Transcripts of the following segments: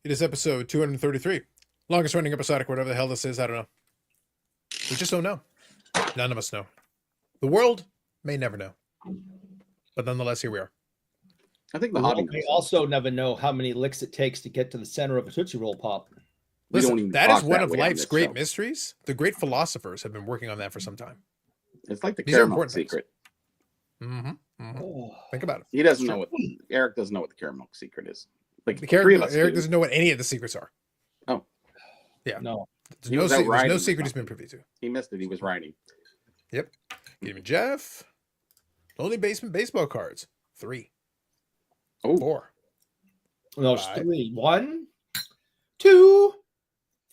It is episode 233. Longest running episodic, whatever the hell this is, I don't know. We just don't know. None of us know. The world may never know. But nonetheless, here we are. I think the We hobby may also never know how many licks it takes to get to the center of a Tootsie Roll Pop. Listen, that is one of life's great mysteries. The great philosophers have been working on that for some time. It's like the caramel secret. Think about it. He doesn't know what Eric doesn't know what the caramel secret is. Like Eric doesn't know what any of the secrets are. Oh, yeah, no. There's no secret he's been privy to. He missed it. He was writing. Yep. Give me Jeff. Lonely Basement baseball cards. 3. Oh, 4. No, it's 3. 1, 2,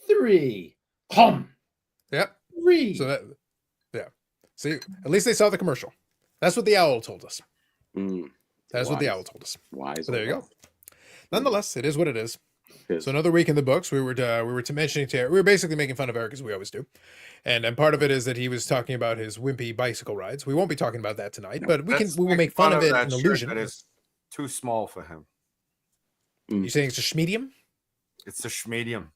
3. Yep. 3. So that, yeah. See, at least they saw the commercial. That's what the owl told us. That's what the owl told us. Wise. So there you go. Nonetheless, it is what it is. So another week in the books. We were mentioning to Eric, we were basically making fun of Eric as we always do, and part of it is that he was talking about his wimpy bicycle rides. We won't be talking about that tonight, but we will make fun of it in illusion. That is too small for him. You saying it's a schmedium? It's a schmedium.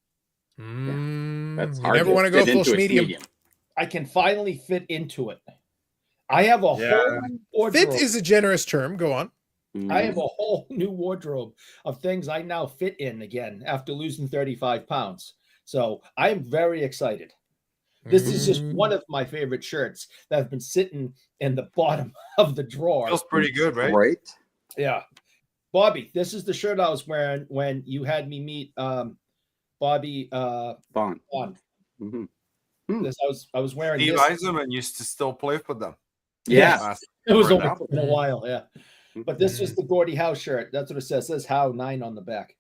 That's you hard. Never want to go full schmedium. I can finally fit into it. I have a whole wardrobe. Fit is a generous term. Go on. I have a whole new wardrobe of things I now fit in again after losing 35 pounds. So I'm very excited. This is just one of my favorite shirts that have been sitting in the bottom of the drawer. Feels pretty good, right? Right. Yeah. Bobby, this is the shirt I was wearing when you had me meet Bobby Bond. This I was wearing Steve this. Eisenman used to still play for them. Yeah. It was been a while, yeah. But this is the Gordie Howe shirt. That's what it says. It says Howe 9 on the back.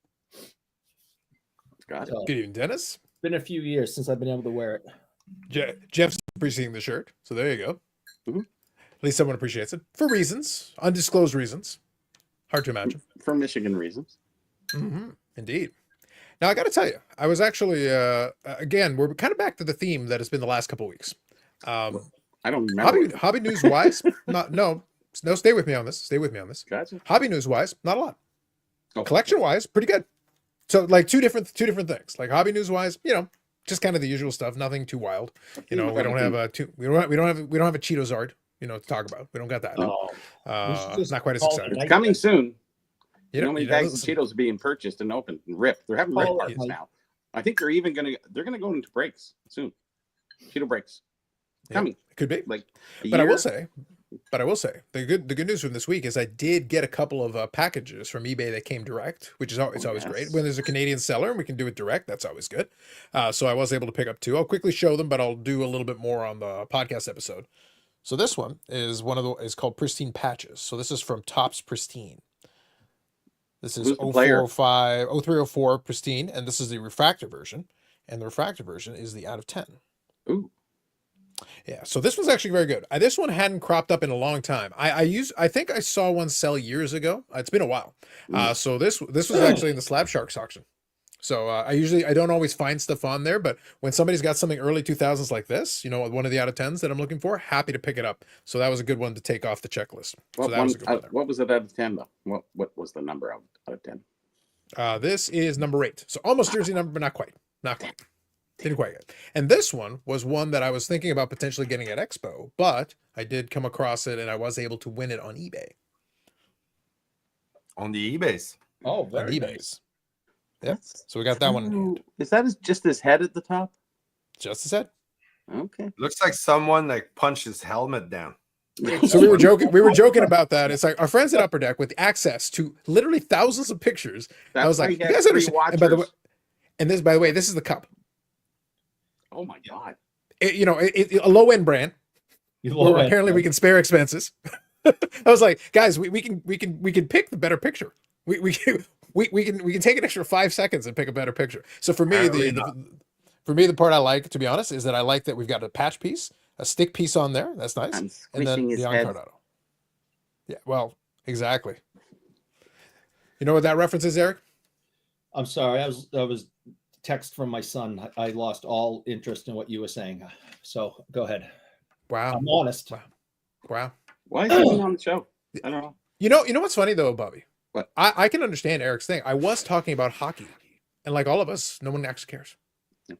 Got it. Good evening, Dennis. Been a few years since I've been able to wear it. Jeff's appreciating the shirt. So there you go. At least someone appreciates it. For reasons. Undisclosed reasons. Hard to imagine. For Michigan reasons. Indeed. Now, I got to tell you, I was actually, again, we're kind of back to the theme that has been the last couple of weeks. I don't remember. Hobby news wise, stay with me on this. Stay with me on this. Gotcha. Hobby news wise, not a lot. Collection wise, pretty good. So like two different things. Like hobby news wise, just kind of the usual stuff. Nothing too wild. We don't have a Cheetos-ard, to talk about. We don't got that. It's not quite as exciting. It's coming soon. You know how many bags of Cheetos are being purchased and opened and ripped? They're having red parts now. I think they're gonna go into breaks soon. Cheeto breaks. Coming. It could be. But I will say, the good news from this week is I did get a couple of packages from eBay that came direct, which is always great. When there's a Canadian seller and we can do it direct, that's always good. So I was able to pick up 2. I'll quickly show them, but I'll do a little bit more on the podcast episode. So this one is is called Pristine Patches. So this is from Topps Pristine. This is 0304 Pristine, and this is the refractor version. And the refractor version is the out of 10. Ooh. Yeah, so this one's actually very good. This one hadn't cropped up in a long time. I think I saw one sell years ago. It's been a while. So this was actually in the Slab Sharks auction. So I don't always find stuff on there, but when somebody's got something early 2000s like this, one of the out of 10s that I'm looking for, happy to pick it up. So that was a good one to take off the checklist. So that was a good one there. What was it out of 10 though? What was the number out of 10? This is number 8. So almost jersey number, but not quite. Not quite. Didn't quite get. And this one was one that I was thinking about potentially getting at Expo, but I did come across it and I was able to win it on eBay. On the eBays. Oh, very on eBays. Nice. Yeah. So we got that one in hand. Is that just his head at the top? Just his head. Okay. Looks like someone punched his helmet down. So we were joking about that. It's like our friends at Upper Deck with access to literally thousands of pictures. I was like, you guys understand? And by the way, this is the cup. Oh my God. A low end brand. Apparently we can spare expenses. I was like, guys, we can pick the better picture. We can take an extra 5 seconds and pick a better picture. So for me, the part I like, to be honest, is that I like that we've got a patch piece, a stick piece on there. That's nice. And then the on-card auto. Yeah, well, exactly. You know what that reference is, Eric? I'm sorry. I was text from my son. I lost all interest in what you were saying. So go ahead. Wow. I'm honest. Wow. Why is he on the show? I don't know. You know what's funny though, Bobby? What? I can understand Eric's thing. I was talking about hockey And like all of us, no one actually cares.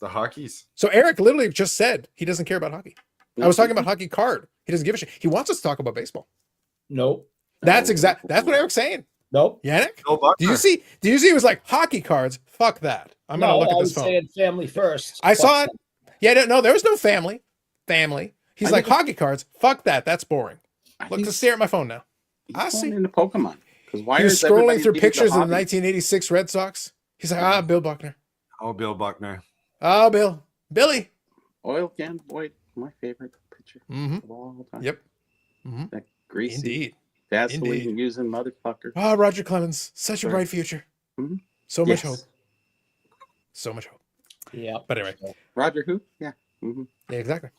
The hockeys. So Eric literally just said he doesn't care about hockey. I was talking about hockey card. He doesn't give a shit. He wants us to talk about baseball. Nope. That's what Eric's saying. Nope. Yannick? No Buckner. Do you see? He was like hockey cards? Fuck that. I'm gonna look at this phone. Saying family first. I saw it. Yeah, no, there was no family. He's like hockey cards. Fuck that. That's boring. Look to stare at my phone now. I see. Into Pokemon. Because why He was is scrolling everybody through leaving pictures of the hobby? 1986 Red Sox. He's like, Bill Buckner. Oh, Bill Buckner. Oh, Billy. Oil can boy, my favorite pitcher Mm-hmm. of all time. Yep. Mm-hmm. That greasy, Indeed. Vaseline using motherfucker. Oh, Roger Clemens. Such a bright future. Mhm. So much hope. So much hope. Yeah. But anyway. Roger who? Yeah. Mm-hmm. Yeah, exactly.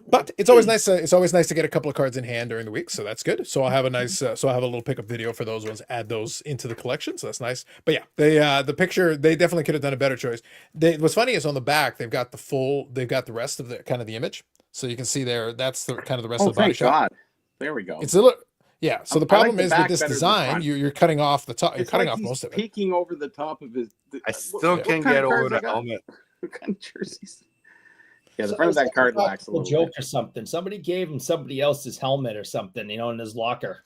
But it's always nice. It's always nice to get a couple of cards in hand during the week, so that's good. So I'll have a nice. So I'll have a little pickup video for those ones. Add those into the collection, so that's nice. But yeah, the picture, they definitely could have done a better choice. What's funny is on the back they've got the rest of the kind of the image, so you can see there. That's the kind of the rest of the body thank shot. God. There we go. It's a little. Yeah. So the problem the is back with this better than the design, front. you're cutting off the top. You're It's cutting like off he's most of it. peeking over the top of his. I still what can't kind get of over cards the I got? helmet. What kind of jerseys? Yeah, the So front of that it's card like a lacks a little joke bit. or something. Somebody gave him somebody else's helmet or something, in his locker.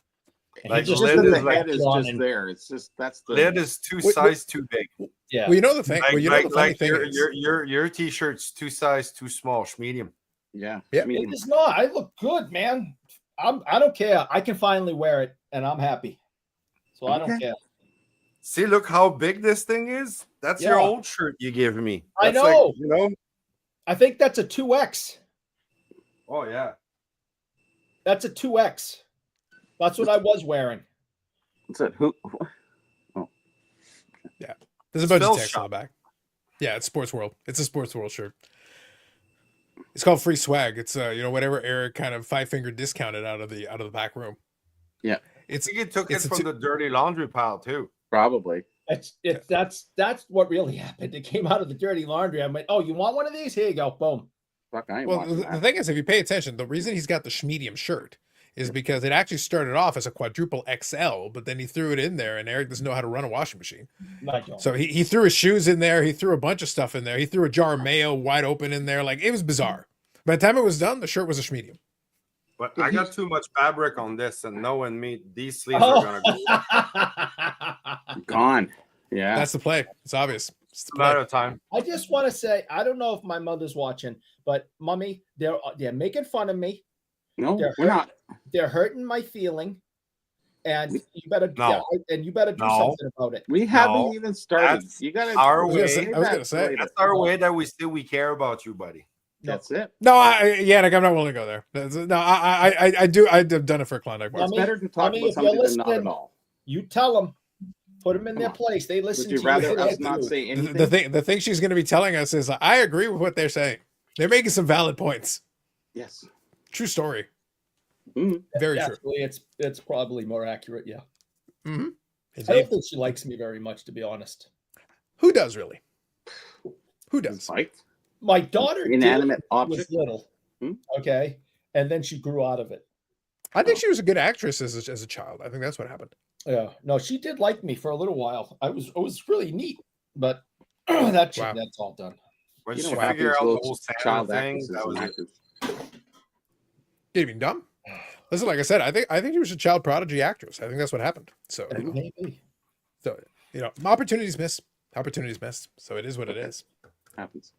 And Like he It's just just lid that is the like head is drawn just in. there. It's just that's the Lid is two Wait, size too big. Yeah. Well, you know the thing. Like, Well, you know the funny thing your, is. your t-shirt's two size too small, medium. yeah. Yeah. I mean, It is not. I look good, man. I don't care. I can finally wear it, and I'm happy. So I don't Okay. care. See, look how big this thing is. That's your Yeah. old shirt you gave me. I That's like, know. I think that's a 2X. Oh yeah. That's a 2X. That's what I was wearing. what's that? Who? There's a bunch of Phil's text on shop. the back. Yeah, it's Sports World. It's a Sports World shirt. It's called Free Swag. It's whatever Eric kind of 5-finger discounted out of the back room. Yeah. I think he took it it's a from the dirty laundry pile too. Probably. That's what really happened. It came out of the dirty laundry. I went, oh, you want one of these? Here you go. Boom. Fuck, I ain't Well, watching the that. thing is, if you pay attention, the reason he's got the schmedium shirt is because it actually started off as a quadruple XL, but then he threw it in there, and Eric doesn't know how to run a washing machine. I don't. So he threw his shoes in there. He threw a bunch of stuff in there. He threw a jar of mayo wide open in there. Like, it was bizarre. By the time it was done, the shirt was a schmedium. But I got too much fabric on this, and knowing me, these sleeves are gonna go. Gone. Yeah. That's the play. It's obvious. It's the It's a matter play. of time. I just want to say, I don't know if my mother's watching, but mommy, they're making fun of me. no, they're we're not. They're hurting my feeling, and you better No. and you better do No. something about it. We haven't No, even started. that's You gotta. our I was gonna say. later. That's our way that we say we care about you, buddy. That's it. No, Yannick, I'm not willing to go there. No, I do. I've done it for Klondike It's bars. Mommy, better to talk Mommy, about if you're something than not at listening, all. You tell them, put them in their Come on. place. They listen Would you to rather you. us not say anything? The thing she's going to be telling us is, I agree with what they're saying. They're making some valid points. Yes. True story. Mhm. Very Yeah, true. actually, it's probably more accurate. Yeah, Mm-hmm. I don't think she likes me very much, to be honest. Who does really? Who does? Mike? My daughter did Inanimate when she was object. little, Hmm? okay, and then she grew out of it. I think she was a good actress as a child. I think that's what happened. Yeah, no, she did like me for a little while. It was really neat, but Wow. that's all done. When You know she what figured happens out to the those whole Santa child thing, actresses that was and it. actors? You mean dumb? Listen, like I said, I think she was a child prodigy actress. I think that's what happened. So, Maybe. opportunities missed. Opportunities missed. So it is what it is. Happens.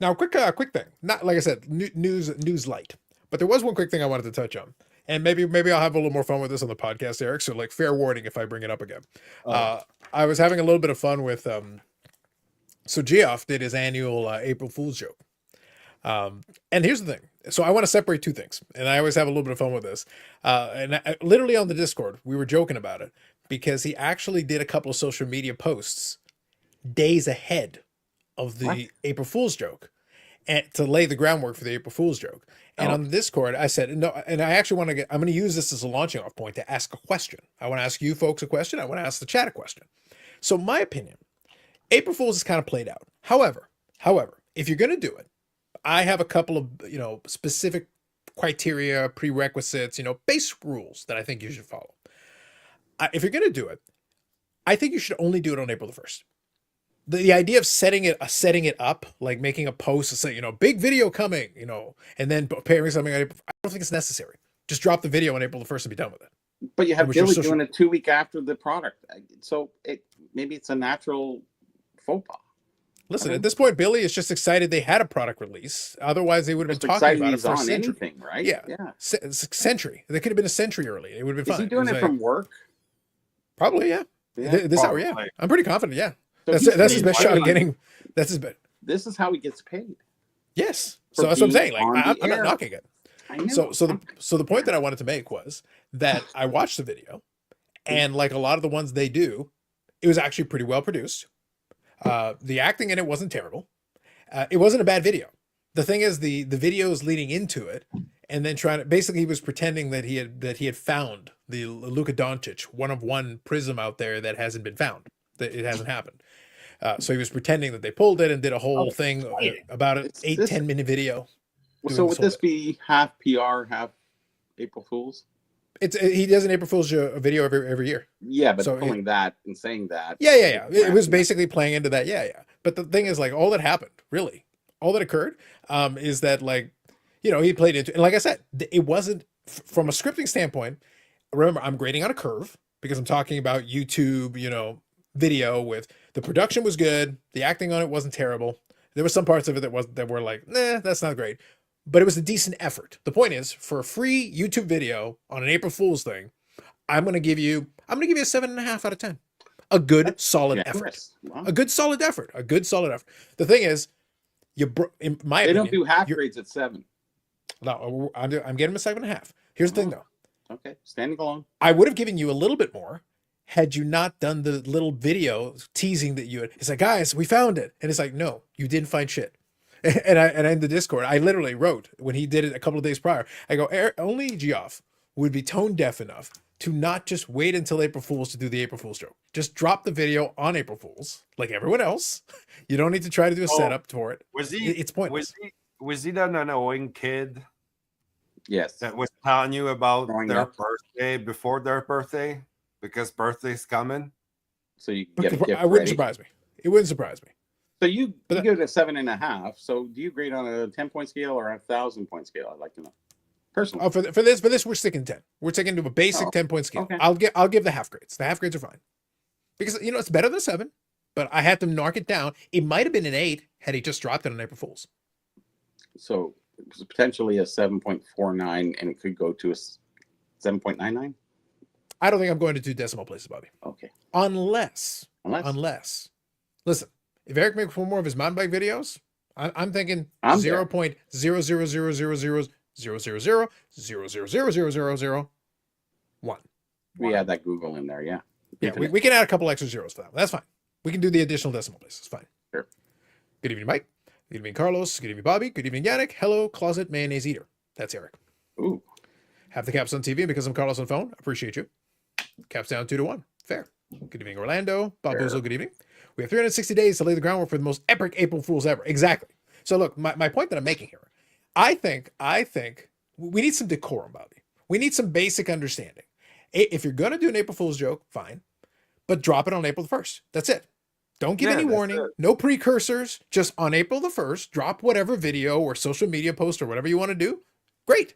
Now, quick thing. Not like I said, news light. But there was one quick thing I wanted to touch on, and maybe I'll have a little more fun with this on the podcast, Eric. So, like, fair warning if I bring it up again. I was having a little bit of fun with. So Geoff did his annual April Fool's joke. And here's the thing. So I want to separate two things, and I always have a little bit of fun with this. Literally on the Discord, we were joking about it because he actually did a couple of social media posts days ahead of the April Fool's joke, and to lay the groundwork for the April Fool's joke. And on the Discord, I said, no, and I actually I'm going to use this as a launching off point to ask a question. I want to ask you folks a question. I want to ask the chat a question. So my opinion, April Fool's is kind of played out. However, if you're going to do it, I have a couple of, specific criteria, prerequisites, base rules that I think you should follow. If you're going to do it, I think you should only do it on April the 1st. the idea of setting it up, like making a post and say, you know, big video coming, you know, and then preparing something. I don't think it's necessary. Just drop the video on April the 1st and be done with it. But you have Which are Billy social- doing it 2 weeks after the product, so maybe it's a natural faux pas. Listen, at this point, Billy is just excited they had a product release. Otherwise, they would have been talking about it for a century. Anything, right? Yeah. Yeah. Century. They could have been a century early. It would have been Is fine. he doing it from work? Probably, yeah. Yeah. This hour, yeah. I'm pretty confident, yeah. So That's his best shot at getting. That's his best. This is how he gets paid. Yes. For So that's what I'm being saying. Like, on I'm the not air. knocking it. I know. So the point that I wanted to make was that I watched the video, and like a lot of the ones they do, it was actually pretty well produced. The acting in it wasn't terrible. It wasn't a bad video. The thing is, the videos leading into it, and then basically he was pretending that he had found the Luka Doncic one prism out there that hasn't been found. That it hasn't happened. So he was pretending that they pulled it and did a whole thing about it. 10 minute video. So would this be half PR, half April Fools? He does an April Fool's video every year. Yeah, but So pulling that and saying that. Yeah. It was basically playing into that. Yeah. But the thing is, like, all that happened, really, all that occurred, is that, like, you know, he played into, and like I said, it wasn't from a scripting standpoint. Remember, I'm grading on a curve because I'm talking about YouTube, you know, video with the production was good, the acting on it wasn't terrible. There were some parts of it that were like, nah, that's not great. But it was a decent effort. The point is, for a free YouTube video on an April Fool's thing, I'm gonna give you a 7.5 out of 10. A good solid effort. Wow. A good solid effort. The thing is, in my They opinion, don't do half grades at 7. No, I'm giving him a 7.5. Here's the thing, though. Okay, standing alone. I would have given you a little bit more had you not done the little video teasing that you had. It's like, guys, we found it, and it's like, no, you didn't find shit. And I in the Discord, I literally wrote when he did it a couple of days prior. I go, only Geoff would be tone deaf enough to not just wait until April Fool's to do the April Fool's joke. Just drop the video on April Fool's, like everyone else. You don't need to try to do a setup for it. Was he? It's pointless. Was he that annoying kid? Yes. That was telling you about Growing their up. birthday before their birthday because birthday's coming. So you can get a gift It wouldn't ready. surprise me. It wouldn't surprise me. So you But- give it a 7.5. So do you grade on a 10-point scale or a 1,000-point scale? I'd like to know. Personally. Oh, for this, we're sticking 10. We're sticking to a basic 10-point scale. okay. I'll give the half grades. The half grades are fine because, you know, it's better than 7. But I had to knock it down. It might have been an 8 had he just dropped it on April Fool's. So it's potentially a 7.49, and it could go to a 7.99. I don't think I'm going to 2 decimal places, Bobby. Okay. Unless, listen, if Eric makes one more of his mountain bike videos, I'm thinking I'm there. 0.000000000000001. We had that Google in there. Yeah. Yeah, we can add a couple extra zeros for that. That's fine. We can do the additional decimal places. Fine. Sure. Good evening, Mike. Good evening, Carlos. Good evening, Bobby. Good evening, Yannick. Hello, Closet Mayonnaise Eater. That's Eric. Ooh. Have the caps on TV because I'm Carlos on phone. Appreciate you. Caps down 2-1. Fair. Good evening, Orlando. Bob Fair. Boozle, good evening. We have 360 days to lay the groundwork for the most epic April Fools ever. Exactly. So look, my point that I'm making here, I think we need some decorum, Bobby. We need some basic understanding. If you're going to do an April Fool's joke, fine, but drop it on April the 1st. That's it. Don't give any that's warning, it. no precursors, just on April the 1st, drop whatever video or social media post or whatever you want to do. Great.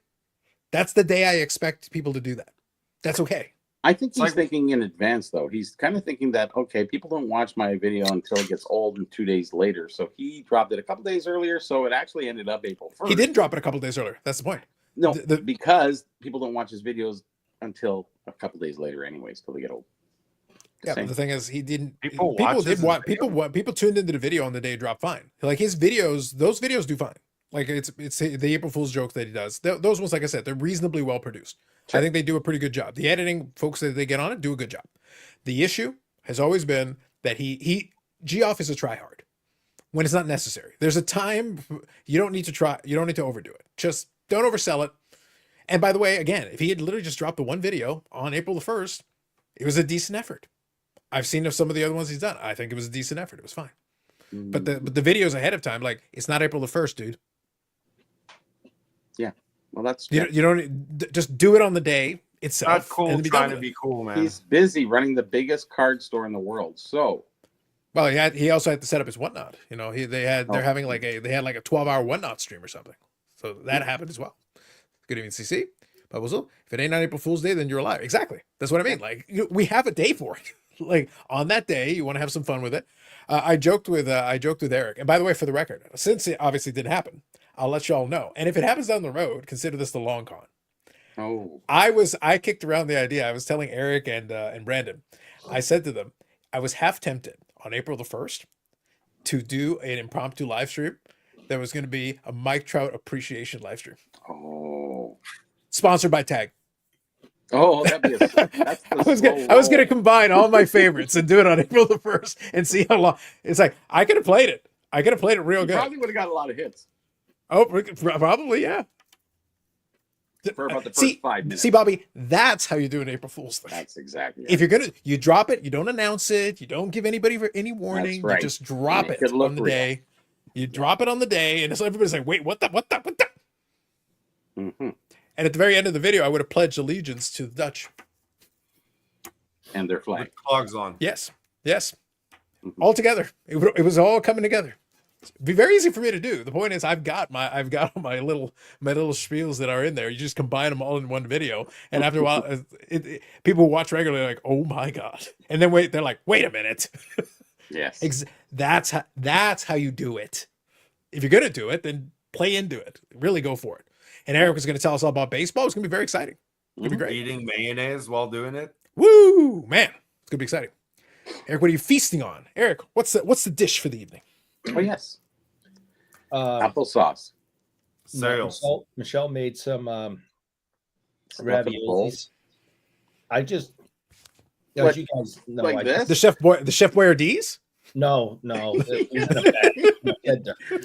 That's the day I expect people to do that. That's okay. I think he's like- thinking in advance, though. He's kind of thinking that, okay, people don't watch my video until it gets old and 2 days later. So he dropped it a couple days earlier. So it actually ended up April 1st. He did drop it a couple days earlier. That's the point. No, the- because people don't watch his videos until a couple days later, anyways, till they get old. Yeah, Same. but the thing is, he didn't. People People watch did his watch. video? People tuned into the video on the day it dropped fine. Like his videos, those videos do fine. Like it's the April Fool's jokes that he does. Those ones, like I said, they're reasonably well produced. I think they do a pretty good job. The editing folks that they get on it do a good job. The issue has always been that Geoff is a tryhard when it's not necessary. There's a time you don't need to try. You don't need to overdo it. Just don't oversell it. And by the way, again, if he had literally just dropped the one video on April the 1st, it was a decent effort. I've seen some of the other ones he's done. I think it was a decent effort. It was fine. But the videos ahead of time, like, it's not April the 1st, dude. Well, that's You don't just do it on the day itself. Not cool and be trying done to with be it. cool, man. he's busy running the biggest card store in the world. So Well, he also had to set up his whatnot. You know, they're having like a 12-hour whatnot stream or something. So that happened as well. Good evening, CC. But also, if it ain't on April Fool's Day, then you're alive. Exactly. That's what I mean. Like we have a day for it. Like on that day, you want to have some fun with it. I joked with Eric. And by the way, for the record, since it obviously didn't happen, I'll let you all know. And if it happens down the road, consider this the long con. Oh, I kicked around the idea. I was telling Eric and Brandon. I said to them, I was half tempted on April the 1st to do an impromptu live stream that was going to be a Mike Trout appreciation live stream. oh, Sponsored by Tag. oh, that'd be that's the I was gonna combine all my favorites and do it on April the 1st and see how long. It's like I could have played it. I could have played it real good. Probably would have got a lot of hits. Oh, probably, yeah. For about the first 5 minutes. See, Bobby, that's how you do an April Fool's thing. That's exactly. If you're you drop it, you don't announce it, you don't give anybody any warning. Right. You just drop it on the day. You drop it on the day, and so everybody's like, "Wait, what the?" Mm-hmm. And at the very end of the video, I would have pledged allegiance to the Dutch and their flag. With clogs on. Yes. All together. It was all coming together. It'd be very easy for me to do. The point is, I've got my little spiels that are in there. You just combine them all in one video, and after a while, people who watch regularly are like, "Oh my god!" And then they're like, "Wait a minute." Yes. That's how you do it. If you're gonna do it, then play into it. Really go for it. And Eric was going to tell us all about baseball. It's going to be very exciting. It's going to be great. Eating mayonnaise while doing it. Woo, man! It's going to be exciting. Eric, what are you feasting on? Eric, what's the dish for the evening? Oh yes, applesauce. Sales. Michelle made some raviolis. You guys know, like this? The Chef Boyardee's? No.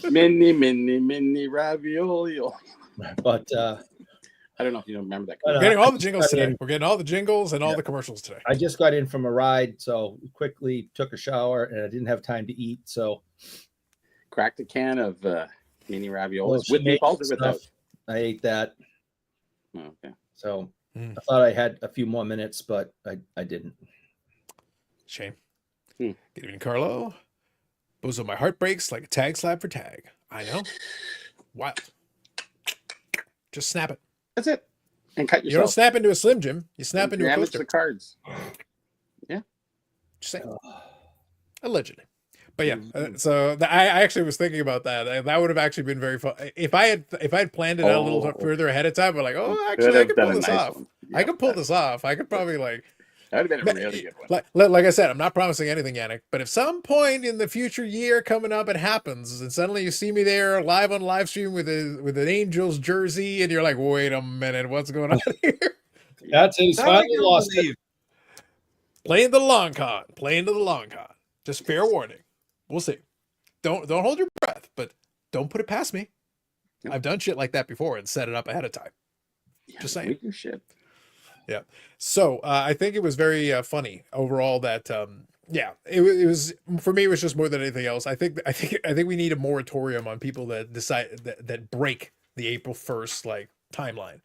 Mini ravioli. But I don't know if you remember that. We're getting all the jingles today. We're getting all the jingles and all the commercials today. I just got in from a ride, so quickly took a shower, and I didn't have time to eat. So cracked a can of mini raviolis with meatballs or without. I ate that. Oh, okay. So I thought I had a few more minutes, but I didn't. Shame. Good evening, Carlo. Bozo, my heart breaks like a tag slap for Tag. I know. Wild. Just snap it. That's it. And cut yourself. You don't snap into a Slim Jim. You snap into a coaster. The cards. Yeah. Just saying. Allegedly. But yeah, so I actually was thinking about that. That would have actually been very fun if I had planned it out a little further ahead of time. We're like, oh, actually, I could pull this off. I could pull this off. I could probably that would have been a really good one. Like I said, I'm not promising anything, Yannick. But if some point in the future year coming up, it happens, and suddenly you see me there live on live stream with an Angels jersey, and you're like, wait a minute, what's going on here? That's it. He's finally lost it. Playing the long con. Just fair warning. We'll see. Don't hold your breath, but don't put it past me. Yep. I've done shit like that before and set it up ahead of time. Yeah, just saying. Shit. Yeah. So I think it was very funny overall that it was for me. It was just more than anything else. I think we need a moratorium on people that decide that break the April 1st timeline.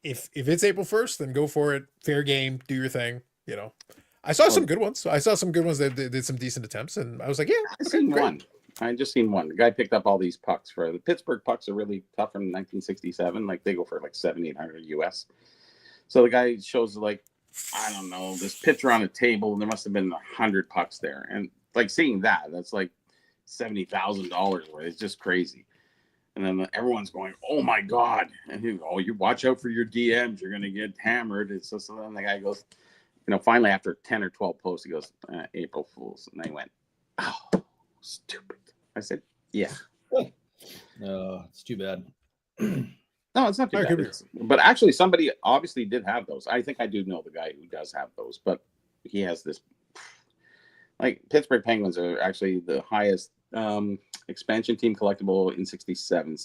If it's April 1st, then go for it. Fair game. Do your thing. You know. I saw some good ones. That did some decent attempts, and I was like, yeah. I just seen one. The guy picked up all these pucks for the Pittsburgh pucks are really tough from 1967. Like they go for like $700-800 US. So the guy shows I don't know, this picture on a table, and there must have been 100 pucks there. And seeing that's like $70,000 worth. It's just crazy. And then everyone's going, oh my God. And you watch out for your DMs. You're going to get hammered. So then the guy goes, finally after 10 or 12 posts, he goes, April Fools. And they went, oh, stupid. I said, yeah. No, it's too bad. No, it's not too bad. But actually, somebody obviously did have those. I think I do know the guy who does have those, but he has this. Pittsburgh Penguins are actually the highest expansion team collectible in 67,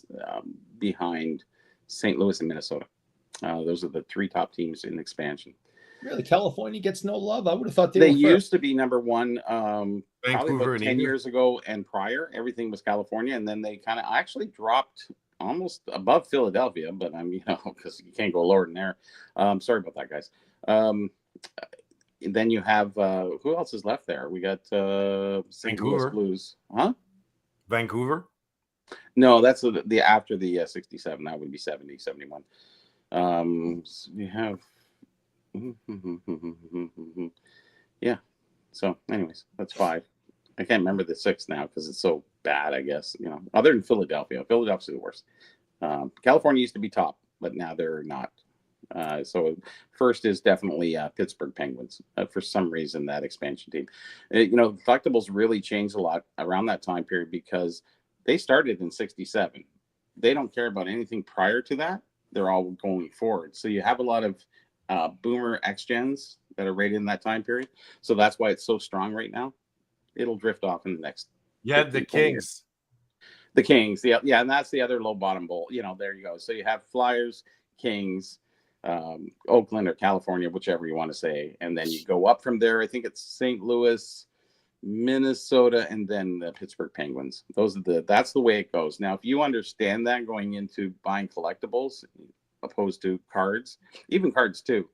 behind St. Louis and Minnesota. Those are the three top teams in expansion. Really, California gets no love. I would have thought they used to be number one. Probably Vancouver about 10 years ago and prior, everything was California, and then they kind of actually dropped almost above Philadelphia, but because you can't go lower than there. Sorry about that, guys. then you have who else is left there? We got St. Louis Vancouver. Blues, huh? Vancouver. No, that's the after the 67. That would be 70, 71. So we have yeah. So, anyways, that's 5. I can't remember the 6 now because it's so bad. I guess other than Philadelphia. Philadelphia's the worst. California used to be top, but now they're not. So first is definitely Pittsburgh Penguins. For some reason, that expansion team. Collectibles really changed a lot around that time period because they started in 67. They don't care about anything prior to that. They're all going forward. So you have a lot of boomer X-Gens that are rated in that time period. So that's why it's so strong right now. It'll drift off in the next. You had the 15 years. Kings. The Kings, yeah, and that's the other low bottom bowl. There you go. So you have Flyers, Kings, Oakland or California, whichever you want to say, and then you go up from there. I think it's St. Louis, Minnesota, and then the Pittsburgh Penguins. That's the way it goes. Now, if you understand that going into buying collectibles, opposed to cards, even cards too,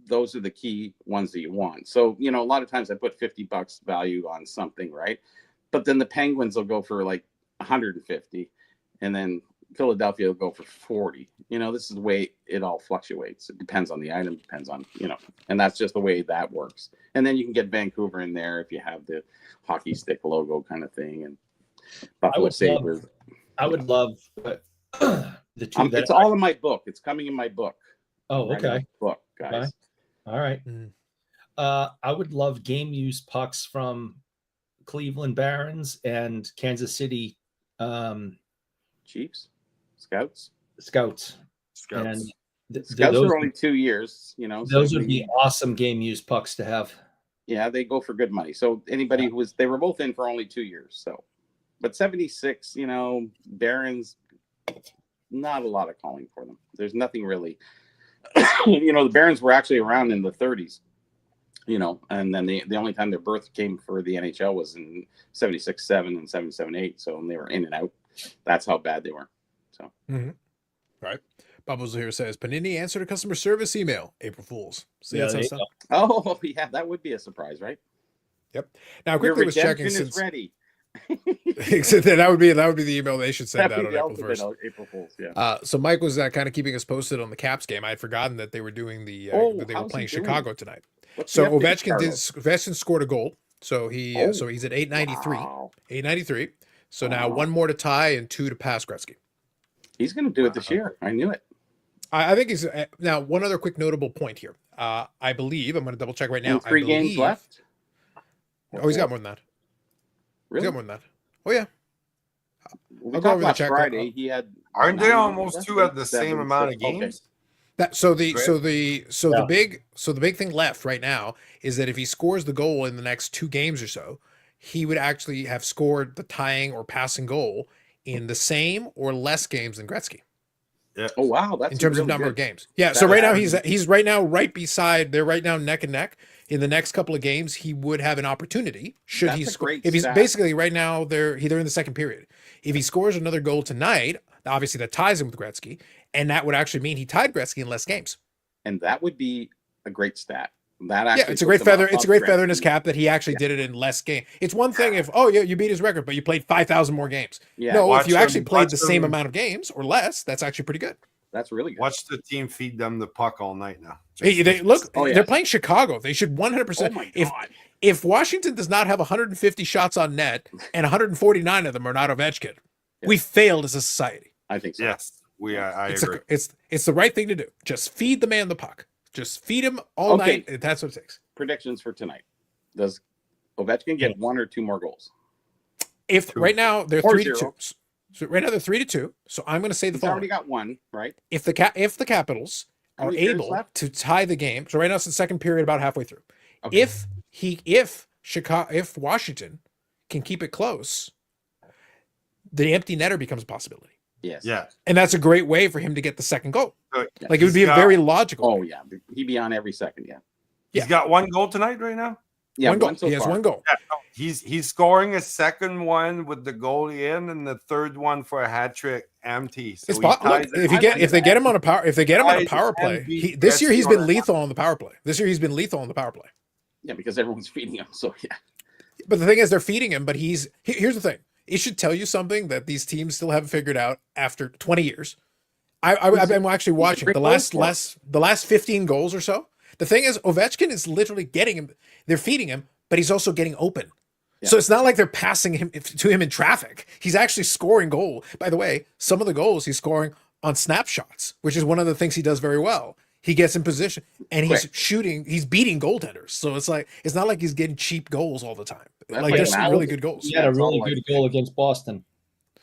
those are the key ones that you want. So a lot of times I put $50 value on something, right? But then the Penguins will go for like 150, and then Philadelphia will go for 40. This is the way it all fluctuates. It depends on the item, depends on, and that's just the way that works. And then you can get Vancouver in there if you have the hockey stick logo kind of thing. And Buffalo Sabres. I would love the two it's all in my book. It's coming in my book. Oh, okay. Book, guys. All right. I would love game use pucks from Cleveland Barons and Kansas City Chiefs, Scouts. And Scouts are only 2 years, Those would be awesome game use pucks to have. Yeah, they go for good money. So anybody they were both in for only 2 years. So, but 76, Barons, not a lot of calling for them. There's nothing really. The Barons were actually around in the 30s. And then the only time their birth came for the NHL was in 76-7 and 77-8. So they were in and out. That's how bad they were. So, Right. Bubbles here says Panini answered a customer service email. April Fools. See Yeah, that stuff? oh yeah, that would be a surprise, right? Yep. Now, Your quickly was checking redemption since is ready. that would be the email they should send out on April 1st. April Fools, yeah. So Mike was kind of keeping us posted on the Caps game. I had forgotten that they were doing that they were playing Chicago tonight. So Ovechkin scored a goal. So he's at 893. Wow. 893. So now one more to tie and 2 to pass Gretzky. He's going to do it this year. I knew it. I think he's now one other quick notable point here. I believe I'm going to double check right now. And 3 games left. Oh, he's got more than that. Really? He's got more than that. Oh yeah. We talked last Friday. He had. Aren't they almost 2 at the same amount of games? The big thing left right now is that if he scores the goal in the next 2 games or so, he would actually have scored the tying or passing goal in the same or less games than Gretzky. Yeah. Oh wow, that's in terms of number of games. Yeah. So right now he's right now right beside. They're right now neck and neck. In the next couple of games, he would have an opportunity should he score. If he's basically right now they're in the second period. If he scores another goal tonight, obviously that ties him with Gretzky, and that would actually mean he tied Gretzky in less games. And that would be a great stat. It's a great feather. It's a great feather in his cap that he actually did it in less games. It's one thing if you beat his record, but you played 5,000 more games. Yeah. No, if you actually played the same amount of games or less, that's actually pretty good. That's really good. Watch the team feed them the puck all night now. They're playing Chicago. They should 100%. Oh my God. If Washington does not have 150 shots on net and 149 of them are not Ovechkin, we failed as a society. I think so. Yes, I agree. It's the right thing to do. Just feed the man the puck. Just feed him all night. That's what it takes. Predictions for tonight. Does Ovechkin get 1 or 2 more goals? Right now they're 3-2. So right now they're 3-2. So I'm going to say the following. Already got 1, right? If the Capitals are able to tie the game, so right now it's the second period, about halfway through. Okay. If Washington can keep it close, the empty netter becomes a possibility. Yes. Yeah. And that's a great way for him to get the second goal. Yeah. Like it would be a very logical. Oh yeah, he'd be on every second. Yeah. He's got 1 goal tonight right now. Yeah, one goal. So he has far. 1 goal. Yeah, he's scoring a second one with the goalie in, and the third one for a hat trick empty. So It's he look, ties it. if they get him on a power play. beat This year he's Gretzky been on a- lethal on the power play. The power play. Yeah, because everyone's feeding him. So yeah. But the thing is, they're feeding him. But here's the thing. It should tell you something that these teams still haven't figured out after 20 years. I've been actually watching the last 15 goals or so. The thing is, Ovechkin is literally getting him. They're feeding him, but he's also getting open. Yeah. So it's not like they're passing him to him in traffic. He's actually scoring goal. By the way, some of the goals he's scoring on snapshots, which is one of the things he does very well. He gets in position and he's shooting. He's beating goaltenders. So it's not like he's getting cheap goals all the time. Like there's some really good goals. He had a really good goal against Boston.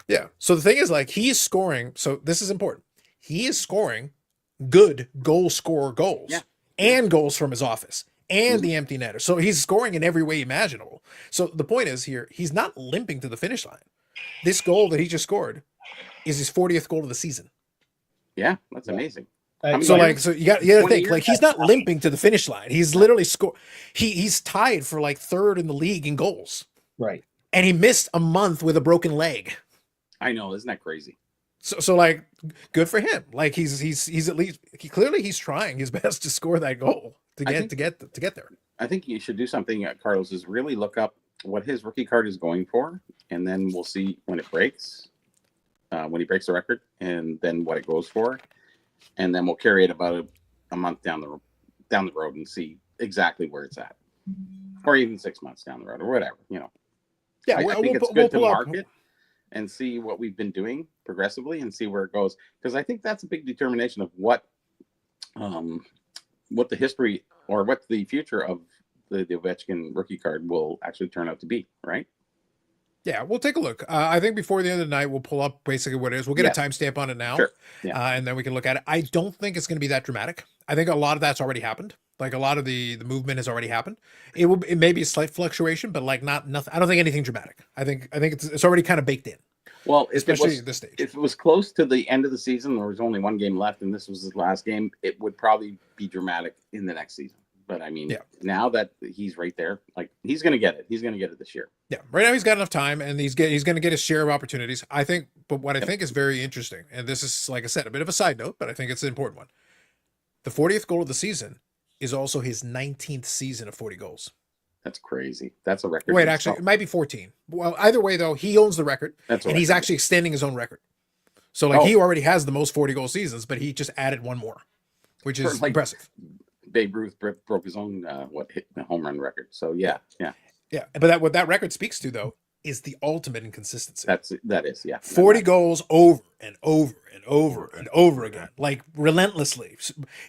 Yeah. So the thing is, like, he's scoring. So this is important. He is scoring good goals and goals from his office and the empty netter. So he's scoring in every way imaginable. So the point is here, he's not limping to the finish line. This goal that he just scored is his 40th goal of the season. Yeah, that's amazing. So you got to think, like, he's not limping to the finish line. He's literally he's tied for like third in the league in goals. Right. And he missed a month with a broken leg. I know, isn't that crazy? So like, good for him. Like he's at least he's trying his best to score that goal to get there. I think you should do something, Carlos, is really look up what his rookie card is going for, and then we'll see when it breaks, when he breaks the record, and then what it goes for, and then we'll carry it about a month down the road and see exactly where it's at, or even 6 months down the road, or whatever. Yeah, I think it's good to market and see what we've been doing progressively and see where it goes, because I think that's a big determination of what the history or what the future of the Ovechkin rookie card will actually turn out to be, right? Yeah, we'll take a look. I think before the end of the night, we'll pull up basically what it is. We'll get a timestamp on it now, sure. Yeah. And then we can look at it. I don't think it's going to be that dramatic. I think a lot of that's already happened. Like a lot of the movement has already happened. It may be a slight fluctuation, but like nothing. I don't think anything dramatic. I think it's already kind of baked in. Well, especially at this stage. If it was close to the end of the season, there was only one game left, and this was his last game, it would probably be dramatic in the next season. But I mean, now that he's right there, like he's going to get it. He's going to get it this year. Yeah, right now he's got enough time, and he's going to get his share of opportunities. I think. But what I think is very interesting, and this is, like I said, a bit of a side note, but I think it's an important one. The 40th goal of the season is also his 19th season of 40 goals. That's crazy. That's a record. Wait, actually, it might be 14. Well, either way, though, he owns the record, and he's actually extending his own record. So, like, he already has the most 40 goal seasons, but he just added one more, which is impressive. Babe Ruth broke his own home run record. So yeah. But what that record speaks to, though, is the ultimate inconsistency. That is 40 goals over and over and over and over again, like relentlessly.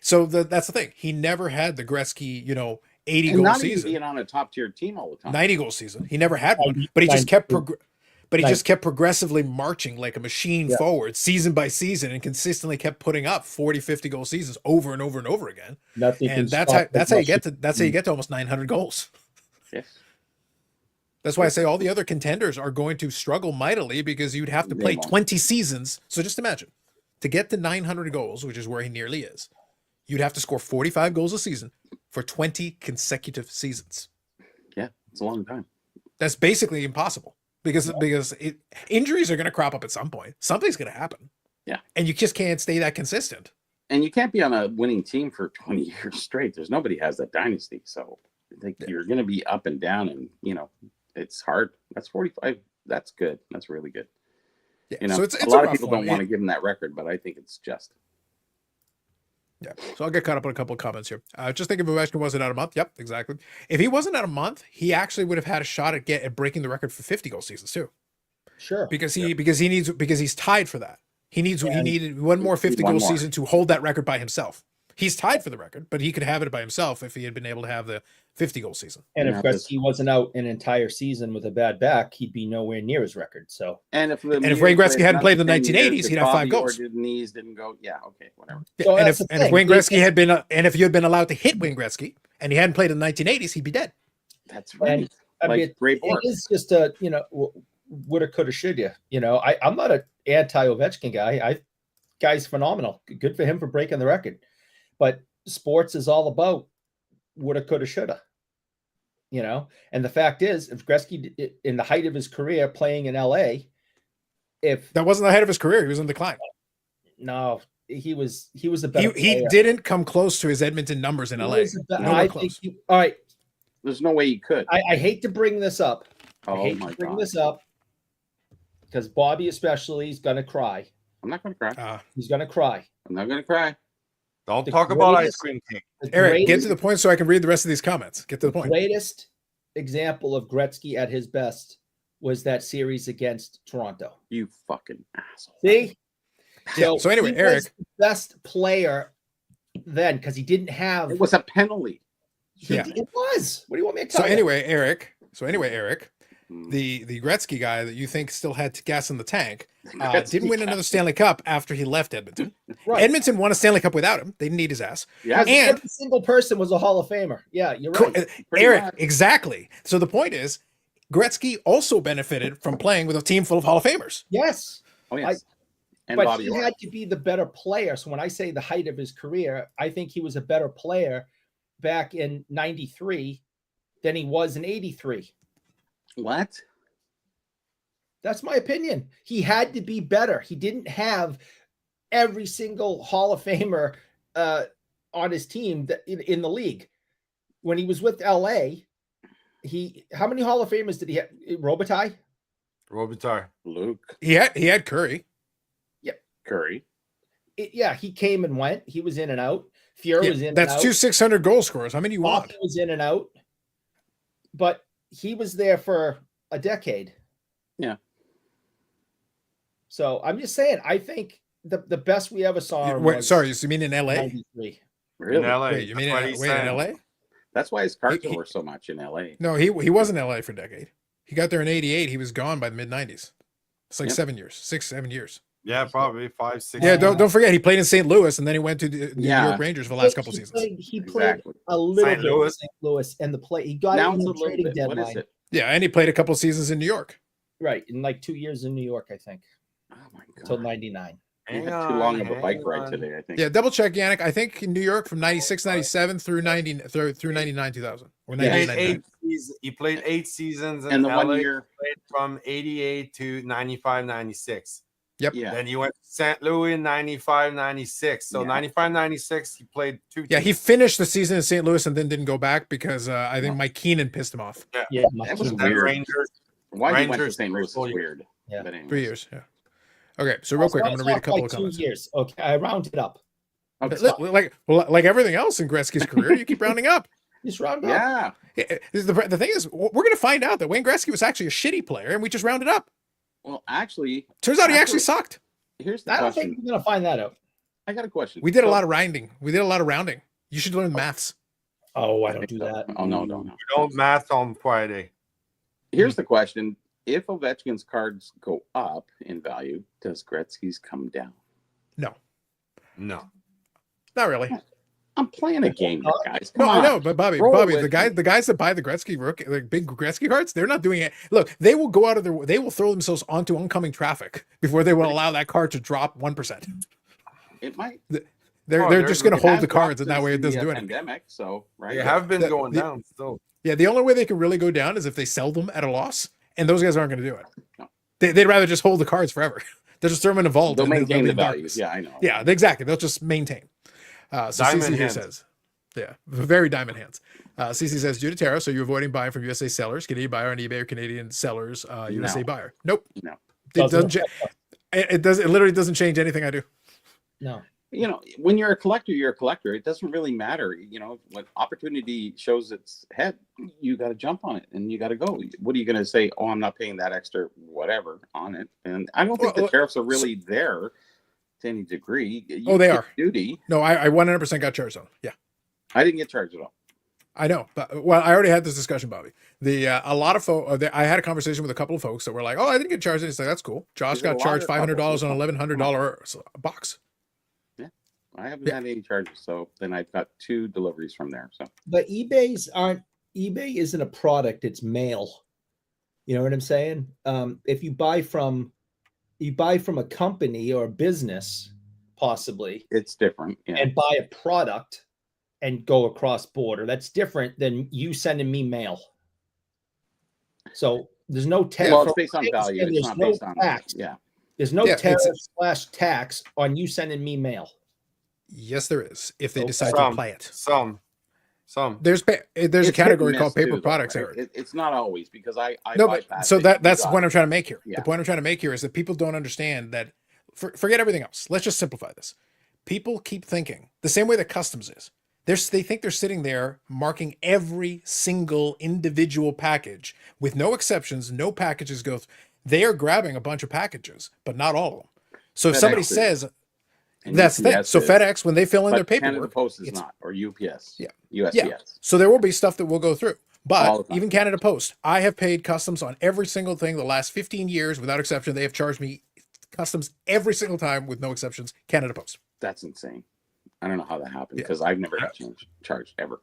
So that's the thing. He never had the Gretzky, 80 goal season. Being on a top tier team all the time. 90 goal season. He never had one, but he just kept just kept progressively marching like a machine forward season by season and consistently kept putting up 40, 50 goal seasons over and over and over again. And that's how you get to almost 900 goals. Yes. That's why I say all the other contenders are going to struggle mightily because you'd have to play 20 seasons. So just imagine, to get to 900 goals, which is where he nearly is, you'd have to score 45 goals a season for 20 consecutive seasons. Yeah, it's a long time. That's basically impossible because injuries are going to crop up at some point. Something's going to happen. Yeah. And you just can't stay that consistent. And you can't be on a winning team for 20 years straight. There's nobody has that dynasty. So you're going to be up and down and, it's hard. That's 45. That's good. That's really good. Yeah. So it's a lot of people don't want to give him that record, but I think it's just. Yeah. So I'll get caught up on a couple of comments here. Just think if Ovechkin wasn't out a month. Yep, exactly. If he wasn't out a month, he actually would have had a shot at breaking the record for 50 goal seasons too. Sure. Because he's tied for that. He needed one more 50 goal season to hold that record by himself. He's tied for the record, but he could have it by himself if he had been able to have the 50 goal season. And if Gretzky wasn't out an entire season with a bad back, he'd be nowhere near his record. So, and if Wayne Gretzky hadn't played in the 1980s, he'd have 5 goals. Knees didn't go. Yeah, okay, whatever. So and if Wayne Gretzky had been, and if you had been allowed to hit Wayne Gretzky, and he hadn't played in the 1980s, he'd be dead. That's right. It is just a woulda, coulda, shoulda. I'm not an anti-Ovechkin guy. Guy's phenomenal. Good for him for breaking the record. But sports is all about woulda, coulda, shoulda. And the fact is, if Gretzky, in the height of his career playing in LA, if That wasn't the height of his career. He was in decline. no, he was a better He player. didn't come close to his Edmonton numbers in He LA. was a be- Nowhere I close. think all right. There's no way he could. I hate to bring this up. I Oh hate my to bring God. this up because Bobby especially is gonna cry. I'm not going to cry. He's gonna cry. I'm not going to cry. Don't The talk about ice greatest- cream cake. The Eric, get greatest- to the point so I can read the rest of these comments. Get to the point. greatest example of Gretzky at his best was that series against Toronto. You fucking asshole. See? Yeah, so anyway, he Eric. was the best player then because he didn't have. It was a penalty. Yeah. It was. What do you want me to tell So you? anyway, Eric. Mm. The Gretzky guy that you think still had gas in the tank Gretzky didn't win guy. another Stanley Cup after he left Edmonton. Right. Edmonton won a Stanley Cup without him. They didn't need his ass. Yeah. And- Every single person was a Hall of Famer. Yeah, you're right. Pretty Eric, much. exactly. So the point is, Gretzky also benefited from playing with a team full of Hall of Famers. Yes. Oh, yes. And But Bobby he Orr. had to be the better player. So when I say the height of his career, I think he was a better player back in 93 than he was in 83. What? That's my opinion. He had to be better. He didn't have every single Hall of Famer on his team in the league. When he was with LA, how many Hall of Famers did he have? Robitaille? Robitaille. Luke He had Curry. Curry. He came and went. He was in and out. Fuhrer Yeah, was in that's and out. two 600 goal scorers. How many you want? Hockey was in and out. But he was there for a decade. Yeah. So I'm just saying, I think the best we ever saw him Wait, was sorry, you mean in LA? 93. Really? In LA. Wait, you mean That's what he's in saying. LA? That's why his cards He- were so much in LA. No, he was in LA for a decade. He got there in '88. He was gone by the mid '90s. It's like Yep. 7 years, 6-7 years. Yeah, probably 5-6. Yeah, don't forget he played in St. Louis and then he went to the New Yeah. York Rangers for the last couple He seasons. He played Exactly. a little St. bit in Louis. St. Louis, and he got Now in it's a the little trading bit. What is deadline. it? Yeah, and he played a couple seasons in New York. Right, in like 2 years in New York, I think, Oh my until god. 99. You Hang had too long of a on, bike hang ride on. today, I think. Yeah, double check, Yannick. I think in New York from 96, 97 through 99, 2000. Or He 98, played 99. he played 8 seasons in And the LA. 1 year. Played from 88 to 95, 96. Yep. Yeah. Then he went to St. Louis in 95, 96. So Yeah. 95, 96, he played 2 Yeah, he teams. finished the season in St. Louis and then didn't go back because I think Mike Keenan pissed him off. Yeah, That was team. Then weird. Rangers. Why he went to Rangers St. Louis is 4 years. weird. Yeah. But anyways. 3 years. Yeah. Okay, so real quick, I'm going to read a couple of comments. 2 years. Okay, I rounded up. Okay. Like everything else in Gretzky's career, you keep rounding up. Just round up. Yeah. The thing is, we're going to find out that Wayne Gretzky was actually a shitty player, and we just rounded up. Well, actually, Turns out he actually sucked. here's the I don't question. think we're gonna find that out. I got a question. We did a So- lot of rounding. We did a lot of rounding. You should learn maths. Oh, I I don't think do so. that. Oh no. You don't math on Friday. Here's the question: if Ovechkin's cards go up in value, does Gretzky's come down? No, No. not really. I'm playing a game here, guys. No, Come I on. know, but Bobby, Roll the with guys that buy the Gretzky rookie, like big Gretzky cards, they're not doing it. Look, they will go out of they will throw themselves onto oncoming traffic before they will allow that card to drop 1%. It might. They're just going to It hold has the cards, dropped and that since way it the, doesn't do anything. Pandemic, so right. They have been The- going the- down still. Yeah, the only way they can really go down is if they sell them at a loss, and those guys aren't going to do it. No. They'd rather just hold the cards forever. They'll just throw them in a vault. They'll and maintain be the in values. darkness. Yeah, I know. Yeah, exactly. They'll just maintain. So Diamond CC here hands. says, yeah, very diamond hands. CC says, due to tariffs, so you're avoiding buying from USA sellers, Canadian buyer on eBay, or Canadian sellers, USA No. buyer. Nope. No. It doesn't. It literally doesn't change anything I do. No. You know, when you're a collector, you're a collector. It doesn't really matter. You know, when opportunity shows its head, you got to jump on it and you got to go. What are you going to say? Oh, I'm not paying that extra whatever on it. And I don't think Well, the tariffs are really there to any degree. You Oh, they get are. duty. No, I 100% got charged on. Yeah. I didn't get charged at all. I know, but well, I already had this discussion, Bobby. A lot of folks. I had a conversation with a couple of folks that were like, "Oh, I didn't get charged." And it's like, "That's cool." Josh There's a got charged lot of $500 on couples. an $1,100 box. I haven't Yeah. had any charges. So then I've got 2 deliveries from there. So But eBay isn't a product, it's mail. You know what I'm saying? If you buy from a company or a business, possibly, it's different. Yeah. and buy a product and go across border, that's different than you sending me mail. So there's no tax. Well, it's based on value. and It's there's not no based on tax. Yeah. There's no Yeah, tariff / tax on you sending me mail. Yes, there is. If they Okay. decide to Some, apply it, some. there's a It's hit and category called miss paper too, products, though, right? Eric. It's not always because I No, but bypassed so it. that's the You point got I'm trying to make here. Yeah. The point I'm trying to make here is that people don't understand that. Forget everything else. Let's just simplify this. People keep thinking the same way that customs is. They think they're sitting there marking every single individual package with no exceptions, no packages go. They are grabbing a bunch of packages, but not all of them. So if FedEx somebody is, says, and that's the thing. UPS So is, FedEx, when they fill in their but Canada paperwork, Post is it's- not, or UPS. Yeah. USPS. Yeah. So there will be stuff that we'll go through. All But the time. even Canada Post, I have paid customs on every single thing the last 15 years without exception. They have charged me customs every single time with no exceptions. Canada Post. That's insane. I don't know how that happened Yeah. because I've never got charged ever.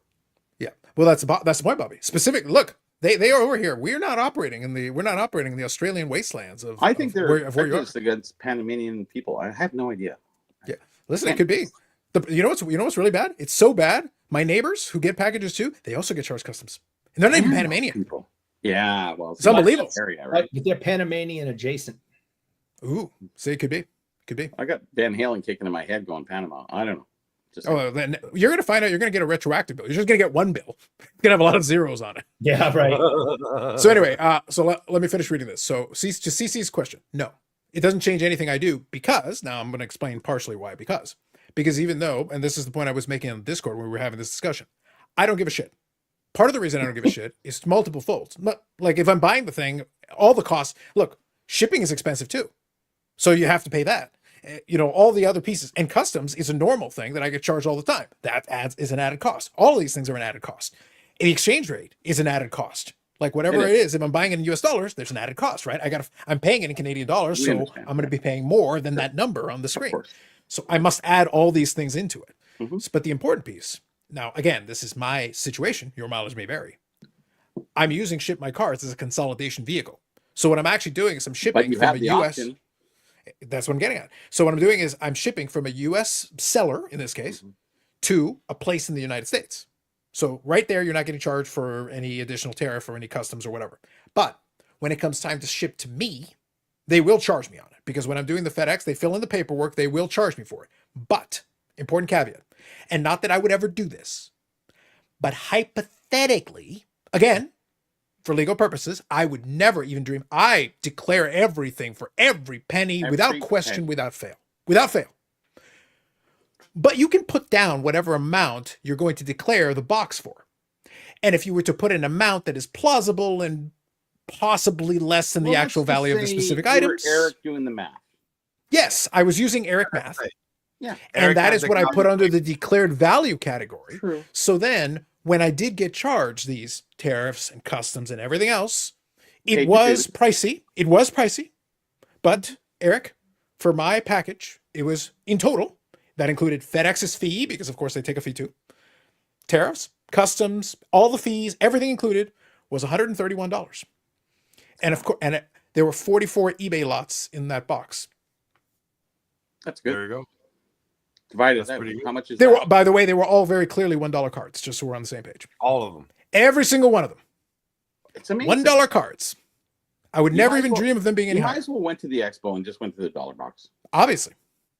Yeah. Well, that's the point, Bobby. Specific. Look, they are over here. We're not operating in the Australian wastelands of. I think of they're where you are. prejudiced against Panamanian people. I have no idea. Yeah. Listen, it could be. You know what's really bad? It's so bad. My neighbors who get packages too, they also get charged customs, and they're not even Panamanian. People. Yeah, well, It's unbelievable. Area, right? But they're Panamanian adjacent. Ooh, see, it could be. I got Van Halen kicking in my head going Panama. I don't know. Just Oh, then you're gonna find out. You're gonna get a retroactive bill. You're just gonna get one bill. You're gonna have a lot of zeros on it. Yeah, right. So anyway, let me finish reading this. So, to CC's question, no, it doesn't change anything I do because now I'm going to explain partially why. Because even though, and this is the point I was making on Discord when we were having this discussion, I don't give a shit. Part of the reason I don't give a shit is multiple folds. But like if I'm buying the thing, all the costs. Look, shipping is expensive too, so you have to pay that. All the other pieces, and customs is a normal thing that I get charged all the time. That is an added cost. All of these things are an added cost. The exchange rate is an added cost. Like whatever it is, if I'm buying it in US dollars, there's an added cost, right? I'm paying it in Canadian dollars, so I'm going to be paying more than that number on the screen. So I must add all these things into it. Mm-hmm. But the important piece, now again, this is my situation. Your mileage may vary. I'm using Ship My Cards as a consolidation vehicle. So what I'm actually doing is I'm shipping from a US. Option. That's what I'm getting at. So what I'm doing is I'm shipping from a US seller, in this case, to a place in the United States. So right there, you're not getting charged for any additional tariff or any customs or whatever. But when it comes time to ship to me, they will charge me on it because when I'm doing the FedEx, they fill in the paperwork, they will charge me for it. But, important caveat, and not that I would ever do this, but hypothetically, again, for legal purposes, I would never even dream. I declare everything for every penny without question, without fail. Without fail. But you can put down whatever amount you're going to declare the box for. And if you were to put an amount that is plausible and possibly less than the actual value of the specific items. Eric doing the math. Yes, I was using Eric math. Yeah. And Eric that has is the what I put under the declared value category. True. So then when I did get charged these tariffs and customs and everything else, it was pricey. It was pricey. But Eric, for my package, it was in total. That included FedEx's fee, because of course they take a fee too. Tariffs, customs, all the fees, everything included was $131. And of course, there were 44 eBay lots in that box. That's good. There you go. Divided That's that. pretty good. How much is They that? were, by the way, they were all very clearly $1 cards, just so we're on the same page. All of them. Every single one of them. It's amazing. $1 cards. I would You never might as even well- dream of them being any You might higher. as well went to the expo and just went to the dollar box. Obviously.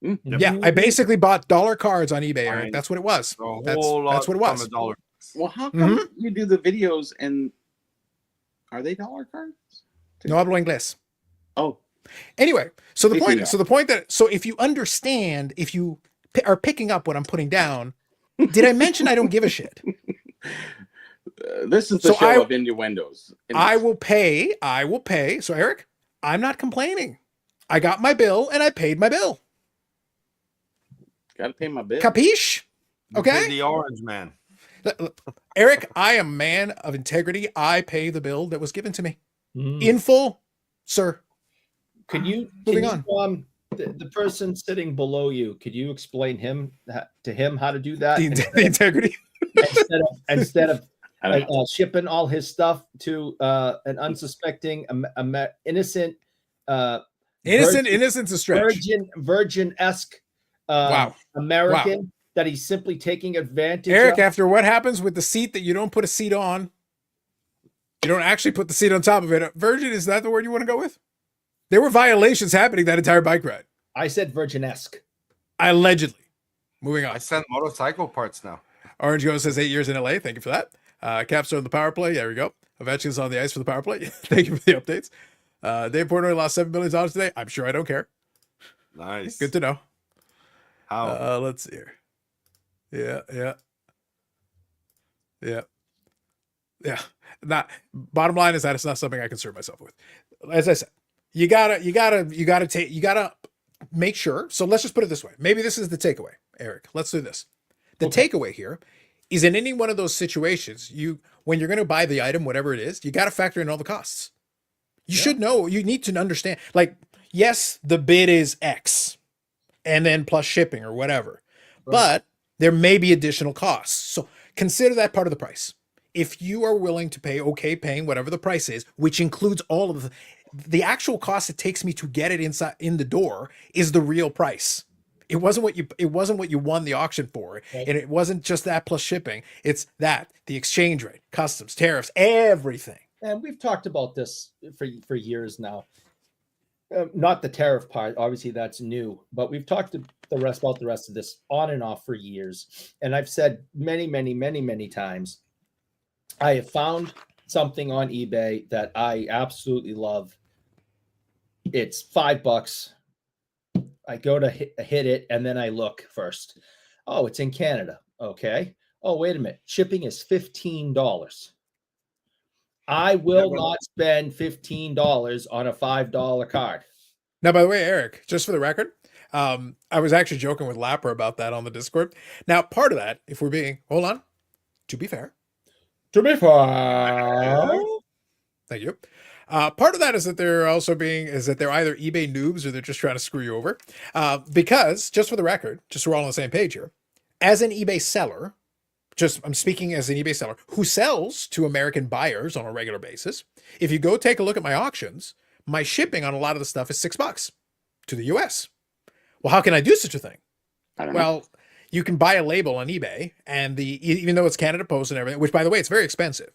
Mm. Yep. Yeah, I basically bought dollar cards on eBay, Eric. Fine. That's what it was. A whole That's lot what it from was. $1. Well, how come Mm-hmm. you do the videos and are they dollar cards? No hablo inglés. Oh, Anyway, so the Speaking point, of- so if you understand, if you are picking up what I'm putting down, did I mention I don't give a shit? this is the So show of innuendos. I will pay. So Eric, I'm not complaining. I got my bill and I paid my bill. Got to pay my bill. Capiche? You Okay. paid the orange man. Eric, I am a man of integrity. I pay the bill that was given to me Mm. in full, sir. Could you, Moving the person sitting below you, could you explain to him how to do that The integrity. instead of I don't know. shipping all his stuff to an unsuspecting, innocent, Innocence is stretch. virgin-esque Wow. American that he's simply taking advantage Eric, of? after what happens with the seat that you don't put a seat on, you don't actually put the seat on top of it. Virgin, is that the word you want to go with? There were violations happening that entire bike ride. I said Virgin-esque. Allegedly. Moving on. I send motorcycle parts now. Orange Go says 8 years in LA. Thank you for that. Capstone the power play. There we go. Ovechkin's on the ice for the power play. Thank you for the updates. Dave Portnoy lost $7 million today. I'm sure I don't care. Nice. Good to know. How? Let's see here. Yeah. Bottom line is that it's not something I concern myself with. As I said, you gotta make sure. So let's just put it this way. Maybe this is the takeaway, Eric. Let's do this. The takeaway here is in any one of those situations, when you're going to buy the item, whatever it is, you got to factor in all the costs. You should know. You need to understand. Like, yes, the bid is X, and then plus shipping or whatever, but there may be additional costs. So consider that part of the price. If you are willing to paying whatever the price is, which includes all of the actual cost it takes me to get it in the door, is the real price. It wasn't what you won the auction for, and it wasn't just that plus shipping. It's that, the exchange rate, customs, tariffs, everything. And we've talked about this for years now. Not the tariff part, obviously that's new, but we've talked about the rest of this on and off for years. And I've said many times, I have found something on eBay that I absolutely love. It's $5. I go to hit it, and then I look first. Oh, it's in Canada. Okay. Oh, wait a minute. Shipping is $15. I will not spend $15 on a $5 card. Now, by the way, Eric, just for the record, I was actually joking with Lapper about that on the Discord. Now, part of that, if we're being, hold on, to be fair. Thank you. Part of that is that they're either eBay noobs or they're just trying to screw you over. Because, just for the record, just so we're all on the same page here, as an eBay seller, I'm speaking as an eBay seller who sells to American buyers on a regular basis. If you go take a look at my auctions, my shipping on a lot of the stuff is $6 to the US. Well, how can I do such a thing? I don't know. You can buy a label on eBay, and even though it's Canada Post and everything, which by the way, it's very expensive,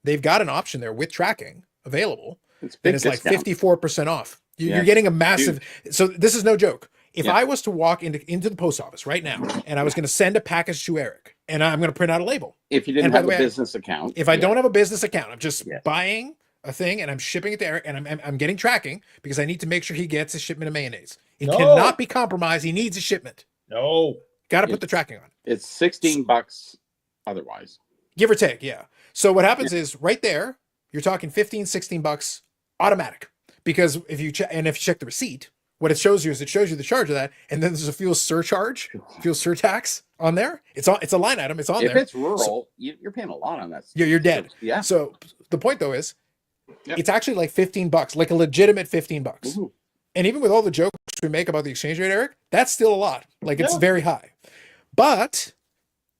they've got an option there with tracking available, and it's like 54% off. You're getting a massive. So this is no joke. If I was to walk into the post office right now and I was going to send a package to Eric and I'm going to print out a label. If you didn't have a business account. If I don't have a business account, I'm just buying a thing and I'm shipping it to Eric, and I'm getting tracking because I need to make sure he gets a shipment of mayonnaise. It cannot be compromised. He needs a shipment. No. Got to put the tracking on. It's $16 otherwise. Give or take, yeah. So what happens is right there, you're talking $15-16 automatic. Because if you check the receipt, what it shows you is the charge of that, and then there's a fuel surcharge, fuel surtax on there. It's a line item. It's on there. If it's rural, you're paying a lot on that. You're dead. Yeah. So the point though is, it's actually like $15, like a legitimate $15. Mm-hmm. And even with all the jokes we make about the exchange rate, Eric, that's still a lot. Like it's very high. But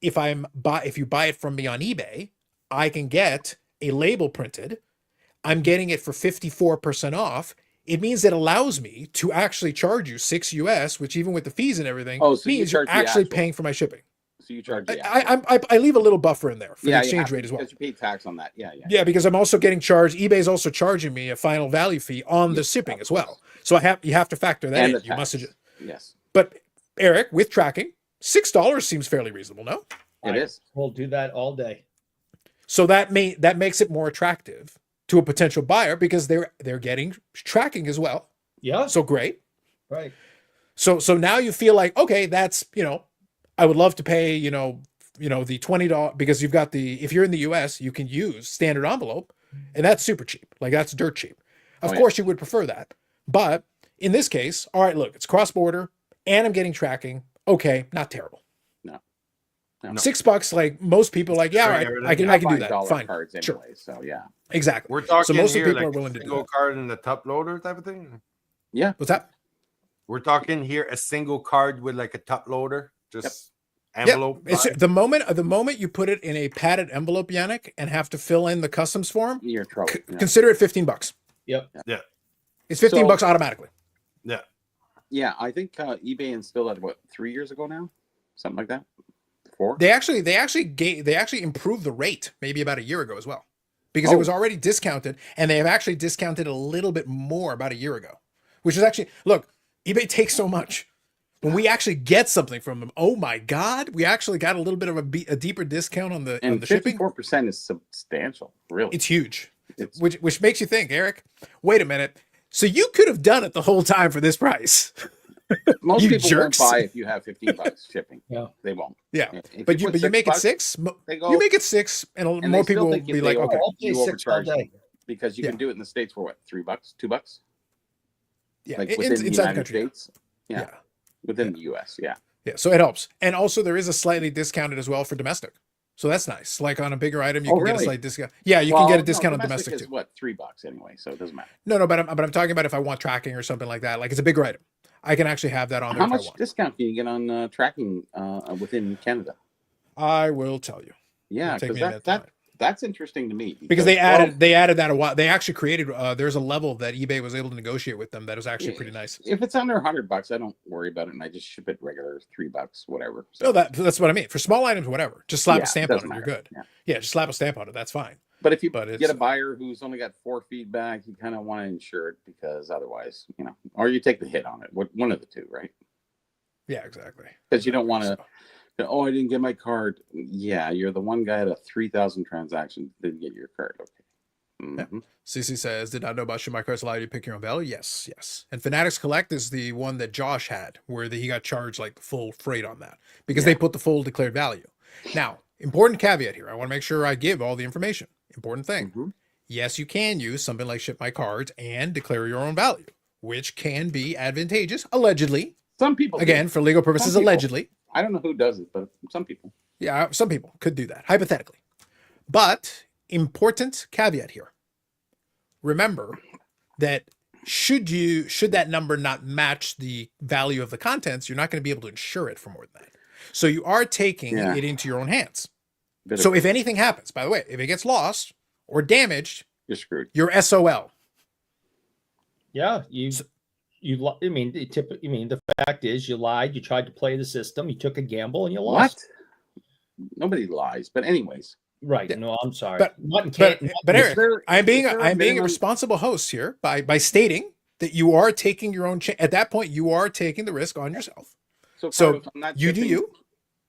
if you buy it from me on eBay, I can get a label printed. I'm getting it for 54% off. It means it allows me to actually charge you $6 US, which even with the fees and everything, means you're actually paying for my shipping. So you charge I leave a little buffer in there for the exchange rate as well. Because you pay tax on that. Yeah, because I'm also getting charged. eBay's also charging me a final value fee on the shipping as well. So you have to factor that in. You must suggest. Yes. But Eric, with tracking, $6 seems fairly reasonable, no? It is. We'll do that all day. So that makes it more attractive to a potential buyer because they're getting tracking as well. Yeah. So great. Right. So now you feel like, okay, that's, I would love to pay, the $20 because you've got if you're in the US, you can use standard envelope, and that's super cheap. Like that's dirt cheap. Of course you would prefer that. But in this case, all right, look, it's cross-border and I'm getting tracking. Okay, not terrible. No. $6, like most people, like, yeah, all right, I can do that. Fine. Cards anyway, sure. So yeah. Exactly. We're talking so most here people like are willing to do single card in the top loader type of thing. Yeah. What's that? We're talking here a single card with like a top loader, just envelope. It's the moment you put it in a padded envelope, Yannick, and have to fill in the customs form, you're in trouble. Consider it $15. Yep. Yeah. It's $15 automatically. Yeah. Yeah, I think eBay instilled that 3 years ago now, something like that. 4. They actually improved the rate maybe about a year ago as well, because it was already discounted, and they have actually discounted a little bit more about a year ago. which is actually, look, eBay takes so much. When we actually get something from them, oh my God, we actually got a little bit of a deeper discount on the shipping. 54% is substantial, really. It's huge, which makes you think, Eric, wait a minute. So you could have done it the whole time for this price. Most you people jerks. won't buy if you have $15 shipping. Yeah, they won't. Yeah, If but you make it $6, $6. they go, You make it $6, and more people will be like, okay, I'll pay you $6 all overcharge them, day. because you can do it in the States for what, $3, $2? yeah, Like within the inside the United country. States. Yeah. Within the US, yeah. Yeah, so it helps. And also there is a slightly discounted as well for domestic. So that's nice. Like on a bigger item, you can get a slight discount. Yeah, you can get a discount on domestic is too. what, $3 anyway, so it doesn't matter. No, but I'm talking about if I want tracking or something like that. Like it's a bigger item. I can actually have that on there. How much discount can you get on tracking within Canada? I will tell you. Yeah, because that's interesting to me. Because they added that a while. They actually created there's a level that eBay was able to negotiate with them that is actually pretty nice. If it's under $100, I don't worry about it, and I just ship it regular $3, whatever. So No, that's what I mean. For small items, whatever. Just slap a stamp on it. matter. You're good. Yeah. Just slap a stamp on it. That's fine. But if you get a buyer who's only got 4 feedback, you kind of want to insure it, because otherwise, or you take the hit on it. One of the two, right? Yeah, exactly. Because you don't want to. Oh, I didn't get my card. Yeah, you're the one guy out of 3,000 transactions that didn't get your card. Okay. Mm-hmm. Yeah. CC says, did not know about should my cards allow you to pick your own value? Yes. And Fanatics Collect is the one that Josh had, where he got charged like the full freight on that because they put the full declared value. Now, important caveat here. I want to make sure I give all the information. Important thing. Mm-hmm. Yes, you can use something like Ship My Cards and declare your own value, which can be advantageous, allegedly. Some people, again, for legal purposes, allegedly. I don't know who does it, but some people. Yeah, some people could do that, hypothetically. But important caveat here. Remember that should that number not match the value of the contents, you're not going to be able to insure it for more than that. So you are taking it into your own hands. So if anything happens, by the way, if it gets lost or damaged, you're screwed. You're SOL. Yeah, the fact is, you lied. You tried to play the system. You took a gamble and you lost. What? Nobody lies. But anyways, right? No, I'm sorry. But Eric, I'm being a responsible host here by stating that you are taking your own. At that point, you are taking the risk on yourself. So you do you.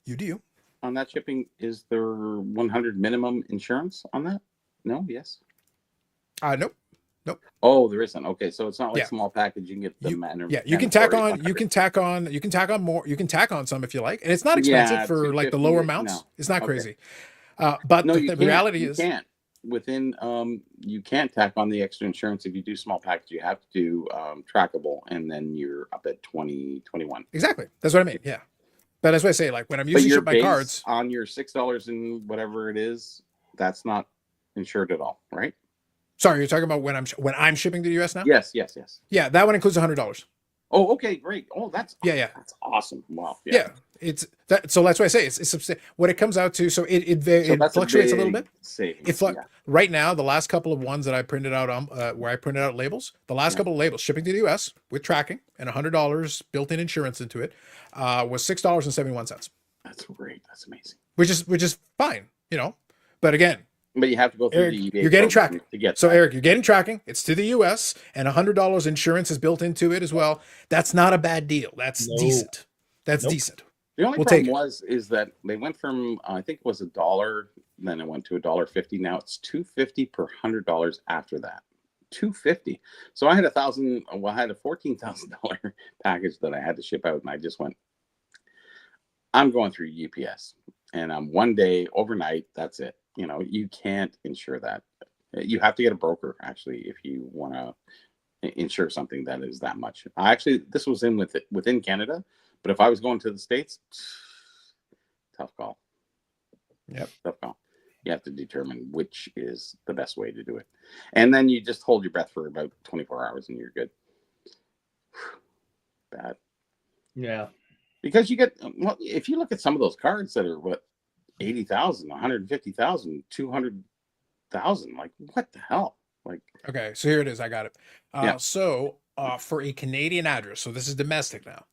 You do you. On that shipping, is there 100 minimum insurance on that? No. Yes. Nope. Oh, there isn't. Okay, so it's not like small package. You can get the manner. Yeah, you can tack on more. You can tack on some if you like, and it's not expensive for like the lower amounts. No. It's not crazy. But no, the reality is, you can't tack on the extra insurance if you do small package. You have to do trackable, and then you're up at 2021. Exactly. That's what I mean. Yeah. But that's what I say. Like when I'm using Ship My Cards on your $6 and whatever it is, that's not insured at all, right? Sorry, you're talking about when I'm shipping to the US now? Yes. Yeah, that one includes $100. Oh, okay, great. Oh, that's that's awesome. Wow. Yeah. It's that. So that's why I say it's what it comes out to. So it fluctuates a little bit. Right now, the last couple of ones that I printed out where I printed out labels, the last couple of labels shipping to the US with tracking and $100 built-in insurance into it was $6.71. That's great. That's amazing. Which is fine, But again. But you have to go through Eric, the eBay. You're getting tracking. To get so, Eric, you're getting tracking. It's to the US, and $100 insurance is built into it as well. That's not a bad deal. That's decent. That's decent. The only problem is that they went from I think it was $1, then it went to $1.50. Now it's $2.50 per $100 after that. $2.50. So I had a $14,000 package that I had to ship out, and I just went. I'm going through UPS, and one day overnight. That's it. You can't insure that. You have to get a broker, actually, if you want to insure something that is that much. This was within Canada, but if I was going to the States, tough call. Yep. Tough call. You have to determine which is the best way to do it. And then you just hold your breath for about 24 hours and you're good. Bad. Yeah. Because if you look at some of those cards that are 80,000, 150,000, 200,000. Like, what the hell? Like, okay, so here it is. I got it. So for a Canadian address, so this is domestic now.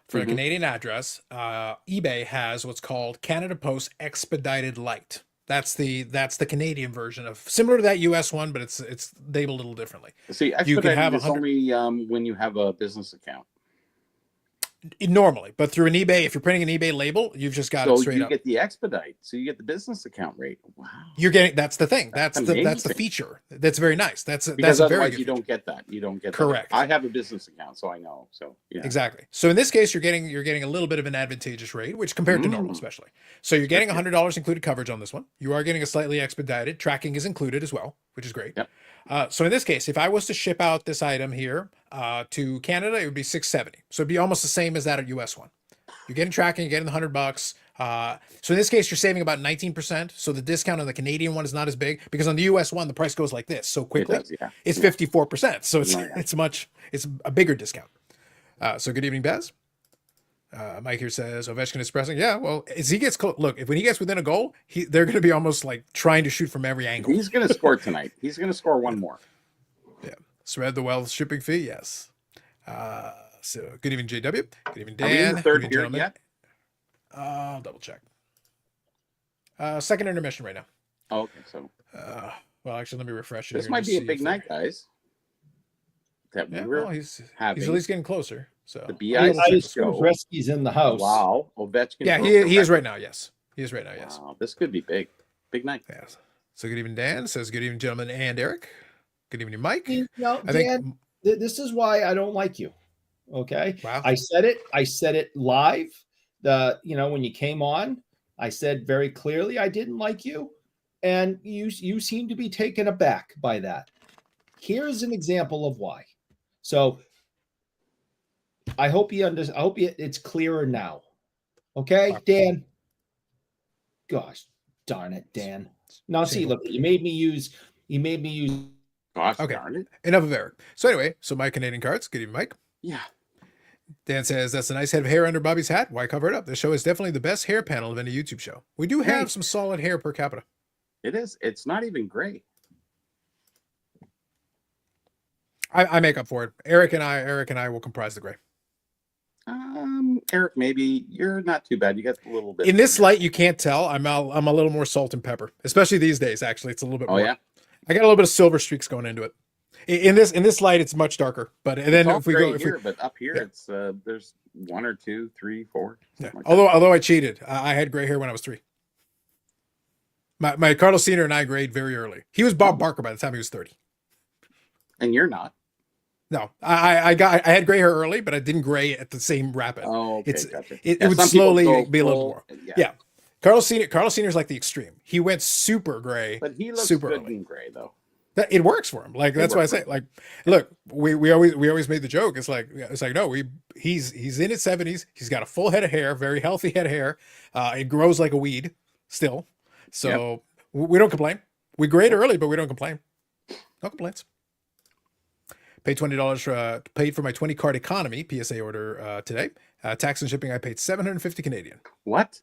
For a Canadian address, eBay has what's called Canada Post Expedited Light. That's the Canadian version of similar to that US one, but it's labeled a little differently. See, You can have expedited is only when you have a business account. Normally, but through an eBay, if you're printing an eBay label, you've just got it So straight you up. get the expedite, so you get the business account rate. Wow. You're getting that's the thing. That's the amazing. feature. That's very nice. That's Because a very otherwise good you feature. don't get that. You don't get Correct. That. I have a business account, so I know. So yeah. Exactly. So in this case, you're getting a little bit of an advantageous rate, which compared to normal, especially. So you're getting $100 included coverage on this one. You are getting a slightly expedited. Tracking is included as well, which is great. Yep. So in this case, if I was to ship out this item here to Canada, it would be $670. So it'd be almost the same as that US one. You're getting tracking, you're getting the $100. So in this case, you're saving about 19%. So the discount on the Canadian one is not as big because on the US one, the price goes like this so quickly. It does, yeah. It's 54%. So it's Yeah. it's a bigger discount. So good evening, Baz. Mike here says Ovechkin is pressing. Yeah, well, as he gets close, look, when he gets within a goal, they're going to be almost like trying to shoot from every angle. He's going to score tonight. He's going to score one more. Yeah. Spread the wealth shipping fee. Yes. So good evening, JW. Good evening, Are we in Dan. the third Good evening, period gentlemen. yet? I'll double check. Second intermission right now. Oh, okay, so Well, actually, let me refresh it. this here might to be a see big if night, they're- guys. That Yeah, we're well, he's having at least getting closer. So the I BI assume Gretzky's in the house. Wow, Ovechkin. yeah, broke he the is record. right now. Yes, he is right now. Yes. Wow, this could be big. Big night. Yes. So good evening, Dan. Says good evening, gentlemen, and Eric. Good evening, Mike. You know, I think. Dan, this is why I don't like you. Okay. Wow. I said it live. When you came on, I said very clearly I didn't like you. And you seem to be taken aback by that. Here's an example of why. So I hope it's clearer now. Okay, Dan. Gosh darn it, Dan. Now see, look, you made me use Gosh, Okay. darn it. Enough of Eric. So anyway, so my Canadian cards. Good evening, Mike. Yeah. Dan says that's a nice head of hair under Bobby's hat. Why cover it up? This show is definitely the best hair panel of any YouTube show. We do have some solid hair per capita. It is. It's not even gray. I make up for it. Eric and I will comprise the gray. Eric, maybe you're not too bad. You got a little bit In this light, you can't tell. I'm a little more salt and pepper, especially these days. Actually, it's a little bit. Oh more. yeah. I got a little bit of silver streaks going into it. In this light, it's much darker. But and then It's all if we gray go, here, but up here yeah. it's there's 1 or 2, 3, 4. yeah. Like that. Although I cheated, I had gray hair when I was 3. My Carlos Senior and I grayed very early. He was Bob Barker by the time he was 30. And you're not. No, I had gray hair early, but I didn't gray at the same rapid. Oh, okay, It's gotcha. it Yeah, would some people slowly go be a little full- more. Yeah. Carlos Senior is like the extreme. He went super gray. But he looks super good early. in gray though. It works for him. Like that's why I say, like, look, we always made the joke. It's like no, he's in his 70s. He's got a full head of hair, very healthy head of hair. It grows like a weed still. So we don't complain. We grade early, but we don't complain. No complaints. Paid $20 paid for my 20 card economy PSA order today. Tax and shipping, I paid 750 Canadian. What?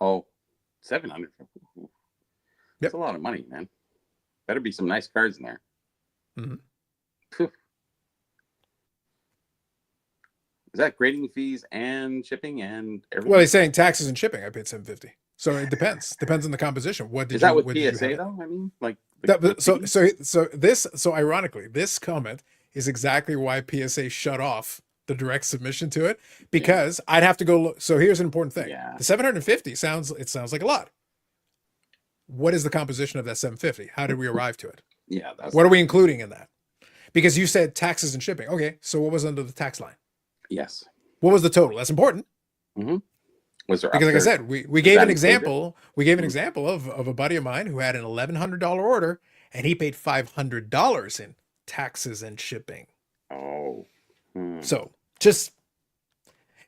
Oh, 700. That's a lot of money, man. Better be some nice cards in there. Mm-hmm. Phew. Is that grading fees and shipping and everything? Well, he's saying taxes and shipping. I paid 750. So it depends. Depends on the composition. What did Is that you, with PSA though? I mean, like so ironically, this comment is exactly why PSA shut off the direct submission to it, because I'd have to go look. So here's an important thing. Yeah. The 750 sounds like a lot. What is the composition of that 750? How did we arrive to it? Yeah, that's What are we including in that? Because you said taxes and shipping. Okay, so what was under the tax line? yes. What was the total? That's important. Was there Because like I said, we gave that an included? example. We gave an example of a buddy of mine who had an $1,100 order and he paid $500 in taxes and shipping. Oh. So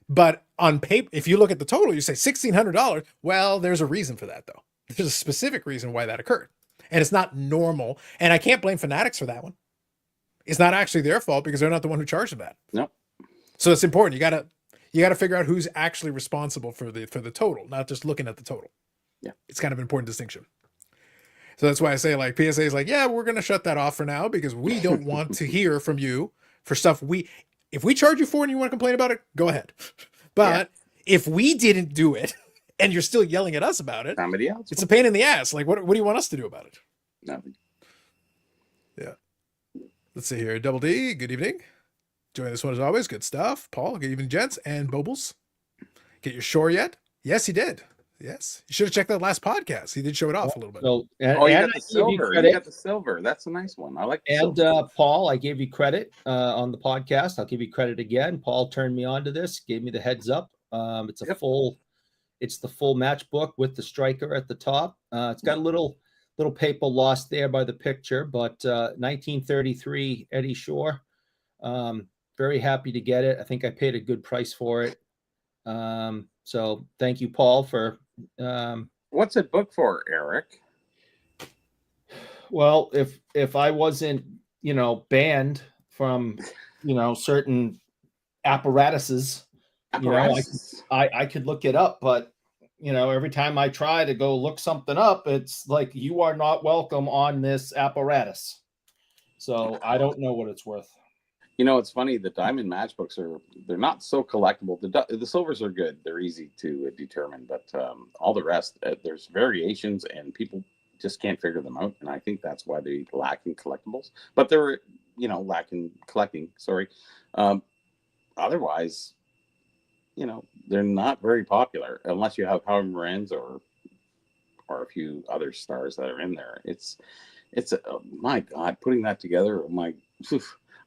but on paper, if you look at the total, you say $1,600. Well, there's a reason for that though. There's a specific reason why that occurred, and it's not normal. And I can't blame Fanatics for that one. It's not actually their fault because they're not the one who charged them that. No. So it's important. You gotta figure out who's actually responsible for the total, not just looking at the total. Yeah. It's kind of an important distinction. So that's why I say, like, PSA is like, yeah, we're gonna shut that off for now because we don't want to hear from you for stuff if we charge you for it and you want to complain about it, go ahead. But if we didn't do it and you're still yelling at us about it, Somebody else. it's a pain in the ass. Like, what do you want us to do about it? Nothing. Yeah. Let's see here. Double D, good evening. Joining this one as always. Good stuff. Paul, good evening, gents. And Bobles. Get your shore yet? Yes, he did. Yes. You should have checked that last podcast. He did show it off a little bit. So, You and got I the give you silver. credit. You got the silver. That's a nice one. I like the And silver. Paul, I gave you credit on the podcast. I'll give you credit again. Paul turned me on to this, gave me the heads up. It's a full, it's the full matchbook with the striker at the top. It's got a little paper lost there by the picture, but 1933 Eddie Shore. Very happy to get it. I think I paid a good price for it. So thank you, Paul, for. What's it booked for, Eric? Well, if I wasn't, banned from, certain apparatuses, I could look it up, but every time I try to go look something up, it's like you are not welcome on this apparatus. So I don't know what it's worth. It's funny. The diamond matchbooks they're not so collectible. The silvers are good. They're easy to determine, but all the rest, there's variations and people just can't figure them out. And I think that's why they lack in collectibles, but they're, lack in collecting. Sorry. Otherwise, they're not very popular unless you have Howard Moran's or a few other stars that are in there. It's my God, putting that together.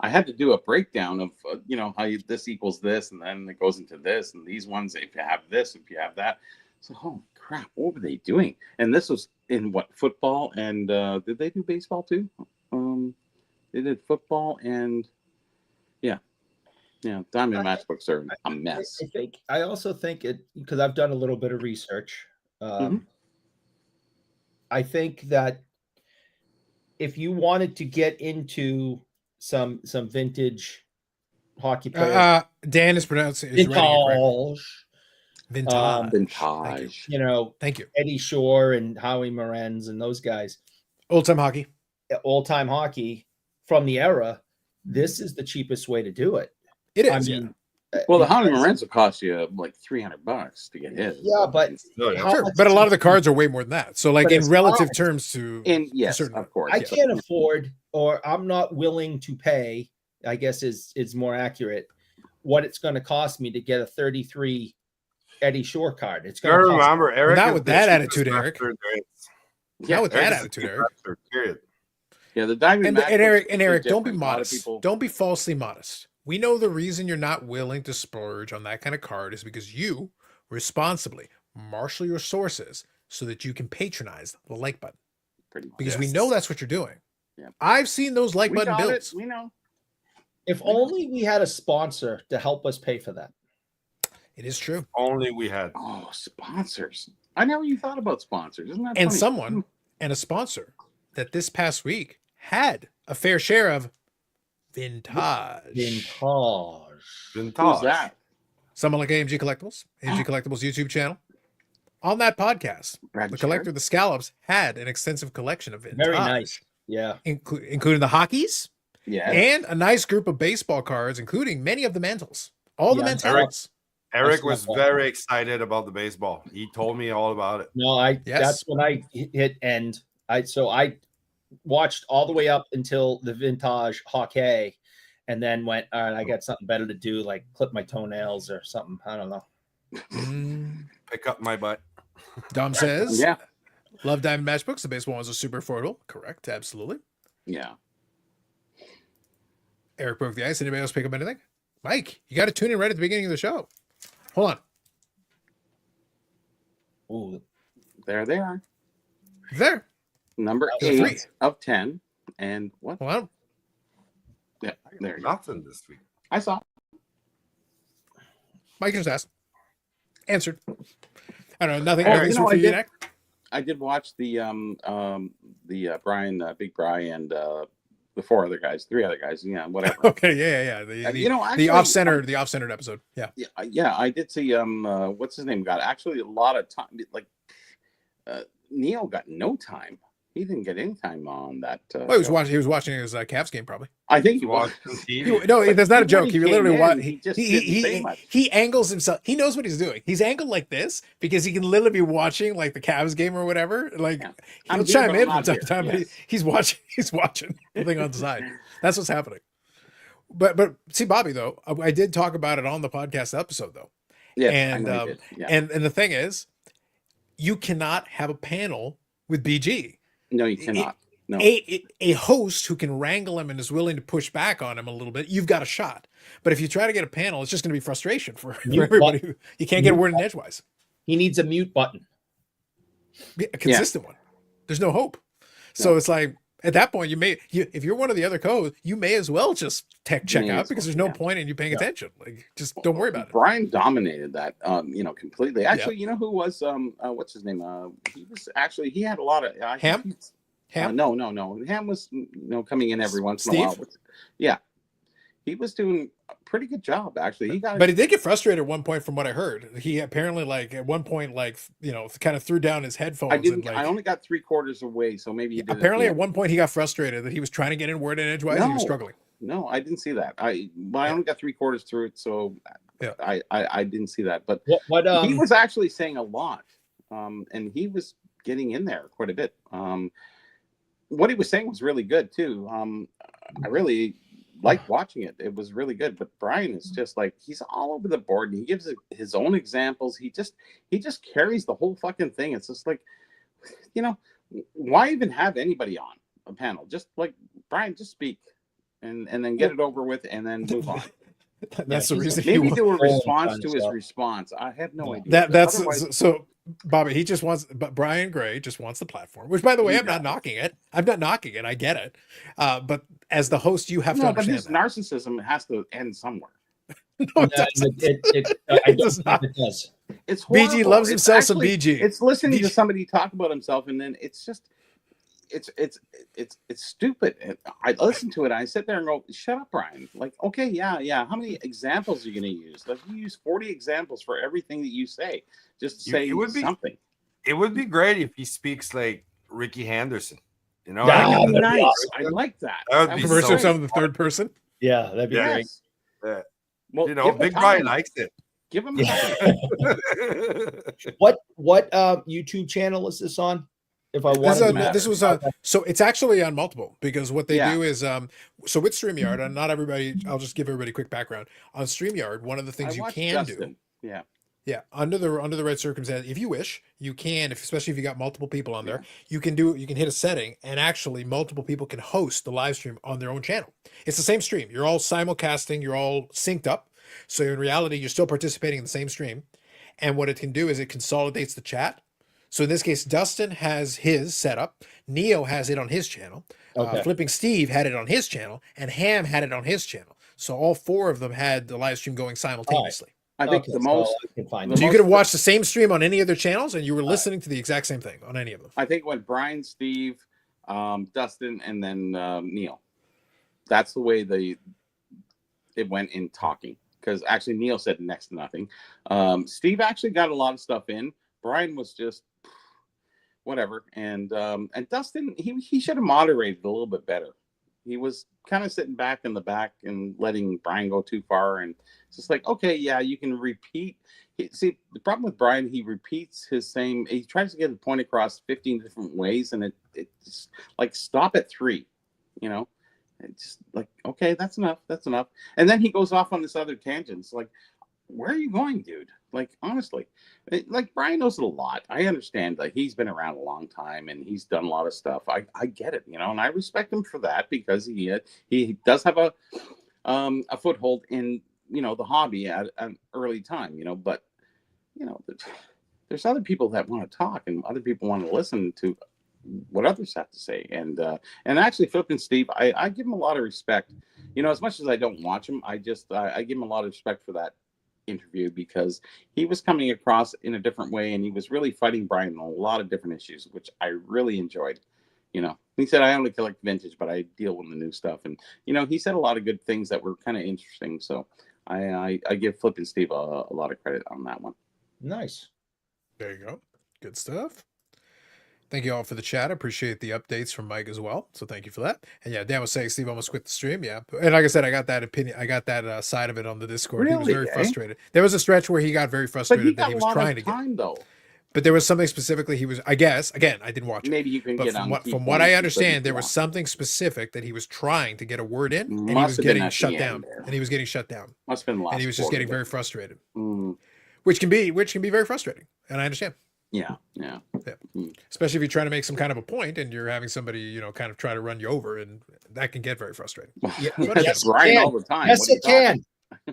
I had to do a breakdown of, how this equals this, and then it goes into this, and these ones, if you have this, if you have that. So, holy crap, what were they doing? And this was in football, and did they do baseball too? They did football and, diamond matchbooks are a mess. I also think it, because I've done a little bit of research. I think that if you wanted to get into some vintage hockey players, Dan is pronouncing vintage. Vintage. Thank you. Eddie Shore and Howie Moran's and those guys. Old time hockey from the era. This is the cheapest way to do it. It is. I mean, well, the Howie Moran's will cost you like $300 to get his. Yeah, but sure. But a lot of the cards are way more than that. So, like in relative terms to, yes, of course, I can't afford, or I'm not willing to pay. I guess is more accurate. What it's going to cost me to get a 33 Eddie Shore card? It's going to remember, Eric. Not with that attitude, Eric. Yeah, not with that attitude, Eric. Period. Yeah, the diamond. And Eric, don't be modest. Don't be falsely modest. We know the reason you're not willing to splurge on that kind of card is because you responsibly marshal your sources so that you can patronize the like button. Because we know that's what you're doing. Yeah. I've seen those like button builds. We know. If only we had a sponsor to help us pay for that. It is true. Only we had. Oh, sponsors. I never even thought about sponsors. Isn't that and funny? Someone and a sponsor that this past week had a fair share of vintage. Who's that? Someone like AMG Collectibles, AMG Collectibles YouTube channel. On that podcast, the collector of the scallops had an extensive collection of vintage. Very nice. Yeah. Including the hockeys. Yeah. And a nice group of baseball cards, including many of the mantles. All the mantles. Eric was very excited about the baseball. He told me all about it. No, that's when I hit end. I watched all the way up until the vintage hockey, and then went, all right, I got something better to do, like clip my toenails or something. I don't know. Pick up my butt. Dom says, yeah. Love diamond matchbooks. The baseball ones are super affordable. Correct. Absolutely. Yeah. Eric broke the ice. Anybody else pick up anything? Mike, you got to tune in right at the beginning of the show. Hold on. Ooh. There they are. There. Number 8 of 10. And what? Well, yeah, there you go. Nothing this week. I saw. Mike just asked. Answered. I don't know. Nothing. I did watch the Brian, Big Brian, and the 3 other guys. Yeah, whatever. Okay, yeah. The off-centered episode. Yeah. Yeah. I did see what's his name got actually a lot of time. Like Neil got no time. He didn't get any time on that. Well, he was show. watching. He was watching his Cavs game probably. I think he was. Watching TV. No, that's not a When joke. he He came literally in, he he just didn't say much. he angles himself. He knows what he's doing. He's angled like this because he can literally be watching like the Cavs game or whatever. Like Yeah. he'll I'm chime here, in but I'm from time not to time, here. but Yes. he's watching. He's watching the thing on the side. That's what's happening. But see, Bobby, though, I did talk about it on the podcast episode, though. Yes, I And know he did. Yeah. and the thing is, you cannot have a panel with BG. No, you cannot. No. A host who can wrangle him and is willing to push back on him a little bit, you've got a shot. But if you try to get a panel, it's just going to be frustration for everybody. You can't get a word in edgewise. He needs a mute button. A consistent one. There's no hope. So it's like at that point, if you're one of the other co-hosts, you may as well just check out because there's no point in you paying attention. Like, just don't worry about it. Brian dominated that, completely. Actually, you know who was what's his name? He had a lot of Ham. No. Ham was coming in every once in a while. Yeah, he was doing a pretty good job actually. But he did get frustrated at one point, from what I heard. He apparently, like at one point, kind of threw down his headphones. I only got 3/4 away, so maybe. Apparently, at one point, he got frustrated that he was trying to get in word in edgewise and he was struggling. No, I didn't see that. I only got 3/4 through it, so I didn't see that. But he was actually saying a lot, and he was getting in there quite a bit. What he was saying was really good too. I really liked watching it. It was really good. But Brian is just like, he's all over the board, and he gives his own examples. He just carries the whole fucking thing. It's just like, why even have anybody on a panel? Just like, Brian, just speak and then get it over with and then move on. That's the reason. Maybe do a response to his response. I have no idea. That's so. Bobby, but Brian Gray just wants the platform, which, by the way, I'm not knocking it. I'm not knocking it. I get it. But as the host, you have to understand but his narcissism has to end somewhere. No, it doesn't. It does not. It does. It's horrible. BG loves himself some BG. It's listening to somebody talk about himself, and then it's just, it's stupid. And I listen to it. I sit there and go, "Shut up, Brian." Like, okay, yeah. How many examples are you going to use? Like, you use 40 examples for everything that you say. Just say something. It would be great if he speaks like Ricky Henderson. That'd be nice. I like that. That would be first of the third person. Yeah, that'd be great. Yeah. Well, Big Brian likes it. Give him. What YouTube channel is this on? If I want so it's actually on multiple, because what they do is so with StreamYard, and not everybody, I'll just give everybody a quick background on StreamYard. One of the things you can do, under the right circumstance, if you wish, you can, especially if you got multiple people on there, you can hit a setting, and actually multiple people can host the live stream on their own channel. It's the same stream. You're all simulcasting. You're all synced up. So in reality, you're still participating in the same stream. And what it can do is it consolidates the chat. So in this case, Dustin has his setup. Neo has it on his channel. Flipping Steve had it on his channel, and Ham had it on his channel. So all four of them had the live stream going simultaneously. I think the most. So you could have watched the same stream on any other channels, and you were listening to the exact same thing on any of them. I think when Brian, Steve, Dustin, and then Neil. That's the way it went in talking. Because actually Neil said next to nothing. Steve actually got a lot of stuff in. Brian was just whatever, and Dustin, he should have moderated a little bit better. He was kind of sitting back in the back and letting Brian go too far, and it's just like, okay, yeah, you can repeat. See, the problem with Brian, he repeats his same. He tries to get a point across 15 different ways, and it just like, stop at 3, It's just like, okay, that's enough. And then he goes off on this other tangent. It's like, where are you going, dude? Like, honestly, like, Brian knows a lot. I understand that he's been around a long time and he's done a lot of stuff. I get it, and I respect him for that, because he does have a foothold in, the hobby at an early time, but, there's other people that want to talk, and other people want to listen to what others have to say. And actually, Flippin' Steve, I give him a lot of respect. As much as I don't watch him, I give him a lot of respect for that interview, because he was coming across in a different way, and he was really fighting Brian on a lot of different issues, which I really enjoyed. He said, I only collect vintage, but I deal with the new stuff. And, he said a lot of good things that were kind of interesting. So I give Flippin' Steve a lot of credit on that one. Nice. There you go. Good stuff. Thank you all for the chat. I appreciate the updates from Mike as well. So thank you for that. And yeah, Dan was saying Steve almost quit the stream. Yeah. And like I said, I got that opinion. I got that side of it on the Discord. He was Really, very eh? frustrated. There was a stretch where he got very But he frustrated that got he a was lot trying of to get. time though. But there was something specifically he was, I guess, again, I didn't watch it. Maybe you can But get from on. from what I understand, there was something specific that he was trying to get a word in, and he was Must have been getting at the shut end down. there. And he was getting shut down. Must have been the last And he was just quarter getting there. very frustrated. Mm, Which can be very frustrating. And I understand. yeah. Especially if you're trying to make some kind of a point and you're having somebody, you know, kind of try to run you over, and that can get very frustrating. Yeah, That's Brian all the time. Yes, What are you it can.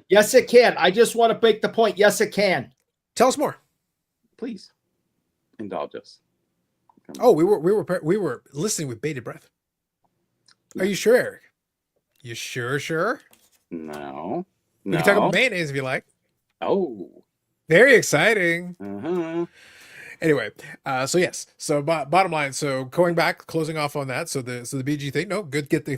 Yes, it can. I just want to make the point. Yes, it can. Tell us more. Please indulge us. Oh, we were listening with bated breath. Are you sure, Eric? You sure? No. We can talk about mayonnaise if you like. Oh. Very exciting. Uh-huh. Anyway, so yes. So bottom line. So going back, closing off on that. So the BG thing. No, good. Get the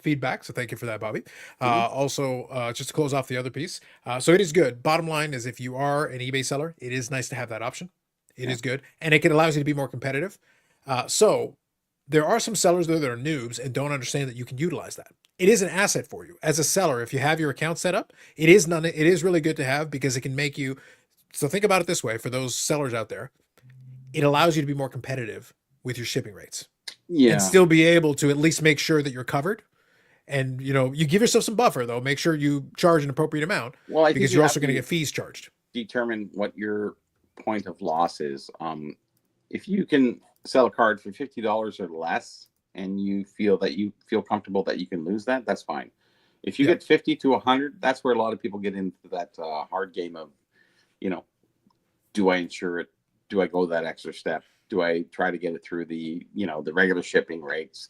feedback. So thank you for that, Bobby. Also, just to close off the other piece. So it is good. Bottom line is, if you are an eBay seller, it is nice to have that option. It is good, and it can allows you to be more competitive. So there are some sellers though that are noobs and don't understand that you can utilize that. It is an asset for you as a seller. If you have your account set up, it is really good to have, because it can make you. So think about it this way: for those sellers out there, it allows you to be more competitive with your shipping rates. Yeah. And still be able to at least make sure that you're covered. And, you know, you give yourself some buffer, though. Make sure you charge an appropriate amount, Well, because you're also going to get fees charged. Determine what your point of loss is. If you can sell a card for $50 or less, and you feel comfortable that you can lose that, that's fine. If you get 50 to 100, that's where a lot of people get into that hard game of, you know, do I insure it? Do I go that extra step? Do I try to get it through the, you know, the regular shipping rates?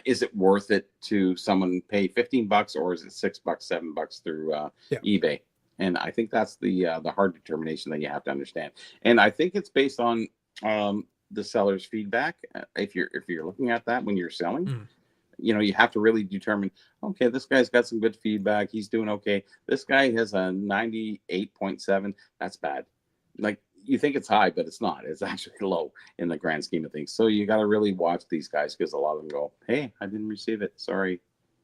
Is it worth it to someone pay $15, or is it $6, $7 through eBay? And I think that's the hard determination that you have to understand. And I think it's based on the seller's feedback. If you're looking at that when you're selling, you know, you have to really determine, okay, this guy's got some good feedback. He's doing okay. This guy has a 98.7. That's bad. Like, you think it's high, but it's not. It's actually low in the grand scheme of things. So you got to really watch these guys, because a lot of them go, hey, I didn't receive it. Sorry.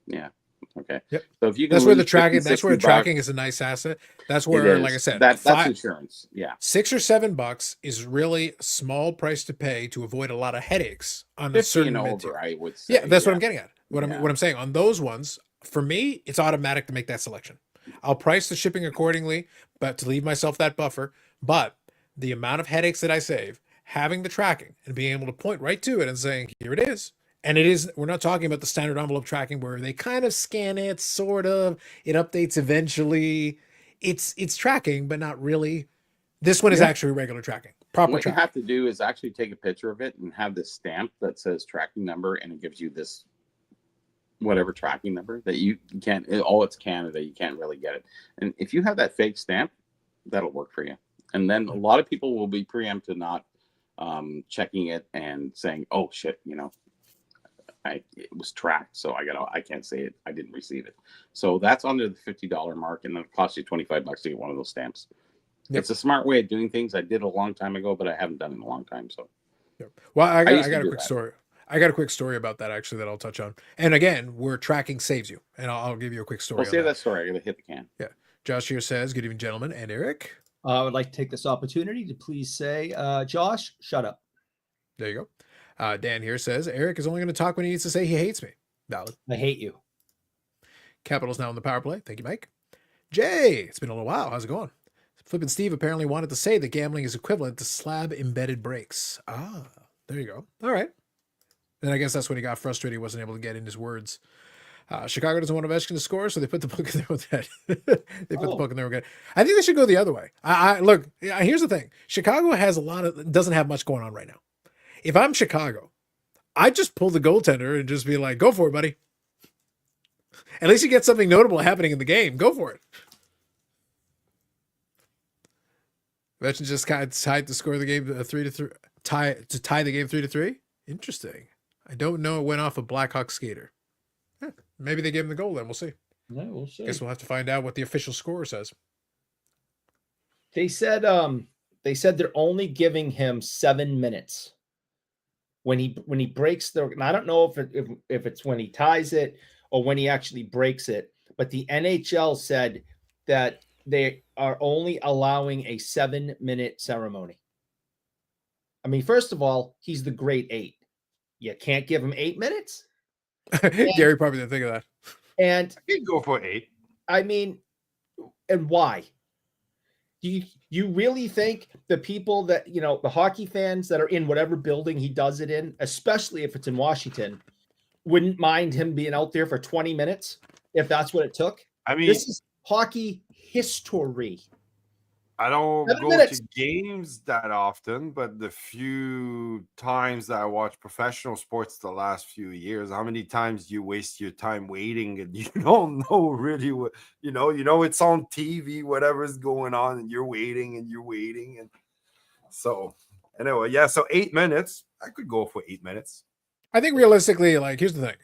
Yeah. Okay. Yep. So if you can, that's where the tracking. 50, that's where tracking is a nice asset. That's where, like I said, that's insurance. Yeah. $6 or $7 is really a small price to pay to avoid a lot of headaches on a 50 certain and mid-tier. over, I would say. Yeah, that's what I'm getting at. What I'm saying on those ones, for me, it's automatic to make that selection. I'll price the shipping accordingly, but to leave myself that buffer. But the amount of headaches that I save, having the tracking and being able to point right to it and saying, here it is. And it is, we're not talking about the standard envelope tracking where they kind of scan it, sort of, it updates eventually. It's tracking, but not really. This one is actually regular tracking. Proper what tracking. You have to do is actually take a picture of it and have this stamp that says tracking number, and it gives you this whatever tracking number that you can't, it's Canada, you can't really get it. And if you have that fake stamp, that'll work for you. And then a lot of people will be preempted not checking it and saying, oh shit, you know, it was tracked, so I can't say it, I didn't receive it. So that's under the $50 mark, and then it costs you $25 to get one of those stamps. Yep. It's a smart way of doing things. I did a long time ago, but I haven't done it in a long time. So, well, I got a quick story. I got a quick story about that, actually, that I'll touch on. And again, where tracking saves you, and I'll give you a quick story. I'll say that story. I gotta hit the can. Yeah, Josh here says, "Good evening, gentlemen," and Eric. I would like to take this opportunity to please say, Josh, shut up. There you go. Dan here says, Eric is only going to talk when he needs to say he hates me. Valid. I hate you. Capital's now in the power play. Thank you, Mike. Jay, it's been a little while. How's it going? Flippin' Steve apparently wanted to say that gambling is equivalent to slab-embedded brakes. Ah, there you go. All right. Then I guess that's when he got frustrated. He wasn't able to get in his words. Chicago doesn't want Ovechkin to score, so they put the book in their own head. They put the book in their own head. I think they should go the other way. Look, here's the thing. Chicago has doesn't have much going on right now. If I'm Chicago, I'd just pull the goaltender and just be like, go for it, buddy. At least you get something notable happening in the game. Go for it. Ovechkin just kind of tied to score the game 3-3, tie the game 3-3. Interesting. I don't know. It went off a Blackhawks skater. Maybe they gave him the goal. Then we'll see. No, we'll see. Guess we'll have to find out what the official score says. They said they're only giving him 7 minutes when he breaks the, and I don't know if it's when he ties it or when he actually breaks it, but the NHL said that they are only allowing a 7-minute ceremony. I mean, first of all, he's the great 8. You can't give him 8 minutes. Gary probably didn't think of that. And I could go for 8. I mean, and why? You really think the people that, the hockey fans that are in whatever building he does it in, especially if it's in Washington, wouldn't mind him being out there for 20 minutes if that's what it took? I mean, this is hockey history. I don't 7 go minutes. to games that often, but the few times that I watch professional sports the last few years, how many times do you waste your time waiting and you don't know really what, it's on TV, whatever's going on, and you're waiting. And so anyway, yeah, so 8 minutes, I could go for 8 minutes. I think realistically, like, here's the thing.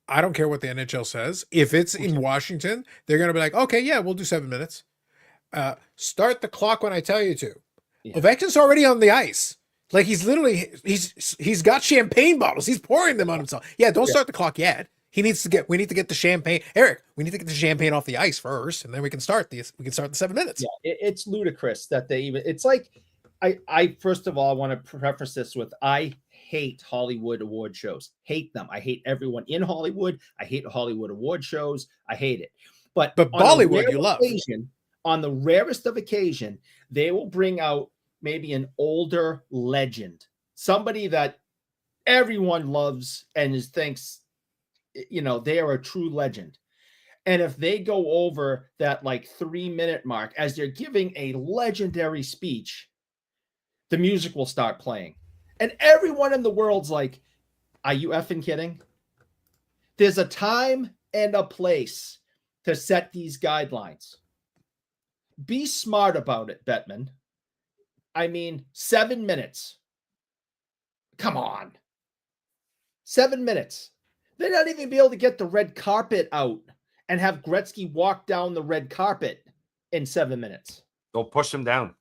I don't care what the NHL says. If it's in Washington, they're going to be like, okay, yeah, we'll do 7 minutes. Start the clock when I tell you to. Yeah. Ovechkin's already on the ice. Like, he's got champagne bottles. He's pouring them on himself. Yeah, don't start the clock yet. We need to get the champagne. Eric, we need to get the champagne off the ice first, and then we can start the 7 minutes. Yeah, it's ludicrous that they even, it's like, I first of all, I want to preface this with, I hate Hollywood award shows. Hate them. I hate everyone in Hollywood. I hate Hollywood award shows. I hate it. But Bollywood, you love. On the rarest of occasion, they will bring out maybe an older legend, somebody that everyone loves and thinks, they are a true legend. And if they go over that like 3-minute mark as they're giving a legendary speech, the music will start playing. And everyone in the world's like, are you effing kidding? There's a time and a place to set these guidelines. Be smart about it, Bettman. I mean, 7 minutes. Come on. 7 minutes. They're not even be able to get the red carpet out and have Gretzky walk down the red carpet in 7 minutes. They'll push him down.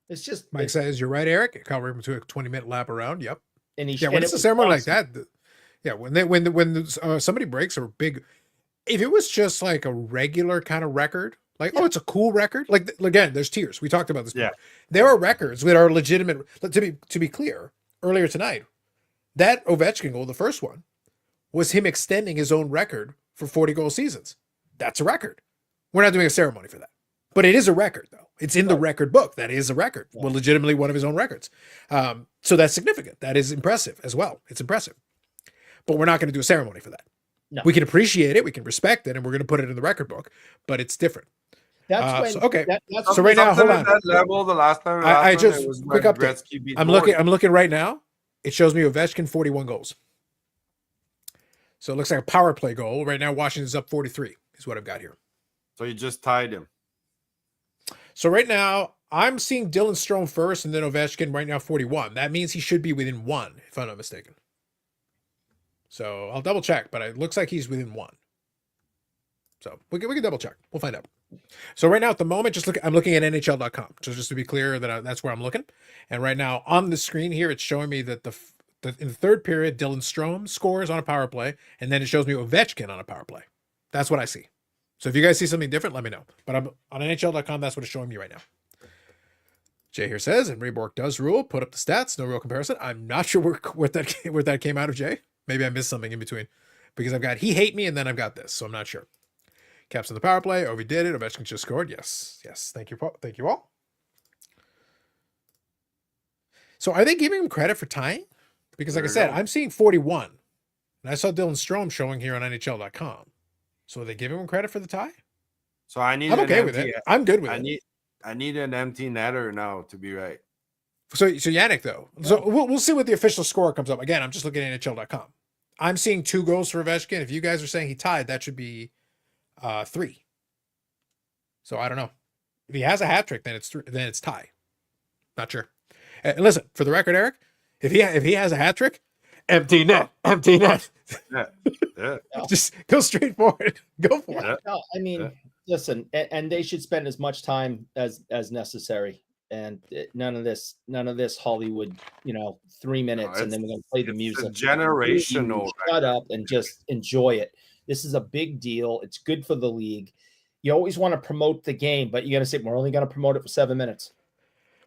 It's just Mike says you're right, Eric. Cover him to a 20-minute lap around. Yep. And when it's a ceremony like that, when somebody breaks a big, if it was just like a regular kind of record, like it's a cool record. Like, again, there's tiers. We talked about this. Yeah. There are records that are legitimate. To be clear, earlier tonight, that Ovechkin goal, the first one, was him extending his own record for 40 goal seasons. That's a record. We're not doing a ceremony for that. But it is a record, though. It's in the record book. That is a record. Well, legitimately one of his own records. So that's significant. That is impressive as well. It's impressive. But we're not going to do a ceremony for that. No. We can appreciate it. We can respect it. And we're going to put it in the record book. But it's different. That's so right now, hold on. That level, the last time I just, it was quick update. I'm looking right now. It shows me Ovechkin 41 goals. So it looks like a power play goal. Right now, Washington's up 43 is what I've got here. So you just tied him. So right now, I'm seeing Dylan Strome first and then Ovechkin right now 41. That means he should be within 1, if I'm not mistaken. So I'll double check, but it looks like he's within 1. So we can double check. We'll find out. So right now at the moment, I'm looking at NHL.com. So just to be clear that that's where I'm looking. And right now on the screen here, it's showing me that in the third period, Dylan Strome scores on a power play, and then it shows me Ovechkin on a power play. That's what I see. So if you guys see something different, let me know. But I'm on NHL.com. That's what it's showing me right now. Jay here says, and Reborg does rule. Put up the stats. No real comparison. I'm not sure where that came out of, Jay. Maybe I missed something in between. Because I've got he hate me, and then I've got this. So I'm not sure. Caps on the power play. Ovi did it. Ovechkin just scored. Yes. Yes. Thank you, Paul. Thank you all. So are they giving him credit for tying? Because like I said, I'm seeing 41. And I saw Dylan Strome showing here on NHL.com. So are they giving him credit for the tie? So I'm okay with it. I'm good with it. I need an empty netter now to be right. So Yannick, though. So we'll see what the official score comes up. Again, I'm just looking at NHL.com. I'm seeing 2 goals for Ovechkin. If you guys are saying he tied, that should be 3. So I don't know. If he has a hat trick, then it's tie. Not sure. And listen, for the record, Eric, if he has a hat trick, empty net. Yeah. Just go straight forward. Go for it. No, I mean, listen, and they should spend as much time as necessary and none of this Hollywood, 3 minutes, and then we're gonna play the It's a music. generational. Shut up and just enjoy it. This is a big deal. It's good for the league. You always want to promote the game, but you got to say we're only going to promote it for 7 minutes.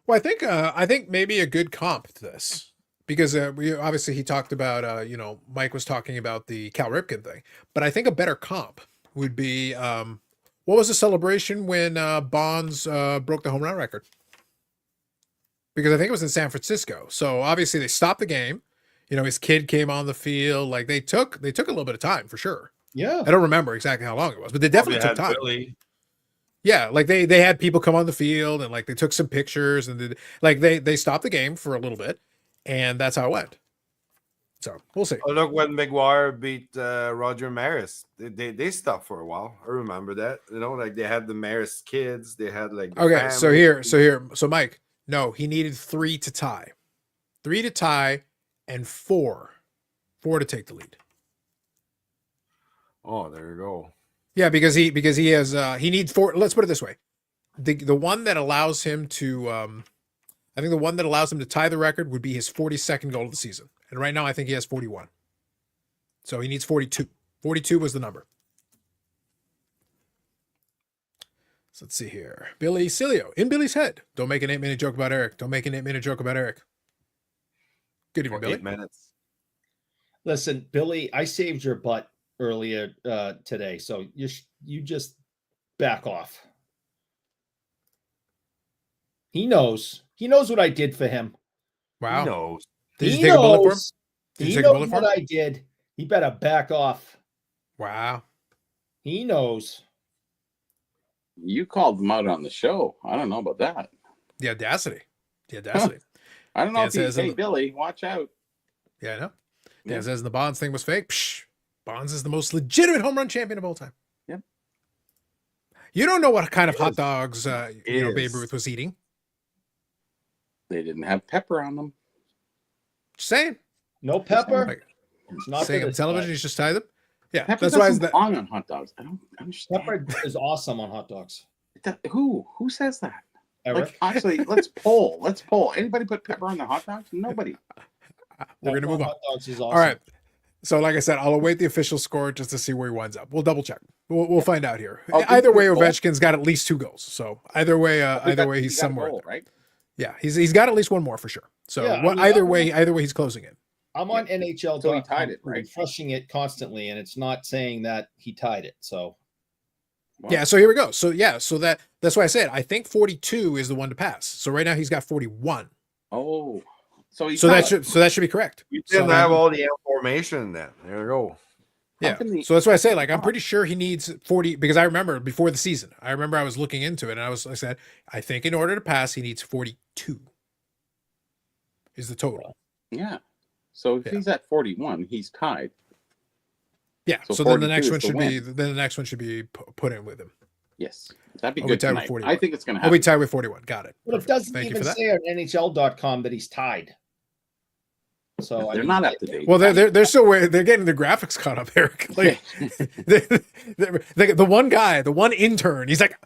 Well, I think maybe a good comp to this, because we obviously he talked about Mike was talking about the Cal Ripken thing, but I think a better comp would be what was the celebration when Bonds broke the home run record? Because I think it was in San Francisco. So obviously they stopped the game. His kid came on the field. Like they took a little bit of time for sure. Yeah. I don't remember exactly how long it was, but they definitely took time. Billy. Yeah, like they had people come on the field and like they took some pictures and they stopped the game for a little bit, and that's how it went. So we'll see. Oh, look, when McGuire beat Roger Maris, they stopped for a while. I remember that. Like they had the Maris kids. They had like the Okay, family. so Mike, no, he needed 3 to tie, and four to take the lead. Oh, there you go. Yeah, because he has he needs 4. Let's put it this way: the one that allows him to I think the one that allows him to tie the record would be his 42nd goal of the season, and right now I think he has 41. So he needs 42. 42 was the number. So let's see here. Billy Cilio in Billy's head. Don't make an 8-minute joke about Eric. Don't make an 8-minute joke about Eric. Good evening, For Billy. 8 minutes. Listen, Billy, I saved your butt earlier today, so you just back off. He knows what I did for him. Wow. He knows. Did you take a bullet for him? Did you He take a knows bullet for what him? I did. He better back off. Wow. He knows. You called them out on the show. I don't know about that. The audacity. The audacity. I don't know Dan if you says say, in Billy, watch out. Yeah, I know. Yeah. Dan says the Bonds thing was fake. Psh, Bonds is the most legitimate home run champion of all time. Yep. You don't know what kind of It hot is. dogs It Babe is. Ruth was eating. They didn't have pepper on them. Just saying. No pepper. Like, It's not saying for on this television, guy. you just tie them. Yeah, Pepper that's why doesn't that. belong on hot dogs. I don't understand. Pepper is awesome on hot dogs. Who says that? Eric, Like, actually, let's poll. Let's poll. Anybody put pepper on their hot dogs? Nobody. We're gonna Pepper move on. hot dogs is awesome. All right. So, like I said, I'll await the official score just to see where he winds up. We'll double check. We'll find out here. Oh, Either way, good goal. Ovechkin's got at least 2 goals. So either way, He he's got a somewhere. goal, There. right? Yeah, he's got at least 1 more for sure. So Yeah, I mean, either way, he's closing in. I'm on NHL. So he tied it, right? Refreshing it constantly, and it's not saying that he tied it. So Well, Yeah, so here we go. So that's why I said I think 42 is the one to pass. So right now he's got 41. Oh, so he So that should be correct. You So, didn't have all the information then. There you go. Yeah. come the- So that's why I say, like, I'm pretty sure he needs 40 because I remember before the season, I was looking into it and I said, I think in order to pass, he needs 42 is the total. Yeah. So if Yeah. he's at 41, he's tied. Yeah. So So then the 42 next is one the should be put in with him. Yes, that'd be I'll be good tied with tonight. 41. I think it's going to I'll happen. be tied with 41. Got it. but it Perfect. doesn't Thank you even for that. say on NHL.com that he's tied. So They're not up to date. Well, they're still they're getting the graphics caught up, Eric. Like the one guy, the one intern, he's like,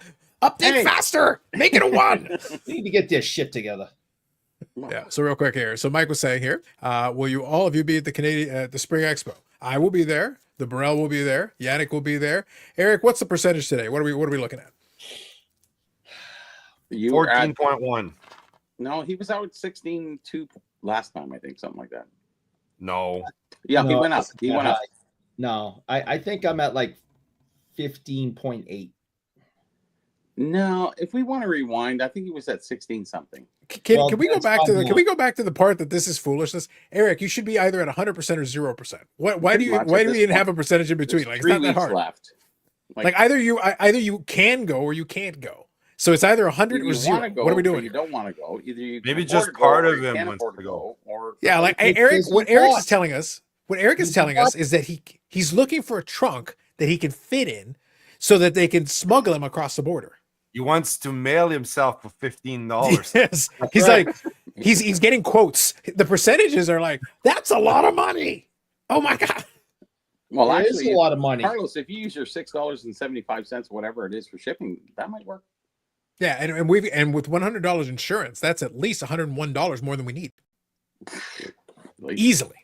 update faster, make it a 1. We need to get this shit together. Yeah. So real quick here. So Mike was saying here, will you all of you be at the Canadian the Spring Expo? I will be there. The Burrell will be there. Yannick will be there. Eric, what's the percentage today? What are we looking at? You were at, 14.1. no, he was out 16-2 last time, I think, something like that. No. Yeah, he No, went up. He went up. No, I think I'm at like 15.8. No, if we want to rewind, I think he was at 16 something. Can Well, we go that's back to fine. can we go back to the part that this is foolishness? Eric, you should be either at 100% or 0%. Why do you Pretty much why at do this we even point. have a percentage in between? There's Like it's 3 not that weeks hard. left. Like either you can go or you can't go. So it's either 100 you or 0. wanna go, What are we or doing? You here? don't want to go. Either you Maybe can just afford to part go, or of you him can't wants afford to to go. go. Or Yeah, like It's Eric, his what Eric thought. is telling us, is that he's looking for a trunk that he can fit in so that they can smuggle him across the border. He wants to mail himself for $15. Yes. He's like he's getting quotes. The percentages are like, that's a lot of money. Oh my God. well, It is actually, a lot of money. Carlos, if you use your $6.75, whatever it is for shipping, that might work. Yeah, and with $100 insurance, that's at least $101 more than we need. Like, Easily.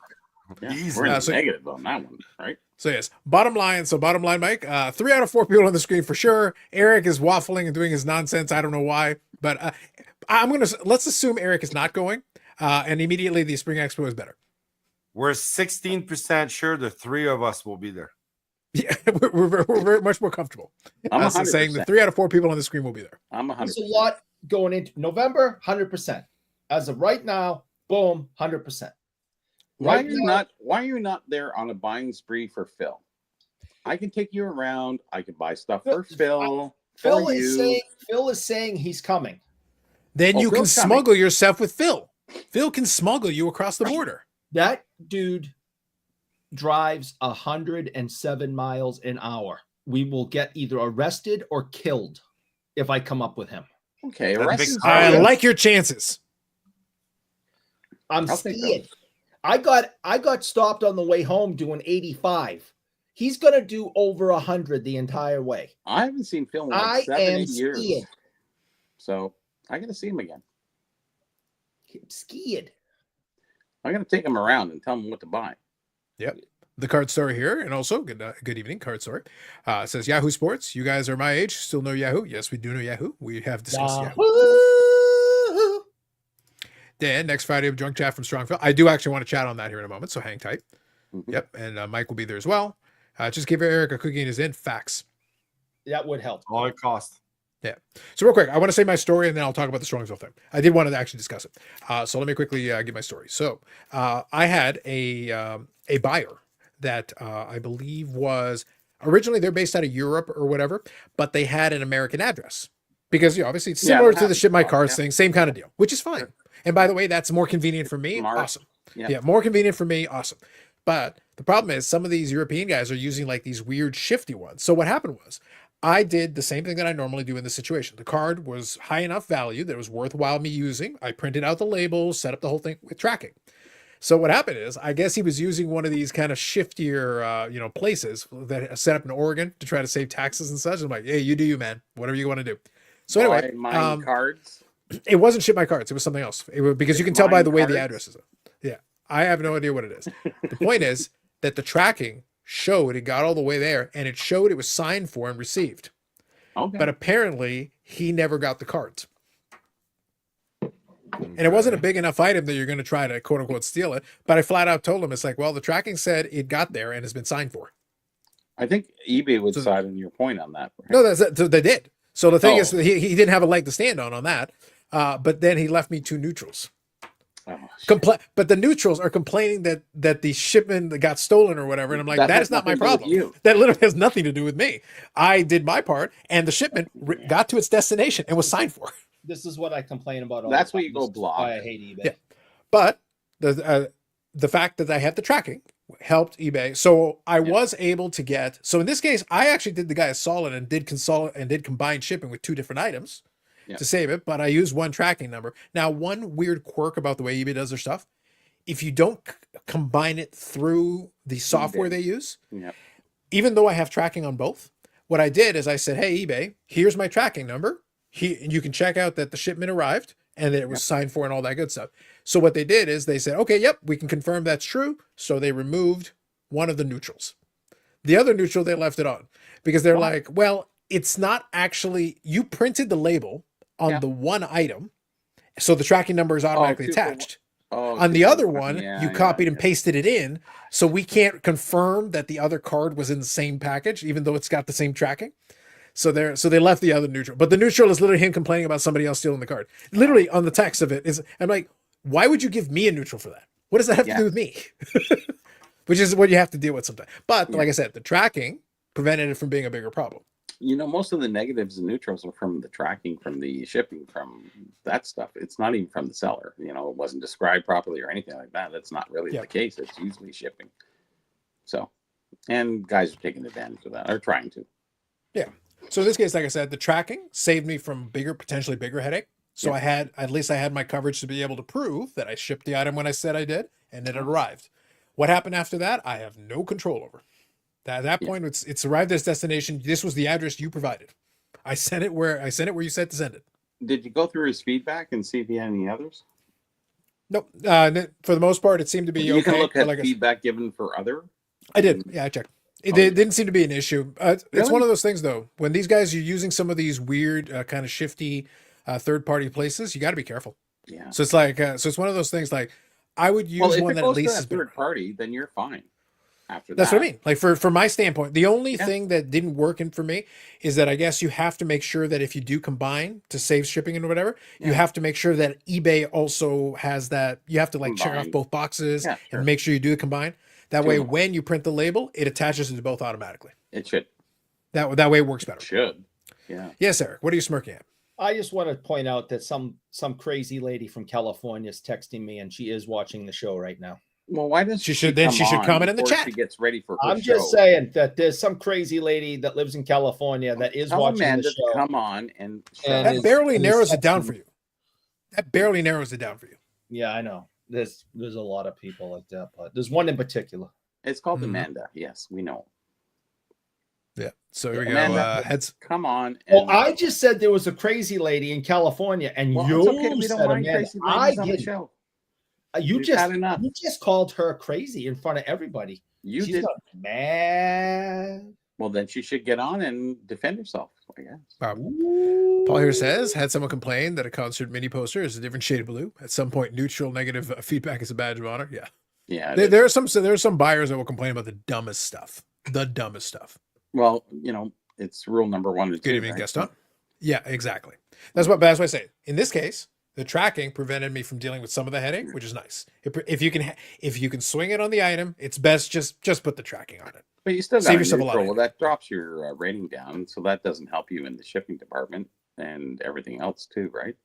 yeah, Easy. we're in the So- negative on that one, right? So yes, bottom line, Mike, 3 out of 4 people on the screen for sure. Eric is waffling and doing his nonsense. I don't know why, but let's assume Eric is not going, and immediately the Spring Expo is better. We're 16% sure the 3 of us will be there. Yeah, we're very much more comfortable. I'm So saying the 100%. 3 out of 4 people on the screen will be there. I'm 100%. There's a lot going into November, 100%. As of right now, boom, 100%. Why Right are you now- why are you not there on a buying spree for Phil? I can take you around. I can buy stuff for Phil. Phil for is you. saying he's coming. Then you can Phil's coming. smuggle yourself with Phil. Phil can smuggle you across the border. That dude drives 107 miles an hour. We will get either arrested or killed if I come up with him. Okay, That's arrest big his I ass. like your chances. I'm I'll take scared. those. I got stopped on the way home doing 85. He's gonna do over 100 the entire way. I haven't seen Phil in like I 7, am 8 years. scared. So I gotta see him again. I'm scared. I gotta take him around and tell him what to buy. The card store here, and also good evening, card store. Says Yahoo Sports. You guys are my age, still know Yahoo? Yes, we do know Yahoo. We have discussed Yahoo. Yahoo! Dan, next Friday of Drunk Chat from Strongville. I do actually want to chat on that here in a moment, so hang tight. Mhm. Yep, and Mike will be there as well. Just give Eric a cookie in his in. Facts. That would help. All it costs. So real quick, I want to say my story, and then I'll talk about the Strongsville thing. I did want to actually discuss it. So let me quickly give my story. So I had a buyer that I believe was originally they're based out of Europe or whatever, but they had an American address because obviously it's Yeah, similar that to the happens ship my a lot, cards yeah. thing, same kind of deal, which is fine. And by the way, that's more convenient for me. Smart. Awesome. Yeah. Yeah, more convenient for me. Awesome. But the problem is some of these European guys are using like these weird shifty ones. So what happened was I did the same thing that I normally do in this situation. The card was high enough value that it was worthwhile me using. I printed out the labels, set up the whole thing with tracking. So what happened is, I guess he was using one of these kind of shiftier, places that set up in Oregon to try to save taxes and such. I'm like, hey, you do you, man. Whatever you want to do. So anyway, Buy mine cards. it wasn't ship my cards. It was something else. It was, because you can tell by Mine the way the cards? address is. Yeah, I have no idea what it is. The point is that the tracking showed it got all the way there, and it showed it was signed for and received. Okay. But apparently, he never got the cards. And it wasn't a big enough item that you're going to try to quote unquote steal it. But I flat out told him, it's like, well, the tracking said it got there and has been signed for. I think eBay would So- side on your point on that. right? No, so they did. So the thing is, Oh. he didn't have a leg to stand on that. But then he left me 2 neutrals. Oh, shit. But the neutrals are complaining that the shipment got stolen or whatever. And I'm like, That that has is not my nothing to do with problem. you. That literally has nothing to do with me. I did my part, and the shipment got to its destination and was signed for. This is what I complain about. All That's the where time. you go This is blog. Why I hate eBay. Yeah. But the fact that I had the tracking helped eBay. So I was able to get. So in this case, I actually did the guy a solid and did combined shipping with 2 different items Yeah. to save it. But I used one tracking number. Now, one weird quirk about the way eBay does their stuff: if you don't combine it through the software they use, Yeah. even though I have tracking on both, what I did is I said, hey, eBay, here's my tracking number. And you can check out that the shipment arrived and that it was signed for and all that good stuff. So what they did is they said, okay, yep, we can confirm that's true. So they removed one of the neutrals. The other neutral, they left it on because they're like, well, it's not actually, you printed the label on the one item. So the tracking number is automatically 2 for 1. attached. Oh, On 2 the for other 1. one, Yeah, you yeah, copied and yeah. pasted it in. So we can't confirm that the other card was in the same package, even though it's got the same tracking. So they left the other neutral. But the neutral is literally him complaining about somebody else stealing the card. Literally on the text of it is, I'm like, why would you give me a neutral for that? What does that have to do with me? Which is what you have to deal with sometimes. But like I said, the tracking prevented it from being a bigger problem. Most of the negatives and neutrals are from the tracking, from the shipping, from that stuff. It's not even from the seller. It wasn't described properly or anything like that. That's not really the case. It's usually shipping. So, and guys are taking advantage of that, or trying to. Yeah. So in this case, like I said, the tracking saved me from potentially bigger headache. So at least I had my coverage to be able to prove that I shipped the item when I said I did and that it arrived. What happened after that, I have no control over. At that point, it's arrived at its destination. This was the address you provided. I sent it where you said to send it. Did you go through his feedback and see if he had any others? Nope. For the most part, it seemed to be You okay. can look but at like feedback given for other. I did. Yeah, I checked. It didn't seem to be an issue. It's Really? one of those things, though. When these guys are using some of these weird, kind of shifty third-party places, you got to be careful. Yeah. So it's like, so it's one of those things. Like, I would use Well, if one it that at goes to least that has been. third party, then you're fine. After That's that, what I mean. Like for my standpoint, the only Yeah. thing that didn't work in for me is that I guess you have to make sure that if you do combine to save shipping and whatever, you Yeah. have to make sure that eBay also has that. You have to like check off Combine. both boxes Yeah, sure. and make sure you do the combine. That Two way, of them. when you print the label, it attaches to both automatically. It should. That way it works better. Should. Yeah. Yes, Eric. What are you smirking at? I just want to point out that some crazy lady from California is texting me, and she is watching the show right now. Well, why does She should comment in the before chat. She gets ready for her I'm show? just saying that there's some crazy lady that lives in California that is Tell watching Amanda the show. to come on and And That is- barely and is narrows it down texting- for you. That barely narrows it down for you. Yeah, I know. There's a lot of people like that, but there's one in particular. It's called Mhm. Amanda. Yes, we know. Yeah. So here we go. Amanda, Heads. Come on. Well, I just said there was a crazy lady in California, and Well, you it's okay. We said don't mind Amanda. crazy I ladies on the didn't. show. You We've had just enough. you just called her crazy in front of everybody. You She's did. not mad. Well, then she should get on and defend herself, I guess. Paul here says, had someone complain that a concert mini poster is a different shade of blue. At some point, neutral negative feedback is a badge of honor. Yeah. Yeah. There are some buyers that will complain about the dumbest stuff. The dumbest stuff. Well, it's rule number 1 and 2. Good evening, right? Gaston. Yeah, exactly. That's what I say. In this case, the tracking prevented me from dealing with some of the headache, which is nice. If you can swing it on the item, it's best just put the tracking on it. But you still got Save a yourself a lot of neutral. Well, that drops your rating down, so that doesn't help you in the shipping department and everything else too, right?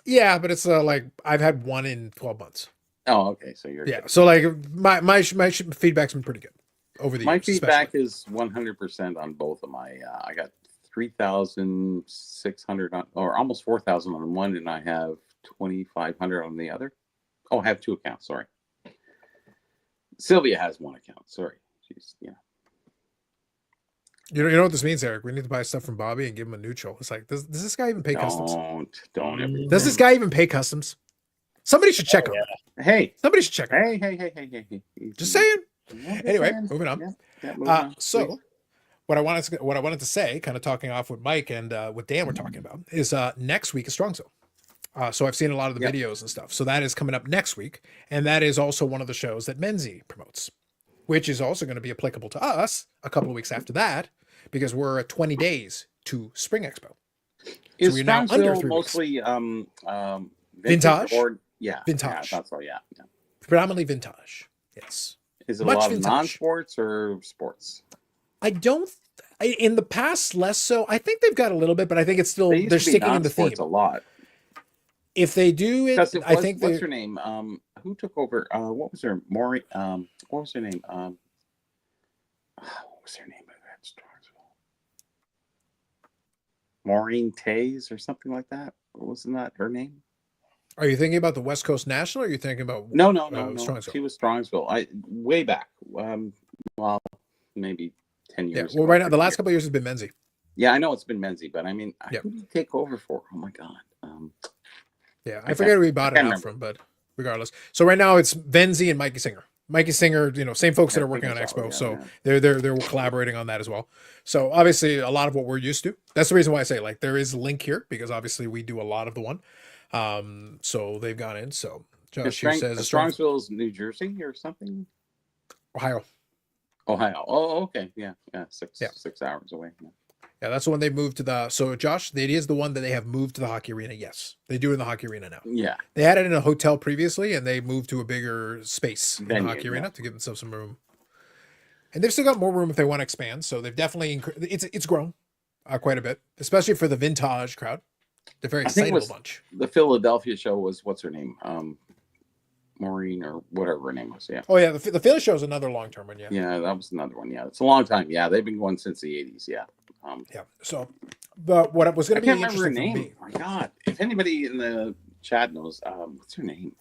Yeah, but it's like I've had one in 12 months. Oh, okay. So you're Yeah. good. So like my feedback's been pretty good over the My years. feedback especially. is 100% on both of my. I got 3,600 on, or almost 4,000 on one, and I have 2,500 on the other. Oh, I have 2 accounts. Sorry. Sylvia has 1 account. Sorry. She's You know what this means, Eric? We need to buy stuff from Bobby and give him a neutral. It's like, does this guy even pay customs? Don't ever. Does this guy even pay customs? Somebody should check him. Hey. Somebody should check him. Hey. Just saying. Yeah, just Anyway, saying. moving on. Yeah, moving on. So Please. what I wanted to say, kind of talking off with Mike and what Dan were talking about, is next week is Strong Zone. So I've seen a lot of the Yep. videos and stuff. So that is coming up next week, and that is also one of the shows that Menzie promotes, which is also going to be applicable to us a couple of weeks after that, because we're at 20 days to Spring Expo. Is we're now under Strongsville 3 weeks. mostly Vintage? or yeah, Vintage. Yeah, I thought so. Yeah. Predominantly vintage. Yes. Is it Much a lot vintage. of non-sports or sports? In the past, less so. I think they've got a little bit, but I think it's still, They used they're to be sticking in the theme. non-sports a lot. If they do it, Because I think what's they her name? Who took over? What was her Maureen? What was her name? What was her name? At Strongsville? Maureen Tays or something like that. Wasn't that her name? Are you thinking about the West Coast National, or are you thinking about No. Strongsville? She was Strongsville. Way back. Well, maybe 10 Yeah. years. Well, ago, right now, the 15 last years. couple of years has been Menzie. Yeah, I know it's been Menzie, but I mean, Yep. who did he take over for? Oh my god. Yeah, I I forget who we bought it can't out remember. from, but regardless. So right now it's Menzie and Mikey Singer. Mikey Singer, same folks that Yeah, are working on I think Expo, so, so yeah. they're collaborating on that as well. So obviously a lot of what we're used to. That's the reason why I say like there is a link here, because obviously we do a lot of the one. So they've gone in. So Josh here says Strongsville's New Jersey or something. Ohio. Ohio. Oh, okay. Yeah. 6 hours away. Yeah. Yeah, that's the one they moved to the. So Josh, it is the one that they have moved to the hockey arena. Yes, they do it in the hockey arena now. Yeah. They had it in a hotel previously, and they moved to a bigger space in the Venue, hockey arena yeah. to give themselves some room. And they've still got more room if they want to expand. So they've definitely it's grown quite a bit, especially for the vintage crowd. They're very I think it excitable was bunch. the Philadelphia show was what's her name? Maureen or whatever her name was. Yeah. Oh yeah, the Philly show is another long term one. Yeah. Yeah, that was another one. Yeah, it's a long time. Yeah, they've been going since the 80s. Yeah. Yeah. So, but what was I going to be can't remember her interesting for name. me, Oh my God. If anybody in the chat knows, what's her name?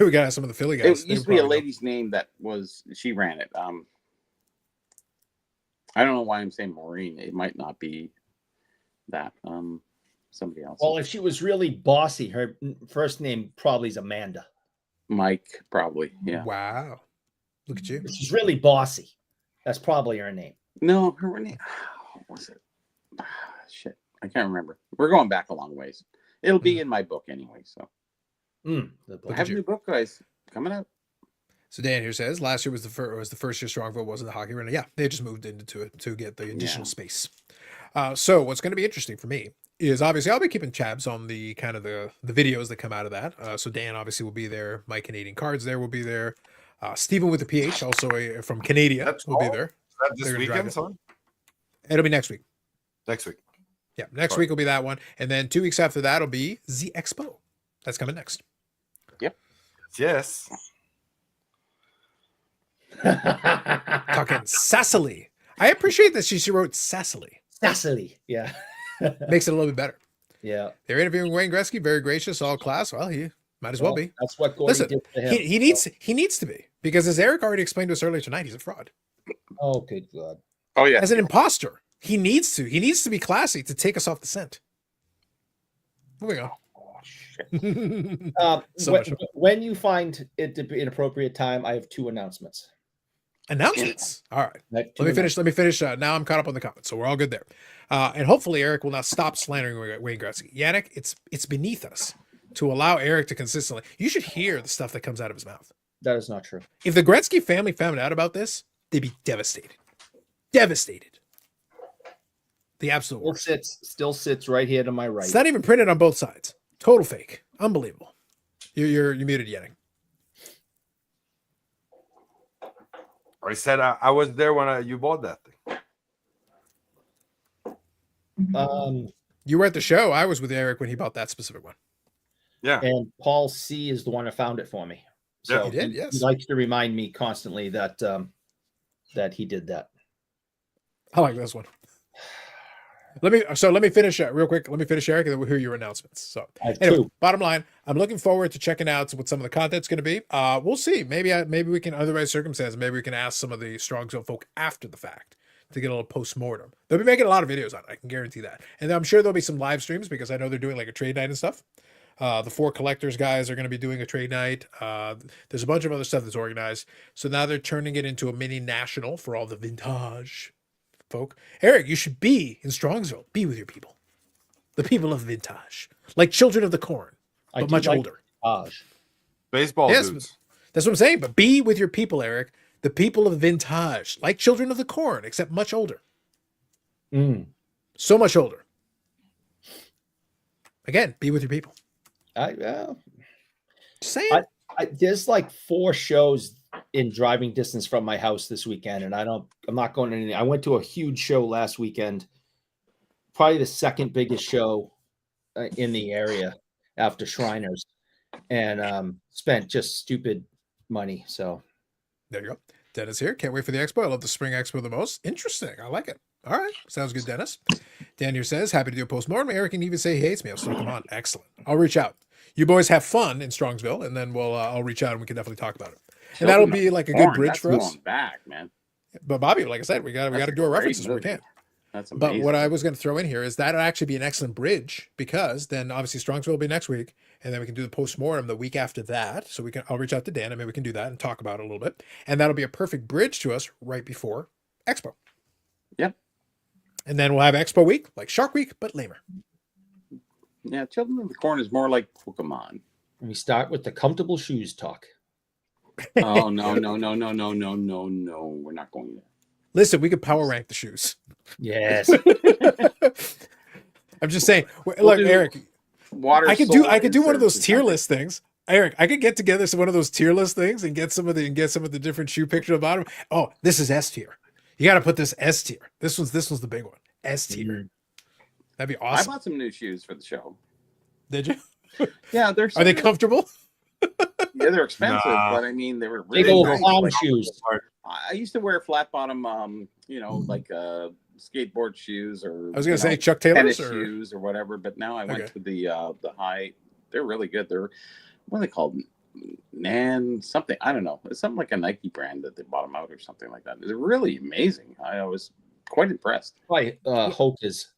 we got some of the Philly guys. It They used to would be a probably know. lady's name that she ran it. I don't know why I'm saying Maureen. It might not be that. Somebody else. Well, if she was really bossy, her first name probably is Amanda. Mike, probably. Yeah. Wow. Look at you. If she's really bossy, that's probably her name. No, her name. What was it? Shit, I can't remember. We're going back a long ways. It'll be in my book anyway. So The I book. have a new book, guys, coming out. So Dan here says last year was the first year Strongville wasn't the hockey arena. Yeah, they just moved into it to get the additional space. So what's going to be interesting for me is obviously I'll be keeping tabs on the kind of the videos that come out of that. So Dan obviously will be there. My Canadian Cards there will be there. Stephen with the PH, also from Canada, will be there. This weekend, son? It'll be next week. Next week. Yeah, next week will be that one. And then 2 weeks after that will be the Expo. That's coming next. Yep. Yes. Talking Cecily. I appreciate that she wrote Cecily. Cecily. Yeah. Makes it a little bit better. Yeah. They're interviewing Wayne Gretzky, very gracious, all class. Well, he might as well be. That's what Gordy Listen, did to him. he needs to be, because as Eric already explained to us earlier tonight, he's a fraud. Oh, good God. Oh yeah. As an imposter, he needs to be classy to take us off the scent. Moving on. Oh, shit. When you find it to be an appropriate time, I have 2 announcements. Announcements. All right. Let Let me finish. Now I'm caught up on the comments, so we're all good there. And hopefully Eric will now stop slandering Wayne Gretzky. Yannick, it's beneath us to allow Eric to consistently. You should hear the stuff that comes out of his mouth. That is not true. If the Gretzky family found out about this, they'd be devastated. Devastated. The absolute worst. Still sits right here to my right. It's not even printed on both sides. Total fake. Unbelievable. You're muted, Yannick. I said I was there when you bought that thing. You were at the show. I was with Eric when he bought that specific one. Yeah. And Paul C is the one who found it for me. So Yeah, he did, yes. He likes to remind me constantly that that he did that. I like this one. Let me finish real quick. Let me finish, Eric, and then we'll hear your announcements. So I have anyway, 2. bottom line, I'm looking forward to checking out what some of the content's going to be. We'll see. Maybe we can, under the right circumstances, maybe we can ask some of the Strongsville folk after the fact to get a little post-mortem. They'll be making a lot of videos on it. I can guarantee that. And I'm sure there'll be some live streams because I know they're doing like a trade night and stuff. The 4 collectors guys are going to be doing a trade night. There's a bunch of other stuff that's organized. So now they're turning it into a mini national for all the vintage folk. Eric, you should be in Strongsville. Be with your people. The people of vintage. Like children of the corn, but much older. Baseball Yes, dudes. that's what I'm saying. But be with your people, Eric. The people of vintage. Like children of the corn, except much older. So much older. Again, be with your people. Just saying. There's like 4 shows in driving distance from my house this weekend, and I'm not going to any. I went to a huge show last weekend, probably the second biggest show in the area after Shriners, and spent just stupid money. So There you go. Dennis here. Can't wait for the expo. I love the spring expo the most. Interesting. I like it. All right. Sounds good, Dennis. Dan here says, happy to do a postmortem. Eric can even say he hates me. I'll still come on. Excellent. I'll reach out. You boys have fun in Strongsville, and then I'll reach out and we can definitely talk about it. And that'll be like a good bridge for us. Back, man. But Bobby, like I said, we got to do our references where we can. That's amazing. But what I was going to throw in here is that'll actually be an excellent bridge, because then obviously Strongsville will be next week, and then we can do the postmortem the week after that. So I'll reach out to Dan and maybe we can do that and talk about it a little bit. And that'll be a perfect bridge to us right before Expo. Yep. And then we'll have Expo week, like Shark Week, but lamer. Yeah, Children of the Corn is more like Pokemon. and we start with the comfortable shoes talk. Oh no. We're not going there. Listen, we could power rank the shoes. Yes. I'm just saying. Look, Eric, Water. I could do one of those tier list things. Eric, I could get together one of those tier list things and get some of the different shoe pictures at the bottom. Oh, this is S tier. You got to put this S tier. This one's the big one. S tier. Mm-hmm. That'd be awesome. I bought some new shoes for the show. Did you? Yeah, Are they comfortable? Yeah, they're expensive, Nah. but I mean they were really Big old nice. clown Like, shoes. I used to wear flat bottom, like skateboard shoes, or I was gonna say Chuck Taylor's tennis or shoes or whatever. But now I went Okay. to the high. They're really good. They're what are they called? Nan something. I don't know. It's something like a Nike brand that they bought them out or something like that. It's really amazing. I was quite impressed. Right, Hoka's.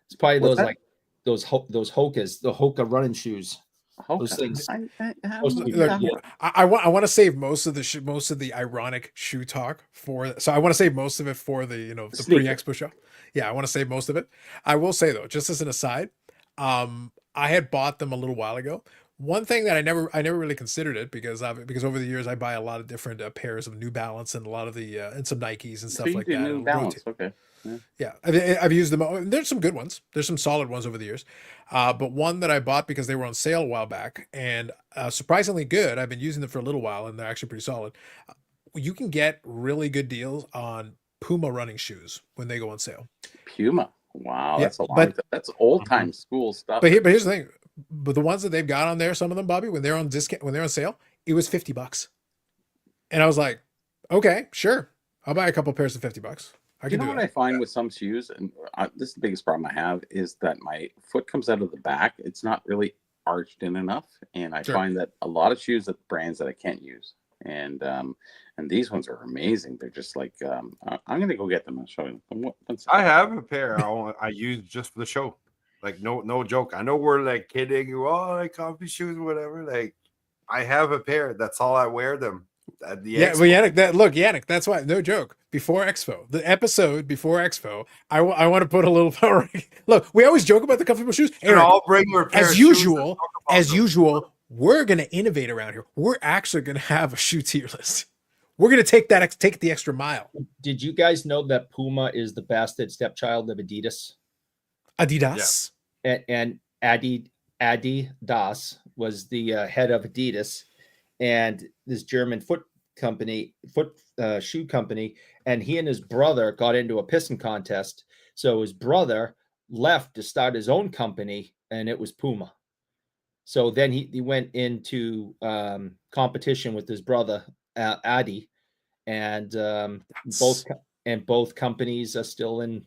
It's probably What's those that? like those Hokas, the Hoka running shoes. Those Hoka. things. I Supposed to be Look, pretty good. I want to save most of the ironic shoe talk for. So I want to save most of it for the the Sneaker. pre-expo show. Yeah, I want to save most of it. I will say though, just as an aside, I had bought them a little while ago. One thing that I never really considered it because over the years I buy a lot of different pairs of New Balance and a lot of the and some Nikes and So stuff you like do that. New and Balance. rotate. Okay. Yeah, I've used them. There's some good ones. There's some solid ones over the years. But one that I bought because they were on sale a while back and surprisingly good. I've been using them for a little while and they're actually pretty solid. You can get really good deals on Puma running shoes when they go on sale. Puma. Wow, Yeah, that's a long. but That's old time school stuff. but here's the thing. But the ones that they've got on there, some of them, Bobby, when they're on discount, when they're on sale, it was $50. And I was like, okay, sure. I'll buy a couple pairs of $50. I You can know do what I it. find with some shoes, and this is the biggest problem I have, is that my foot comes out of the back. It's not really arched in enough, and I Sure. find that a lot of shoes at brands that I can't use, and these ones are amazing. They're just like I'm gonna go get them and show you. I have a pair I use just for the show. Like no joke. I know we're like kidding, oh, like comfy shoes, whatever. Like I have a pair. That's all I wear them at the Yeah, expo. well, Yannick, that's why, no joke. Before Expo, the episode before Expo, I want to put a little power. Look, we always joke about the comfortable shoes. And Eric, I'll bring your pair as of shoes and usual, talk about them. we're gonna innovate around here. We're actually gonna have a shoe tier list. We're gonna take the extra mile. Did you guys know that Puma is the bastard stepchild of Adidas? Adidas. And Adidas was the head of Adidas, and this German shoe company, and he and his brother got into a pissing contest. So his brother left to start his own company, and it was Puma. So then he went into competition with his brother Adi, and both companies are still in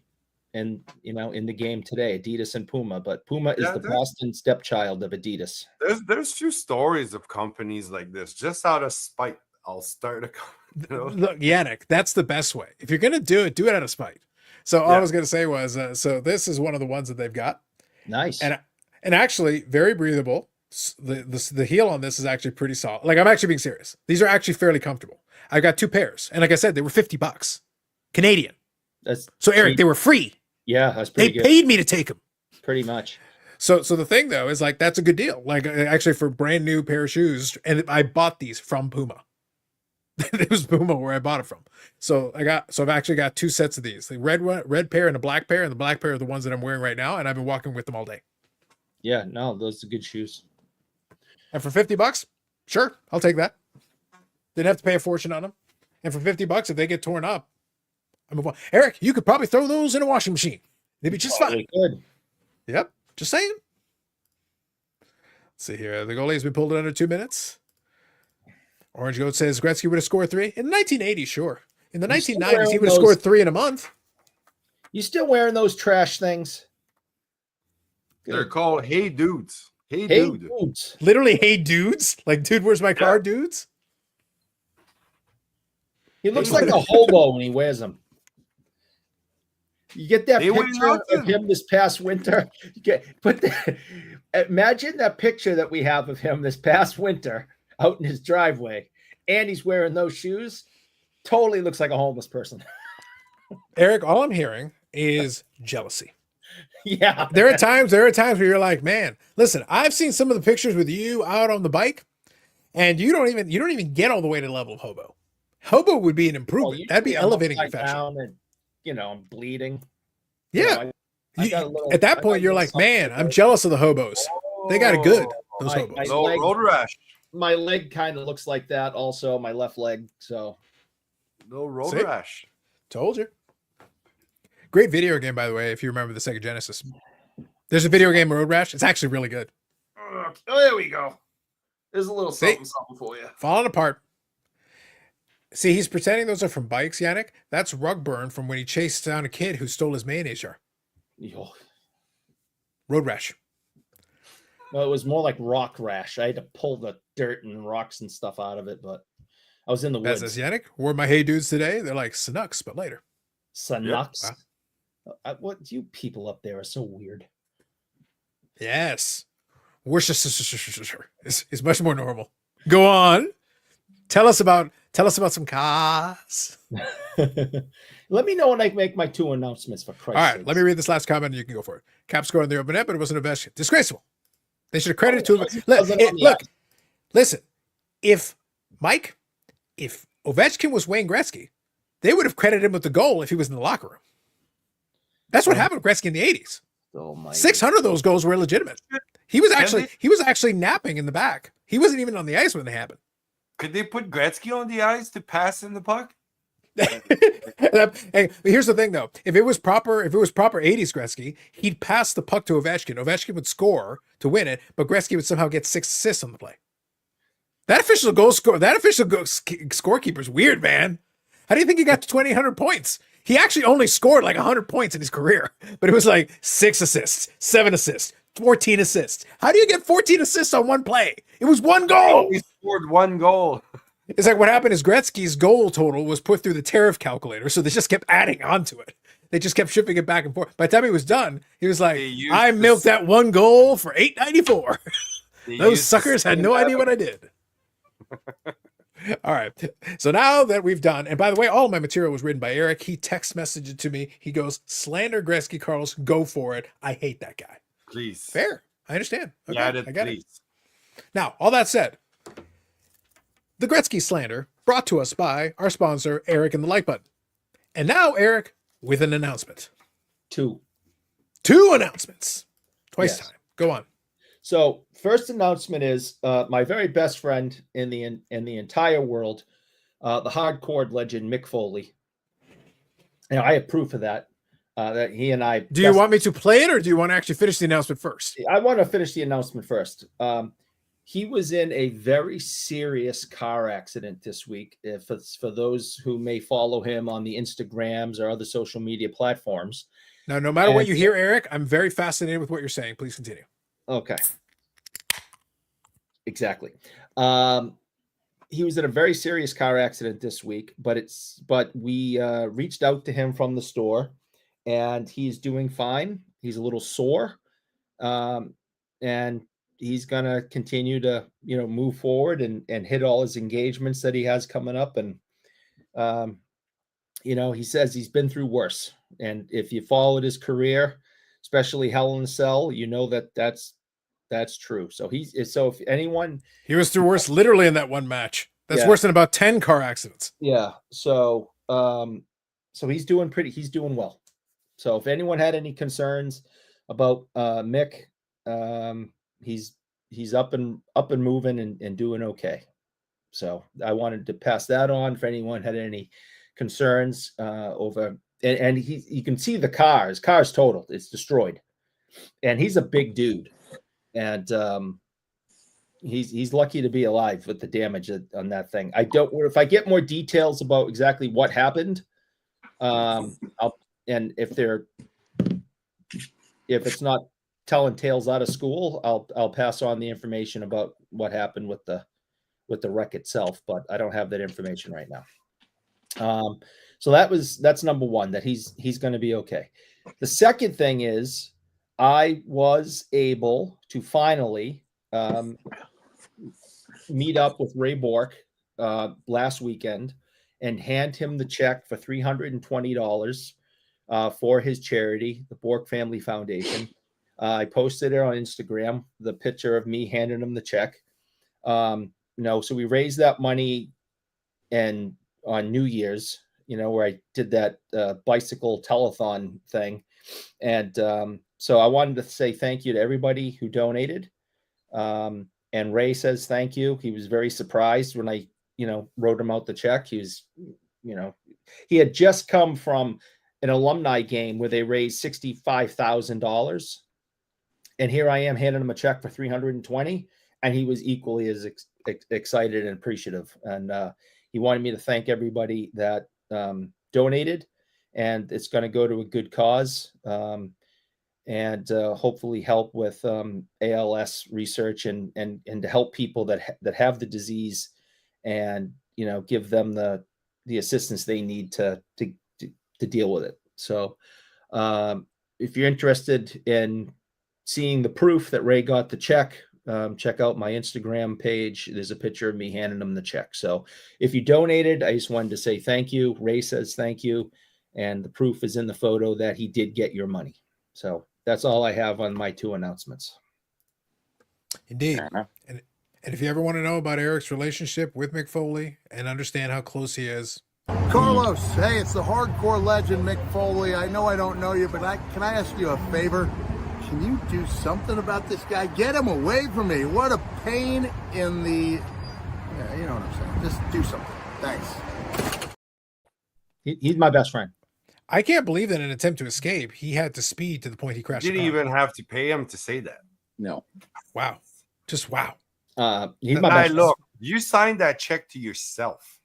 the game today, Adidas and Puma. But Puma is the Boston stepchild of Adidas. There's few stories of companies like this. Just out of spite, I'll start a company. Look, Yannick, that's the best way. If you're gonna do it out of spite. So all I was gonna say was, so this is one of the ones that they've got. Nice. And actually very breathable. The heel on this is actually pretty solid. Like, I'm actually being serious. These are actually fairly comfortable. I got 2 pairs, and like I said, they were $50 Canadian. So Eric, they were free. Yeah, that's pretty good. They paid me to take them. Pretty much. So the thing though is, like, that's a good deal. Like, actually, for a brand new pair of shoes, and I bought these from Puma. It was Puma where I bought it from. So I've actually got 2 sets of these: the red pair and a black pair, and the black pair are the ones that I'm wearing right now, and I've been walking with them all day. Yeah, no, those are good shoes. And for $50, sure, I'll take that. Didn't have to pay a fortune on them. And for $50, if they get torn up, I move on. Eric, you could probably throw those in a washing machine. They'd be just fine. Good. Yep, just saying. Let's see here. The goalie has been pulled in under 2 minutes. Orange Goat says Gretzky would have scored 3 in the 1980s. Sure, in the 1990s, he would have scored 3 in a month. You still wearing those trash things? They're called Hey Dudes. Hey Dude. Dudes. Literally, hey dudes. Like, dude, where's my car, dudes? He looks like a hobo when he wears them. You get that picture of him this past winter. Imagine that picture that we have of him this past winter out in his driveway, and he's wearing those shoes. Totally looks like a homeless person. Eric, all I'm hearing is jealousy. Yeah. There are times where you're like, man, listen, I've seen some of the pictures with you out on the bike, and you don't even get all the way to the level of hobo. Hobo would be an improvement. That'd be elevating your fashion. And, I'm bleeding. Yeah. At that point, you're like, man, I'm jealous of the hobos. They got it good. Those hobos. Road rash. My leg kind of looks like that also, my left leg. So no road rash. Told you. Great video game, by the way, if you remember the Sega Genesis. There's a video game, Road Rash. It's actually really good. Oh, there we go. There's a little something for you. Falling apart. See, he's pretending those are from bikes, Yannick. That's rug burn from when he chased down a kid who stole his mayonnaise jar. Road Rash. Well, it was more like rock rash. I had to pull the dirt and rocks and stuff out of it, but I was in the woods. That says Yannick. Wore my hey dudes today. They're like Canucks, but later. Canucks. Yep. What you people up there are so weird. Yes. Worcestershire is much more normal. Go on. Tell us about some cars. Let me know when I make my 2 announcements, for Christ's All right, sakes. let me read this last comment and you can go for it. Cap score on the open end, but it wasn't Ovechkin. Disgraceful. They should have credited to him. Look, listen. If Ovechkin was Wayne Gretzky, they would have credited him with the goal if he was in the locker room. That's what happened with Gretzky in the 80s. Oh my 600 of those goals were illegitimate. He was actually napping in the back. He wasn't even on the ice when they happened. Could they put Gretzky on the ice to pass in the puck? Hey, here's the thing though. If it was proper 80s Gretzky, he'd pass the puck to Ovechkin. Ovechkin would score to win it, but Gretzky would somehow get 6 assists on the play. That official scorekeeper's weird, man. How do you think he got to 2,800 points? He actually only scored like 100 points in his career, but it was like 6 assists, 7 assists, 14 assists. How do you get 14 assists on one play? It was one goal. He scored 1 goal. It's like what happened is Gretzky's goal total was put through the tariff calculator, so they just kept adding onto it. They just kept shipping it back and forth. By the time he was done, he was like, I milked that 1 goal for $8.94. Those suckers had no idea what I did. All right. So now that we've done, and by the way, all of my material was written by Eric. He text messaged it to me. He goes, slander Gretzky, Carlos, go for it. I hate that guy. Please. Fair. I understand. Okay, I got it. Now, all that said, the Gretzky slander brought to us by our sponsor, Eric and the Like Button. And now, Eric, with an announcement. 2 announcements. Twice time. Go on. So, first announcement is my very best friend in the entire world, the hardcore legend Mick Foley. And I have proof of that. That he and I. Do you want me to play it, or do you want to actually finish the announcement first? I want to finish the announcement first. He was in a very serious car accident this week. If it's for those who may follow him on the Instagrams or other social media platforms. Now, no matter what you hear, Eric, I'm very fascinated with what you're saying. Please continue. Okay. Exactly. He was in a very serious car accident this week, but we reached out to him from the store, and he's doing fine. He's a little sore, and he's gonna continue to move forward and hit all his engagements that he has coming up. And he says he's been through worse. And if you followed his career, especially Hell in a Cell, that's true. So if anyone, he was through worse literally in that one match. That's worse than about 10 car accidents. Yeah. So he's doing well. So if anyone had any concerns about Mick, he's up and moving and doing okay. So I wanted to pass that on if anyone had any concerns over, and you can see the car. His car's totaled. It's destroyed. And he's a big dude. And he's lucky to be alive with the damage on that thing. If I get more details about exactly what happened, if it's not telling tales out of school, I'll pass on the information about what happened with the wreck itself, but I don't have that information right now. So that's number one, that he's going to be okay. The second thing is I was able to finally meet up with Ray Bork last weekend and hand him the check for $320 for his charity, the Bork Family Foundation. I posted it on Instagram, the picture of me handing him the check. So we raised that money and on New Year's, where I did that bicycle telethon thing. And so I wanted to say thank you to everybody who donated. And Ray says thank you. He was very surprised when I, wrote him out the check. He was, he had just come from an alumni game where they raised $65,000. And here I am handing him a check for $320. And he was equally as excited and appreciative. And he wanted me to thank everybody that donated. And it's going to go to a good cause. And hopefully help with ALS research and to help people that have the disease, and give them the assistance they need to deal with it. So If you're interested in seeing the proof that Ray got the check, check out my Instagram page. There's a picture of me handing him the check. So if you donated, I just wanted to say thank you. Ray says thank you. And the proof is in the photo that he did get your money. So that's all I have on my 2 announcements. Indeed. And if you ever want to know about Eric's relationship with Mick Foley and understand how close he is. Carlos, hey, it's the hardcore legend Mick Foley. I know I don't know you, but can I ask you a favor? Can you do something about this guy? Get him away from me. What a pain in the... Yeah, you know what I'm saying. Just do something. Thanks. He's my best friend. I can't believe that in an attempt to escape, he had to speed to the point he crashed. You didn't even have to pay him to say that. No. Wow. Just wow. He's my best Look, you signed that check to yourself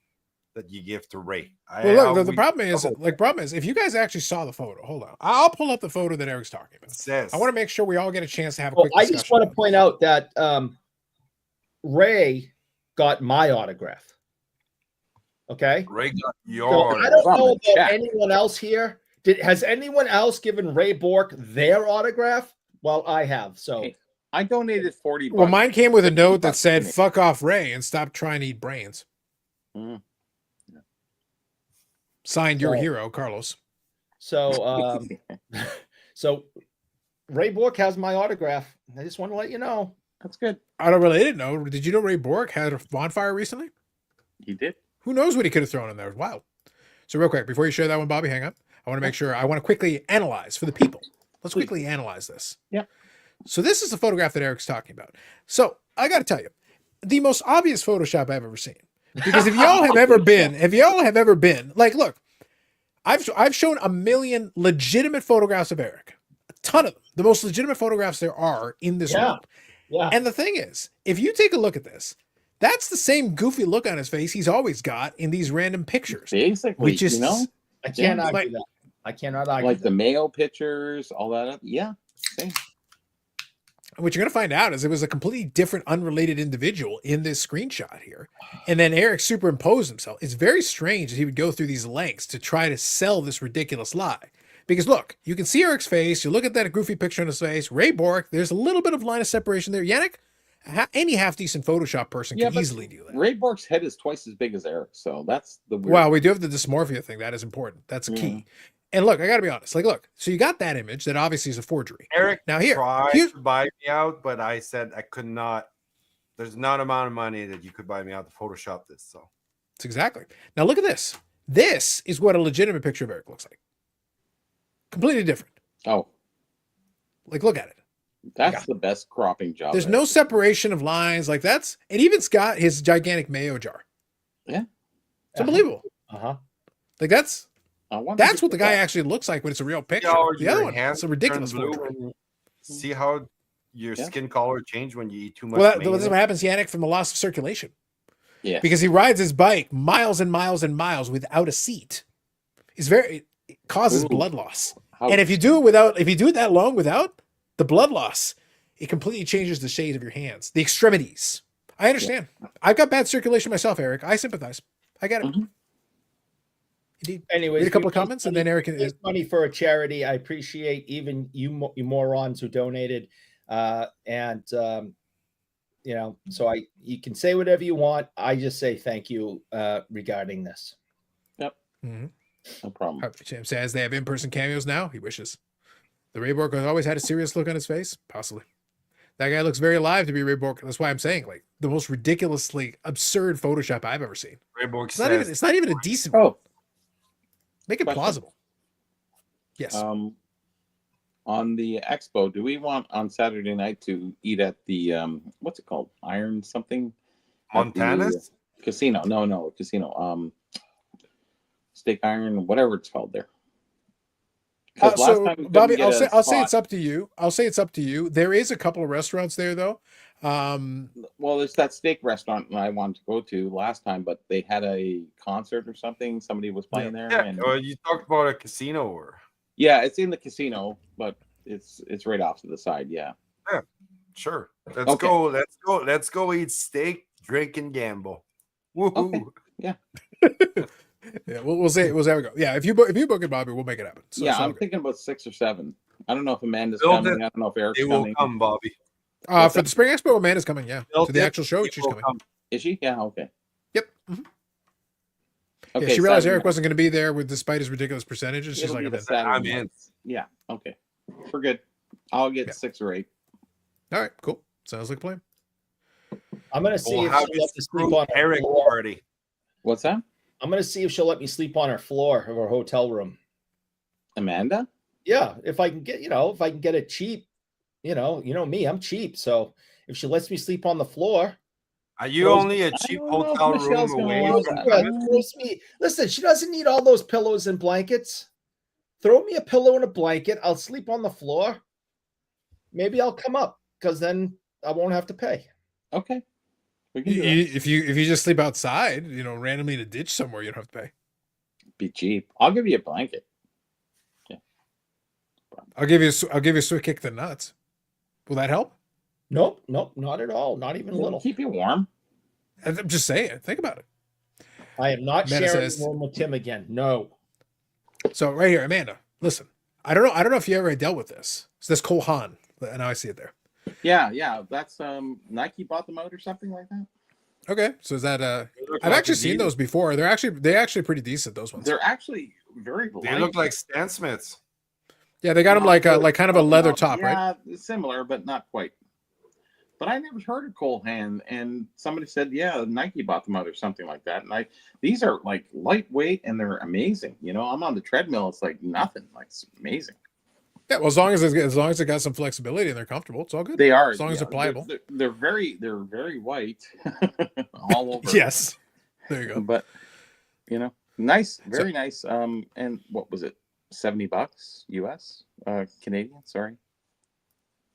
that you give to Ray. Well, look, the problem is, if you guys actually saw the photo, hold on. I'll pull up the photo that Eric's talking about. I want to make sure we all get a chance to have a quick discussion. I just want to point out that Ray got my autograph. Okay? Ray got your so I don't know about anyone else here. Has anyone else given Ray Bork their autograph? Well, I have. So I donated $40. Well, mine came with a note that said, fuck off Ray and stop trying to eat brains. Mm. Signed your hero, Carlos. So so Ray Bork has my autograph. I just want to let you know. That's good. On a related note, did you know Ray Bork had a bonfire recently? He did. Who knows what he could have thrown in there? Wow. So real quick, before you share that one, Bobby, hang on. I want to make sure, I want to quickly analyze for the people. Let's quickly analyze this. Yeah. So this is the photograph that Eric's talking about. So I got to tell you, the most obvious Photoshop I've ever seen. Because if y'all have ever been, like, look, I've shown a million legitimate photographs of Eric, a ton of them, the most legitimate photographs there are in this world. Yeah. And the thing is, if you take a look at this, that's the same goofy look on his face he's always got in these random pictures. Basically, you know, I can't argue that. I cannot argue like that. the Mayo pictures, all that. Yeah, same. What you're going to find out is it was a completely different, unrelated individual in this screenshot here. And then Eric superimposed himself. It's very strange that he would go through these lengths to try to sell this ridiculous lie. Because look, you can see Eric's face. You look at that goofy picture on his face. Ray Bork, there's a little bit of line of separation there. Yannick, any half-decent Photoshop person can easily do that. Ray Bork's head is twice as big as Eric, so that's the weird. Well, we do have the dysmorphia thing. That is important. That's key. And look, I got to be honest. Like, look, so you got that image that obviously is a forgery. Eric now here tried to buy me out, but I said I could not. There's not amount of money that you could buy me out to Photoshop this. So that's exactly. Now look at this. This is what a legitimate picture of Eric looks like. Completely different. Oh, like look at it. That's the best cropping job. There's no separation of lines. Like that's, and even Scott, his gigantic mayo jar. Yeah, it's unbelievable. Like that's what the guy actually looks like when it's a real picture. The other one, it's a ridiculous photo. See how your skin color changed when you eat too much. Well, that's what happens, Yannick, from the loss of circulation. Yeah, because he rides his bike miles and miles and miles without a seat. It causes blood loss. And if you do it that long without the blood loss, it completely changes the shade of your hands, the extremities. I understand. Yeah. I've got bad circulation myself, Eric. I sympathize. I get it. Indeed. Anyways, a couple of comments, and then Eric can money for a charity. I appreciate even you morons who donated, and you know. So you can say whatever you want. I just say thank you regarding this. Yep. No problem. Jim says they have in-person cameos now. He wishes. The Ray Bork has always had a serious look on his face. Possibly. That guy looks very alive to be Ray Bork. That's why I'm saying, like, the most ridiculously absurd Photoshop I've ever seen. Ray Bork it's not even a decent. Make it plausible. Yes. On the expo, do we want on Saturday night to eat at the what's it called? Iron something? Montana's casino. No, casino. Steak Iron, whatever it's called there. So Bobby, I'll say it's up to you. I'll say it's up to you. There is a couple of restaurants there though. Well, it's that steak restaurant I wanted to go to last time, but they had a concert or something. Somebody was playing there. Yeah. And you talked about a casino, or it's in the casino, but it's right off to the side. Yeah. Yeah. Sure. Let's go. Let's go eat steak, drink, and gamble. Woohoo! Okay. Yeah. Yeah, we'll see how we go. Yeah, if you book it, Bobby, we'll make it happen. So yeah, it's all I'm good. thinking about 6 or 7. I don't know if Amanda's Build coming. it. I don't know if Eric's It will coming. come, Bobby. What's For that? the Spring Expo, Amanda's coming. Yeah, Build to the it, actual show, it she's will coming. come. Is she? Yeah, okay. Yep. Mhm. Okay. Yeah, she realized Saturday Eric night. wasn't going to be there despite his ridiculous percentages. She's It'll like, be I'm the in. Saturday I'm in. nights. Yeah, okay. We're good. I'll get Yeah. 6 or 8. All right, cool. Sounds like a plan. I'm gonna see We'll if have she'll a let me sleep screw on her Eric floor. party. What's that? I'm gonna see if she'll let me sleep on her floor of her hotel room. Amanda? Yeah, if I can get, if I can get it cheap, you know me, I'm cheap. So if she lets me sleep on the floor, Are you Those- only a I cheap don't know if hotel room Michelle's gonna away allow from that. coming? throws me. Listen, she doesn't need all those pillows and blankets. Throw me a pillow and a blanket. I'll sleep on the floor. Maybe I'll come up because then I won't have to pay. Okay. We can do that. If you just sleep outside, randomly in a ditch somewhere, you don't have to pay. Be cheap. I'll give you a blanket. I'll give you a swift kick to the nuts. Will that help? Nope, not at all. Not even a It'll little. keep you warm. I'm just saying. Think about it. I am not Amanda sharing says- the room with Tim again. No. So right here, Amanda, listen. I don't know if you ever dealt with this. It's this Cole Haan. And now I see it there. Yeah. That's Nike bought them out or something like that. Okay. So is that They look I've like actually seen Adidas. those before. They're actually pretty decent, those ones. They're actually very They light. look like Stan Smiths. Yeah, they got them like kind of a leather top, right? Yeah, similar, but not quite. But I never heard of Cole Haan, and somebody said, yeah, Nike bought them out or something like that. And these are like lightweight and they're amazing. I'm on the treadmill, it's like nothing. Like it's amazing. Yeah, well, as long as it got some flexibility and they're comfortable, it's all good. They are As long as yeah, they're pliable. They're very white, all over. Yes. There you go. But nice, very nice. And what was it? $70 US, Canadian. Sorry.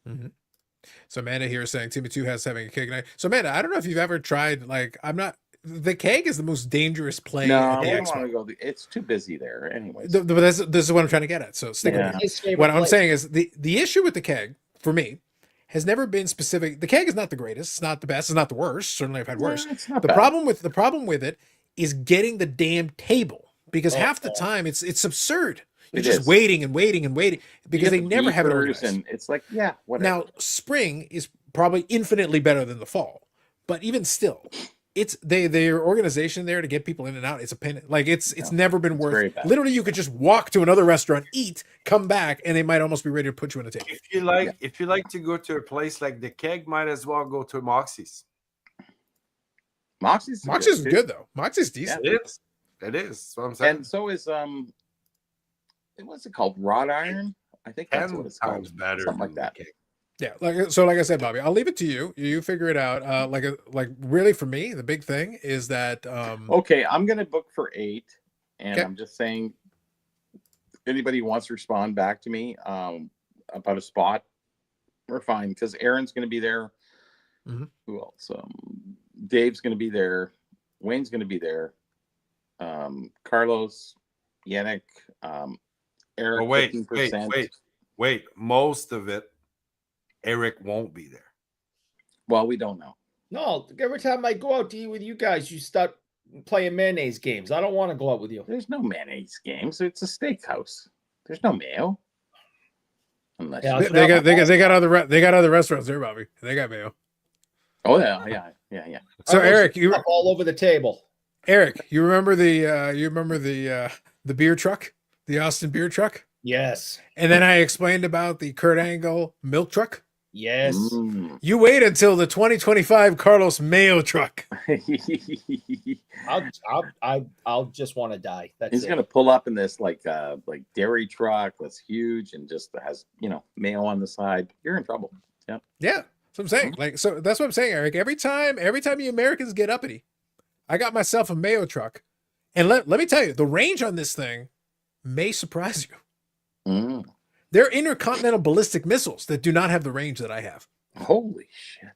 Mm-hmm. So Amanda here is saying Timmy 2 has having a keg night. So Amanda, I don't know if you've ever tried, the keg is the most dangerous play No, at I the don't expo. want to go. It's too busy there, anyways. But this is what I'm trying to get at. So stick Yeah. with me. His favorite What I'm place. saying is the issue with the keg for me has never been specific. The keg is not the greatest. It's not the best. It's not the worst. Certainly, I've had worse. It's not The bad. problem with it is getting the damn table because half the time it's absurd. You're It just is. waiting and waiting and waiting because they You get never the have it beepers, organized. and it's like, yeah, whatever. Now, spring is probably infinitely better than the fall, but even still, it's their organization there to get people in and out. It's a pain. Like it's never been it's very worth. bad. Literally, you could just walk to another restaurant, eat, come back, and they might almost be ready to put you in a table. If you like to go to a place like the Keg, might as well go to Moxie's. Moxie's Moxie's is too. good though. Moxie's decent. It is. It is. That's what I'm saying. And so is what's it called? Wrought iron. I think that's 10 what it's times called. better. Something like than that. the Keg. Yeah, like I said, Bobby, I'll leave it to you. You figure it out. Like really for me, the big thing is that Okay, I'm gonna book for 8, and Okay. I'm just saying, anybody who wants to respond back to me about a spot, we're fine because Aaron's gonna be there. Mhm. Who else? Dave's gonna be there. Wayne's gonna be there. Carlos, Yannick, Eric. But wait. 15%. Most of it, Eric won't be there. Well, we don't know. No, every time I go out to eat with you guys, you start playing mayonnaise games. I don't want to go out with you. There's no mayonnaise games. It's a steakhouse. There's no mayo. Unless Yeah, you- they got other restaurants there, Bobby. They got mayo. Oh yeah. So I want Eric, you up all over the table. you remember the beer truck, the Austin beer truck, Yes, and then I explained about the Kurt Angle milk truck. yes. Mm. You wait until the 2025 Carlos Mayo truck. I'll just want to die. That's He's it. gonna pull up in this like dairy truck that's huge and just has mayo on the side. You're in trouble. Yeah. Yeah, that's what I'm saying. So that's what I'm saying, Eric. Every time you Americans get uppity, I got myself a Mayo truck, and let me tell you, the range on this thing may surprise you. Mm. They're intercontinental ballistic missiles that do not have the range that I have. Holy shit.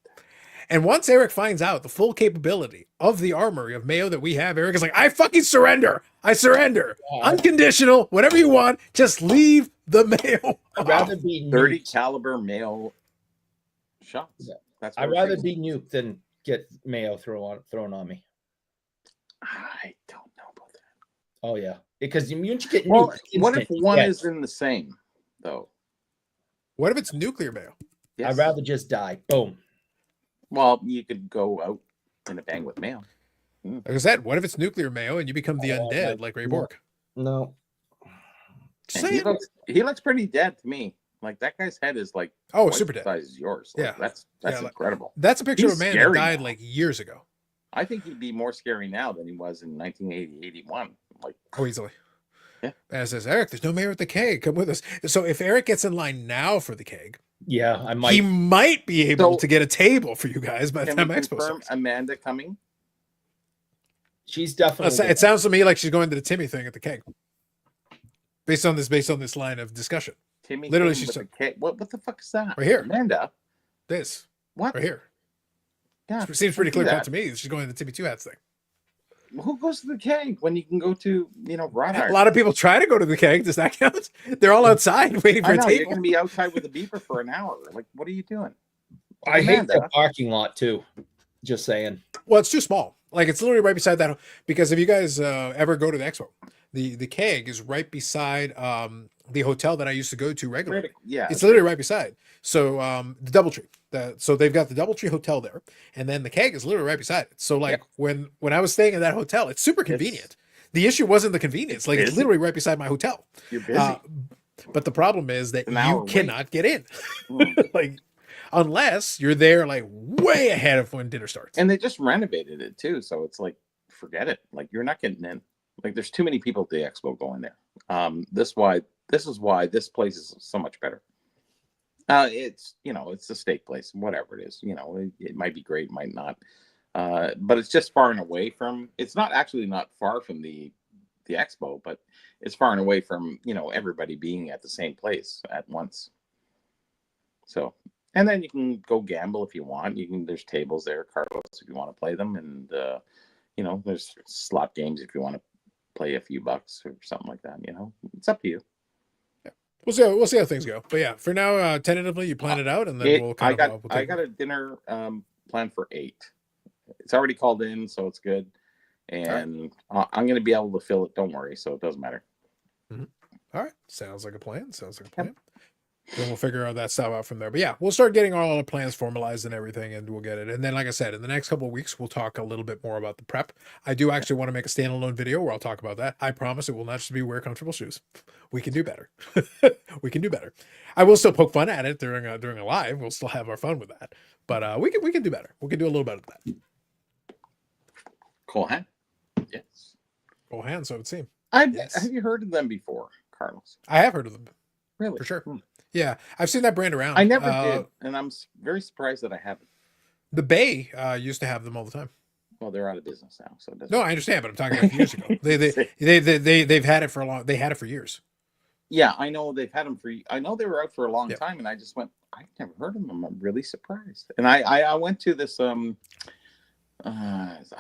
And once Eric finds out the full capability of the armory of Mayo that we have, Eric is like, I fucking surrender. I surrender. Unconditional, whatever you want, just leave the Mayo. I'd rather be 30 nuked. caliber mayo shots. Yeah. That's what I'd we're rather thinking. be nuked than get mayo thrown on me. I don't know about that. Oh yeah, because you get Well, nuked what if instant, one yeah. is in the same though? What if it's nuclear mayo? Yes. I'd rather just die. Boom. Well, you could go out in a bang with mail. Like I said, what if it's nuclear mayo and you become the Oh, undead my- like Ray no. Bork? No. Just And he saying. looks pretty dead to me. Like that guy's head is like Oh, twice super the dead. size as yours. Like, Yeah. that's Yeah, like- incredible. That's a picture He's of a man that scary died now. like years ago. I think he'd be more scary now than he was in 1980, 81. Like, Oh, easily. Yeah. And says, Eric, there's no mayor at the keg. Come with us. So if Eric gets in line now for the keg, Yeah, I might. he might be able So- to get a table for you guys by the can time we Expo confirm starts. Amanda coming? She's definitely. It sounds to me like she's going to the Timmy thing at the keg. Based on this line of discussion. Timmy Literally, came she's with a what the fuck is that? Right here. Amanda. This. What? Right here. Yeah, It seems pretty don't do clear cut that. to me. She's going to the Timmy Two Hats thing. Who goes to the keg when you can go to, Rodhart? A lot of people try to go to the keg. Does that count? They're all outside waiting for I a know, you're table. going to be outside with a beeper for an hour. Like, what are you doing? I hate Amanda. the parking lot too. Just saying. Well, it's too small. Like it's literally right beside that. Because if you guys ever go to the expo, the keg is right beside the hotel that I used to go to regularly. Yeah. It's literally right beside. So the DoubleTree. So they've got the DoubleTree hotel there, and then the keg is literally right beside it. So like when I was staying in that hotel, it's super convenient. The issue wasn't the convenience. Like it's busy. literally right beside my hotel. You're busy. But the problem is that An hour you cannot get in. Mm. Like unless you're there like way ahead of when dinner starts. And they just renovated it too, so it's like, forget it. Like you're not getting in. Like there's too many people at the expo going there. This is why this place is so much better. It's it's a steak place, whatever it is. It might be great, might not. But it's just far and away from. It's not far from the expo, but it's far and away from everybody being at the same place at once. So, and then you can go gamble if you want. There's tables there, Carlos, if you want to play them, and there's slot games if you want to play a few bucks or something like that. It's up to you. We'll see how things go. But yeah, for now, tentatively, you plan it out, and then we'll kind of. I got a dinner planned for 8. It's already called in, so it's good, and I'm going to be able to fill it. Don't worry, so it doesn't matter. All right, sounds like a plan. Then we'll figure out that stuff out from there. But yeah, we'll start getting all our plans formalized and everything, and we'll get it. And then, like I said, in the next couple of weeks, we'll talk a little bit more about the prep. I do actually want to make a standalone video where I'll talk about that. I promise it will not just be wear comfortable shoes. We can do better. We can do better. I will still poke fun at it during a live. We'll still have our fun with that. But we can do better. We can do a little bit of that. Cool hand. Yes. Cool hands, so it would seem. Have you heard of them before, Carlos? I have heard of them Really? for sure. Hmm. Yeah, I've seen that brand around. I never did, and I'm very surprised that I haven't. The Bay used to have them all the time. Well, they're out of business now, so it doesn't. No, I understand, but I'm talking about years ago. They've had it for a long. They had it for years. Yeah, I know they've had them for. I know they were out for a long Yep. time, and I just went. I've never heard of them. I'm really surprised. And I went to this. I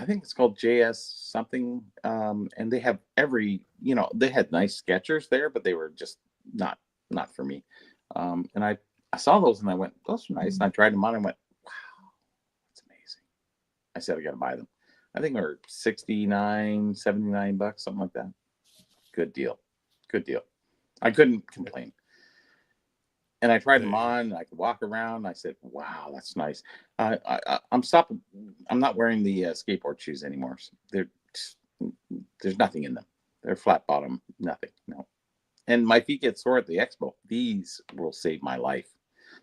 think it's called JS something. And they have they had nice Skechers there, but they were just not for me. And I saw those and I went, those are nice. And I tried them on and went, wow, that's amazing. I said, I got to buy them. I think they're $69, $79, something like that. Good deal. I couldn't complain. And I tried them on. And I could walk around. And I said, wow, that's nice. I'm stopping. I'm not wearing the skateboard shoes anymore. There's nothing in them. They're flat bottom, nothing. No. And my feet get sore at the expo. These will save my life.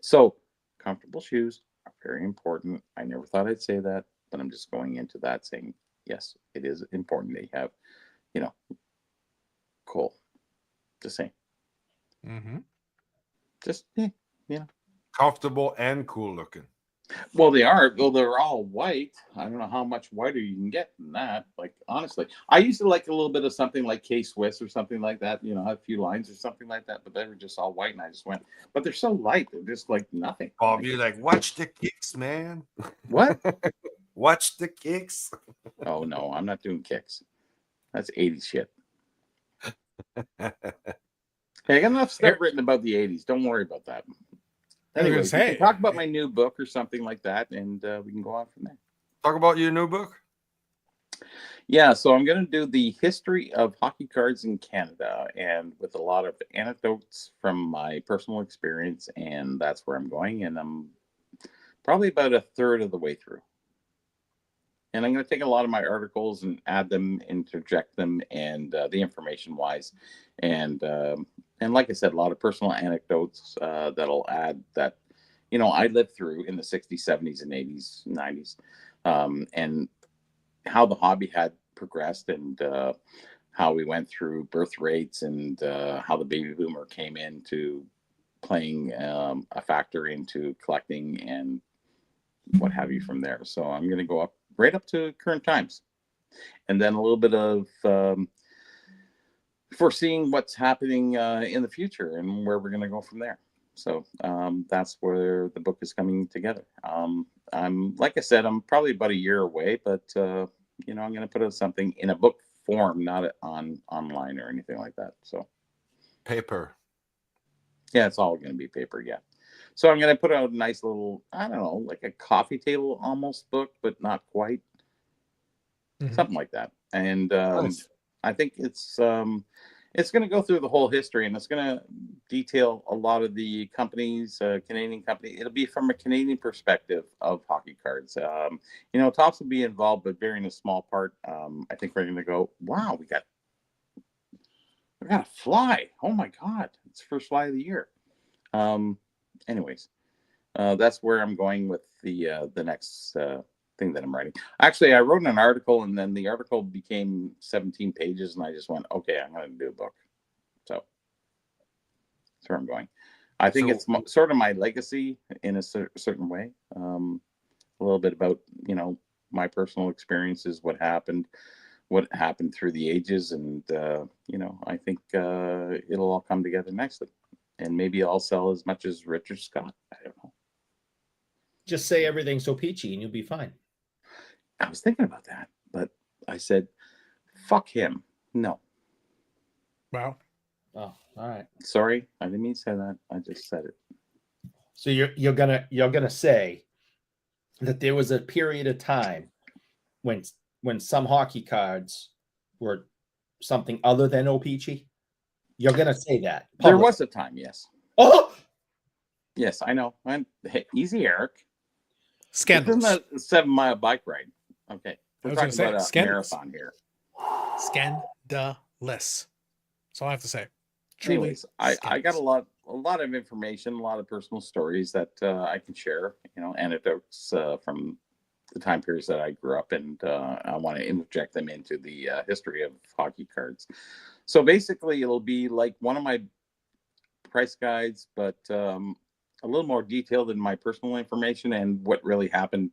So comfortable shoes are very important. I never thought I'd say that, but I'm just going into that saying, yes, it is important that you have, cool. Just saying. Mm-hmm. Just, Comfortable and cool looking. Well, they are. Well, they're all white. I don't know how much whiter you can get than that. Like, honestly, I used to like a little bit of something like K-Swiss or something like that. A few lines or something like that. But they were just all white, and I just went. But they're so light. They're just like nothing. Bob, you're like, watch the kicks, man. What? Watch the kicks. Oh no, I'm not doing kicks. That's 80s shit. Hey, I got enough stuff written about the 80s. Don't worry about that. Anyway, we can talk about my new book or something like that, and we can go on from there. Talk about your new book. Yeah, so I'm going to do the history of hockey cards in Canada, and with a lot of anecdotes from my personal experience, and that's where I'm going. And I'm probably about a third of the way through. And I'm going to take a lot of my articles and add them, interject them, and the information wise, and like I said, a lot of personal anecdotes that'll add that I lived through in the 60s, 70s, and 80s, 90s, and how the hobby had progressed, and how we went through birth rates, and how the baby boomer came into playing a factor into collecting and what have you from there. So I'm going to go up right up to current times, and then a little bit of foreseeing what's happening in the future and where we're going to go from there. So that's where the book is coming together. I'm like I said, I'm probably about a year away, but I'm going to put out something in a book form, not online or anything like that. So Paper. yeah, it's all going to be paper. Yeah. So I'm going to put out a nice little, I don't know, like a coffee table almost book, but not quite. Something like that. And Nice. I think it's going to go through the whole history, and it's going to detail a lot of the companies, Canadian company. It'll be from a Canadian perspective of hockey cards. Tops will be involved, but very in a small part. I think we're going to go, wow, we got a fly. Oh my God, it's the first fly of the year. Anyways, that's where I'm going with the next thing that I'm writing. Actually, I wrote an article, and then the article became 17 pages, and I just went, okay, I'm going to do a book. So that's where I'm going. I think it's sort of my legacy in a certain way. A little bit about, my personal experiences, what happened through the ages. And, I think it'll all come together nicely. And maybe I'll sell as much as Richard Scott. I don't know. Just say everything's so peachy and you'll be fine. I was thinking about that, but I said, fuck him. No. Wow. Oh, all right. Sorry, I didn't mean to say that. I just said it. So you're gonna say that there was a period of time when some hockey cards were something other than O-Peachy? You're gonna say that publicly. There was a time, yes. Oh, Yes, I know. Hey, easy, Eric. Scandalous. It's a 7-mile bike ride. Okay, we're talking about a scandalous. marathon here. Scandalous. That's all I have to say. Truly. Anyways, I got a lot of information, a lot of personal stories that I can share. Anecdotes from the time periods that I grew up, and I want to interject them into the history of hockey cards. So basically, it'll be like one of my price guides, but a little more detailed in my personal information and what really happened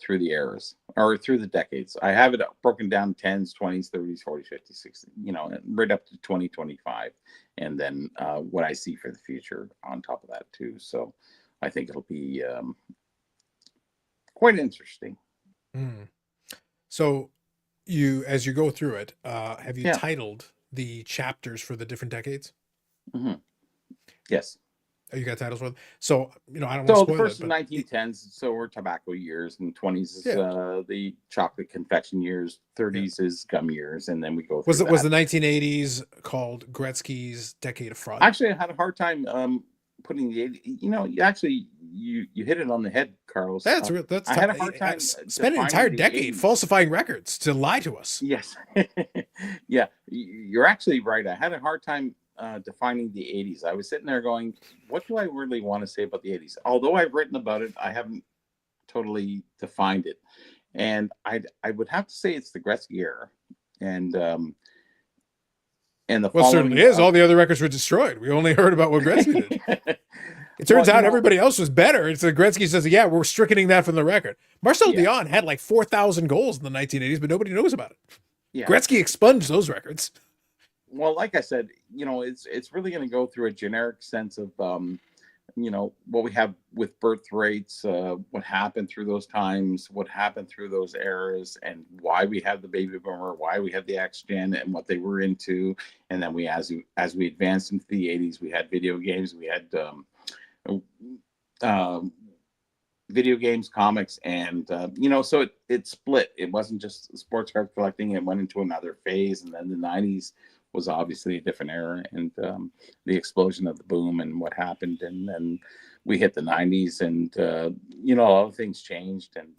through the eras or through the decades. I have it broken down 10s, 20s, 30s, 40s, 50s, 60s, right up to 2025. And then what I see for the future on top of that too. So I think it'll be quite interesting. So as you go through it, have you titled the chapters for the different decades? Yes. Oh, you got titles for them? So, I don't want to spoil the first it, 1910s, so we're tobacco years, and 20s is the chocolate confection years, 30s is gum years, and then we go through Was the 1980s called Gretzky's Decade of Fraud? Actually, I had a hard time putting the 80s. You hit it on the head, Carlos. That's I had a hard time spent an entire decade falsifying records to lie to us. Yes. Yeah, you're actually right. I had a hard time defining the 80s. I was sitting there going, what do I really want to say about the 80s? Although I've written about it, I haven't totally defined it. And I would have to say it's the Gretzky era. And the well, certainly is. All the other records were destroyed. We only heard about what Gretzky did. It turns out everybody else was better. It's Gretzky says, yeah, we're stricken that from the record. Marcel Dion had like 4,000 goals in the 1980s, but nobody knows about it. Yeah. Gretzky expunged those records. Well, like I said, it's really going to go through a generic sense of, what we have with birth rates, what happened through those times, what happened through those eras, and why we have the baby boomer, why we had the X Gen, and what they were into. And then as we advanced into the 80s, we had video games, we had video games, comics, and so it split. It wasn't just sports card collecting. It went into another phase, and then the 90s was obviously a different era, and the explosion of the boom and what happened, and then we hit the 90s, and a lot of things changed, and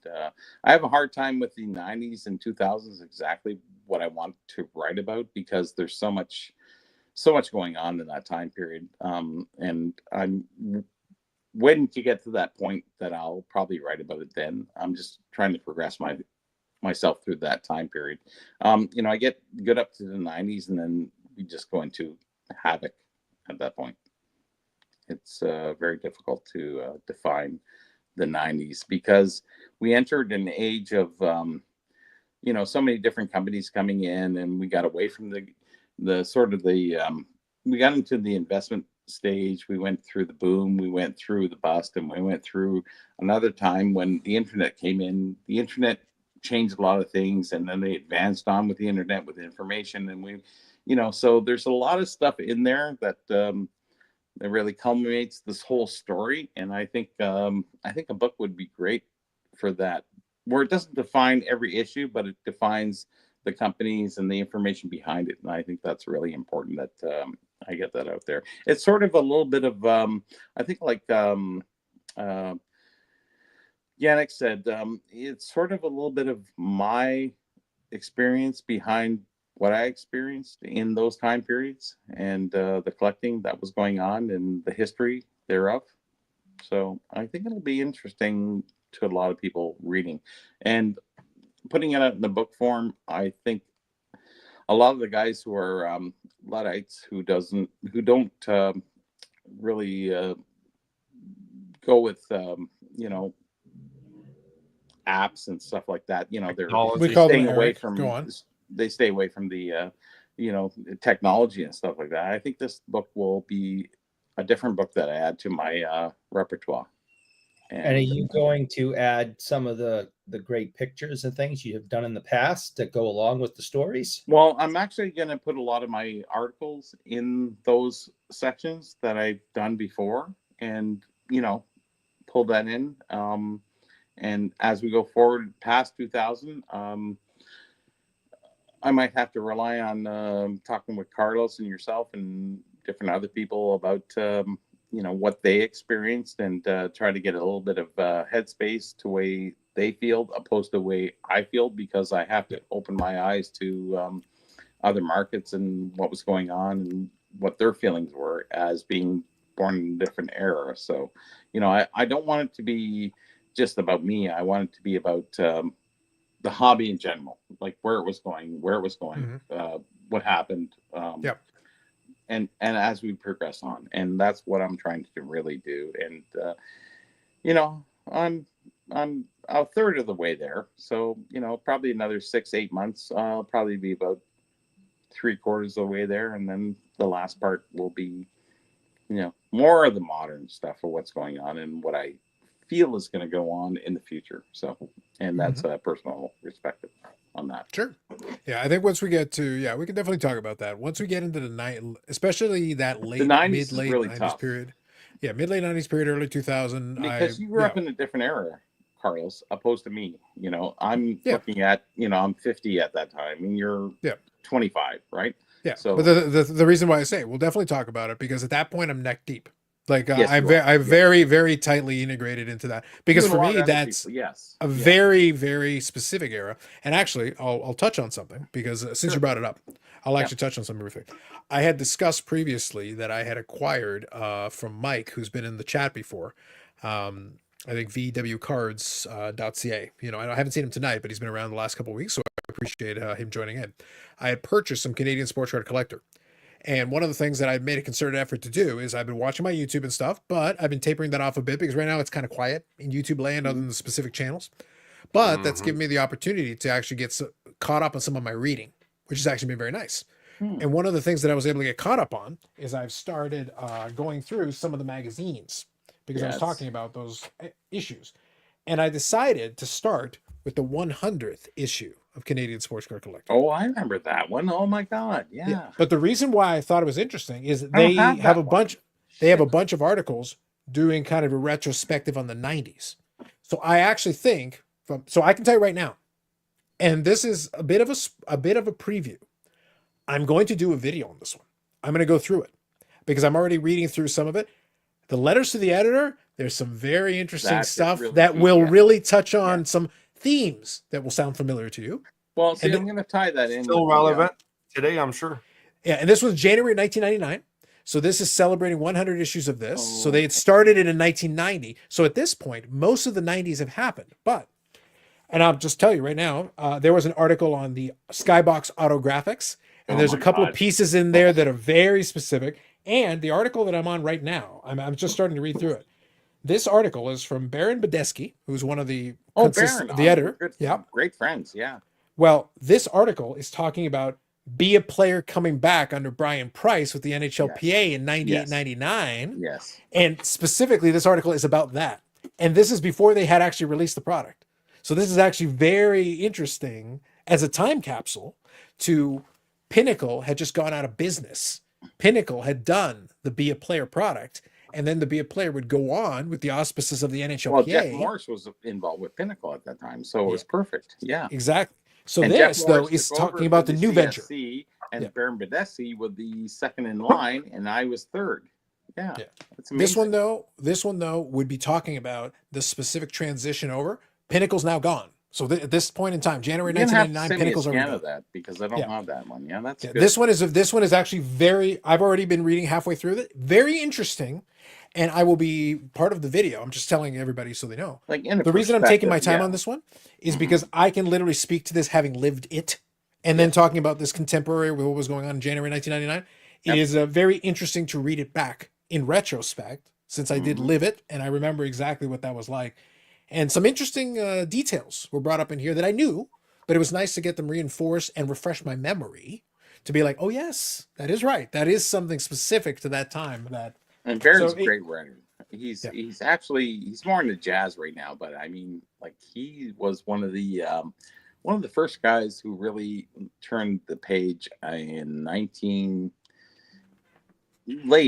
I have a hard time with the 90s and 2000s, exactly what I want to write about, because there's so much going on in that time period, and I'm waiting to get to that point that I'll probably write about it then. I'm just trying to progress myself through that time period. I get good up to the 90s, and then we just go into havoc at that point. It's very difficult to define the 90s, because we entered an age of so many different companies coming in, and we got away from the sort of we got into the investment stage. We went through the boom, we went through the bust, and we went through another time when the internet came in. The internet changed a lot of things, and then they advanced on with the internet, with information, and so there's a lot of stuff in there that that really culminates this whole story. And I think a book would be great for that, where it doesn't define every issue, but it defines the companies and the information behind it. And I think that's really important that I get that out there. It's sort of a little bit of I think, like Yannick said, it's sort of a little bit of my experience behind what I experienced in those time periods, and the collecting that was going on and the history thereof. So I think it'll be interesting to a lot of people reading, and putting it out in the book form. I think a lot of the guys who are Luddites, who don't really go with apps and stuff like that. We call them staying away Eric. from. Go on. They stay away from the technology and stuff like that. I think this book will be a different book that I add to my repertoire. And are you going to add some of the great pictures and things you have done in the past that go along with the stories? Well, I'm actually going to put a lot of my articles in those sections that I've done before, and pull that in. And as we go forward past 2000, I might have to rely on talking with Carlos and yourself and different other people about what they experienced, and try to get a little bit of headspace to way they feel opposed to the way I feel, because I have to open my eyes to other markets and what was going on and what their feelings were as being born in a different era. So, I don't want it to be just about me. I want it to be about the hobby in general, like where it was going, what happened. And as we progress on, and that's what I'm trying to really do. And I'm a third of the way there, so probably another 6-8 months. I'll probably be about 3/4 of the way there, and then the last part will be more of the modern stuff of what's going on and what I feel is going to go on in the future. So, and that's a personal perspective on that. Sure. Yeah, I think once we get to, we can definitely talk about that. Once we get into the night, especially that late, mid-late really 90s tough. period. Yeah, mid-late 90s period, early 2000. Because you grew up in a different era, Carlos, opposed to me. I'm looking at, I'm 50 at that time, and you're 25, right? Yeah. So, but the reason why I say we'll definitely talk about it, because at that point I'm neck deep. Like Yes, I'm you are. very, very tightly integrated into that, because You and for a lot me of other that's people, yes. a very, very specific era. And actually, I'll touch on something, because since you brought it up, I'll actually touch on some everything. I had discussed previously that I had acquired from Mike, who's been in the chat before. I think vwcards.ca. I haven't seen him tonight, but he's been around the last couple of weeks, so I appreciate him joining in. I had purchased some Canadian Sports Card Collector. And one of the things that I've made a concerted effort to do is I've been watching my YouTube and stuff, but I've been tapering that off a bit, because right now it's kind of quiet in YouTube land other than the specific channels. But that's given me the opportunity to actually get caught up on some of my reading, which has actually been very nice. And one of the things that I was able to get caught up on is I've started going through some of the magazines, because I was talking about those issues. And I decided to start with the 100th issue of Canadian Sports Card Collector. Oh, I remember that one. Oh my God, yeah. But the reason why I thought it was interesting is they have a bunch. They have a bunch of articles doing kind of a retrospective on the 90s. So I actually think so I can tell you right now, and this is a bit of a bit of a preview. I'm going to do a video on this one. I'm going to go through it because I'm already reading through some of it. The letters to the editor, there's some very interesting That's stuff really that key, will yeah. really touch on some themes that will sound familiar to you. Well, see, And I'm going to tie that in. Still with relevant today, I'm sure. Yeah, and this was January 1999. So this is celebrating 100 issues of this. So Oh. they had started it in 1990. So at this point, most of the 90s have happened. But, and I'll just tell you right now, there was an article on the Skybox Autographics, and Oh there's a my couple of God. pieces in there that are very specific. And the article that I'm on right now, I'm just starting to read through it. This article is from Baron Badesky, who's one of the Baron, the editor. Good, Yeah. great friends. Yeah. Well, this article is talking about be a player coming back under Brian Price with the NHLPA in 98-99. Yes. And specifically, this article is about that. And this is before they had actually released the product. So this is actually very interesting as a time capsule to Pinnacle had just gone out of business. Pinnacle had done the Be a Player product, and then the Be a Player would go on with the auspices of the NHLPA. Well, Jeff Morris was involved with Pinnacle at that time, so it was perfect. Yeah. Exactly. So And this, Jeff though, Morris is took over talking about for the new venture. CSC, and Yeah. Baron Badesky was the second in line, and I was third. Yeah. Yeah. That's amazing. This one though would be talking about the specific transition over. Pinnacle's now gone. So at this point in time, January You're gonna have to 1999, send me a Pinnacle's already scan gone. of that because I don't Yeah. have that one. Yeah, that's Yeah, good. this one is actually very. I've already been reading halfway through it. Very interesting, and I will be part of the video. I'm just telling everybody so they know. Like in a The reason I'm taking my perspective, time yeah. on this one is Mhm. because I can literally speak to this having lived it, and then talking about this contemporary with what was going on in January 1999. It Yep. is very interesting to read it back in retrospect, since I did Mhm. live it and I remember exactly what that was like. And some interesting details were brought up in here that I knew, but it was nice to get them reinforced and refresh my memory to be like, oh yes, that is right. That is something specific to that time. That And Baron's So a great writer. He's Yeah. he's more into jazz right now, but I mean, like he was one of the first guys who really turned the page in late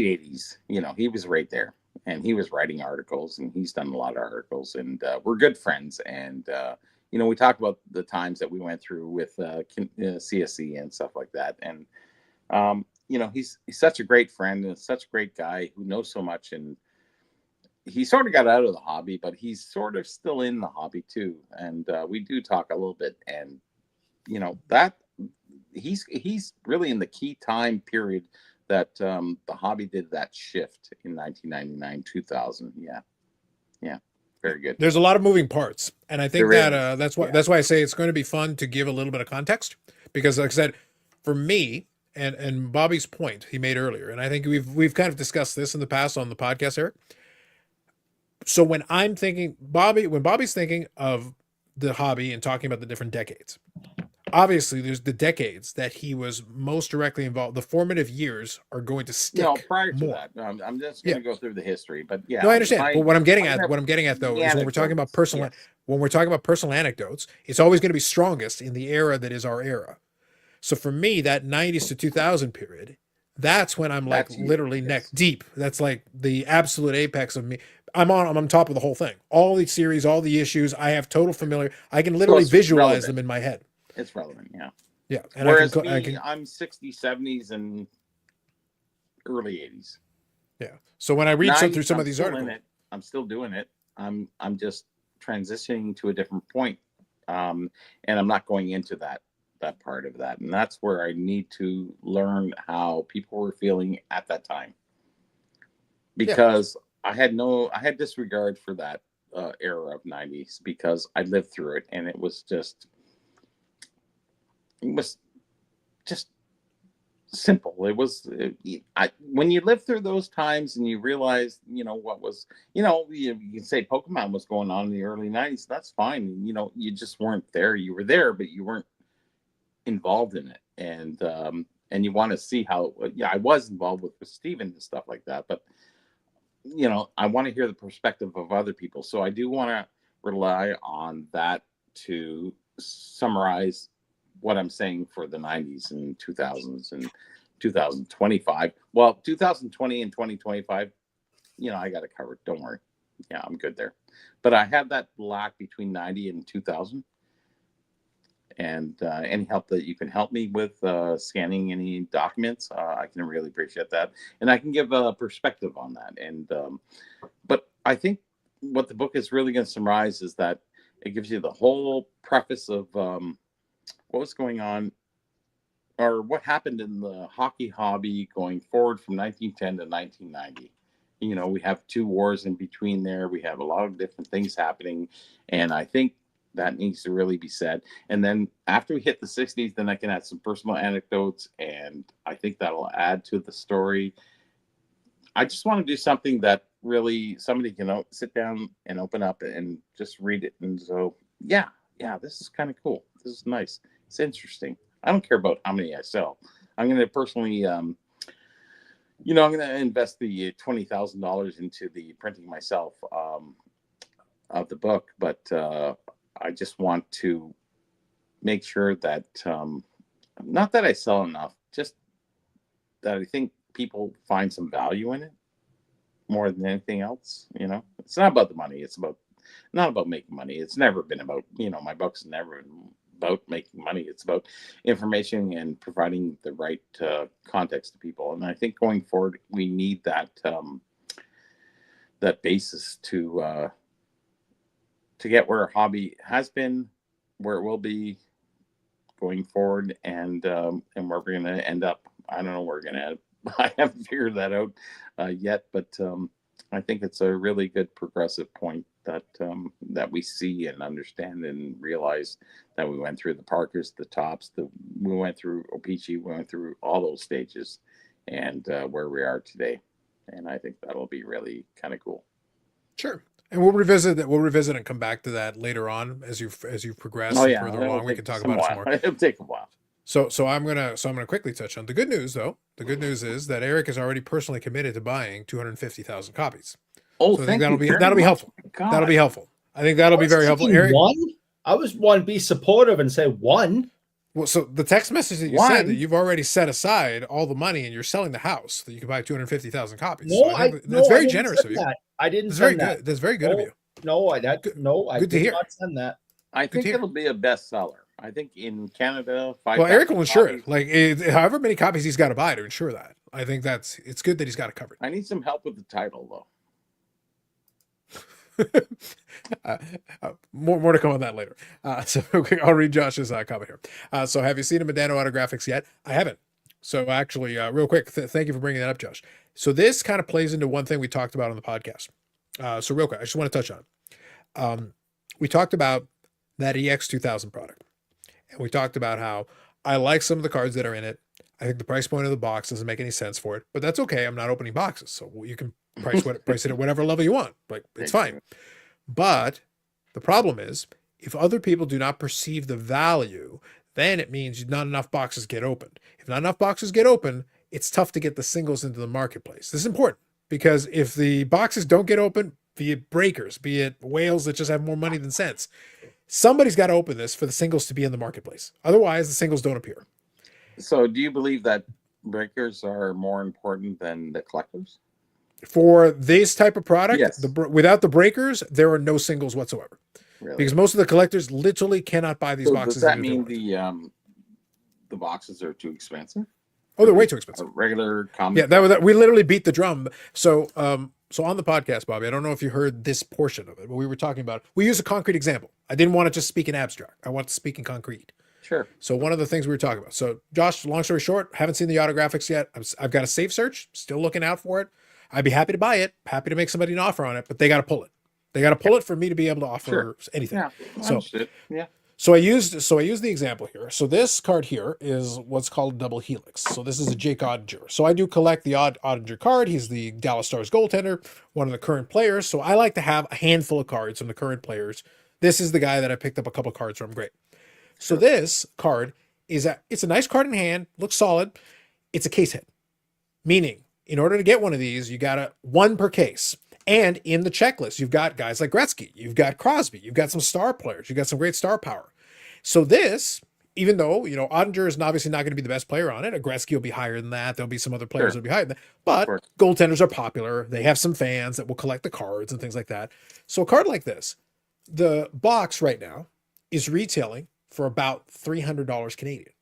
80s. You know, he was right there, and he was writing articles, and he's done a lot of articles, and we're good friends. And you know, we talk about the times that we went through with CSC and stuff like that, and you know, he's such a great friend and such a great guy who knows so much. And he sort of got out of the hobby, but he's sort of still in the hobby too. And we do talk a little bit. And you know, that he's really in the key time period that the hobby did that shift in 1999, 2000. Yeah, very good. there's a lot of moving parts, and I think There that is. that's why Yeah. that's why I say it's going to be fun to give a little bit of context, because like I said, for me and Bobby's point he made earlier, and I think we've kind of discussed this in the past on the podcast, Eric. So when I'm thinking when Bobby's thinking of the hobby and talking about the different decades, obviously there's the decades that he was most directly involved. The formative years are going to stick. No, prior to more. that, I'm just going to go through the history. But yeah, No, I understand. But what I'm getting I at, have though, the is when we're talking about anecdotes, personal anecdotes, it's always going to be strongest in the era that is our era. So for me, that 90s to 2000 period, that's when I'm like That's you, literally yes. neck deep. That's like the absolute apex of me. I'm on top of the whole thing. All the series, all the issues, I have total familiar. I can literally it's visualize relevant. them in my head. It's relevant, yeah. Yeah. And Whereas I can I'm 60s, 70s, and early 80s. yeah. So when I read through some I'm of these still articles, in it. I'm still doing it. I'm just transitioning to a different point, and I'm not going into that part of that. And that's where I need to learn how people were feeling at that time, because I had disregard for that era of 90s, because I lived through it, and it was just simple. It was when you live through those times and you realize, you know, what was, you know, you can say Pokemon was going on in the early 90s. That's fine. You know, you just weren't there. You were there, but you weren't involved in it. And you want to see how, I was involved with Steven and stuff like that, but you know, I want to hear the perspective of other people. So I do want to rely on that to summarize what I'm saying for the 90s and 2000s and 2025. Well, 2020 and 2025, you know, I got it covered. Don't worry. I'm good there. But I had that black between 90 and 2000. And any help that you can help me with scanning any documents, I can really appreciate that. And I can give a perspective on that. And but I think what the book is really going to summarize is that it gives you the whole preface of what was going on or what happened in the hockey hobby going forward from 1910 to 1990. You know, we have 2 wars in between there. We have a lot of different things happening. And I think that needs to really be said. And then after we hit the 60s, then I can add some personal anecdotes. And I think that'll add to the story. I just want to do something that really somebody can sit down and open up and just read it. And so, yeah, this is kind of cool. This is nice. It's interesting. I don't care about how many I sell. I'm going to personally, I'm going to invest the $20,000 into the printing myself of the book. But I just want to make sure that, not that I sell enough, just that I think people find some value in it more than anything else. It's not about the money. It's not about making money. It's never been about, my book's never been about making money. It's about information and providing the right context to people. And I think going forward, we need that basis to get where our hobby has been, where it will be going forward, and where we're going to end up. I don't know where we're going to end. I haven't figured that out yet, but I think it's a really good progressive point that we see and understand and realize that we went through the Parkers, the Tops, we went through O-Pee-Chee, we went through all those stages, and where we are today. And I think that'll be really kind of cool. Sure. And we'll revisit that. We'll revisit and come back to that later on as you progress further along. We can talk about it some more. It'll take a while. So I'm gonna quickly touch on the good news, though. The good news is that Eric is already personally committed to buying 250,000 copies. Oh, so I think that'll be helpful. God. That'll be helpful. I think that'll be very helpful. Eric, one? I was one to be supportive and say one. Well, so the text message that you said that you've already set aside all the money and you're selling the house so that you can buy 250,000 copies. No, so that's very generous of you. I didn't That's send very that. good. That's very good of you. I Good to did hear. not send that. I think it'll be a bestseller. I think in Canada, Eric will insure it. Like however many copies he's got to buy to insure that. I think it's good that he's got it covered. I need some help with the title, though. More to come on that later. So I'll read Josh's comment here. So have you seen the Medano autographics yet? I haven't. So actually, real quick, thank you for bringing that up, Josh. So this kind of plays into one thing we talked about on the podcast. So real quick, I just want to touch on. We talked about that EX 2000 product. And we talked about how I like some of the cards that are in it. I think the price point of the box doesn't make any sense for it, but that's okay. I'm not opening boxes. So you can price it at whatever level you want. Like it's fine. But the problem is if other people do not perceive the value, then it means not enough boxes get opened. If not enough boxes get opened, it's tough to get the singles into the marketplace. This is important because if the boxes don't get open, be it breakers, be it whales that just have more money than sense, somebody's got to open this for the singles to be in the marketplace. Otherwise, the singles don't appear. So do you believe that breakers are more important than the collectors? For this type of product, yes. Without the breakers, there are no singles whatsoever. Really? Because most of the collectors literally cannot buy these boxes. Does that mean the boxes are too expensive? Oh, they're way too expensive. A regular comic. Yeah, we literally beat the drum. So on the podcast, Bobby, I don't know if you heard this portion of it, but we were talking about, we use a concrete example. I didn't want to just speak in abstract. I want to speak in concrete. Sure. So one of the things we were talking about. So Josh, long story short, haven't seen the autographics yet. I've got a safe search, still looking out for it. I'd be happy to buy it, happy to make somebody an offer on it, but they got to pull it. They got to pull it for me to be able to offer anything. Yeah. So I used the example here. So this card here is what's called double helix. So this is a Jake Ottinger. So I do collect the Ottinger card. He's the Dallas Stars goaltender, one of the current players. So I like to have a handful of cards from the current players. This is the guy that I picked up a couple cards from. Great. So this card it's a nice card in hand, looks solid. It's a case hit, meaning in order to get one of these, you got one per case. And in the checklist, you've got guys like Gretzky, you've got Crosby, you've got some star players, you've got some great star power. So this even though, you know, Ottinger is obviously not going to be the best player on it. Gretzky will be higher than that. There'll be some other players that'll be higher than that. But course. goaltenders are popular. They have some fans that will collect the cards and things like that. So a card like this, the box right now is retailing for about $300 Canadian.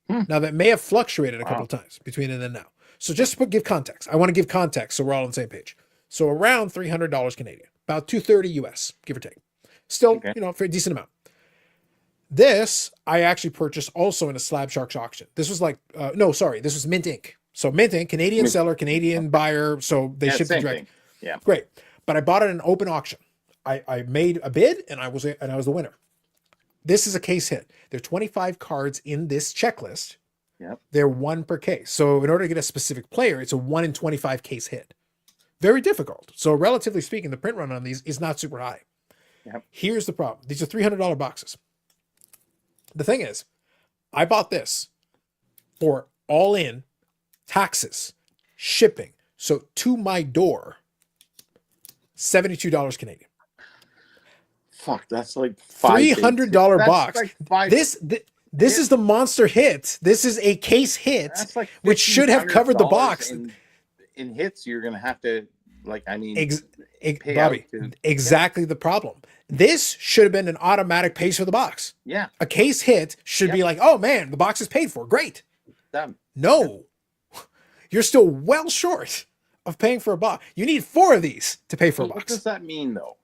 Now that may have fluctuated a couple of times between then and now. So just to give context, I want to give context so we're all on the same page. So around $300 Canadian, about $230 US, give or take. Still, you know, for a decent amount. This I actually purchased also in a Slab Sharks auction. This was like, this was Mint Inc. So Mint Inc., Canadian seller, Canadian buyer. So they shipped it direct. Yeah, great. But I bought it in an open auction. I made a bid and I was the winner. This is a case hit. There are 25 cards in this checklist. Yep. They're one per case. So in order to get a specific player, it's a 1 in 25 case hit. Very difficult. So relatively speaking, the print run on these is not super high. Yep. Here's the problem. These are $300 boxes. The thing is, I bought this for all in taxes, shipping. So to my door, $72 Canadian. Fuck, that's like $300 box. Like this is the monster hit. This is a case hit, like which should have covered the box. In hits, you're gonna have to, like, I mean, Bobby, exactly the problem. This should have been an automatic pays for the box. Yeah. A case hit should be like, oh man, the box is paid for. Great. Done. No, you're still well short of paying for a box. You need 4 of these to pay for a box. What does that mean, though?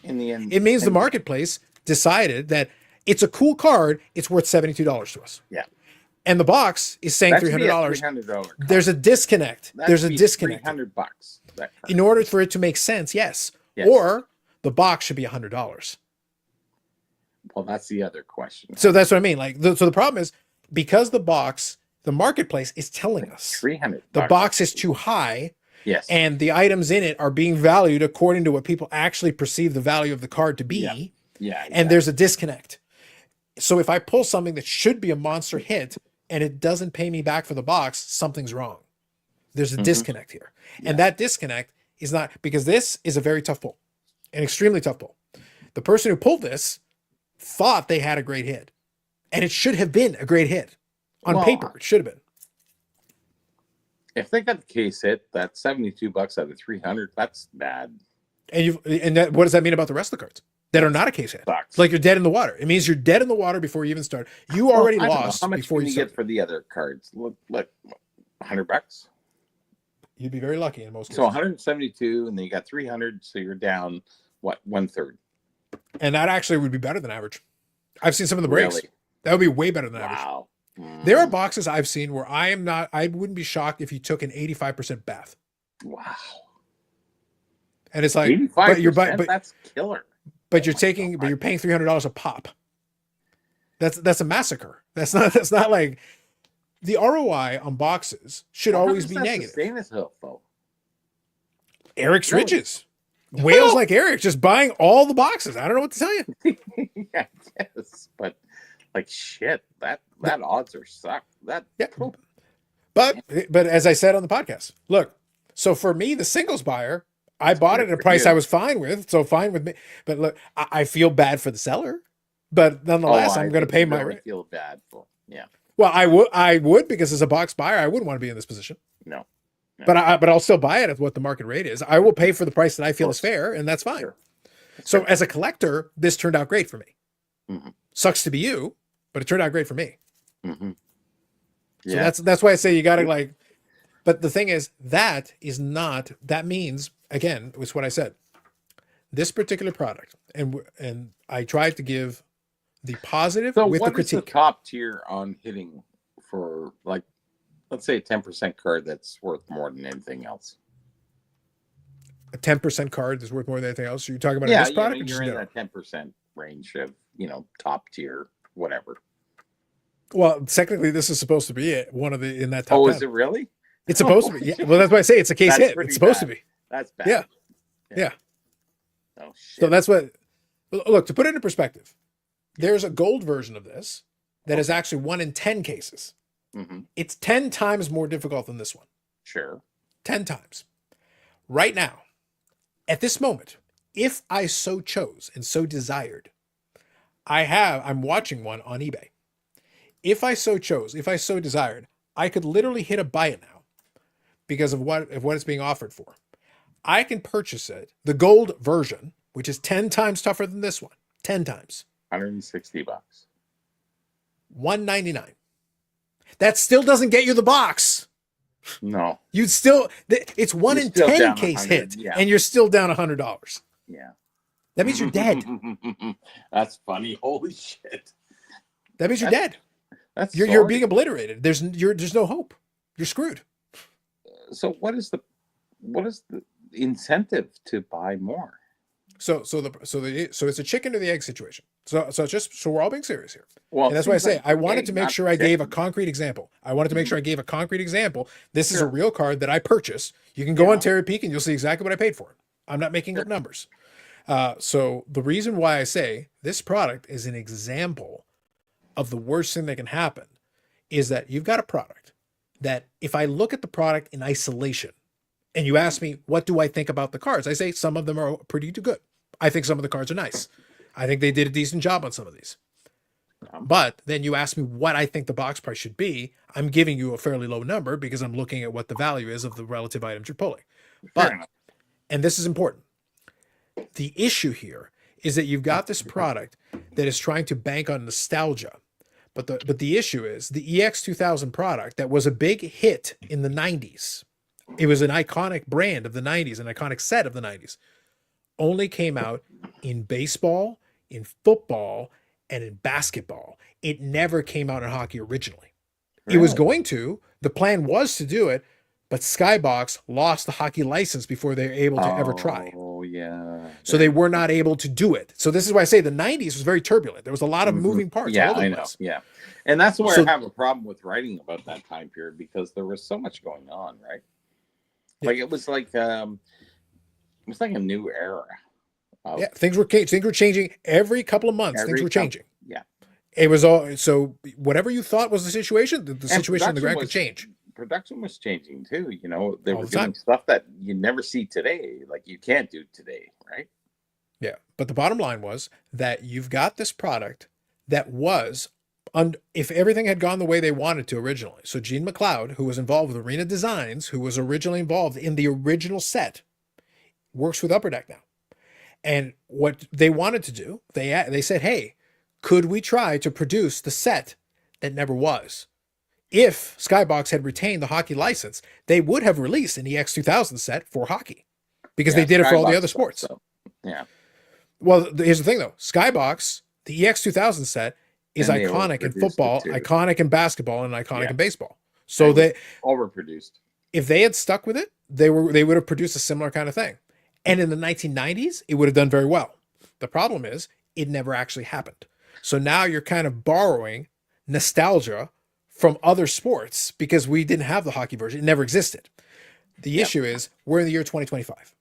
In the end, it means the marketplace decided that it's a cool card. It's worth $72 to us. Yeah. And the box is saying $300. $300. There's a disconnect. There's a disconnect. $300. In order for it to make sense, yes. Or the box should be $100. Well, that's the other question. So that's what I mean. Like, so the problem is because the marketplace is telling us $300. The box is too high. Yes. And the items in it are being valued according to what people actually perceive the value of the card to be. Yeah. Exactly. And there's a disconnect. So if I pull something that should be a monster hit and it doesn't pay me back for the box, something's wrong. There's a disconnect here. Yeah. And that disconnect is not, because this is a very tough pull, an extremely tough pull. The person who pulled this thought they had a great hit, and it should have been a great hit. On paper, it should have been. If they got the case hit, that's $72 out of 300. That's bad. And what does that mean about the rest of the cards that are not a case hit? Sucks. Like you're dead in the water. It means you're dead in the water before you even start. You already lost how much before you get for the other cards. Look, $100. You'd be very lucky in most cases. So 172, and then you got 300, so you're down what, 1/3. And that actually would be better than average. I've seen some of the breaks. Really? That would be way better than average. Wow. There are boxes I've seen where I wouldn't be shocked if you took an 85% bath. Wow. And it's like, 85%, but that's killer. But you're you're paying $300 a pop. That's a massacre. That's not like the ROI on boxes should always be negative. Stainless Hill, though. Eric's riches. Whales like Eric just buying all the boxes. I don't know what to tell you. Yeah, yes, but like shit, that odds are suck. But as I said on the podcast, look. So for me, the singles buyer, I bought it at a price I was fine with. So fine with me. But look, I feel bad for the seller. But nonetheless, I'm going to pay my rent. Feel bad for Well, I would because as a box buyer, I wouldn't want to be in this position. No. But I'll still buy it at what the market rate is. I will pay for the price that I feel is fair, and that's fine. Sure. So as a collector, this turned out great for me. Mm-hmm. Sucks to be you, but it turned out great for me. Mm-hmm. Yeah. So that's why I say you got to like. But the thing is, that means again, was what I said. This particular product, and I tried to give the positive with the critique. So what is the top tier on hitting for, like, let's say a 10% card that's worth more than anything else? A 10% card is worth more than anything else? So you're talking about this product? You're in that 10% range of, top tier, whatever. Well, technically, this is supposed to be one of the in that top 10. Oh, is it really? It's supposed to be. Yeah. Well, that's why I say it's a case hit. It's supposed to be. That's bad. Yeah. Oh, shit. So that's what. Look, to put it in perspective, there's a gold version of this that is actually 1 in 10 cases. Mm-hmm. It's 10 times more difficult than this one. Sure. 10 times. Right now, at this moment, if I so chose and so desired, I'm watching one on eBay. if I so chose, if I so desired, I could literally hit a buy it now because of what it's being offered for. I can purchase it, the gold version, which is 10 times tougher than this one. 10 times. $160. $199. That still doesn't get you the box. No. You'd still, it's 1 You're in still 10 down case 100, hit, yeah. and you're still down $100. Yeah. That means you're dead. That's funny. Holy shit. That means you're dead. That's You're being obliterated. There's no hope. You're screwed. So what is the incentive to buy more? So it's a chicken or the egg situation. So we're all being serious here. Well, And that's why I say I wanted to make not sure I gave a chicken. concrete example. This is a Sure. real card that I purchased. You can go Yeah. on Terry Peak and you'll see exactly what I paid for it. I'm not making up numbers. So the reason why I say this product is an example of the worst thing that can happen is that you've got a product that if I look at the product in isolation and you ask me, what do I think about the cards? I say some of them are pretty good. I think some of the cards are nice. I think they did a decent job on some of these. But then you ask me what I think the box price should be. I'm giving you a fairly low number because I'm looking at what the value is of the relative items you're pulling. But, and this is important, the issue here is that you've got this product that is trying to bank on nostalgia. But the issue is the EX2000 product that was a big hit in the 90s. It was an iconic brand of the 90s, an iconic set of the 90s. Only came out in baseball, in football, and in basketball. It never came out in hockey originally. It was going to. The plan was to do it, but Skybox lost the hockey license before they were able to ever try. Oh, yeah. So they were not able to do it. So this is why I say the 90s was very turbulent. There was a lot of moving parts. Yeah, all over I the know. place. Yeah. And that's where So- I have a problem with writing about that time period because there was so much going on, right? Yeah. Like it was like a new era. Yeah, things were changing every couple of months. Things were changing. Yeah. It was all so whatever you thought was the situation, the situation in the ground could change. Production was changing too. You know, they All were the time. doing stuff that you never see today, like you can't do today, right? Yeah, but the bottom line was that you've got this product that was, if everything had gone the way they wanted to originally. So Gene McLeod, who was involved with Arena Designs, who was originally involved in the original set, works with Upper Deck now. And what they wanted to do, they said, hey, could we try to produce the set that never was? If Skybox had retained the hockey license, they would have released an EX2000 set for hockey because they did it for all the other sports. Yeah. Well, here's the thing though. Skybox, the EX2000 set is And they iconic in overproduced it, football, too. iconic in basketball, and iconic Yeah. in baseball. So they, Overproduced. if they had stuck with it, they would have produced a similar kind of thing. And in the 1990s, it would have done very well. The problem is it never actually happened. So now you're kind of borrowing nostalgia from other sports because we didn't have the hockey version. It never existed. The issue is we're in the year 2025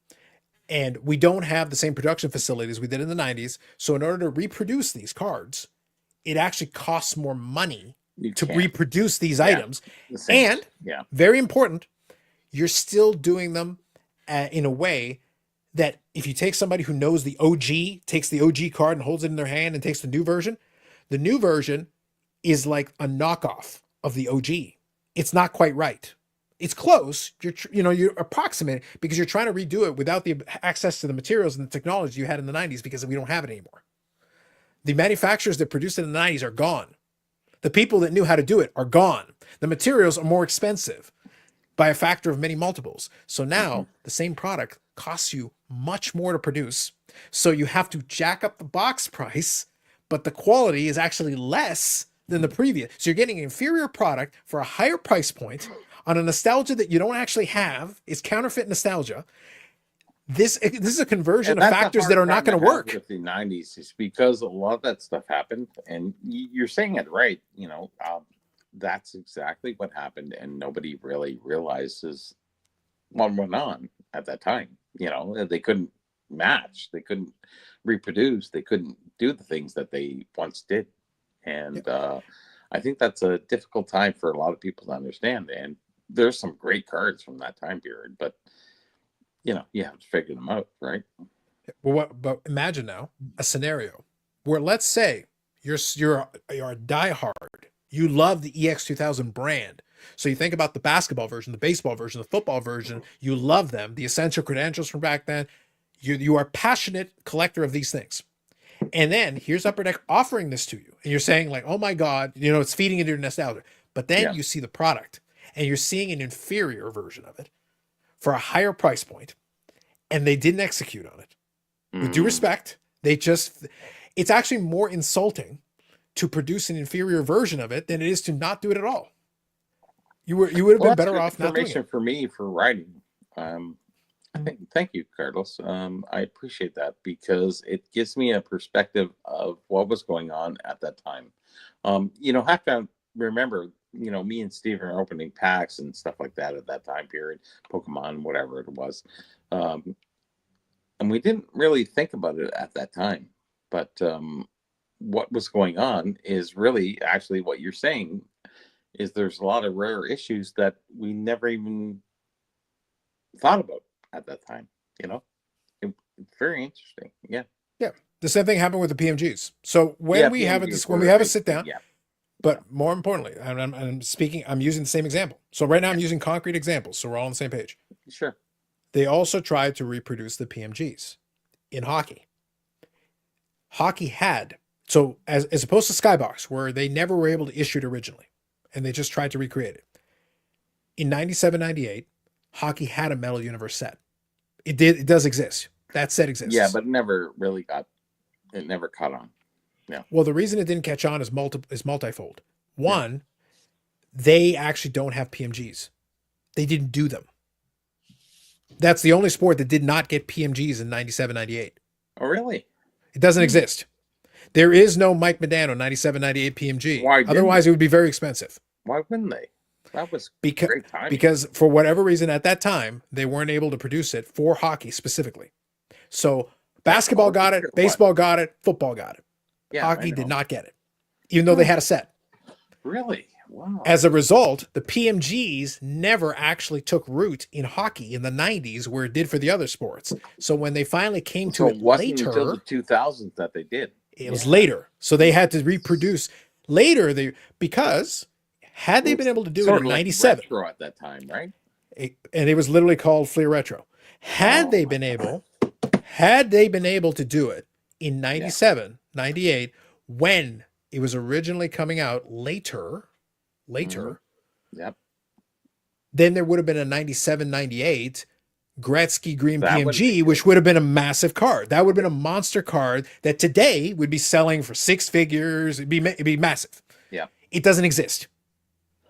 and we don't have the same production facilities we did in the 90s. So in order to reproduce these cards, it actually costs more money You to can't. reproduce these items. The same. And Yeah. very important, you're still doing them in a way that if you take somebody who knows the OG, takes the OG card and holds it in their hand and takes the new version is like a knockoff of the OG. It's not quite right. It's close. You're approximate because you're trying to redo it without the access to the materials and the technology you had in the 90s because we don't have it anymore. The manufacturers that produced it in the 90s are gone. The people that knew how to do it are gone. The materials are more expensive by a factor of many multiples. So now the same product costs you much more to produce. So you have to jack up the box price, but the quality is actually less than the previous. So you're getting an inferior product for a higher price point on a nostalgia that you don't actually have. It's counterfeit nostalgia. This is a conversion And of that's the factors hard that are not time going to have work. with the 90s is because a lot of that stuff happened, and you're saying it right. That's exactly what happened, and nobody really realizes what went on at that time. They couldn't match, they couldn't reproduce, they couldn't do the things that they once did, and I think that's a difficult time for a lot of people to understand. And there's some great cards from that time period, but you have to figure them out, right? But imagine now a scenario where, let's say you're a diehard You love the EX2000 brand. So you think about the basketball version, the baseball version, the football version. You love them. The essential credentials from back then. You are a passionate collector of these things. And then here's Upper Deck offering this to you. And you're saying like, oh my God, it's feeding into your nostalgia. But then you see the product and you're seeing an inferior version of it for a higher price point. And they didn't execute on it. With due respect, it's actually more insulting to produce an inferior version of it than it is to not do it at all. You would have been better off not doing it. For me for writing. Thank you, Carlos. I appreciate that because it gives me a perspective of what was going on at that time. Have to remember, me and Steve are opening packs and stuff like that at that time period, Pokemon, whatever it was. And we didn't really think about it at that time. But what was going on is really actually what you're saying is there's a lot of rare issues that we never even thought about at that time. Very interesting. Yeah. The same thing happened with the PMGs. So when we have a sit down, but more importantly, I'm using the same example. So right now I'm using concrete examples. So we're all on the same page. Sure. They also tried to reproduce the PMGs in hockey. Hockey had, so as opposed to Skybox, where they never were able to issue it originally, and they just tried to recreate it. In 97, 98, hockey had a Metal Universe set. It does exist. That set exists. Yeah, but it never caught on. Yeah. Well, the reason it didn't catch on is multifold. One, they actually don't have PMGs. They didn't do them. That's the only sport that did not get PMGs in 97, 98. Oh, really? It doesn't exist. There is no Mike Modano 97, 98 PMG. Why? Otherwise, it would be very expensive. Why wouldn't they? That was great timing. Because for whatever reason at that time, they weren't able to produce it for hockey specifically. So basketball got it, baseball got it, football got it. Yeah, hockey did not get it, even though they had a set. Really? Wow. As a result, the PMGs never actually took root in hockey in the 90s where it did for the other sports. So when they finally came to it later, until the 2000s that they did. It was later. So they had to reproduce later because had they been able to do it in 97 retro at that time, right? And it was literally called Fleer Retro. Had they been able to do it in 97, 98 when it was originally coming out later, Yep. Then there would have been a 97, 98 Gretzky Green PMG, which would have been a massive card. That would have been a monster card that today would be selling for six figures. It'd be massive. Yeah. It doesn't exist.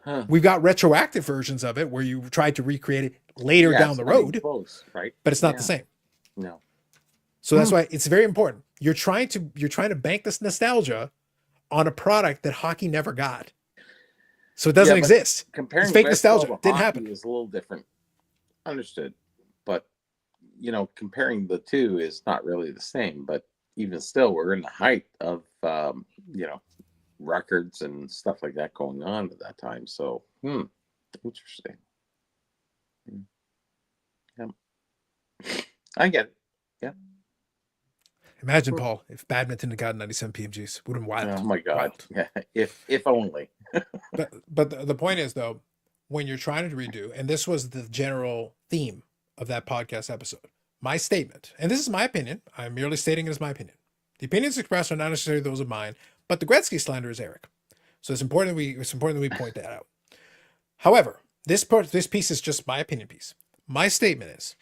Huh. We've got retroactive versions of it where you tried to recreate it later down the road, close, right? But it's not the same. No. So that's why it's very important. You're trying to bank this nostalgia on a product that hockey never got. So it doesn't exist. Comparing it's fake nostalgia. Didn't happen. Is a little different. Understood. But comparing the two is not really the same. But even still, we're in the height of records and stuff like that going on at that time. So interesting. Yeah. I get it. Yeah. Imagine, Paul, if badminton had gotten 97 PMGs, would have been wild. Oh my God! Wild. Yeah, if only. but the point is, though, when you're trying to redo, and this was the general theme of that podcast episode, my statement, and this is my opinion. I'm merely stating it as my opinion. The opinions expressed are not necessarily those of mine, but the Gretzky slander is Eric. So it's important that we point that out. However, this piece is just my opinion piece. My statement is,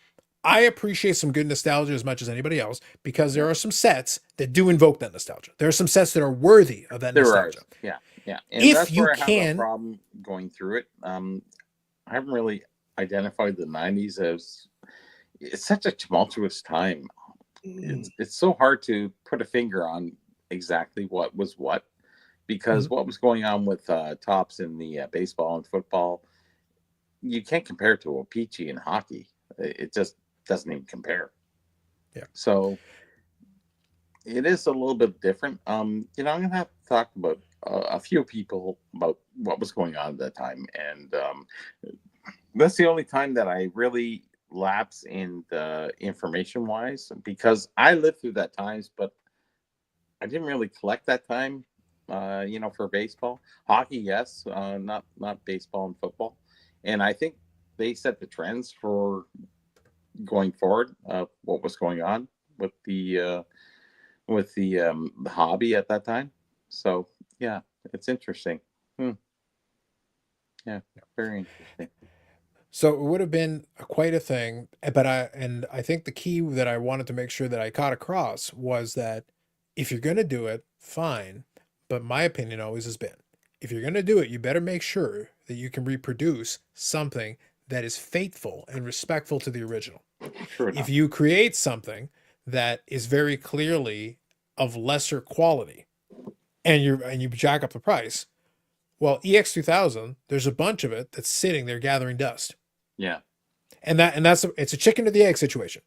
I appreciate some good nostalgia as much as anybody else because there are some sets that do invoke that nostalgia. There are some sets that are worthy of that nostalgia. Yeah. And if that's you where I can, have a problem going through it. I haven't really identified the 90s as it's such a tumultuous time. It's so hard to put a finger on exactly what was what because what was going on with tops in the baseball and football, you can't compare it to O-Pee-Chee in hockey. It just doesn't even compare. Yeah. So it is a little bit different. I'm gonna have to talk about a few people about what was going on at that time, and that's the only time that I really lapse in the information wise because I lived through that times, but I didn't really collect that time. for baseball. Hockey, yes, not baseball and football. And I think they set the trends for going forward. What was going on with the hobby at that time. So yeah, it's interesting. Yeah, very interesting. So it would have been quite a thing, but I think the key that I wanted to make sure that I caught across was that if you're going to do it, fine. But my opinion always has been, if you're going to do it, you better make sure that you can reproduce something that is faithful and respectful to the original. True enough. If you create something that is very clearly of lesser quality and you jack up the price, well, EX2000, there's a bunch of it that's sitting there gathering dust. Yeah. And it's a chicken or the egg situation.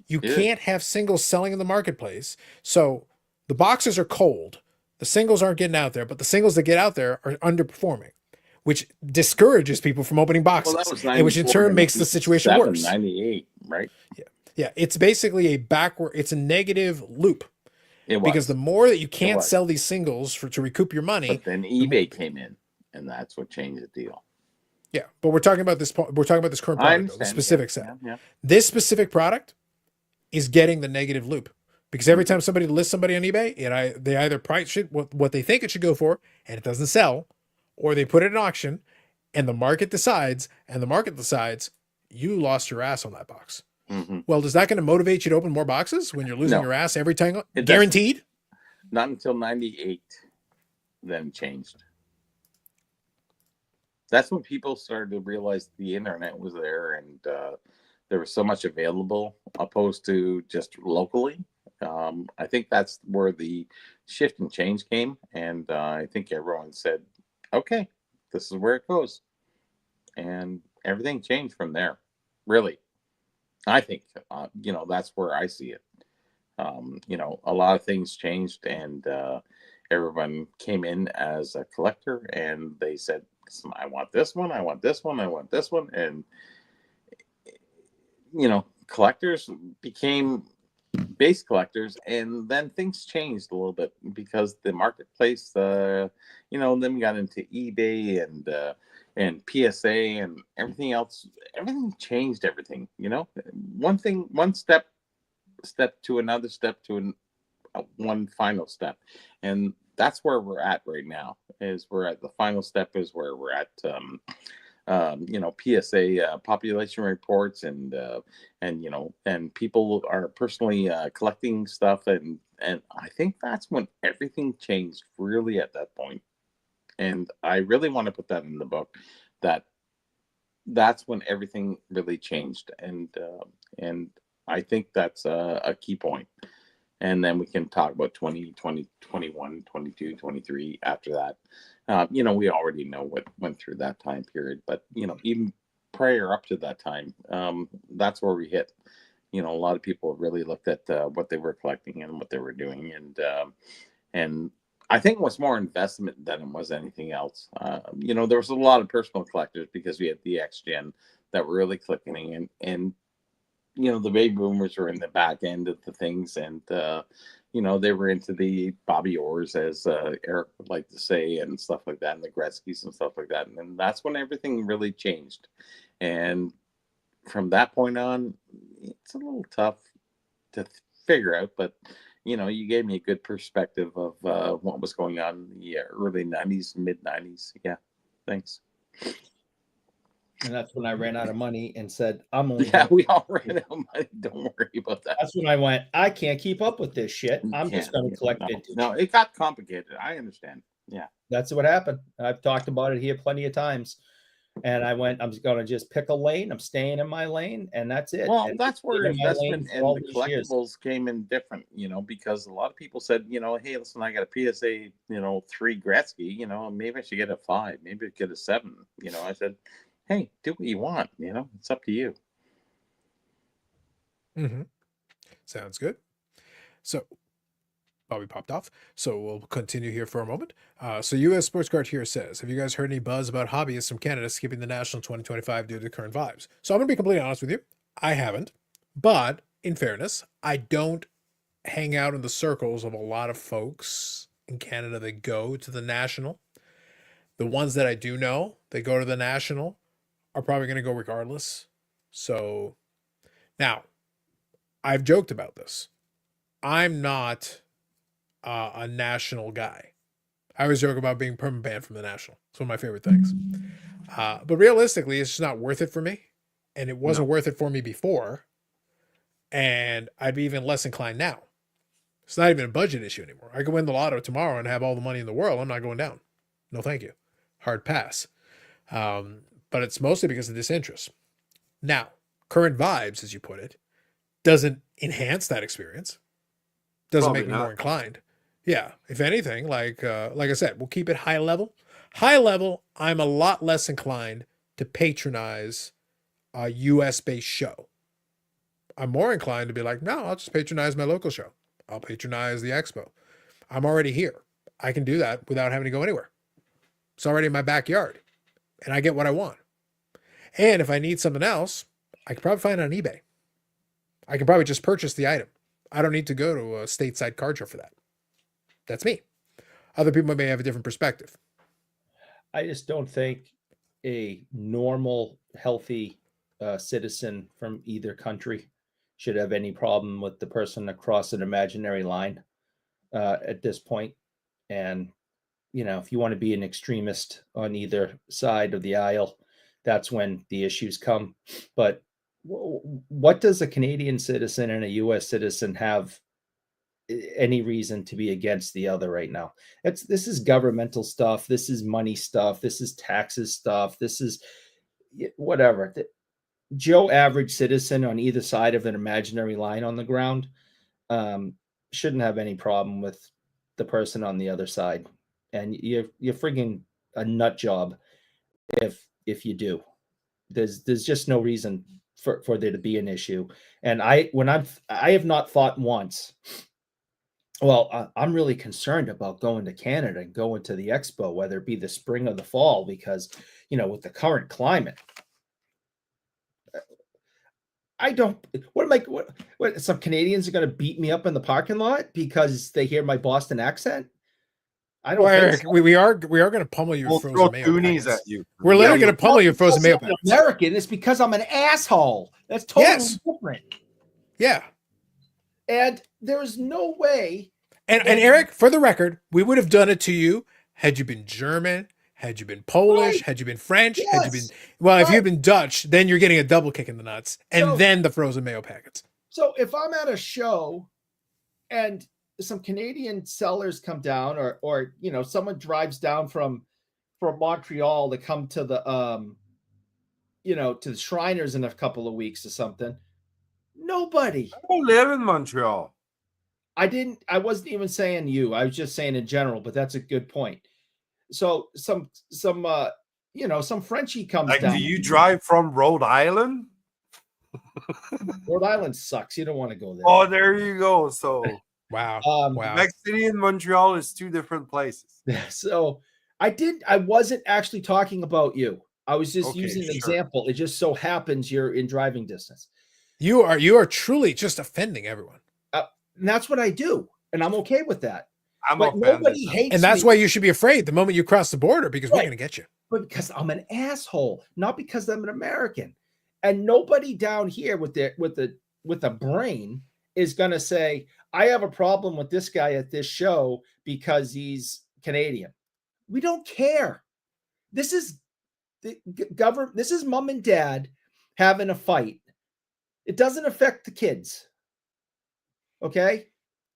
You Yeah. can't have singles selling in the marketplace. So the boxes are cold. The singles aren't getting out there, but the singles that get out there are underperforming, which discourages people from opening boxes, Well, that was and which in 94 turn makes the situation 97, worse. 98, right? Yeah, it's basically it's a negative loop. It was. Because the more that you can't was. sell these singles to recoup your money, But then eBay came in, and that's what changed the deal. yeah. But we're talking about this. We're talking about this current I product, though, the understand. specific set. Yeah. This specific product is getting the negative loop because every time somebody lists somebody on eBay, they either price it what they think it should go for, and it doesn't sell, or they put it in auction, and the market decides, you lost your ass on that box. Mm-hmm. Well, is that going to motivate you to open more boxes when you're losing No. your ass every time? It doesn't. Guaranteed? Not until 98 then changed. That's when people started to realize the internet was there and there was so much available opposed to just locally. I think that's where the shift and change came. And I think everyone said, okay, this is where it goes. And everything changed from there. Really. I think, that's where I see it. A lot of things changed and everyone came in as a collector and they said, I want this one, I want this one, I want this one. And, collectors became base collectors and then things changed a little bit because the marketplace, then we got into eBay and PSA and everything else. Everything changed everything, one step to another step to one final step. And that's where we're at right now is we're at the final step is where we're at, PSA population reports and people are personally collecting stuff. And I think that's when everything changed really at that point. And I really want to put that in the book that's when everything really changed. And I think that's a key point. And then we can talk about 20, 21, 22, 23 after that. We already know what went through that time period. But, even prior up to that time, that's where we hit. A lot of people really looked at what they were collecting and what they were doing. And I think it was more investment than it was anything else. There was a lot of personal collectors because we had the X-Gen that were really clicking and the baby boomers were in the back end of the things and, they were into the Bobby Orrs, as Eric would like to say, and stuff like that, and the Gretzky's and stuff like that. And that's when everything really changed. And from that point on, it's a little tough to figure out, but, you gave me a good perspective of what was going on in the early 90s, mid 90s. Yeah, thanks. And that's when I ran out of money and said, I'm only. Yeah, we all ran out of money. Don't worry about that. That's when I went, I can't keep up with this shit. I'm just going to collect vintage. No, it got complicated. I understand. Yeah. That's what happened. I've talked about it here plenty of times. And I went, I'm going to just pick a lane. I'm staying in my lane, and that's it. Well, and that's where investment and the collectibles years. came in different, because a lot of people said, hey, listen, I got a PSA, 3 Gretzky, maybe I should get a 5, maybe I should get a 7. I said, hey, do what you want, it's up to you. Mm-hmm. Sounds good. So Bobby popped off. So we'll continue here for a moment. So US Sports Card here says, have you guys heard any buzz about hobbyists from Canada skipping the National 2025 due to current vibes? So I'm going to be completely honest with you. I haven't. But in fairness, I don't hang out in the circles of a lot of folks in Canada that go to the National. The ones that I do know that go to the National are probably going to go regardless. So now, I've joked about this. I'm not a National guy. I always joke about being permanent banned from the National. It's one of my favorite things. But realistically, it's just not worth it for me. And it wasn't worth it for me before. And I'd be even less inclined now. It's not even a budget issue anymore. I could win the lotto tomorrow and have all the money in the world. I'm not going down. No, thank you. Hard pass. But it's mostly because of disinterest. Now, current vibes, as you put it, doesn't enhance that experience. Doesn't Probably make me not. more inclined. Yeah, if anything, like I said, we'll keep it high level. High level, I'm a lot less inclined to patronize a US-based show. I'm more inclined to be like, no, I'll just patronize my local show. I'll patronize the expo. I'm already here. I can do that without having to go anywhere. It's already in my backyard, and I get what I want. And if I need something else, I could probably find it on eBay. I can probably just purchase the item. I don't need to go to a stateside card show for that. That's me. Other people may have a different perspective. I just don't think a normal, healthy citizen from either country should have any problem with the person across an imaginary line at this point. And, you know, if you want to be an extremist on either side of the aisle, that's when the issues come. But what does a Canadian citizen and a U.S. citizen have any reason to be against the other right now? This is governmental stuff. This is money stuff. This is taxes stuff. This is whatever. Joe average citizen on either side of an imaginary line on the ground shouldn't have any problem with the person on the other side. And you're frigging a nut job if you do. There's just no reason for there to be an issue. And I have not thought once, well, I'm really concerned about going to Canada and going to the expo, whether it be the spring or the fall, because, you know, with the current climate, I don't, what some Canadians are going to beat me up in the parking lot because they hear my Boston accent? I don't think Eric, so. we are going to pummel your We'll frozen throw mayo toonies packets. at you. We're literally Yeah, going to pummel your frozen mayo I'm packets. American. It's because I'm an asshole. That's totally Yes. different. Yeah. And there's no way. And Eric, for the record, we would have done it to you had you been German, had you been Polish, Right. had you been French, had you been, Yes. well, if Right. you've been Dutch, then you're getting a double kick in the nuts and So- then the frozen mayo packets. So if I'm at a show and some Canadian sellers come down, or you know, someone drives down from Montreal to come to the you know, to the Shriners in a couple of weeks or something, nobody. I don't live in Montreal. I wasn't even saying you. I was just saying in general, but that's a good point. So some you know, some Frenchie comes Like, down. do you drive from Rhode Island? Rhode Island sucks. You don't want to go there. Oh, there you go. So Wow. Wow. Quebec City and Montreal is two different places. So I wasn't actually talking about you. I was just Okay, using an sure. example. It just so happens you're in driving distance. You are truly just offending everyone. And that's what I do. And I'm okay with that. I'm But offended. nobody hates And that's me why you should be afraid the moment you cross the border because we're Right. going to get you. but because I'm an asshole, not because I'm an American. And nobody down here with a brain is going to say, I have a problem with this guy at this show because he's Canadian. We don't care. This is the government. This is mom and dad having a fight. It doesn't affect the kids. Okay?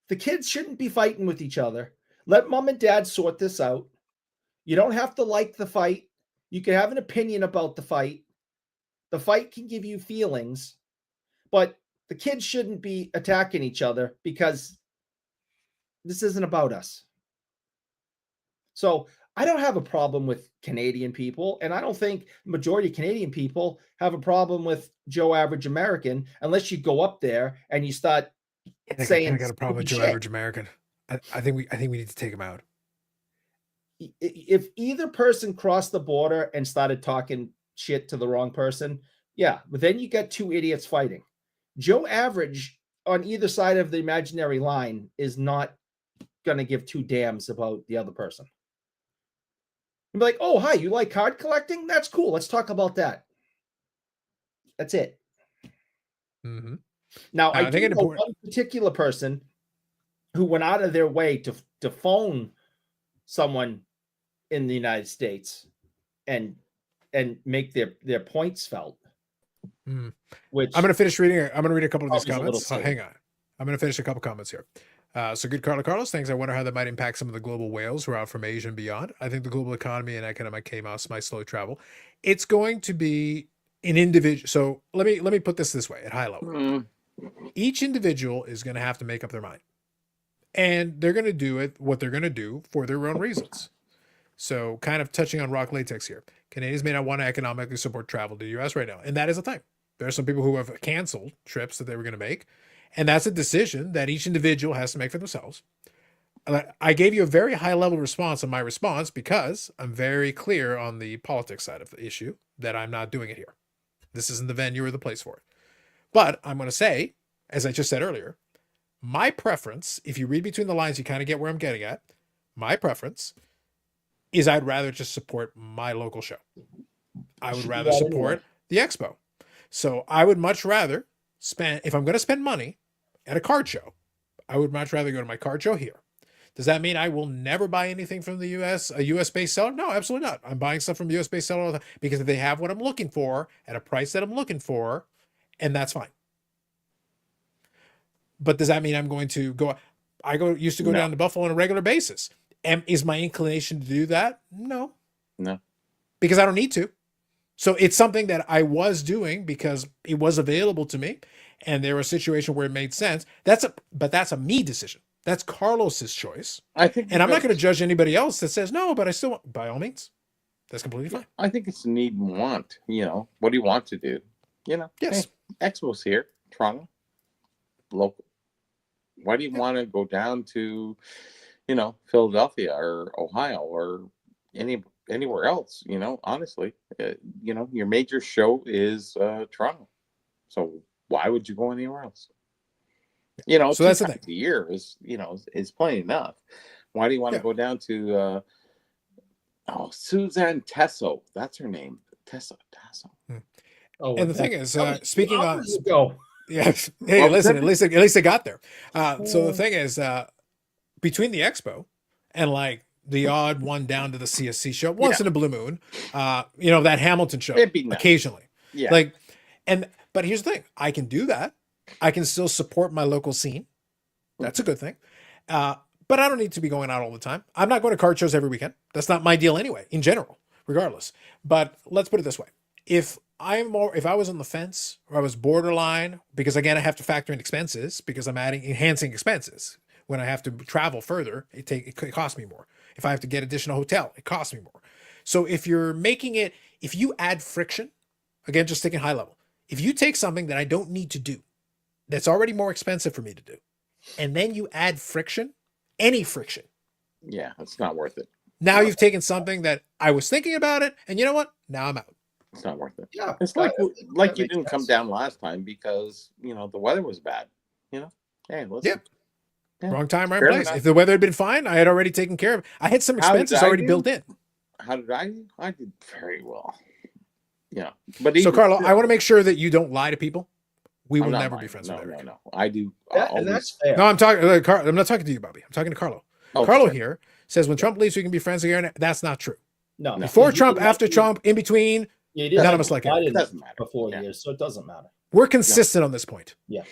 The kids shouldn't be fighting with each other. Let mom and dad sort this out. You don't have to like the fight. You can have an opinion about the fight. The fight can give you feelings, but the kids shouldn't be attacking each other because this isn't about us. So I don't have a problem with Canadian people, and I don't think the majority of Canadian people have a problem with Joe Average American unless you go up there and you start saying I got a problem with Joe stupid shit. Average American. I think we need to take him out. If either person crossed the border and started talking shit to the wrong person, yeah, but then you got two idiots fighting. Joe Average on either side of the imaginary line is not gonna give two damns about the other person. And be like, oh, hi, you like card collecting? That's cool. Let's talk about that. That's it. Mm-hmm. Now, I I think do an know important. one particular person who went out of their way to phone someone in the United States and make their points felt. Mm. Which I'm going to finish reading. I'm going to read a couple of these Probably is a little comments. silly. Hang on. I'm going to finish a couple comments here. So good, Carlos. Thanks. I wonder how that might impact some of the global whales who are out from Asia and beyond. I think the global economy and economic chaos might slow travel. It's going to be an individual. So let me put this way at high level. Mm, Each individual is going to have to make up their mind, and they're going to do it what they're going to do for their own reasons. So kind of touching on rock latex here. Canadians may not want to economically support travel to the U.S. right now, and that is a thing. There are some people who have canceled trips that they were going to make, and that's a decision that each individual has to make for themselves. I gave you a very high-level response on my response because I'm very clear on the politics side of the issue that I'm not doing it here. This isn't the venue or the place for it. But I'm going to say, as I just said earlier, my preference, if you read between the lines, you kind of get where I'm getting at. My preference is I'd rather just support my local show. I would rather support the expo. So I would much rather spend, if I'm going to spend money at a card show, I would much rather go to my card show here. Does that mean I will never buy anything from the US, a US-based seller? No, absolutely not. I'm buying stuff from a US-based seller all the time because if they have what I'm looking for at a price that I'm looking for, and that's fine. But does that mean I'm going to go? Used to go down to Buffalo on a regular basis. And is my inclination to do that? No. Because I don't need to. So it's something that I was doing because it was available to me, and there was a situation where it made sense. But that's a me decision. That's Carlos's choice. I think, and I'm not going to judge anybody else that says no, but I still want, by all means, that's completely fine. I think it's a need and want. What do you want to do? Yes. Hey, Expo's here, Toronto, local. Why do you want to go down to, Philadelphia or Ohio or anywhere else? Honestly, your major show is Toronto, so why would you go anywhere else? So that's the thing. A year is plenty enough. Why do you want to go down to Suzanne Tesso? That's her name, Tesso. Oh, and the thing is, speaking on, yes, Hey, hey, listen, at least they got there. So the thing is, between the expo and like the odd one down to the CSC show once in a blue moon, that Hamilton show occasionally, but here's the thing: I can do that. I can still support my local scene. That's a good thing. But I don't need to be going out all the time. I'm not going to card shows every weekend. That's not my deal anyway, in general, regardless. But let's put it this way. If I was on the fence or I was borderline, because again, I have to factor in expenses because I'm enhancing expenses. When I have to travel further, it costs me more. If I have to get additional hotel, it costs me more. So if you add friction, again, just thinking high level, if you take something that I don't need to do, that's already more expensive for me to do, and then you add friction, any friction. Yeah, it's not worth it. Now you've taken something that I was thinking about it, and you know what? Now I'm out. It's not worth it. Yeah, it's like you didn't come down last time because the weather was bad. Hey, listen. Yeah. Wrong time, right place. If the weather had been fine, I had already taken care of it. I had some expenses already built in. How did I do? I did very well. But so Carlo, I want to make sure that you don't lie to people. We will never be friends with Eric. No. I do. That's fair. No, I'm not talking to you, Bobby. I'm talking to Carlo. Carlo here says when Trump leaves, we can be friends again. That's not true. No. Before Trump, after Trump, in between, none of us like Eric. It doesn't matter. For 4 years, so it doesn't matter. We're consistent on this point. Yeah.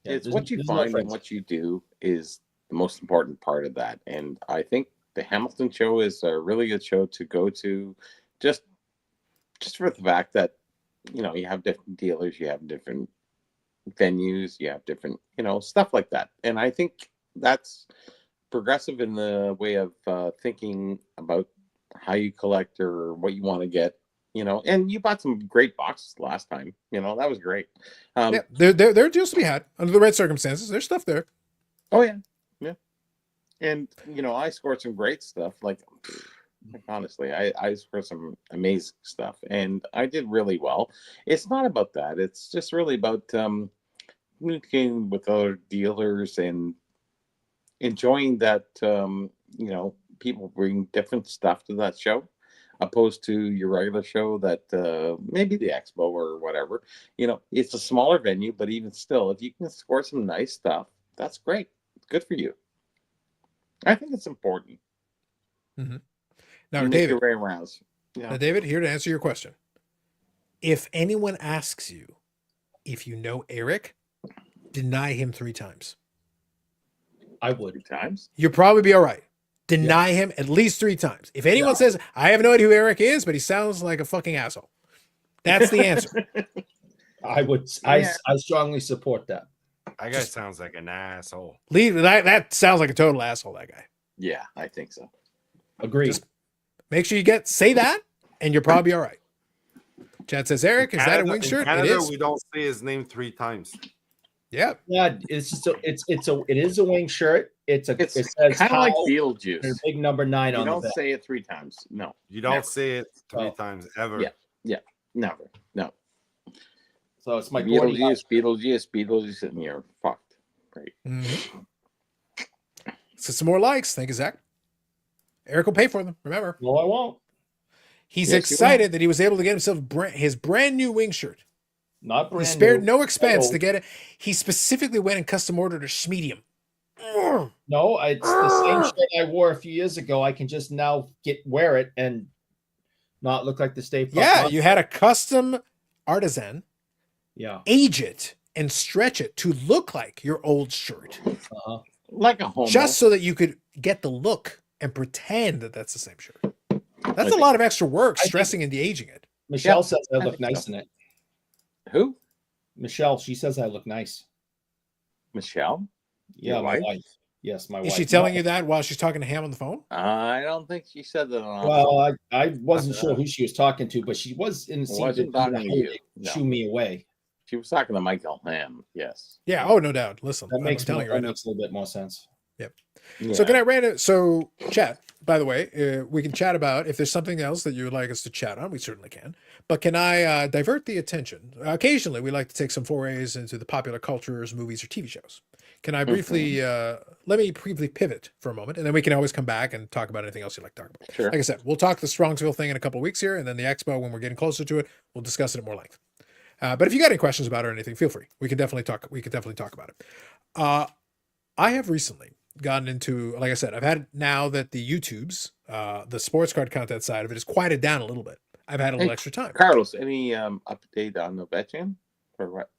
It's what you find and what you do is the most important part of that. And I think the Hamilton show is a really good show to go to, just for the fact that you have different dealers, you have different venues, you have different stuff like that. And I think that's progressive in the way of thinking about how you collect or what you want to get. And you bought some great boxes last time. That was great. There are deals to be had under the right circumstances. There's stuff there. Oh yeah. And I scored some great stuff. Like honestly, I scored some amazing stuff, and I did really well. It's not about that. It's just really about communicating with other dealers and enjoying that. People bring different stuff to that show, opposed to your regular show that maybe the expo or whatever. It's a smaller venue, but even still, if you can score some nice stuff, that's great. Good for you. I think it's important. Mm-hmm. Now, Make David, your way around. Yeah. Now, David, here to answer your question. If anyone asks you if you know Eric, deny him 3 times. I would. 3 times? You'll probably be all right. Deny him at least 3 times. If anyone says, I have no idea who Eric is, but he sounds like a fucking asshole, that's the answer. I would. I strongly support that. That guy sounds like an asshole. That sounds like a total asshole, that guy. Yeah, I think so. Agreed. Just make sure you say that, and you're probably all right. Chad says, Eric, is that a wing shirt? Canada, it is. We don't say his name 3 times. Yeah. Yeah, it is a wing shirt. It says kind of like Hal Beetlejuice. and a big number 9 You on the don't back. say it 3 times. No. You don't never. say it 3 times ever. Yeah. Never. No. So it's my Beetlejuice, and you're fucked. Right. Mm-hmm. So some more likes. Thank you, Zach. Eric will pay for them. Remember. No, I won't. He's excited that he was able to get himself his brand new wing shirt. Not brand He spared new. no expense to get it. He specifically went and custom ordered a schmedium. No, it's the same shirt I wore a few years ago. I can just now wear it and not look like the Stay Puft Yeah, Monster. you had a custom artisan age it and stretch it to look like your old shirt. Like a homo. Just so that you could get the look and pretend that that's the same shirt. That's a lot of extra work, stressing and de-aging it. Michelle says I look nice in it. Who? Michelle, she says I look nice. Michelle? Yeah, Your my wife? wife. Yes, my wife. Is she telling you that while she's talking to Ham on the phone? I don't think she said that. Well, I wasn't sure who she was talking to, but she was in the scene wasn't talking to you. No. Shoo me away. She was talking to Michael Ham. Yes. Yeah. Oh, no doubt. Listen, That makes a little bit more sense. Yep. Yeah. So can I rant it? So chat, by the way, we can chat about if there's something else that you would like us to chat on, we certainly can. But can I divert the attention? Occasionally, we like to take some forays into the popular cultures, movies, or TV shows. Can I briefly, let me briefly pivot for a moment, and then we can always come back and talk about anything else you'd like to talk about. Sure. Like I said, we'll talk the Strongsville thing in a couple of weeks here, and then the expo, when we're getting closer to it, we'll discuss it at more length. But if you got any questions about it or anything, feel free. We can definitely talk about it. I have recently gotten into, like I said, I've had now that the YouTubes, the sports card content side of it is quieted down a little bit. I've had a little extra time. Carlos, any update on the Betchan or what?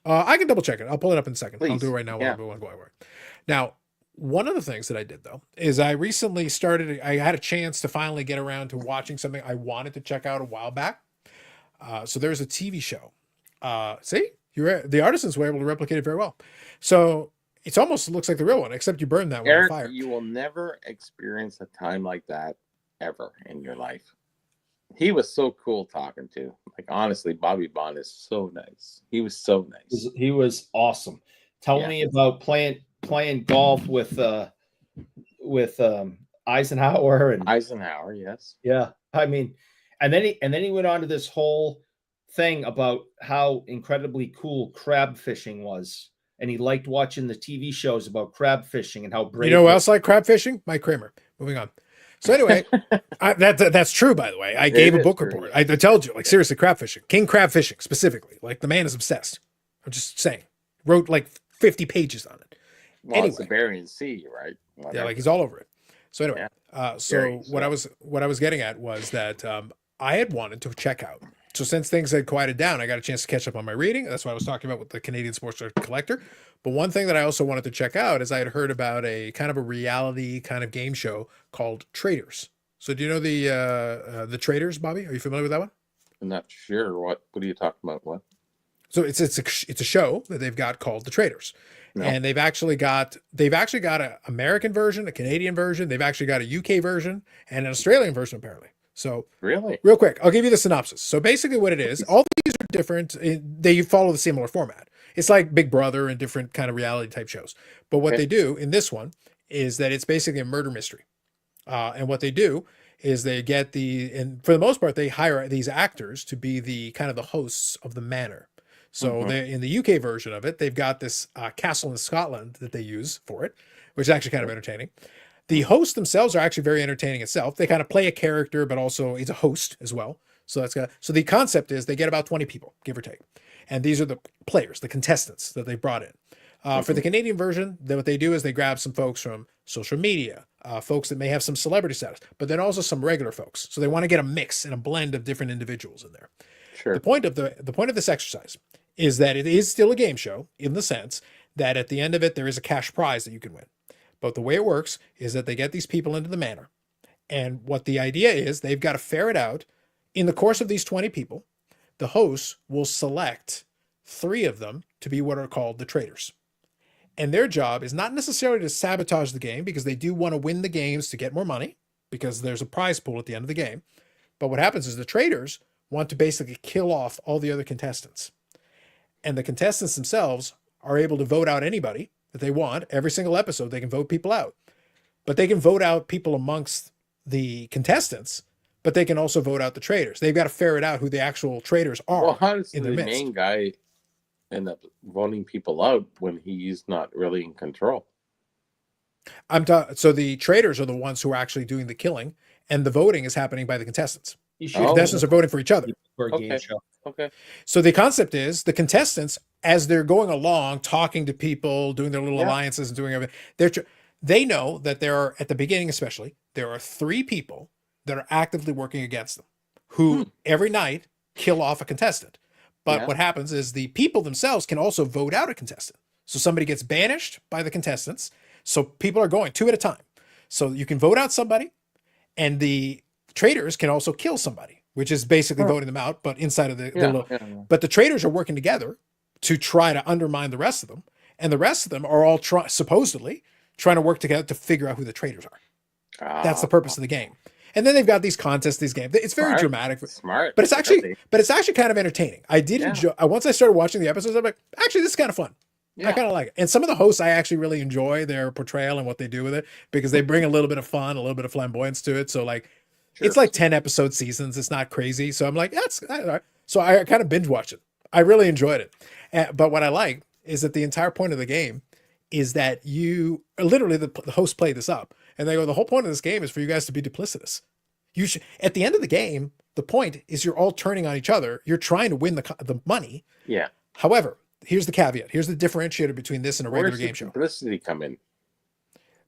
I can double check it. I'll pull it up in a second. Please. I'll do it right now while I'm going over it. Now, one of the things that I did though is I recently I had a chance to finally get around to watching something I wanted to check out a while back. So there's a TV show. See, the artisans were able to replicate it very well. So it almost looks like the real one, except you burned that one Eric, on fire. you will never experience a time like that ever in your life. He was so cool talking to. Like, honestly, Bobby Bond is so nice. He was so nice. He was awesome. Tell me about playing golf with Eisenhower and Eisenhower, yes. Yeah, I mean, and then he went on to this whole thing about how incredibly cool crab fishing was, and he liked watching the TV shows about crab fishing and how brave. You know who else like crab fishing? Mike Kramer. Moving on. So anyway, that's true, by the way. I gave a book report. I told you, like, seriously, crab fishing, king crab fishing specifically. Like, the man is obsessed. I'm just saying. Wrote like 50 pages on it. Well, anyway. It's the Bering Sea, right? Whatever. Yeah, like he's all over it. So anyway, what I was getting at was that I had wanted to check out. So since things had quieted down, I got a chance to catch up on my reading. That's what I was talking about with the Canadian Sports Card Collector. But one thing that I also wanted to check out is I had heard about a kind of a reality kind of game show called Traders. So do you know the Traders, Bobby? Are you familiar with that one? I'm not sure. What are you talking about? What? So it's a show that they've got called The Traders. No. And they've actually got an American version, a Canadian version. They've actually got a UK version and an Australian version, apparently. So really, real quick, I'll give you the synopsis. So basically what it is, all these are different. They follow the similar format. It's like Big Brother and different kind of reality type shows. But what they do in this one is that it's basically a murder mystery. And what they do is they get and for the most part, they hire these actors to be the kind of the hosts of the manor. So they in the UK version of it, they've got this castle in Scotland that they use for it, which is actually kind of entertaining. The hosts themselves are actually very entertaining itself. They kind of play a character, but also he's a host as well. So so the concept is they get about 20 people, give or take. And these are the players, the contestants that they brought in. For the Canadian version, what they do is they grab some folks from social media, folks that may have some celebrity status, but then also some regular folks. So they want to get a mix and a blend of different individuals in there. Sure. The point of this exercise is that it is still a game show in the sense that at the end of it, there is a cash prize that you can win. But the way it works is that they get these people into the manor. And what the idea is, they've got to ferret out in the course of these 20 people, the hosts will select 3 of them to be what are called the traitors. And their job is not necessarily to sabotage the game, because they do want to win the games to get more money, because there's a prize pool at the end of the game. But what happens is the traitors want to basically kill off all the other contestants. And the contestants themselves are able to vote out anybody that they want. Every single episode, they can vote people out. But they can vote out people amongst the contestants, but they can also vote out the traitors. They've got to ferret out who the actual traitors are. Well, how does the in their midst. main guy end up voting people out when he's not really in control? So the traitors are the ones who are actually doing the killing, and the voting is happening by the contestants. You The should contestants are voting for each other. for a game Okay. show. Okay. So the concept is the contestants, as they're going along, talking to people, doing their little Yeah. alliances and doing everything, they know that there are, at the beginning especially, there are 3 people that are actively working against them, who every night kill off a contestant. But Yeah. what happens is the people themselves can also vote out a contestant. So somebody gets banished by the contestants. So people are going 2 at a time. So you can vote out somebody, and the traitors can also kill somebody, which is basically voting them out, but inside of the little. But the traitors are working together to try to undermine the rest of them, and the rest of them are all supposedly trying to work together to figure out who the traitors are. That's the purpose of the game. And then they've got these contests, these games. It's very Smart. dramatic, Smart. but it's actually kind of entertaining. I did Yeah. enjoy. Once I started watching the episodes, I'm like, actually, this is kind of fun. I kind of like it. And some of the hosts, I actually really enjoy their portrayal and what they do with it, because they bring a little bit of fun, a little bit of flamboyance to it. So like, it's like 10 episode seasons. It's not crazy. So I'm like, that's all right. So I kind of binge watch it. I really enjoyed it. But what I like is that the entire point of the game is that you literally, the hosts play this up, and they go, the whole point of this game is for you guys to be duplicitous. You should, at the end of the game, the point is you're all turning on each other. You're trying to win the money. Yeah. However, here's the caveat. Here's the differentiator between this and a regular game show. Publicity come in.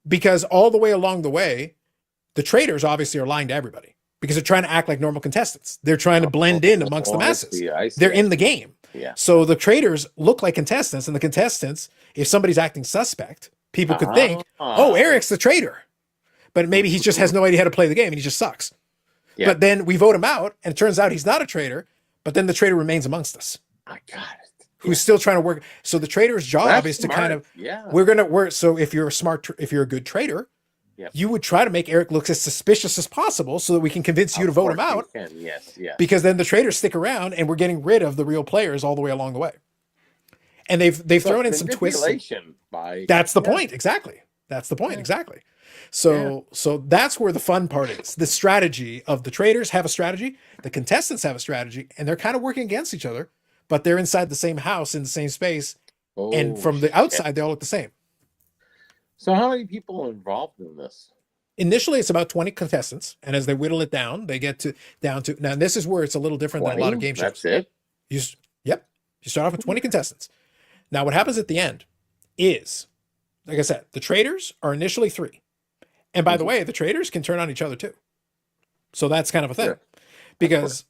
Because all the way along the way, the traitors obviously are lying to everybody, because they're trying to act like normal contestants. They're trying to blend in amongst the masses. I see. They're in the game. Yeah. So the traitors look like contestants, and the contestants, if somebody's acting suspect, people could think, oh, Eric's the traitor. But maybe he just has no idea how to play the game, and he just sucks. Yeah. But then we vote him out, and it turns out he's not a traitor, but then the traitor remains amongst us, I got it. who's still trying to work. So the traitor's job That's is to smart. kind of, Yeah. so if you're if you're a good traitor, Yep. you would try to make Eric look as suspicious as possible so that we can convince you to vote him out, Yes. Yeah. because then the traitors stick around and we're getting rid of the real players all the way along the way. And they've thrown in some twists. That's the point. Exactly. That's the point. Exactly. So that's where the fun part is. The strategy of the traitors have a strategy, the contestants have a strategy, and they're kind of working against each other, but they're inside the same house in the same space. And from the outside, they all look the same. So how many people are involved in this? Initially, it's about 20 contestants, and as they whittle it down, they get down to now. This is where it's a little different than a lot of game shows. That's it. You start off with 20 contestants. Now, what happens at the end is, like I said, the traitors are initially 3, and by the way, the traitors can turn on each other too. So that's kind of a thing, Sure. because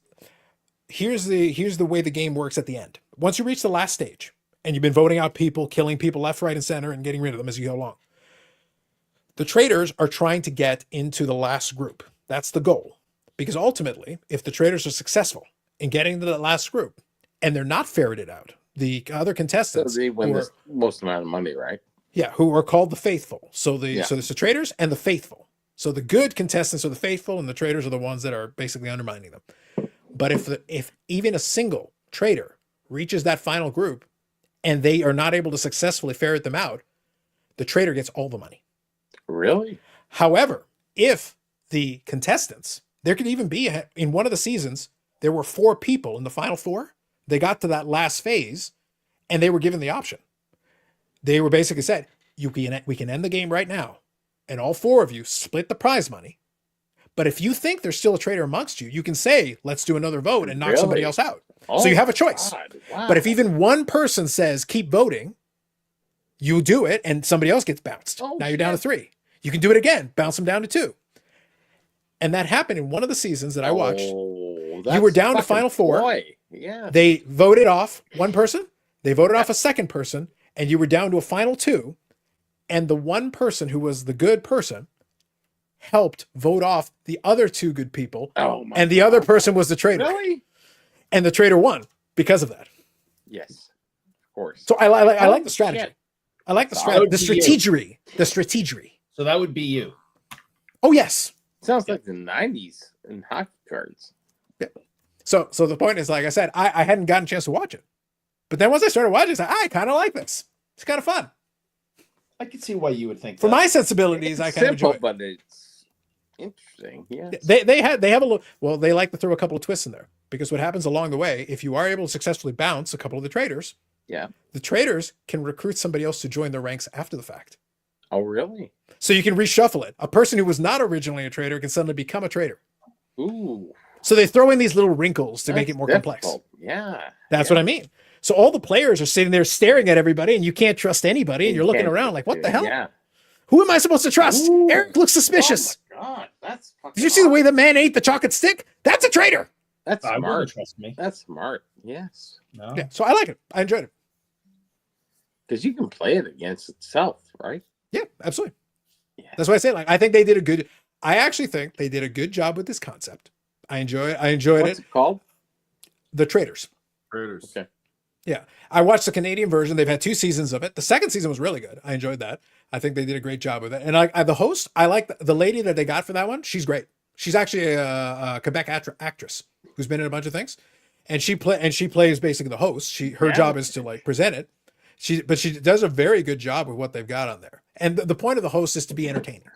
here's the way the game works at the end. Once you reach the last stage, and you've been voting out people, killing people left, right, and center, and getting rid of them as you go along, the traitors are trying to get into the last group. That's the goal. Because ultimately, if the traitors are successful in getting to the last group and they're not ferreted out, the other So contestants they win who are, the most amount of money, right? who are called the faithful. So Yeah. so there's the traitors and the faithful. So the good contestants are the faithful, and the traitors are the ones that are basically undermining them. But if even a single traitor reaches that final group and they are not able to successfully ferret them out, the traitor gets all the money. Really? However, if the contestants, there could even be in one of the seasons, there were 4 people in the final 4 they got to that last phase and they were given the option. They were basically said, we can end the game right now, and all 4 of you split the prize money. But if you think there's still a traitor amongst you, you can say, let's do another vote and knock somebody else out. So you have a choice. Wow. But if even one person says, keep voting, you do it and somebody else gets bounced. Now you're down to 3. You can do it again, bounce them down to 2. And that happened in one of the seasons that I watched. You were down to final 4. Boy. Yeah. They voted off one person. They voted off a second person. And you were down to a final 2. And the one person who was the good person helped vote off the other 2 good people. And the other person was the traitor. Really? And the traitor won because of that. Yes. Of course. So I like the strategy. Shit. I like the strategy. The strategery. The strategery. So that would be you. Oh, yes. Sounds like the 90s in hockey cards. Yeah. So the point is, like I said, I hadn't gotten a chance to watch it. But then once I started watching, I kind of like this. It's kind of fun. I can see why you would think For that. my sensibilities, I kind of enjoy it. But it's interesting. Yeah. They have a little, well, they like to throw a couple of twists in there, because what happens along the way, if you are able to successfully bounce a couple of the traitors, the traitors can recruit somebody else to join their ranks after the fact. Oh, really? So you can reshuffle it. A person who was not originally a traitor can suddenly become a traitor. Ooh. So they throw in these little wrinkles to make it more complex. Yeah. That's what I mean. So all the players are sitting there staring at everybody, and you can't trust anybody, and you're looking around like, what the hell? Yeah. Who am I supposed to trust? Ooh. Eric looks suspicious. Oh, my God. That's fucking Did you see the way the man ate the chocolate stick? That's a traitor. That's I wouldn't smart. trust me. That's smart. Yes. No. Yeah. So I like it. I enjoyed it. Because you can play it against itself, right? Yeah, absolutely. Yeah. That's why I say, like, I think they did a good. I actually think they did a good job with this concept. I enjoyed What's it. it called? The Traitors. Traitors. Okay. Yeah, I watched the Canadian version. They've had 2 seasons of it. The second season was really good. I enjoyed that. I think they did a great job with it. And the host, I like the lady that they got for that one. She's great. She's actually a Quebec actress who's been in a bunch of things, and she plays basically the host. Her job is to like present it. She does a very good job with what they've got on there. And the point of the host is to be entertaining,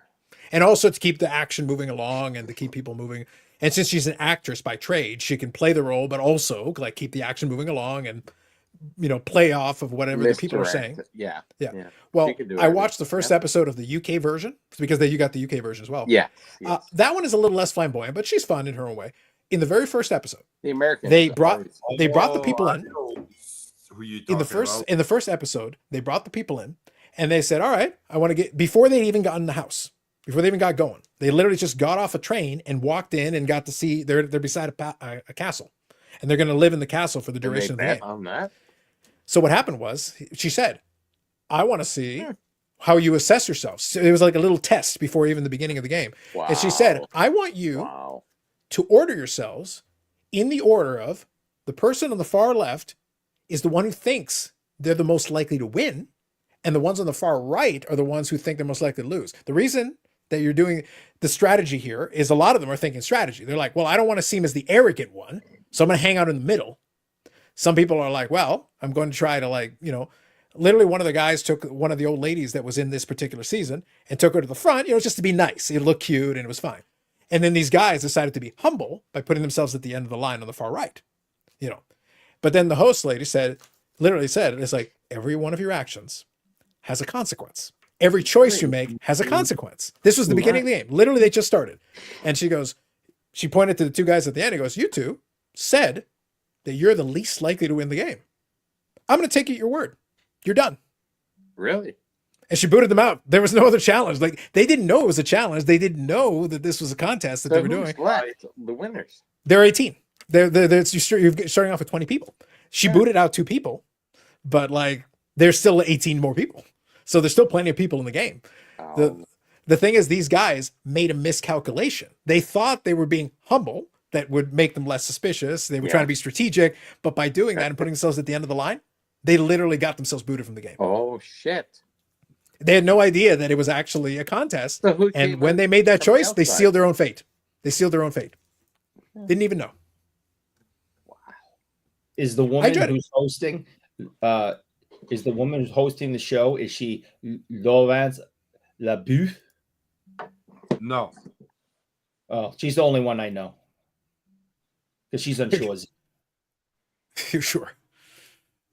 and also to keep the action moving along and to keep people moving. And since she's an actress by trade, she can play the role, but also like keep the action moving along and, play off of whatever the people are saying. Yeah. Well, I watched the first episode of the UK version because you got the UK version as well. Yeah. That one is a little less flamboyant, but she's fun in her own way. In the very first episode, The American. they brought the people in. Who you In the first episode, they brought the people in, and they said, "All right, I want to get," before they even got in the house, before they even got going. They literally just got off a train and walked in and got to see they're beside a castle, and they're going to live in the castle for the duration of the game. On that. So what happened was, she said, "I want to see how you assess yourselves." So it was like a little test before even the beginning of the game. Wow. And she said, "I want you to order yourselves in the order of the person on the far left is the one who thinks they're the most likely to win, and the ones on the far right are the ones who think they're most likely to lose." The reason that you're doing the strategy here is a lot of them are thinking strategy. They're like, well, I don't want to seem as the arrogant one, so I'm going to hang out in the middle. Some people are like, well, I'm going to try to literally one of the guys took one of the old ladies that was in this particular season and took her to the front, just to be nice. It looked cute and it was fine. And then these guys decided to be humble by putting themselves at the end of the line on the far right, But then the host lady literally said, it's like, every one of your actions has a consequence. Every choice you make has a consequence. This was the beginning of the game. Literally, they just started. And she pointed to the 2 guys at the end and goes, you 2 said that you're the least likely to win the game. I'm going to take you at your word. You're done. Really? And she booted them out. There was no other challenge. Like, they didn't know it was a challenge. They didn't know that this was a contest that they were doing. Left? The winners. They're 18. You're starting off with 20 people. She booted out 2 people, but like there's still 18 more people. So there's still plenty of people in the game. The thing is, these guys made a miscalculation. They thought they were being humble. That would make them less suspicious. They were trying to be strategic, but by doing that and putting themselves at the end of the line, they literally got themselves booted from the game. Oh, shit. They had no idea that it was actually a contest. And when they made that choice, they sealed their own fate. Didn't even know. Wow. Is the woman who's hosting, the show, is she Laurence Labuff? No. Oh, she's the only one I know. Because she's on Shorzy. You sure?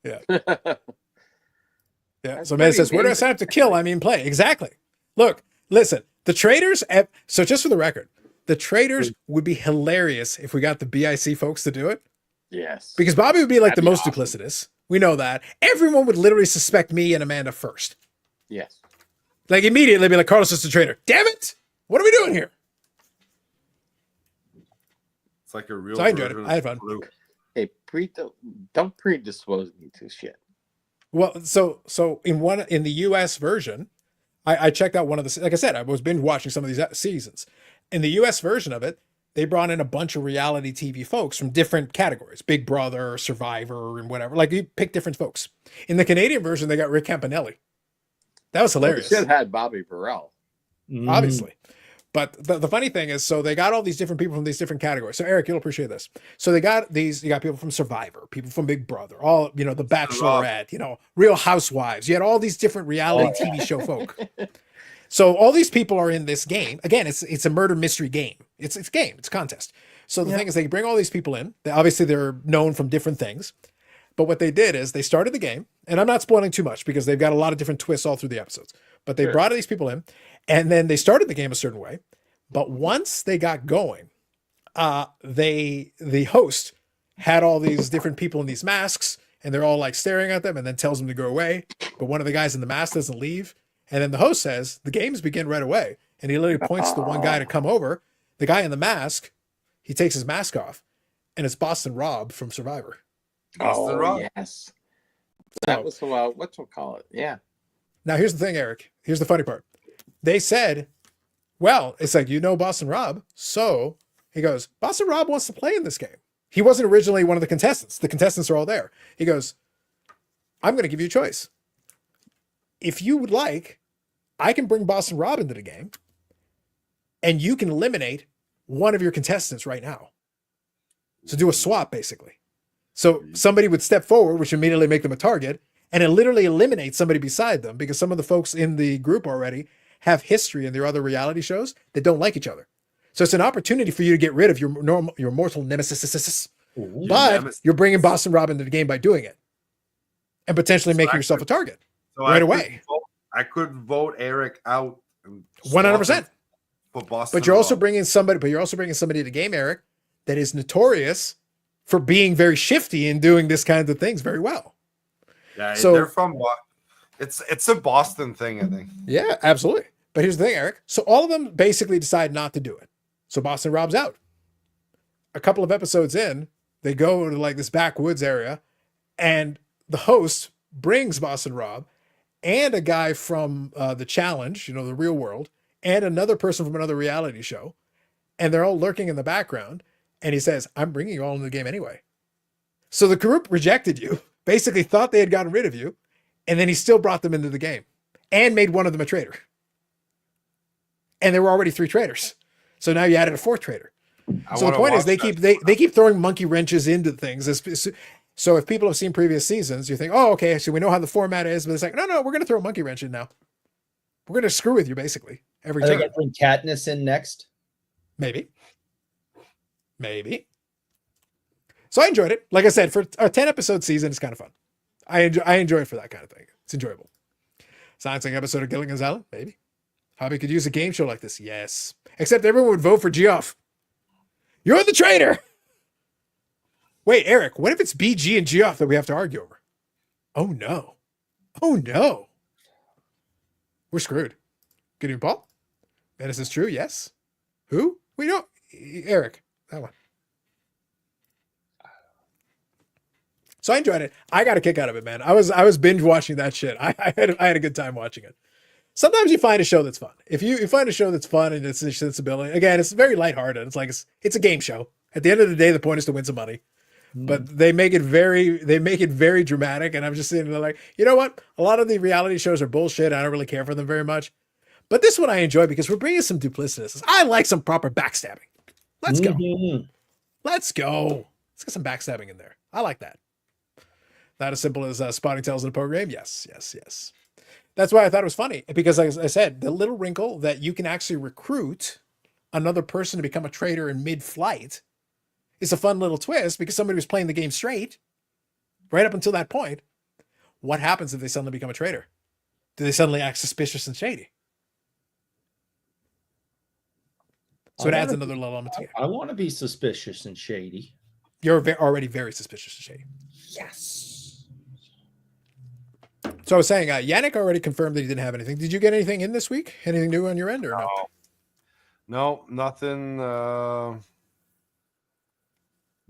Yeah. That's Yeah. So man says, where do I amazing. sign up to kill? I mean, play. Exactly. Look, listen, the traders. So just for the record, the traders would be hilarious if we got the BIC folks to do it, Yes. because Bobby would be like That'd the be most awesome. duplicitous. We know that. Everyone would literally suspect me and Amanda first. Yes. Like immediately be like, Carlos is the trader. Damn it. What are we doing here? It's like a real. So I enjoyed it. version I had of fun. Blue. Hey, don't predispose me to shit. Well, so in the US version, I checked out one of the, like I said, I was binge watching some of these seasons. In the US version of it, they brought in a bunch of reality TV folks from different categories, Big Brother, Survivor, and whatever. Like you pick different folks. In the Canadian version, they got Rick Campanelli. That was Well, they hilarious, should have had Bobby Burrell. obviously. But the funny thing is, so they got all these different people from these different categories. So Eric, you'll appreciate this. So they got these, you got people from Survivor, people from Big Brother, all, you know, The Bachelorette, you know, Real Housewives. You had all these different reality TV show folk. So all these people are in this game. Again, it's a murder mystery game. It's a game. It's a contest. So the thing is, they bring all these people in. Obviously, they're known from different things. But what they did is they started the game, and I'm not spoiling too much because they've got a lot of different twists all through the episodes. But they brought these people in, and then they started the game a certain way. But once they got going, the host had all these different people in these masks, and they're all like staring at them, and then tells them to go away. But one of the guys in the mask doesn't leave, and then the host says the games begin right away, and he literally points to one guy to come over. The guy in the mask, he takes his mask off, and it's Boston Rob from Survivor. Oh, Rob. yes. So- That was whatchamacallit. Yeah. Now, here's the thing, Eric. Here's the funny part. They said, well, it's like, you know Boston Rob. So he goes, Boston Rob wants to play in this game. He wasn't originally one of the contestants. The contestants are all there. He goes, I'm going to give you a choice. If you would like, I can bring Boston Rob into the game, and you can eliminate one of your contestants right now. So do a swap, basically. So somebody would step forward, which would immediately make them a target, and it literally eliminates somebody beside them, because some of the folks in the group already have history in their other reality shows that don't like each other. So it's an opportunity for you to get rid of your mortal nemesis, but you're bringing Boston Rob into the game by doing it, and potentially making yourself a target right away. I could vote Eric out. 100%. For Boston. But you're also Rob. bringing somebody. But you're also bringing somebody to the game, Eric, that is notorious for being very shifty and doing this kind of things very well. Yeah, So- they're from. It's a Boston thing, I think. Yeah, absolutely. But here's the thing, Eric. So all of them basically decide not to do it. So Boston Rob's out. A couple of episodes in, they go to like this backwoods area, and the host brings Boston Rob and a guy from the challenge, you know, the real world, and another person from another reality show. And they're all lurking in the background. And he says, I'm bringing you all into the game anyway. So the group rejected you, basically thought they had gotten rid of you. And then he still brought them into the game and made one of them a traitor. And there were already 3 traitors. So now you added a 4th traitor. So the point is they keep throwing monkey wrenches into things. So if people have seen previous seasons, you think, oh, okay, so we know how the format is, but it's like, no, we're going to throw a monkey wrench in now. We're going to screw with you basically every Are they time. going to bring Katniss in next? Maybe. So I enjoyed it. Like I said, for a 10 episode season, it's kind of fun. I enjoy it for that kind of thing. It's enjoyable. Science episode of Gilligan's Island, maybe. Hobby could use a game show like this. Yes. Except everyone would vote for Geoff. You're the traitor. Wait, Eric, what if it's BG and Geoff that we have to argue over? Oh no. We're screwed. Good evening, Paul. Venice is true, yes. Who? We don't. Eric, that one. So I enjoyed it. I got a kick out of it, man. I was binge watching that shit. I had a good time watching it. Sometimes you find a show that's fun. If you find a show that's fun and it's a sensibility, again, it's very lighthearted. It's like it's a game show. At the end of the day, the point is to win some money. But they make it very dramatic, and I'm just sitting there like, you know what? A lot of the reality shows are bullshit. I don't really care for them very much. But this one I enjoy because we're bringing some duplicitous. I like some proper backstabbing. Let's go. Let's go. Let's get some backstabbing in there. I like that. Not as simple as spotting tails in a program. Yes. That's why I thought it was funny, because like I said, the little wrinkle that you can actually recruit another person to become a traitor in mid-flight is a fun little twist, because somebody was playing the game straight right up until that point, what happens if they suddenly become a trader? Do they suddenly act suspicious and shady? So it adds another level element to it. I want to be suspicious and shady. You're already very suspicious and shady. Yes. So I was saying, Yannick already confirmed that he didn't have anything. Did you get anything in this week? Anything new on your end or no? No, nothing.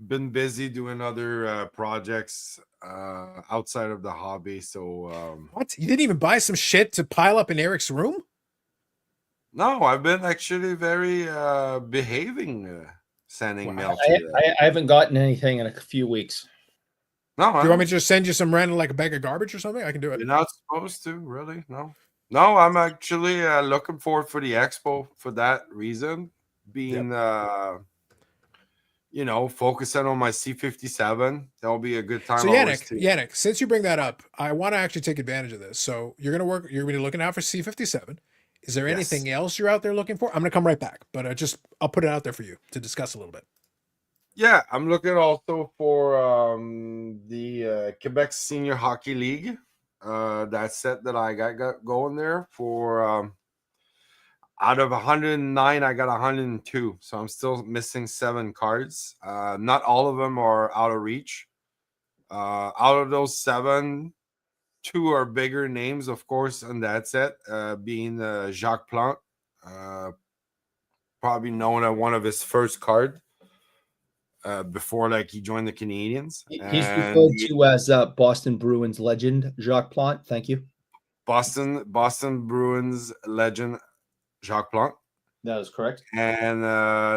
Been busy doing other projects outside of the hobby. So What? You didn't even buy some shit to pile up in Eric's room? no, I've been actually very behaving, sending mail to I haven't gotten anything in a few weeks. No, Do you want me to just send you some random, like a bag of garbage or something? I can do it. You're not supposed to, really. No, I'm actually looking forward for the expo for that reason. Being focusing on my C57. That'll be a good time. So Yannick, since you bring that up, I want to actually take advantage of this. So you're gonna be looking out for C57. Is there anything else you're out there looking for? I'm gonna come right back, but I'll put it out there for you to discuss a little bit. Yeah, I'm looking also for the Quebec Senior Hockey League. That set that I got going there for out of 109, I got 102. So I'm still missing 7 cards. Not all of them are out of reach. Out of those 7, 2 are bigger names, of course, in that set, being Jacques Plante, probably known at one of his first card before he joined the Canadians. He's referred to as Boston Bruins legend Jacques Plante. Thank you. Boston Bruins legend Jacques Plante. That is correct. And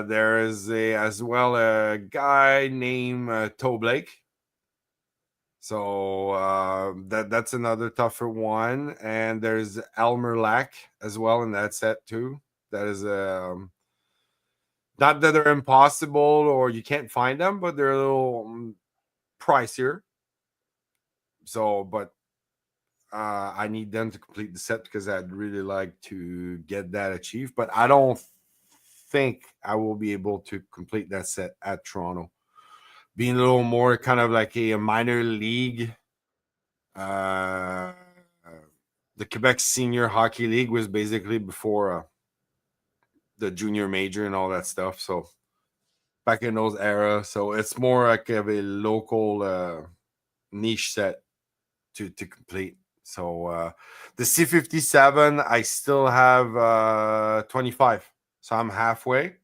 there is as well a guy named Toe Blake. So that's another tougher one. And there's Elmer Lack as well in that set too. That is not that they're impossible or you can't find them, but they're a little pricier. So, but I need them to complete the set because I'd really like to get that achieved. But I don't think I will be able to complete that set at Toronto. Being a little more kind of like a minor league. The Quebec Senior Hockey League was basically before the junior major and all that stuff. So back in those eras. So it's more like of a local niche set to complete. So the C57, I still have 25. So I'm halfway.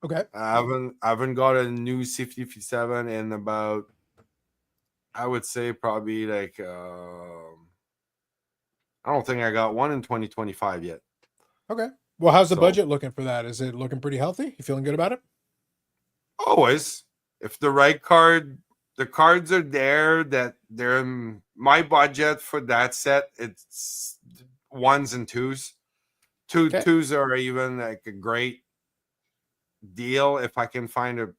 Okay. I haven't got a new C57 in about, I would say probably I don't think I got one in 2025 yet. Okay. Well, how's the budget looking for that? Is it looking pretty healthy? You feeling good about it? Always. If the right card, the cards are there, that they're my budget for that set, it's 1s and 2s. Twos are even like a great deal if I can find a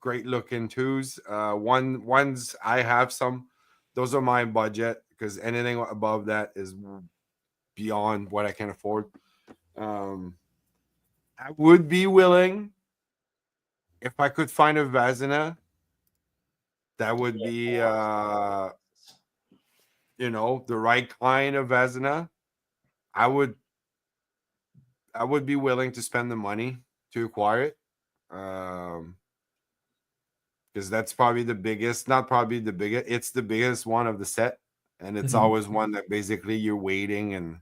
great looking 2s. Ones I have some. Those are my budget because anything above that is beyond what I can afford. I would be willing if I could find a Vazina. That would be the right kind of Vazina. I would be willing to spend the money to acquire it. Because that's probably the biggest, not probably the biggest, it's the biggest one of the set. And it's always one that basically you're waiting and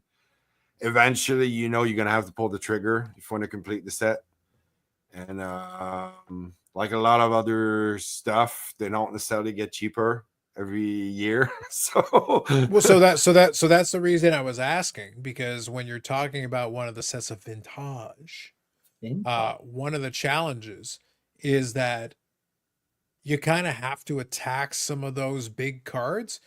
eventually, you're going to have to pull the trigger if you want to complete the set. And like a lot of other stuff, they don't necessarily get cheaper every year. So that's the reason I was asking, because when you're talking about one of the sets of vintage, one of the challenges is that you kind of have to attack some of those big cards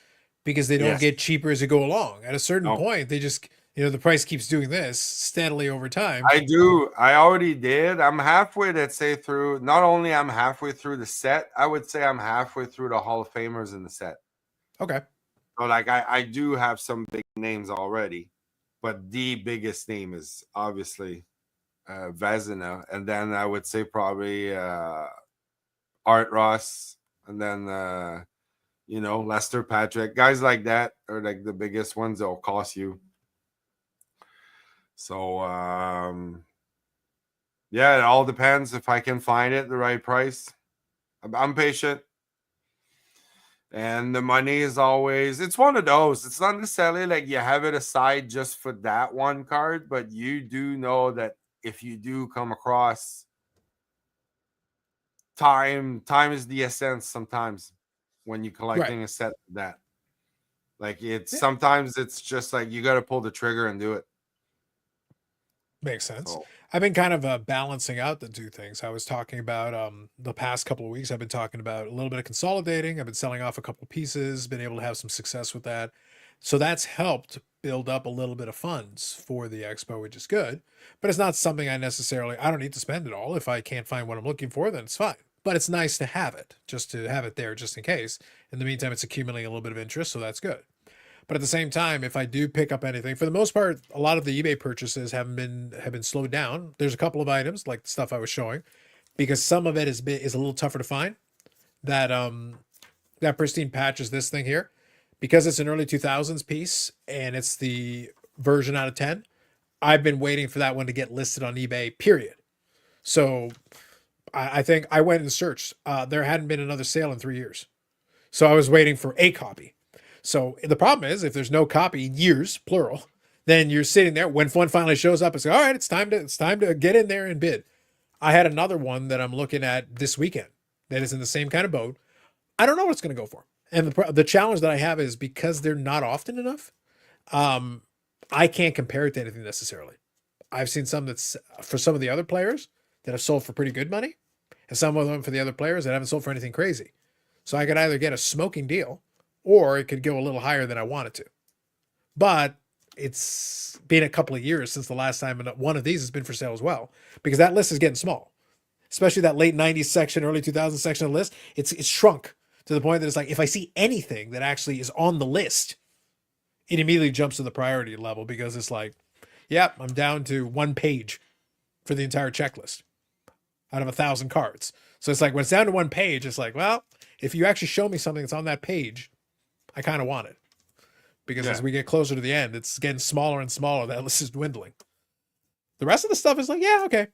because they don't get cheaper as you go along. At a certain point, they just, the price keeps doing this steadily over time. I already did. I'm halfway, let's say, through. Not only I'm halfway through the set, I would say I'm halfway through the Hall of Famers in the set. Okay. So I do have some big names already, but the biggest name is obviously Vazina. And then I would say probably Art Ross, and then You know, Lester Patrick, guys like that are like the biggest ones that will cost you. So yeah, it all depends if I can find it at the right price. I'm patient. And the money is always, it's one of those. It's not necessarily like you have it aside just for that one card, but you do know that if you do come across time is the essence sometimes when you're collecting a set of that. Like sometimes it's just like you got to pull the trigger and do it. Makes sense. So, I've been kind of balancing out the two things. I was talking about the past couple of weeks. I've been talking about a little bit of consolidating. I've been selling off a couple of pieces, been able to have some success with that. So that's helped build up a little bit of funds for the expo, which is good. But it's not something I don't need to spend it all. If I can't find what I'm looking for, then it's fine. But it's nice to have it, just to have it there just in case. In the meantime, it's accumulating a little bit of interest, so that's good. But at the same time, if I do pick up anything, for the most part, a lot of the eBay purchases have been slowed down. There's a couple of items like the stuff I was showing, because some of it is a little tougher to find. That pristine patch is this thing here, because it's an early 2000s piece and it's the version out of 10. I've been waiting for that one to get listed on eBay. Period. So I think I went and searched. There hadn't been another sale in 3 years, so I was waiting for a copy. So the problem is, if there's no copy in years, plural, then you're sitting there when one finally shows up and say, all right, it's time to get in there and bid. I had another one that I'm looking at this weekend that is in the same kind of boat. I don't know what it's going to go for. And the challenge that I have is because they're not often enough, I can't compare it to anything necessarily. I've seen some that's for some of the other players that have sold for pretty good money, and some of them for the other players that haven't sold for anything crazy. So I could either get a smoking deal, or it could go a little higher than I wanted to. But it's been a couple of years since the last time one of these has been for sale as well, because that list is getting small, especially that late 90s section, early 2000s section of the list. It's shrunk to the point that it's like, if I see anything that actually is on the list, it immediately jumps to the priority level, because it's like, yep, I'm down to 1 page for the entire checklist out of 1,000 cards. So it's like, when it's down to 1 page, it's like, well, if you actually show me something that's on that page, I kind of want it, because as we get closer to the end, it's getting smaller and smaller. That list is dwindling. The rest of the stuff is like, yeah, okay.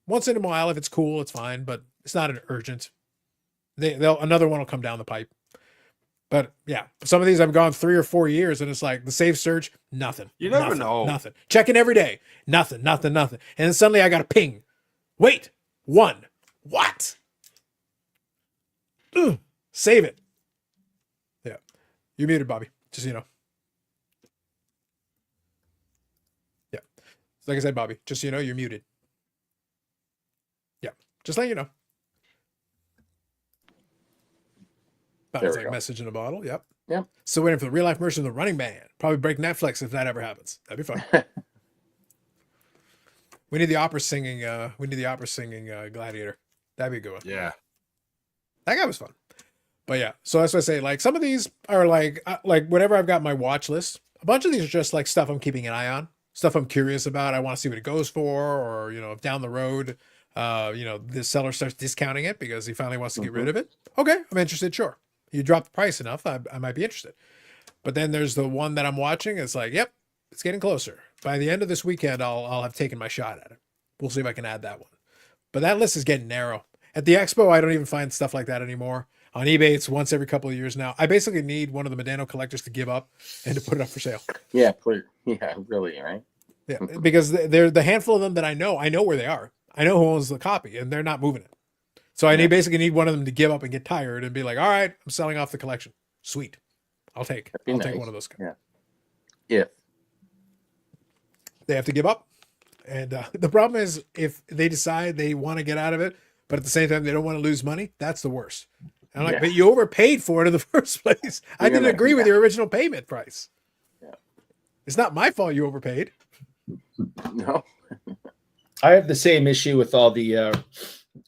Once in a while, if it's cool, it's fine, but it's not an urgent. Another one will come down the pipe. But yeah, some of these I've gone 3 or 4 years, and it's like the save search, nothing. You never know. Nothing. Checking every day. Nothing. And then suddenly I got a ping. Wait, 1. What? Save it. Yeah. You're muted, Bobby. Just so you know. Yeah. Like I said, Bobby, just so you know, you're muted. Yeah. Just letting you know. Sounds like a message in a bottle. Yep. Yep. Still waiting for the real life version of the Running Man. Probably break Netflix if that ever happens. That'd be fun. We need the opera singing. Gladiator. That'd be a good one. yeah. That guy was fun. But yeah, so that's what I say. Like, some of these are like whenever I've got my watch list, a bunch of these are just like stuff I'm keeping an eye on, stuff I'm curious about. I want to see what it goes for, or if down the road, the seller starts discounting it because he finally wants to get rid of it. Okay, I'm interested. Sure, you drop the price enough, I might be interested. But then there's the one that I'm watching. It's like, yep, it's getting closer. By the end of this weekend, I'll have taken my shot at it. We'll see if I can add that one. But that list is getting narrow. At the expo, I don't even find stuff like that anymore. On eBay, it's once every couple of years now. I basically need one of the Medano collectors to give up and to put it up for sale. Yeah, clear. Yeah, really, right? Yeah, because they're the handful of them that I know where they are. I know who owns the copy, and they're not moving it. So I basically need one of them to give up and get tired and be like, all right, I'm selling off the collection. Sweet. I'll take one of those. Yeah. Yeah. They have to give up. And the problem is, if they decide they want to get out of it, but at the same time they don't want to lose money, that's the worst. And I'm like, but you overpaid for it in the first place. I didn't agree with your original payment price. Yeah. It's not my fault you overpaid. No. I have the same issue with all the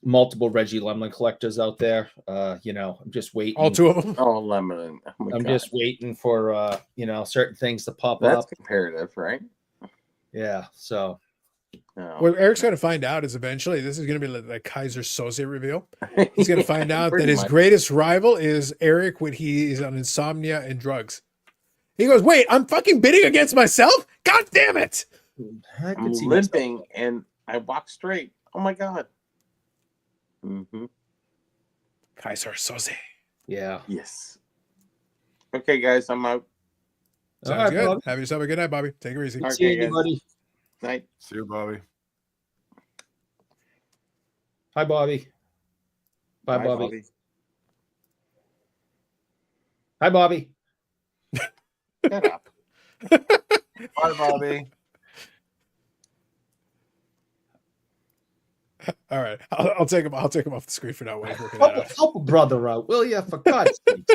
multiple Reggie Lemon collectors out there. I'm just waiting. All 2 of them? Oh, Lemon. Oh, I'm just waiting for, certain things to pop That's up. comparative, right? Yeah. So No. What Eric's going to find out is eventually this is going to be like Kaiser Soze reveal. He's going to find out that Pretty his much. greatest rival is Eric when he is on insomnia and drugs. He goes, wait, I'm fucking bidding against myself? God damn it. I I'm could see myself. limping and I walk straight. Oh my god. Mm-hmm. Kaiser Soze. Yeah. Yes. Okay, guys, I'm out. Sounds All right, good. Bobby. Have yourself a good night, Bobby. Take it easy. All right. See you, guys. buddy. Night. See you, Bobby. Hi, Bobby. Bye, Bobby. Hi, Bobby. Shut up. Bye, Bobby. All right. I'll take him. I'll take him off the screen for now. While he's working that out. Help a brother out, will you? For God's sake.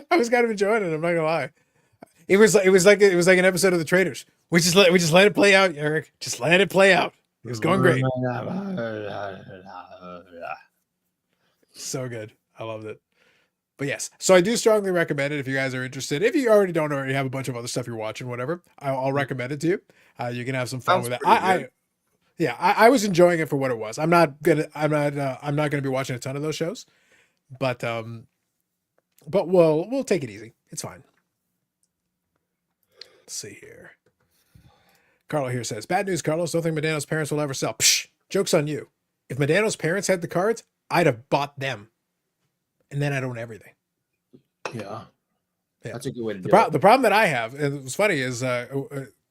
I was kind of enjoying it. I'm not gonna lie. It was like an episode of The Traders. We just let it play out, Eric. Just let it play out. It was going great. So good. I loved it. But yes, so I do strongly recommend it if you guys are interested. If you already don't already have a bunch of other stuff you're watching, whatever, I'll recommend it to you. You can have some fun Sounds with it. pretty good. I was enjoying it for what it was. I'm not gonna be watching a ton of those shows, but we'll take it easy. It's fine. Let's see here. Carlo here says, bad news, Carlos. Don't think Medano's parents will ever sell. Psh, joke's on you. If Medano's parents had the cards, I'd have bought them. And then I'd own everything. Yeah. Yeah. That's a good way to do The problem that I have, and what's funny is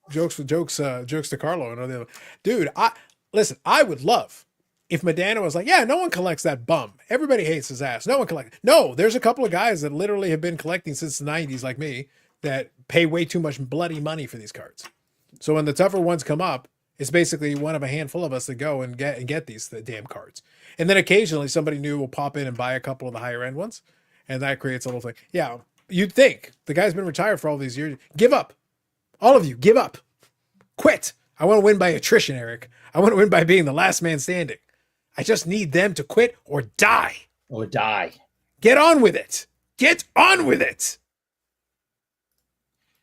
jokes to Carlo and all the other. Dude, I would love if Medano was like, yeah, no one collects that bum. Everybody hates his ass. No one collects. No, there's a couple of guys that literally have been collecting since the 90s, like me, that pay way too much bloody money for these cards. So when the tougher ones come up, it's basically one of a handful of us that go and get the damn cards. And then occasionally somebody new will pop in and buy a couple of the higher end ones. And that creates a little thing. Yeah, you'd think the guy's been retired for all these years. Give up. All of you, give up. Quit. I want to win by attrition, Eric. I want to win by being the last man standing. I just need them to quit or die. Or die. Get on with it. Get on with it.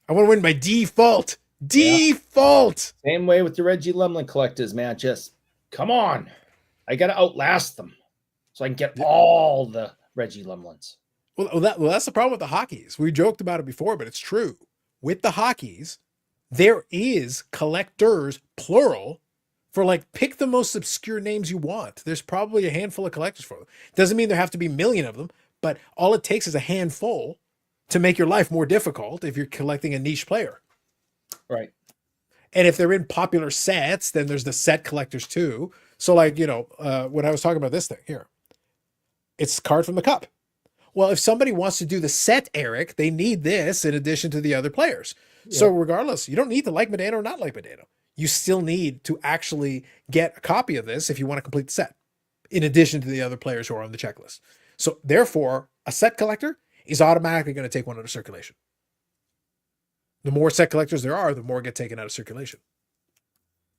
I want to win by default. Default. Same way with the Reggie Lemlin collectors, man. Just come on. I got to outlast them so I can get all the Reggie Lemlins. Well, that's the problem with the hockeys. We joked about it before, but it's true. With the hockeys, there is collectors, plural, for like pick the most obscure names you want. There's probably a handful of collectors for them. Doesn't mean there have to be a million of them, but all it takes is a handful to make your life more difficult if you're collecting a niche player. Right. And if they're in popular sets, then there's the set collectors too. So like, when I was talking about this thing here, it's a card from the cup. Well, if somebody wants to do the set, Eric, they need this in addition to the other players. Yeah. So regardless, you don't need to like Medano or not like Medano. You still need to actually get a copy of this if you want to complete the set, in addition to the other players who are on the checklist. So therefore, a set collector is automatically going to take one out of circulation. The more set collectors there are, the more get taken out of circulation.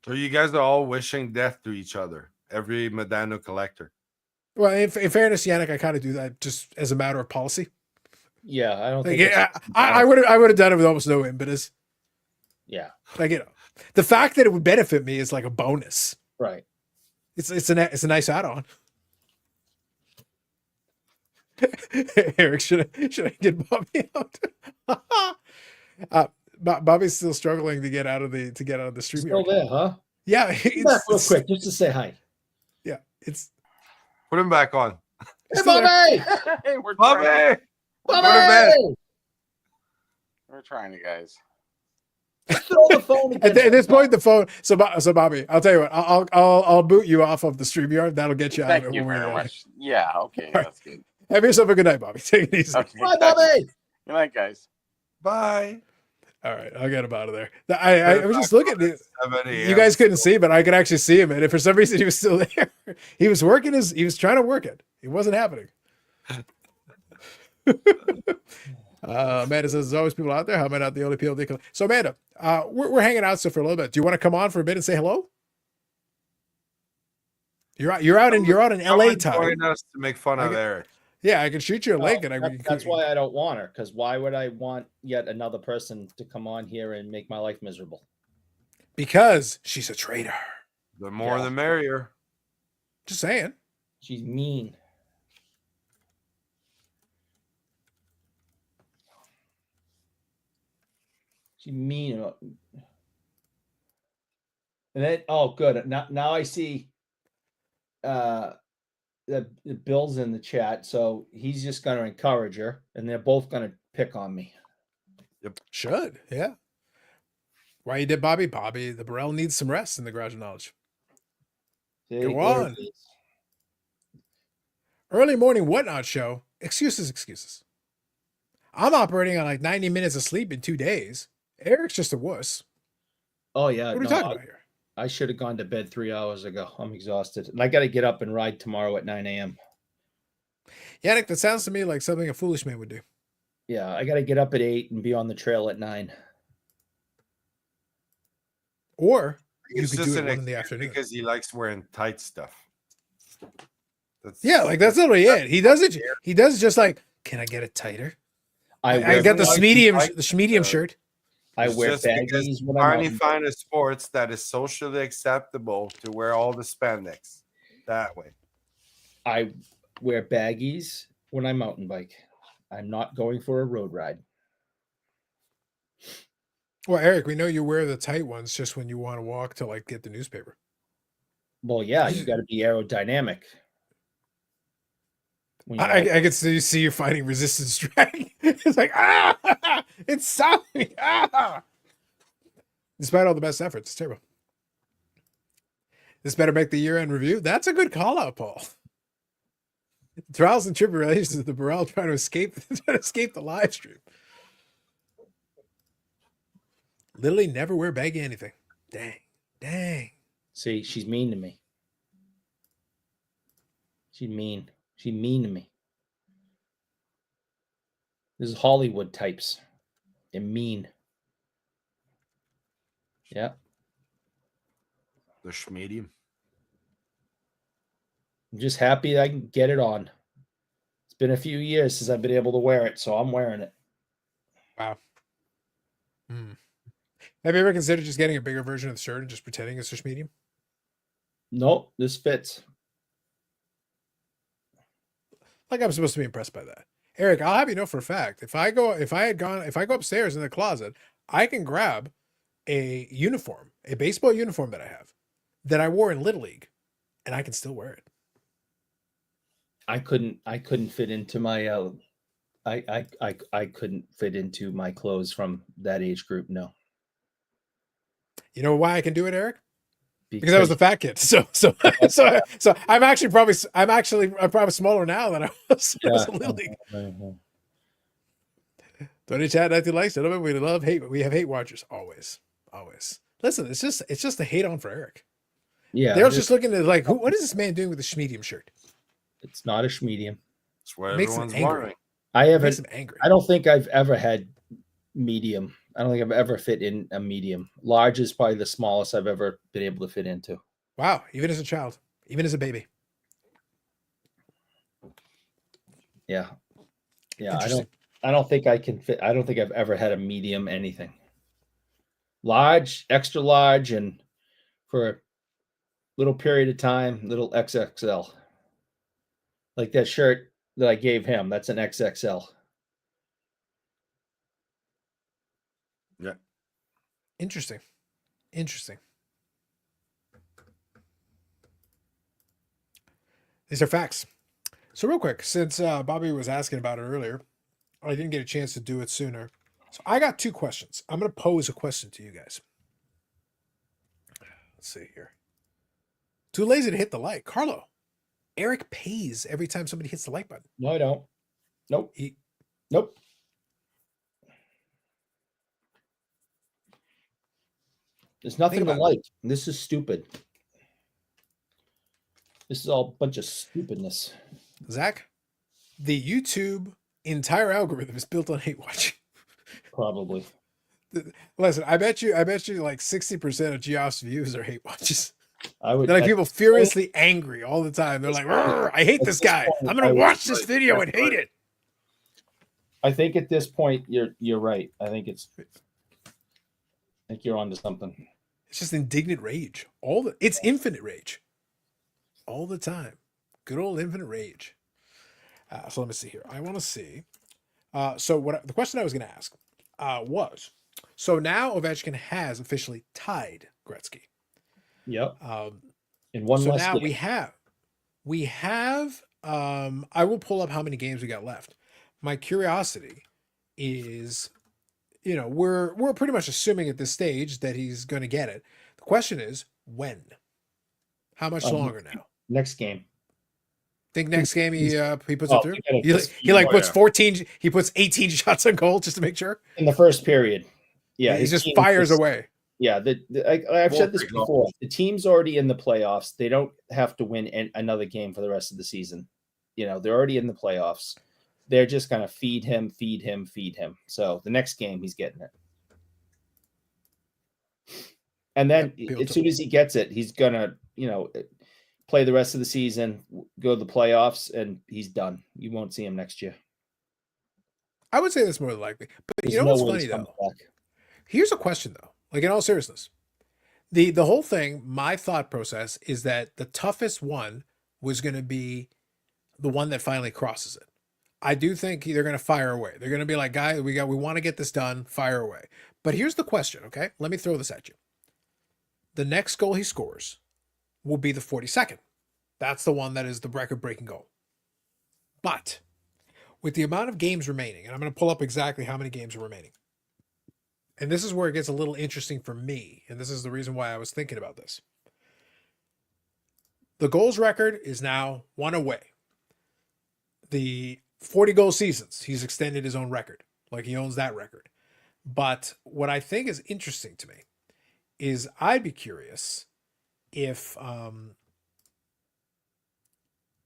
So you guys are all wishing death to each other, every Medano collector. Well, in fairness, Yannick, I kind of do that just as a matter of policy. Yeah, I don't like, think. I would have done it with almost no impetus. Yeah, like the fact that it would benefit me is like a bonus. Right. It's a nice add-on. Eric, should I get Bobby out? Bobby's still struggling to get out of the stream. Still there, huh? Yeah, back real quick just to say hi. Yeah, it's put him back on. Hey, Bobby! Hey, we're Bobby! trying. Bobby! We're trying, you guys. Throw the phone at this point, the phone. So Bobby, I'll tell you what. I'll boot you off of the StreamYard. That'll get you out. Thank you very much. Yeah. Okay. Right. That's good. Have yourself a good night, Bobby. Take it easy. Okay. Bye, Bobby. Good night, guys. Bye. All right, I'll get him out of there. I was just looking at it. 7 a.m. You guys couldn't see, but I could actually see him. And if for some reason he was still there, he was trying to work it. It wasn't happening. Amanda says, there's always people out there. How am I not the only PLD? So Amanda, we're hanging out still for a little bit. Do you want to come on for a bit and say hello? You're out in LA time. Join us to make fun of Eric. Yeah, I can shoot you a link, and that's why I don't want her. Because why would I want yet another person to come on here and make my life miserable? because she's a traitor. The more Yeah. the merrier. Just saying. She's mean. She's mean. And then, oh, good. Now I see the Bill's in the chat, so he's just going to encourage her, and they're both going to pick on me. Should, yeah. Why you did Bobby? Bobby, the Burrell needs some rest in the Garage of Knowledge. See, Go there on. it is. Early morning whatnot show. Excuses. I'm operating on like 90 minutes of sleep in 2 days. Eric's just a wuss. Oh yeah, What are we no, talking about here? I should have gone to bed 3 hours ago. I'm exhausted, and I got to get up and ride tomorrow at 9 a.m. Yannick, that sounds to me like something a foolish man would do. Yeah, I got to get up at 8 and be on the trail at 9. Or you It's could just do it an 1 in the excuse afternoon. because he likes wearing tight stuff. Yeah, like that's literally it. He does it. He does just like, can I get it tighter? I got the medium shirt. I It's wear just because baggies you when I'm finally out. find a sports that is socially acceptable to wear all the spandex that way. I wear baggies when I mountain bike. I'm not going for a road ride. Well, Eric, we know you wear the tight ones just when you want to walk to like get the newspaper. Well, yeah, you got to be aerodynamic. When you're I could see you fighting resistance drag. It's like, it's stopping. Despite all the best efforts, it's terrible. This better make the year-end review. That's a good call out, Paul. Trials and tribulations of the Burrell trying to escape the live stream. Literally never wear baggy anything. Dang. See, she's mean to me. She's mean. She's mean to me. This is Hollywood types. They're mean. Yeah. The schmedium. I'm just happy that I can get it on. It's been a few years since I've been able to wear it, so I'm wearing it. Wow. Have you ever considered just getting a bigger version of the shirt and just pretending it's just medium? Nope, this fits. Like I'm supposed to be impressed by that. Eric, I'll have you know for a fact, if I go upstairs in the closet, I can grab a uniform, a baseball uniform that I have that I wore in Little League, and I can still wear it. I couldn't fit into my I couldn't fit into my clothes from that age group, no. You know why I can do it, Eric? Because I was the fat kid. So I'm probably smaller now than I was when I was in Little League. Tony Chat 19 likes, gentlemen. We love hate. We have hate watchers always. Listen, it's just a hate on for Eric. Yeah, They're just looking at like, what is this man doing with the schmedium shirt? It's not a schmedium. It's what Makes him everyone's angry. wearing. I Makes haven't. him angry. I don't think I've ever had medium. I don't think I've ever fit in a medium. Large is probably the smallest I've ever been able to fit into. Wow, even as a child, even as a baby. Yeah. Interesting. I don't think I can fit. I don't think I've ever had a medium anything. Large, extra large, and for a little period of time, little XXL. Like that shirt that I gave him, that's an XXL. Yeah. Interesting. These are facts. So real quick, since Bobby was asking about it earlier, I didn't get a chance to do it sooner. So I got 2 questions. I'm going to pose a question to you guys. Let's see here. Too lazy to hit the like. Carlo, Eric pays every time somebody hits the like button. No, I don't. Nope. He, Nope. There's nothing to like. This is stupid. This is all a bunch of stupidness. Zach, the YouTube entire algorithm is built on hate watching. Probably. Listen, I bet you like 60% of Geoff's views are hate watches. I would. They're like people furiously angry all the time. They're like, I hate this guy. I'm gonna watch this video and hate it. I think at this point you're right. I think you're onto something. It's just indignant rage. It's infinite rage. All the time. Good old infinite rage. So let me see here. I want to see. The question I was going to ask was, so now Ovechkin has officially tied Gretzky. Yep. In one so less now game. we have I will pull up how many games we got left. My curiosity is, we're pretty much assuming at this stage that he's going to get it. The question is when? How much longer now? Next game. Think next game he puts it through? He puts 14. He puts 18 shots on goal just to make sure in the first period. Yeah, he just fires away. Yeah, I've said this before. The team's already in the playoffs. They don't have to win another game for the rest of the season. They're already in the playoffs. They're just going to feed him. So the next game, he's getting it. And then as soon as he gets it, he's going to, play the rest of the season, go to the playoffs, and he's done. You won't see him next year. I would say that's more likely. But you know what's funny, though? Here's a question, though. Like, in all seriousness. The whole thing, my thought process is that the toughest one was going to be the one that finally crosses it. I do think they're going to fire away. They're going to be like, guys, we want to get this done, fire away. But here's the question, okay? Let me throw this at you. The next goal he scores will be the 42nd. That's the one that is the record-breaking goal. But with the amount of games remaining, and I'm going to pull up exactly how many games are remaining. And this is where it gets a little interesting for me, and this is the reason why I was thinking about this. The goals record is now one away. The 40-goal seasons, he's extended his own record. Like, he owns that record. But what I think is interesting to me is I'd be curious if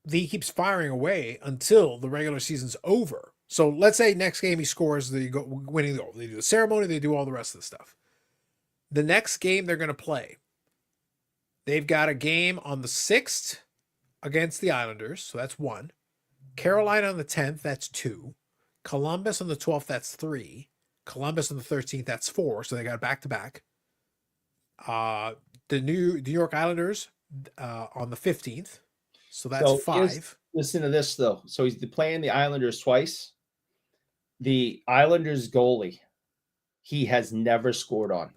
he keeps firing away until the regular season's over. So let's say next game he scores the winning goal. They do the ceremony, they do all the rest of the stuff. The next game they're going to play, they've got a game on the 6th against the Islanders, so that's 1. Carolina on the 10th, that's 2. Columbus on the 12th, that's 3. Columbus on the 13th, that's 4. So they got back-to-back. The New York Islanders on the 15th. So that's 5. Listen to this, though. So he's playing the Islanders twice. The Islanders goalie, he has never scored on.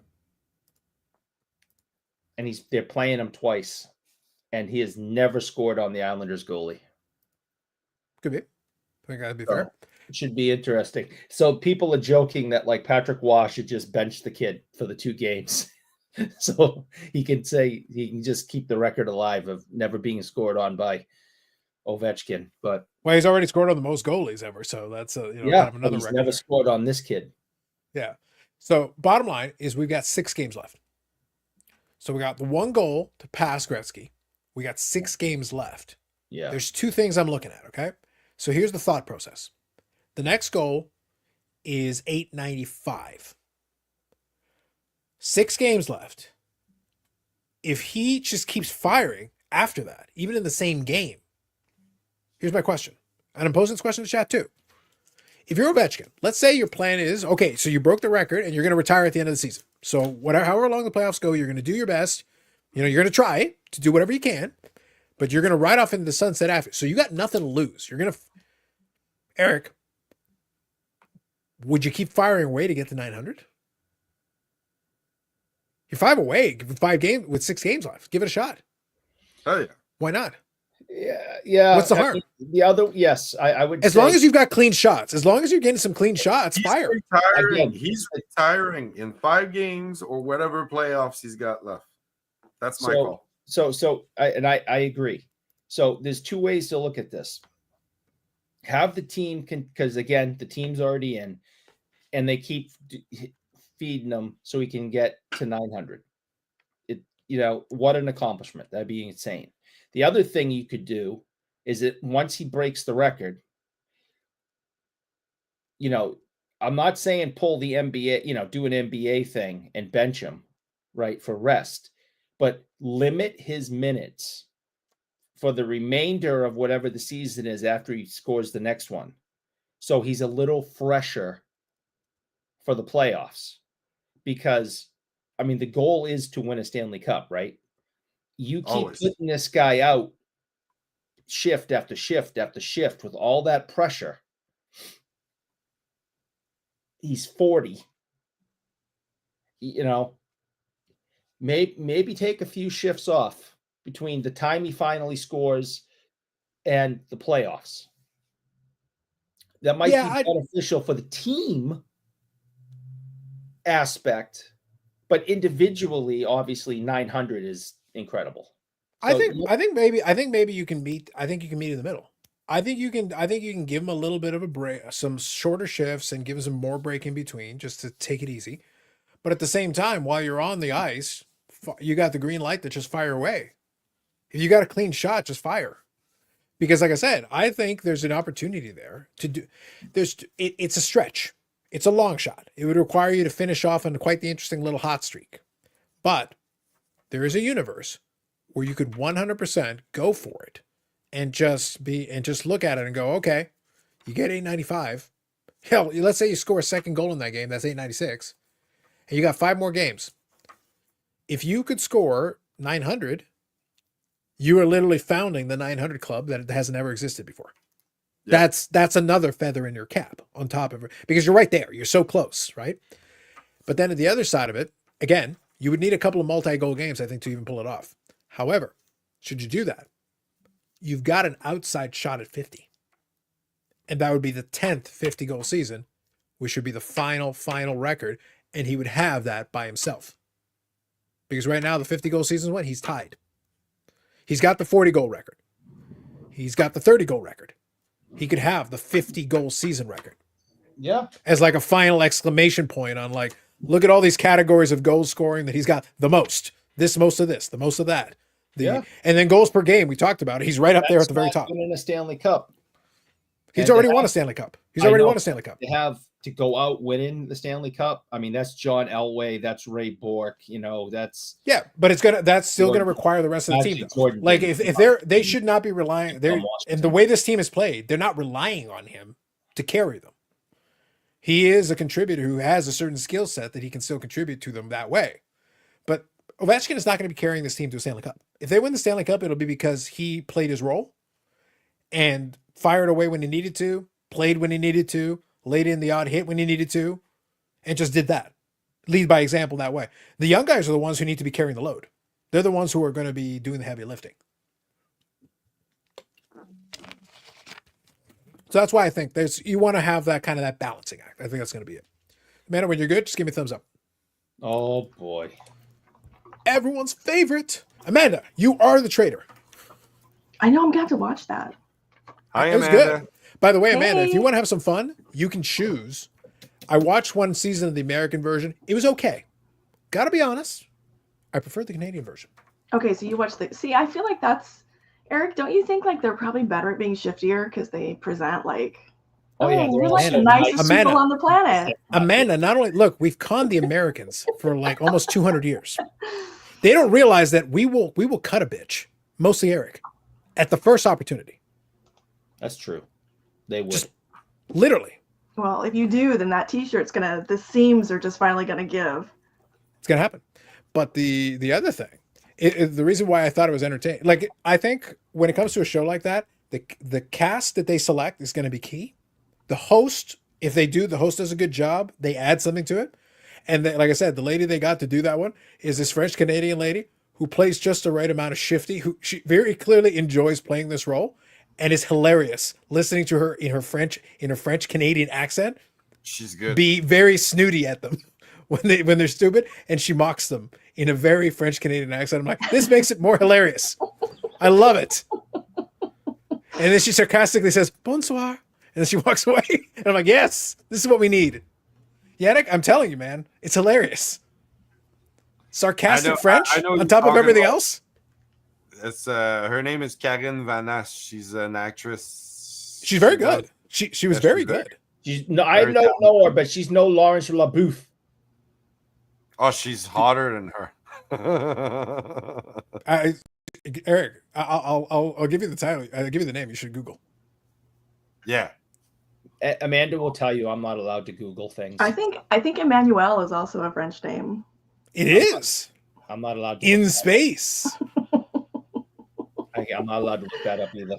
And they're playing him twice. And he has never scored on the Islanders goalie. Could be. I think that'd be fair. It should be interesting. So people are joking that like Patrick Waugh should just bench the kid for the 2 games. So he can just keep the record alive of never being scored on by Ovechkin. But he's already scored on the most goalies ever. So that's kind of another record. Never scored on this kid. Yeah. So bottom line is we've got 6 games left. So we got the 1 goal to pass Gretzky. We got 6 games left. Yeah. There's 2 things I'm looking at. Okay. So here's the thought process. The next goal is 895. 6 games left. If he just keeps firing after that, even in the same game, here's my question. And I'm posing this question in the chat too. If you're Ovechkin, let's say your plan is, okay, so you broke the record and you're going to retire at the end of the season. So however long the playoffs go, you're going to do your best. You're going to try to do whatever you can, but you're going to ride off into the sunset after. So you got nothing to lose. You're going to, Eric, would you keep firing away to get to 900? You're 5 away with 6 games left. Give it a shot. Oh yeah. Why not? Yeah. What's the harm? Yes, I would. As long as you've got clean shots, as long as you're getting some clean shots, fire. He's retiring in 5 games or whatever playoffs he's got left. That's my call. I agree. So there's 2 ways to look at this. Have the team because again, the team's already in, and they keep feeding them so he can get to 900. What an accomplishment. That'd be insane. The other thing you could do is that once he breaks the record, I'm not saying pull the NBA, do an NBA thing and bench him, right, for rest, but limit his minutes for the remainder of whatever the season is after he scores the next one. So he's a little fresher for the playoffs. Because I mean, the goal is to win a Stanley Cup, right? You keep Always. putting this guy out shift after shift after shift with all that pressure. He's 40. You know, maybe take a few shifts off between the time he finally scores and the playoffs. That might be beneficial for the team aspect, but individually, obviously, 900 is incredible. So, I think maybe you can meet. I think you can meet in the middle. I think you can give him a little bit of a break, some shorter shifts, and give him some more break in between, just to take it easy. But at the same time, while you're on the ice, you got the green light to just fire away. If you got a clean shot, just fire. Because, like I said, I think there's an opportunity there to do. It's a stretch. It's a long shot. It would require you to finish off on quite the interesting little hot streak. But there is a universe where you could 100% go for it and just look at it and go, okay, you get 895. Hell, let's say you score a second goal in that game. That's 896. And you got 5 more games. If you could score 900, you are literally founding the 900 club that hasn't ever existed before. Yeah. That's another feather in your cap on top of it, because you're right there. You're so close, right? But then at the other side of it, again, you would need a couple of multi-goal games, I think, to even pull it off. However, should you do that, you've got an outside shot at 50. And that would be the 10th 50-goal season, which would be the final record, and he would have that by himself. Because right now, the 50-goal season is what? He's tied. He's got the 40-goal record. He's got the 30-goal record. He could have the 50-goal season record. Yeah. As like a final exclamation point on, like, look at all these categories of goal scoring that he's got the most. This, most of this, the most of that. And then goals per game, we talked about it. He's right up there at the very top. Winning a Stanley Cup. He's already won a Stanley Cup. He's already won a Stanley Cup. They have to go out winning the Stanley Cup. I mean, that's John Elway, that's Ray Bork. You know, that's but that's still gonna require the rest of the team. Like if they should not be relying. And the way this team is played, they're not relying on him to carry them. He is a contributor who has a certain skill set that he can still contribute to them that way. But Ovechkin is not going to be carrying this team to a Stanley Cup. If they win the Stanley Cup, it'll be because he played his role and fired away when he needed to, played when he needed to, laid in the odd hit when he needed to, and just did that. Lead by example that way. The young guys are the ones who need to be carrying the load. They're the ones who are going to be doing the heavy lifting. So that's why I think you want to have that kind of that balancing act. I think that's going to be it. Amanda, when you're good, just give me a thumbs up. Oh, boy. Everyone's favorite. Amanda, you are the trader. I know, I'm going to have to watch that. Hi, It was Amanda. good. By the way, Amanda, if Hey. you want to have some fun, you can choose. I watched one season of the American version. It was okay. Gotta be honest. I prefer the Canadian version. Okay, so you watch see, I feel like that's, Eric, don't you think like they're probably better at being shiftier because they present like, Oh, yeah, they're we're all like the Amanda, nicest Amanda. people on the planet. Amanda, not only, look, we've conned the Americans for like almost 200 years. They don't realize that we will cut a bitch, mostly Eric, at the first opportunity. That's true. They would. Just literally. Well, if you do, then that t-shirt's the seams are just finally gonna give. It's gonna happen. But the other thing, the reason why I thought it was entertaining, like I think when it comes to a show like that, the cast that they select is going to be key. The host, if the host does a good job, they add something to it. And like I said, the lady they got to do that one is this French Canadian lady who plays just the right amount of shifty. Who she very clearly enjoys playing this role, and is hilarious listening to her in her French Canadian accent. She's good. Be very snooty at them when they're stupid, and she mocks them in a very French Canadian accent. I'm like, this makes it more hilarious. I love it. And then she sarcastically says, "Bonsoir," and then she walks away. And I'm like, yes, this is what we need. Yannick, I'm telling you, man, it's hilarious. Sarcastic French I know on you're top of talking everything about- else. It's her name is Karine Vanasse. She's an actress. She's very good. She was Yeah, very she's very good. I Very don't know her, but she's no Laurence LaBouffe. Oh, she's hotter than her. Eric, I'll give you the title. I'll give you the name. You should Google. Yeah. Amanda will tell you I'm not allowed to Google things. I think Emmanuel is also a French name. It is I'm not allowed to. in space. I'm not allowed to look that up either.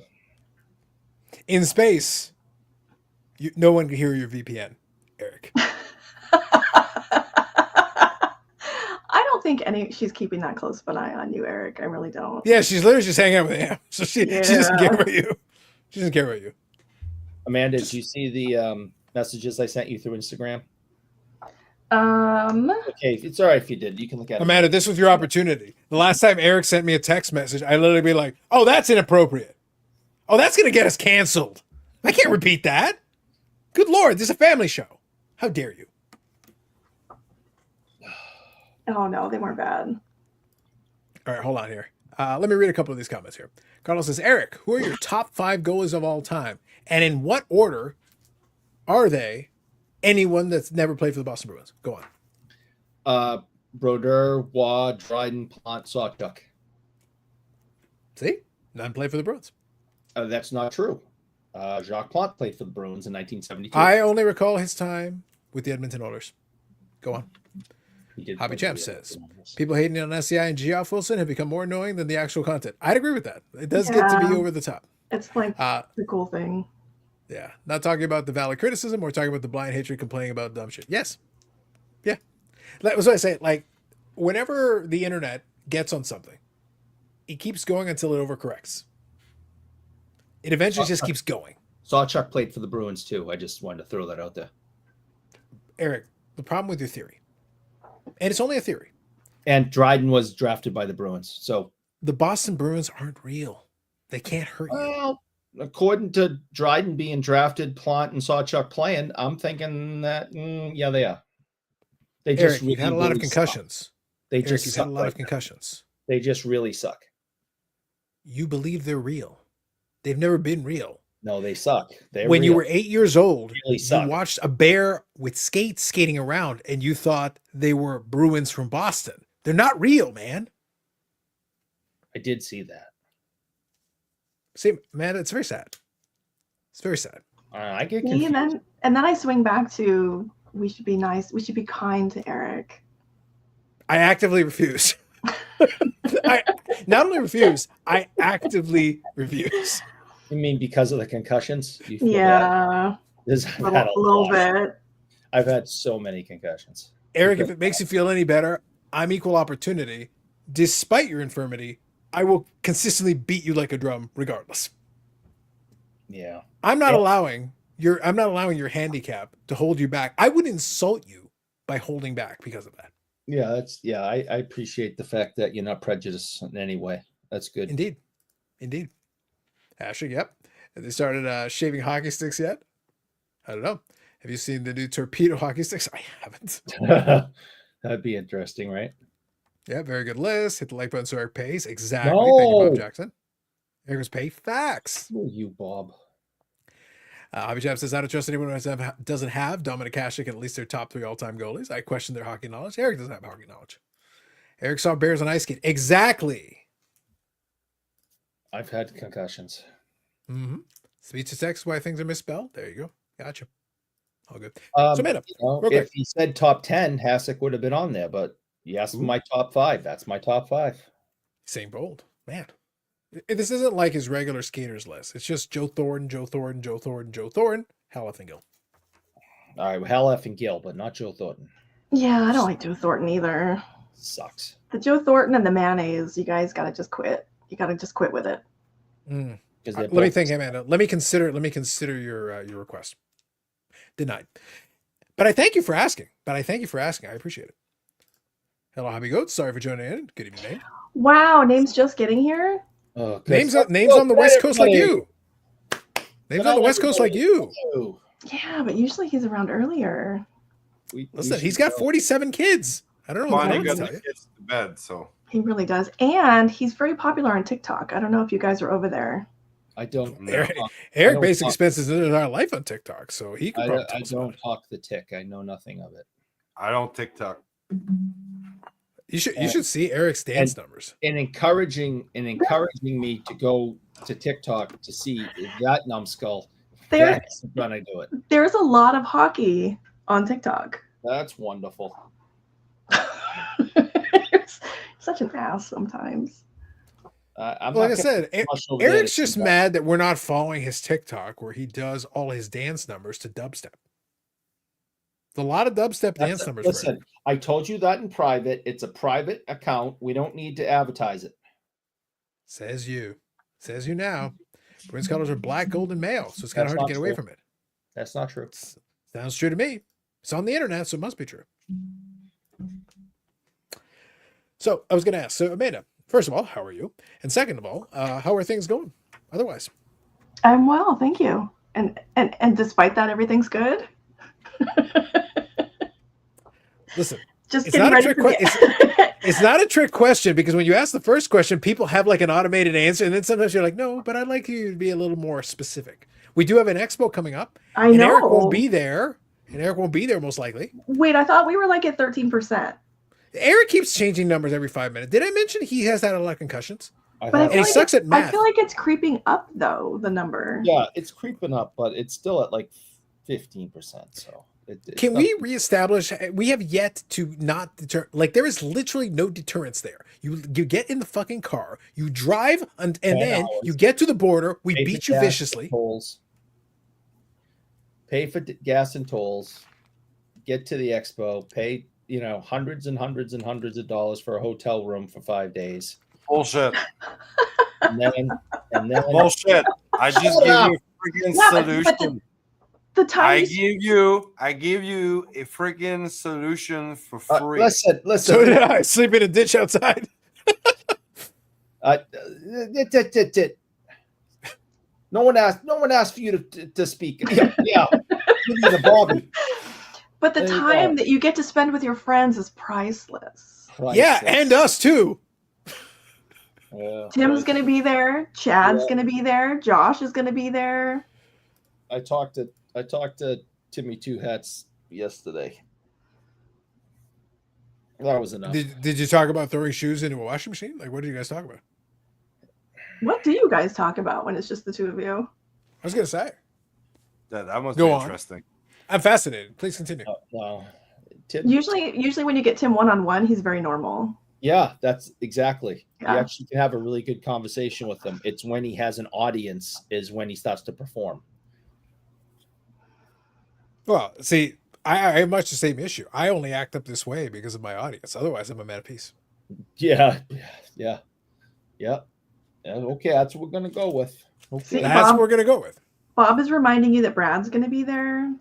In space, no one can hear your VPN, Eric. I don't think she's keeping that close of an eye on you, Eric. I really don't. Yeah, she's literally just hanging out with him. So she doesn't care about you. She doesn't care about you. Amanda, did you see the messages I sent you through Instagram? Okay, it's all right if you did. You can look at it. Amanda, this was your opportunity. The last time Eric sent me a text message, I literally be like, "Oh, that's inappropriate. Oh, that's gonna get us canceled. I can't repeat that. Good Lord, this is a family show. How dare you?" Oh no, they weren't bad. All right, hold on here. Let me read a couple of these comments here. Carlos says, Eric, who are your top 5 goalies of all time? And in what order are they? Anyone that's never played for the Boston Bruins. Go on. Brodeur, Waugh, Dryden, Plante, Sawchuk. See? None played for the Bruins. That's not true. Jacques Plante played for the Bruins in 1972. I only recall his time with the Edmonton Oilers. Go on. Hobby Champ says, people hating on SCI and Geoff Wilson have become more annoying than the actual content. I'd agree with that. It does get to be over the top. It's like the cool thing. Yeah. Not talking about the valid criticism. We're talking about the blind hatred complaining about dumb shit. Yes. Yeah. That was what I say. Like, whenever the internet gets on something, it keeps going until it overcorrects. It eventually just keeps going. Sawchuk played for the Bruins too. I just wanted to throw that out there. Eric, the problem with your theory, and it's only a theory. And Dryden was drafted by the Bruins. So the Boston Bruins aren't real. They can't hurt you. Well, according to Dryden being drafted, Plante and Sawchuk playing, I'm thinking that, yeah, they are. They just Eric, you've had a lot of concussions. They Eric, just you've had a lot of concussions. They just really suck. You believe they're real. They've never been real. No, they suck. When you were 8 years old, really you watched a bear with skates skating around and you thought they were Bruins from Boston. They're not real, man. I did see that. See, man, it's very sad. It's very sad. I get confused. And then I swing back to we should be nice. We should be kind to Eric. I actively refuse. I not only refuse, I actively refuse. You mean because of the concussions? Yeah. A little bit. I've had so many concussions. Eric, if it makes you feel any better, I'm equal opportunity. Despite your infirmity, I will consistently beat you like a drum regardless. Yeah. I'm not allowing your handicap to hold you back. I would insult you by holding back because of that. Yeah, I appreciate the fact that you're not prejudiced in any way. That's good. Indeed. Ashley, yep. Have they started shaving hockey sticks yet? I don't know. Have you seen the new torpedo hockey sticks? I haven't. That'd be interesting, right? Yeah, very good list. Hit the like button so Eric pays. Exactly. No. Thank you, Bob Jackson. Eric's pay facts. Oh, you, Bob. Hobby Champ says, I don't trust anyone who doesn't have Dominik Hasek at least their top 3 all-time goalies. I question their hockey knowledge. Eric doesn't have hockey knowledge. Eric saw Bears on ice skate. Exactly. I've had concussions. Mm-hmm. Speech to text why things are misspelled. There you go. Gotcha. All good. So, man, if he said top 10, Hasek would have been on there, but you asked for my top 5. That's my top 5. Same bold. Man. This isn't like his regular skaters list. It's just Joe Thornton, Joe Thornton, Joe Thornton, Joe Thornton, Helleth and Gill. All right, well, Helleth and Gill, but not Joe Thornton. Yeah, I don't like Joe Thornton either. Sucks. The Joe Thornton and the mayonnaise, you guys got to just quit. You got to just quit with it. Let me think, Amanda. Let me consider your request. Denied. But I thank you for asking. I appreciate it. Hello, Hobby Goats. Sorry for joining in. Good evening, Nate. Wow, name's just getting here. Names on the West Coast like you. Names on the West Coast like you. Yeah, but usually he's around earlier. Listen, he's got 47 kids. I don't know what to tell you. Kids to bed, so he really does, and he's very popular on TikTok. I don't know if you guys are over there. I don't. Eric basically spends his entire life on TikTok, so he can. I don't talk the tick. I know nothing of it. I don't TikTok. You should see Eric's dance numbers. And encouraging me to go to TikTok to see that numbskull. That's gonna do it. There's a lot of hockey on TikTok. That's wonderful. Such an ass sometimes. I'm Like I not said, much over there Eric's to just see that. mad that we're not following his TikTok where he does all his dance numbers to dubstep. There's a lot of dubstep dance numbers. for Listen, Eric. I told you that in private. It's a private account. We don't need to advertise it. Says you now. Prince colors are black, gold, and male, so it's kind of hard to That's not get away true. from it. That's not true. Sounds true to me. It's on the internet, so it must be true. So I was going to ask, so Amanda, first of all, how are you? And second of all, how are things going otherwise? I'm well, thank you. And despite that, everything's good. Listen, Just it's getting not a ready trick for the... it's not a trick question, because when you ask the first question, people have like an automated answer, and then sometimes you're like, no, but I'd like you to be a little more specific. We do have an expo coming up, I and know. Eric won't be there. And Eric won't be there most likely. Wait, I thought we were like at 13%. Eric keeps changing numbers every 5 minutes. Did I mention he has had a lot of concussions? I But I have- feel And he sucks at I math. feel like it's creeping up though, the number. yeah, it's creeping up, but it's still at like 15%. So it's Can not- we reestablish? We have yet to not deter. Like, there is literally no deterrence there. You get in the fucking car, you drive, and 10 then hours. you get to the border. We pay for beat you gas and viciously. Tolls. Pay for gas and tolls. Get to the expo. Pay hundreds and hundreds and hundreds of dollars for a hotel room for 5 days, Bullshit. and then Bullshit. I just Shut give up. you a freaking Yeah, but solution. The I time give you a freaking solution for free. listen. So did I. Sleep in a ditch outside. No one asked for you to speak. Yeah. You need a Bobby. but the There you time go. that you get to spend with your friends is priceless. Yeah, and us too. Yeah, Tim's right. gonna be there, Chad's Yeah. gonna be there, Josh is gonna be there. I talked to Timmy Two Hats yesterday. That was enough. Did you talk about throwing shoes into a washing machine? Like, what did you guys talk about? What do you guys talk about when it's just the two of you? I was gonna say, That must Go be on. interesting. I'm fascinated. Please continue. Wow. Tim, Usually when you get Tim one-on-one, he's very normal. yeah, that's exactly. Yeah. You actually can have a really good conversation with him. It's when he has an audience is when he starts to perform. Well, see, I have much the same issue. I only act up this way because of my audience. Otherwise, I'm a man of peace. Yeah. Okay, that's what we're gonna go with. Okay. See, That's what Bob- we're gonna go with. Bob is reminding you that Brad's gonna be there.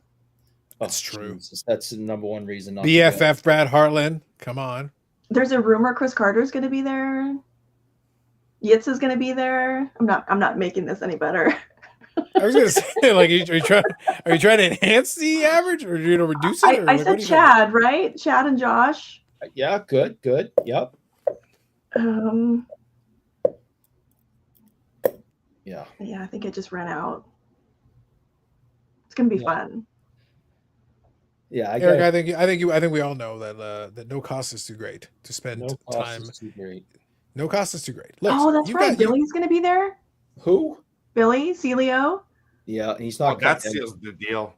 That's true. Jesus, that's the number one reason. Not to go. BFF Brad Hartland. Come on. There's a rumor Chris Carter's gonna be there. Yitz is gonna be there. I'm not making this any better. I was gonna say, like, are you trying to enhance the average, or reduce it? Or I like, what said are you Chad, right? Chad and Josh. Yeah, good. Yep. Yeah. Yeah, I think it just ran out. It's gonna be Yeah. fun. Yeah, I doing? Eric, got I think we all know that no cost is too great to spend no cost time. is too great. No cost is too great. Look, Oh, that's you right. got- Billy's gonna be there. Who? Billy, Celio. Yeah, and he's Oh, not that coming. seals the deal.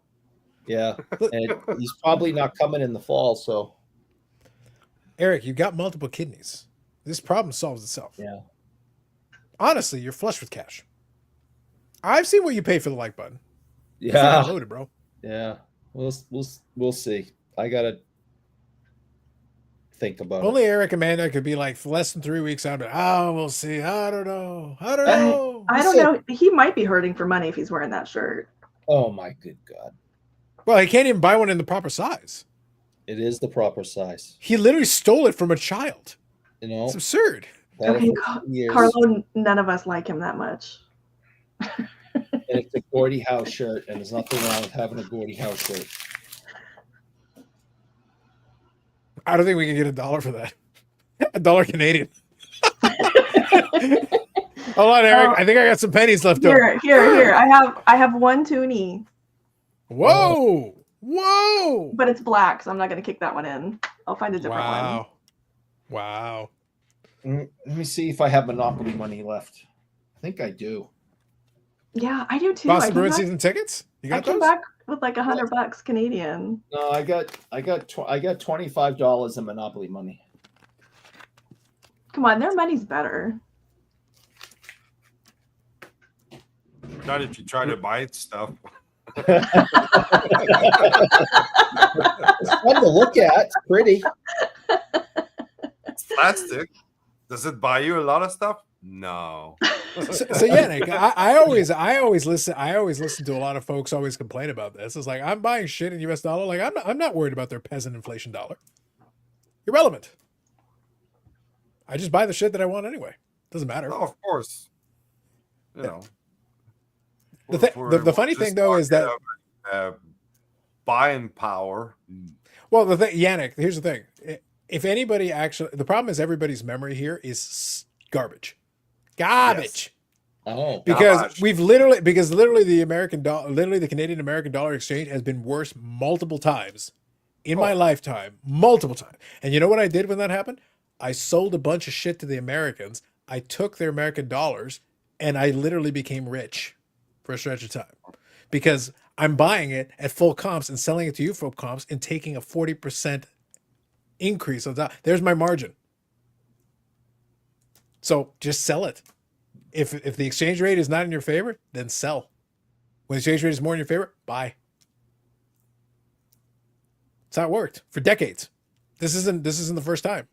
Yeah, and he's probably not coming in the fall. So Eric, you got multiple kidneys. This problem solves itself. yeah, Honestly, you're flush with cash. I've seen what you pay for the like button. yeah, Fucking loaded, bro. yeah. We'll see. I gotta think about Only Eric and Amanda could be like for less than 3 weeks out. But we'll see. I don't know. I don't know. I don't know. He might be hurting for money if he's wearing that shirt. it. Oh my good God! Well, he can't even buy one in the proper size. It is the proper size. He literally stole it from a child. You know, It's absurd. had it Okay, for 10 years, Carlo, none of us like him that much. and it's a Gordie Howe shirt, and there's nothing wrong with having a Gordie Howe shirt. I don't think we can get $1 for that. $1 Canadian. Hold on, Eric. Oh. I think I got some pennies left over. Here. I have one toonie, Whoa. Whoa. but it's black, so I'm not gonna kick that one in. I'll find a different one. Wow. Let me see if I have Monopoly money left. I think I do. Yeah, I do too. Boston I Bruins came, back, season tickets? You I got came those? back with like $100 Canadian. No, I got $25 in Monopoly money. Come on, their money's better. Not if you try to buy stuff. It's fun to look at. It's pretty. It's plastic. Does it buy you a lot of stuff? No. So yeah, Nick, I always listen to a lot of folks always complain about this. It's like, I'm buying shit in US dollar. Like, I'm not worried about their peasant inflation dollar. Irrelevant. I just buy the shit that I want anyway. Doesn't matter. Oh, of course. You know. The funny thing though is that buying power. well, the thing, Yannick, here's the thing. If anybody actually, the problem is everybody's memory here is garbage. Yes. Oh, because literally the American dollar, literally the Canadian American dollar exchange has been worse multiple times in my lifetime, multiple times. And you know what I did when that happened? I sold a bunch of shit to the Americans. I took their American dollars and I literally became rich for a stretch of time because I'm buying it at full comps and selling it to you full comps and taking a 40% increase of that. There's my margin. So just sell it. If the exchange rate is not in your favor, then sell. When the exchange rate is more in your favor, buy. That's how it worked for decades. This isn't the first time.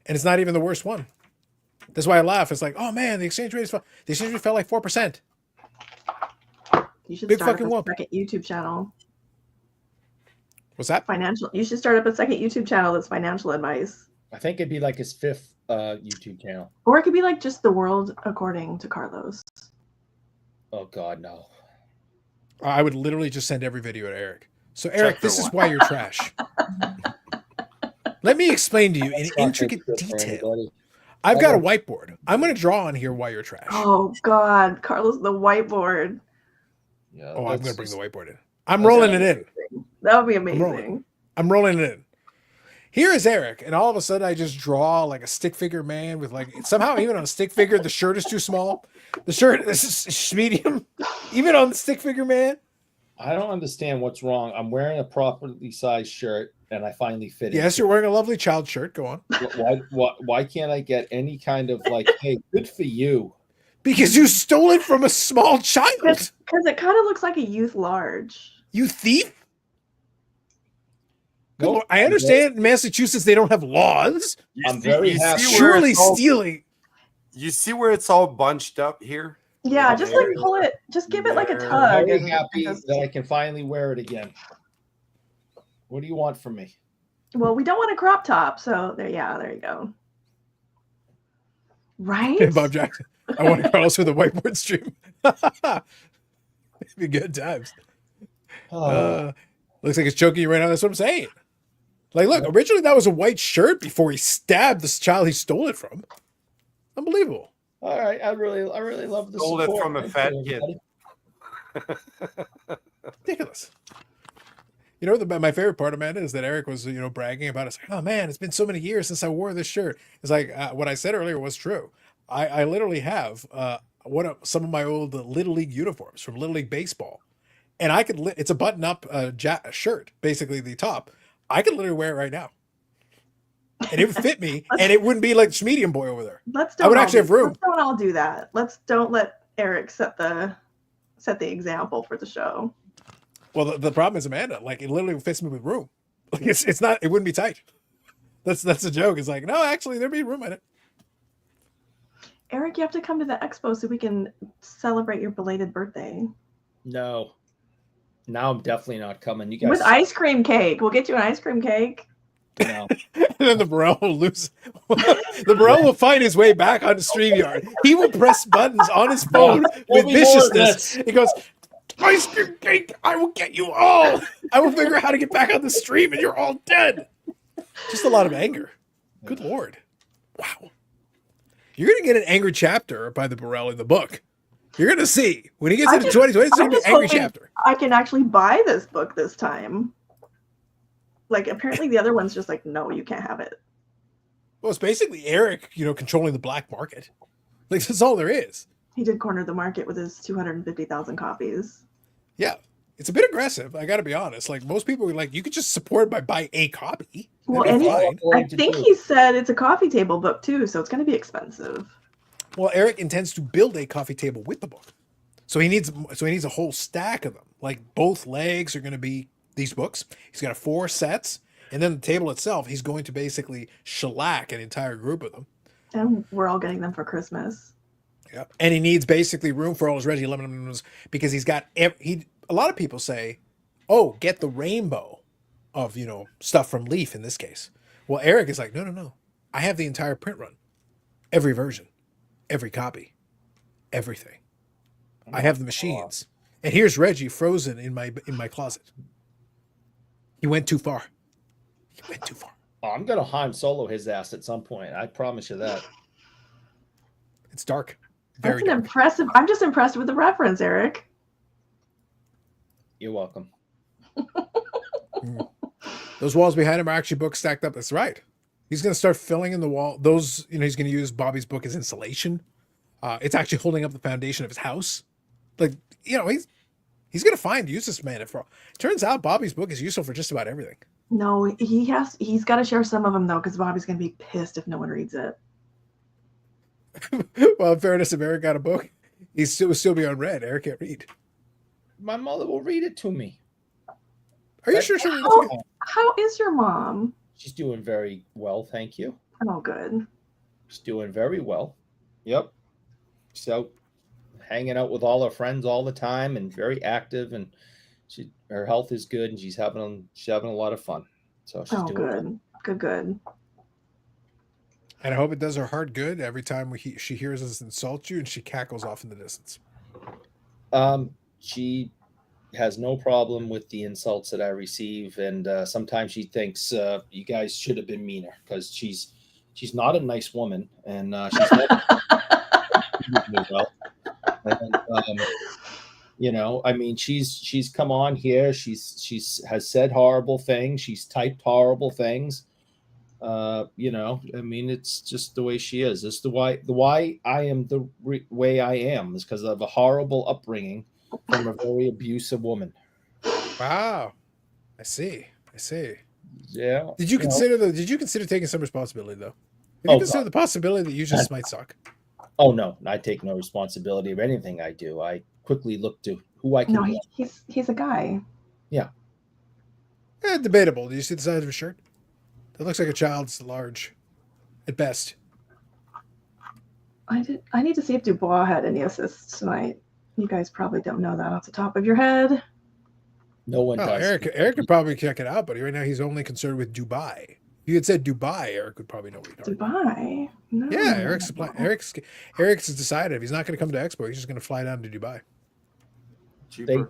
And it's not even the worst one. That's why I laugh. It's like, oh man, the exchange rate the exchange rate fell like 4%. You should Big start fucking up a whoop. second YouTube channel. What's that? Financial. You should start up a second YouTube channel that's financial advice. I think it'd be like his 5th YouTube channel. Or it could be like just the world according to Carlos. Oh God, no. I would literally just send every video to Eric. So Eric, this is why you're trash. Let me explain to you in intricate detail. I've got a whiteboard. I'm going to draw on here why you're trash. Oh God, Carlos, the whiteboard. Yeah, I'm going to bring the whiteboard in. I'm rolling it in. That would be amazing. I'm rolling it in. Here is Eric, and all of a sudden I just draw like a stick figure man with like, somehow even on a stick figure, the shirt is too small. The shirt is medium, even on the stick figure man. I don't understand what's wrong. I'm wearing a properly sized shirt, and I finally fit it. Yes, you're wearing a lovely child shirt. Go on. Why can't I get any kind of like, hey, good for you? Because you stole it from a small child. Because it kind of looks like a youth large. You thief. Nope. I understand in Massachusetts they don't have laws. I'm very happy. Surely stealing. You see where it's all bunched up here? Yeah, just like pull it. Just give it like a tug. I'm very and happy just- that I can finally wear it again. What do you want from me? Well, we don't want a crop top, so there you go. Right? Bob Jackson. I want to Carlos with a whiteboard stream. It'd be good times. Looks like it's choking you right now. That's what I'm saying. Like, look, originally that was a white shirt before he stabbed this child he stole it from. Unbelievable. All right, I really love this. Stole it from a fat kid. Ridiculous. You know, my favorite part, Amanda, is that Eric was, bragging about it. It's like, oh man, it's been so many years since I wore this shirt. It's like what I said earlier was true. I literally have some of my old Little League uniforms from Little League baseball, and I could. It's a button-up shirt, basically the top. I could literally wear it right now, and it would fit me, and it wouldn't be like medium boy over there. I would actually have room. Let's don't all do that. Don't let Eric set the example for the show. Well, the problem is, Amanda, like it literally fits me with room. Like it's not. It wouldn't be tight. That's the joke. It's like, no, actually, there'd be room in it. Eric, you have to come to the expo so we can celebrate your belated birthday. No. Now I'm definitely not coming. You guys with ice cream cake. We'll get you an ice cream cake. No. And then the Burrell will lose. The Burrell will find his way back on the StreamYard. He will press buttons on his phone with viciousness. He goes, ice cream cake, I will get you all. I will figure out how to get back on the stream and you're all dead. Just a lot of anger. Good Lord. Wow. You're going to get an angry chapter by the Burrell in the book. You're going to see. When he gets into 2020, it's going to be an angry chapter. I can actually buy this book this time. Like, apparently the other one's just like, no, you can't have it. Well, it's basically Eric, controlling the black market. Like, that's all there is. He did corner the market with his 250,000 copies. Yeah. It's a bit aggressive. I got to be honest. Like most people are like, you could just support it by buy a copy. Well, That'd and be he, fine. I think he said it's a coffee table book too, so it's going to be expensive. Well, Eric intends to build a coffee table with the book, so he needs a whole stack of them. Like both legs are going to be these books. He's got 4 sets, and then the table itself, he's going to basically shellac an entire group of them. And we're all getting them for Christmas. Yep. And he needs basically room for all his Reggie Lemons because he's got a lot of people say, "Oh, get the rainbow of, stuff from Leaf in this case." Well, Eric is like, "No. I have the entire print run. Every version, every copy, everything. I have the machines. And here's Reggie frozen in my closet. He went too far. Oh, I'm gonna Han Solo his ass at some point. I promise you that. It's dark. That's Very an dark. impressive. I'm just impressed with the reference, Eric. You're welcome. Those walls behind him are actually books stacked up. That's right. He's going to start filling in the wall. Those, he's going to use Bobby's book as insulation. It's actually holding up the foundation of his house. Like, he's going to find uses, man. Turns out Bobby's book is useful for just about everything. No, he's got to share some of them though, because Bobby's going to be pissed if no one reads it. Well, in fairness, if Eric got a book, he'd still be unread. Eric can't read. My mother will read it to me. Are you sure she'll read it to you? How is your mom? She's doing very well, thank you. Oh, good. She's doing very well. Yep. So, hanging out with all her friends all the time and very active, and her health is good, and she's having a lot of fun. So she's doing good. well. Good. And I hope it does her heart good every time she hears us insult you and she cackles off in the distance. She has no problem with the insults that I receive, and sometimes she thinks you guys should have been meaner because she's not a nice woman, and she's never well. And, I mean, she's come on here. She's has said horrible things. She's typed horrible things. I mean, it's just the way she is. It's the why I am the way I am is because of a horrible upbringing from a very abusive woman. Wow. I see. Yeah. Did you consider taking some responsibility though? Have you considered the possibility that you just might suck? Oh no, I take no responsibility of anything I do. I quickly look to who I can. No, he's a guy. Yeah. Debatable. Do you see the size of his shirt? It looks like a child's large, at best. I need to see if Dubois had any assists tonight. You guys probably don't know that off the top of your head. No one does. Eric could probably check it out, but right now he's only concerned with Dubai. If you had said Dubai, Eric would probably know what you're talking about. Dubai? No. Yeah, Eric's decided if he's not going to come to Expo, he's just going to fly down to Dubai.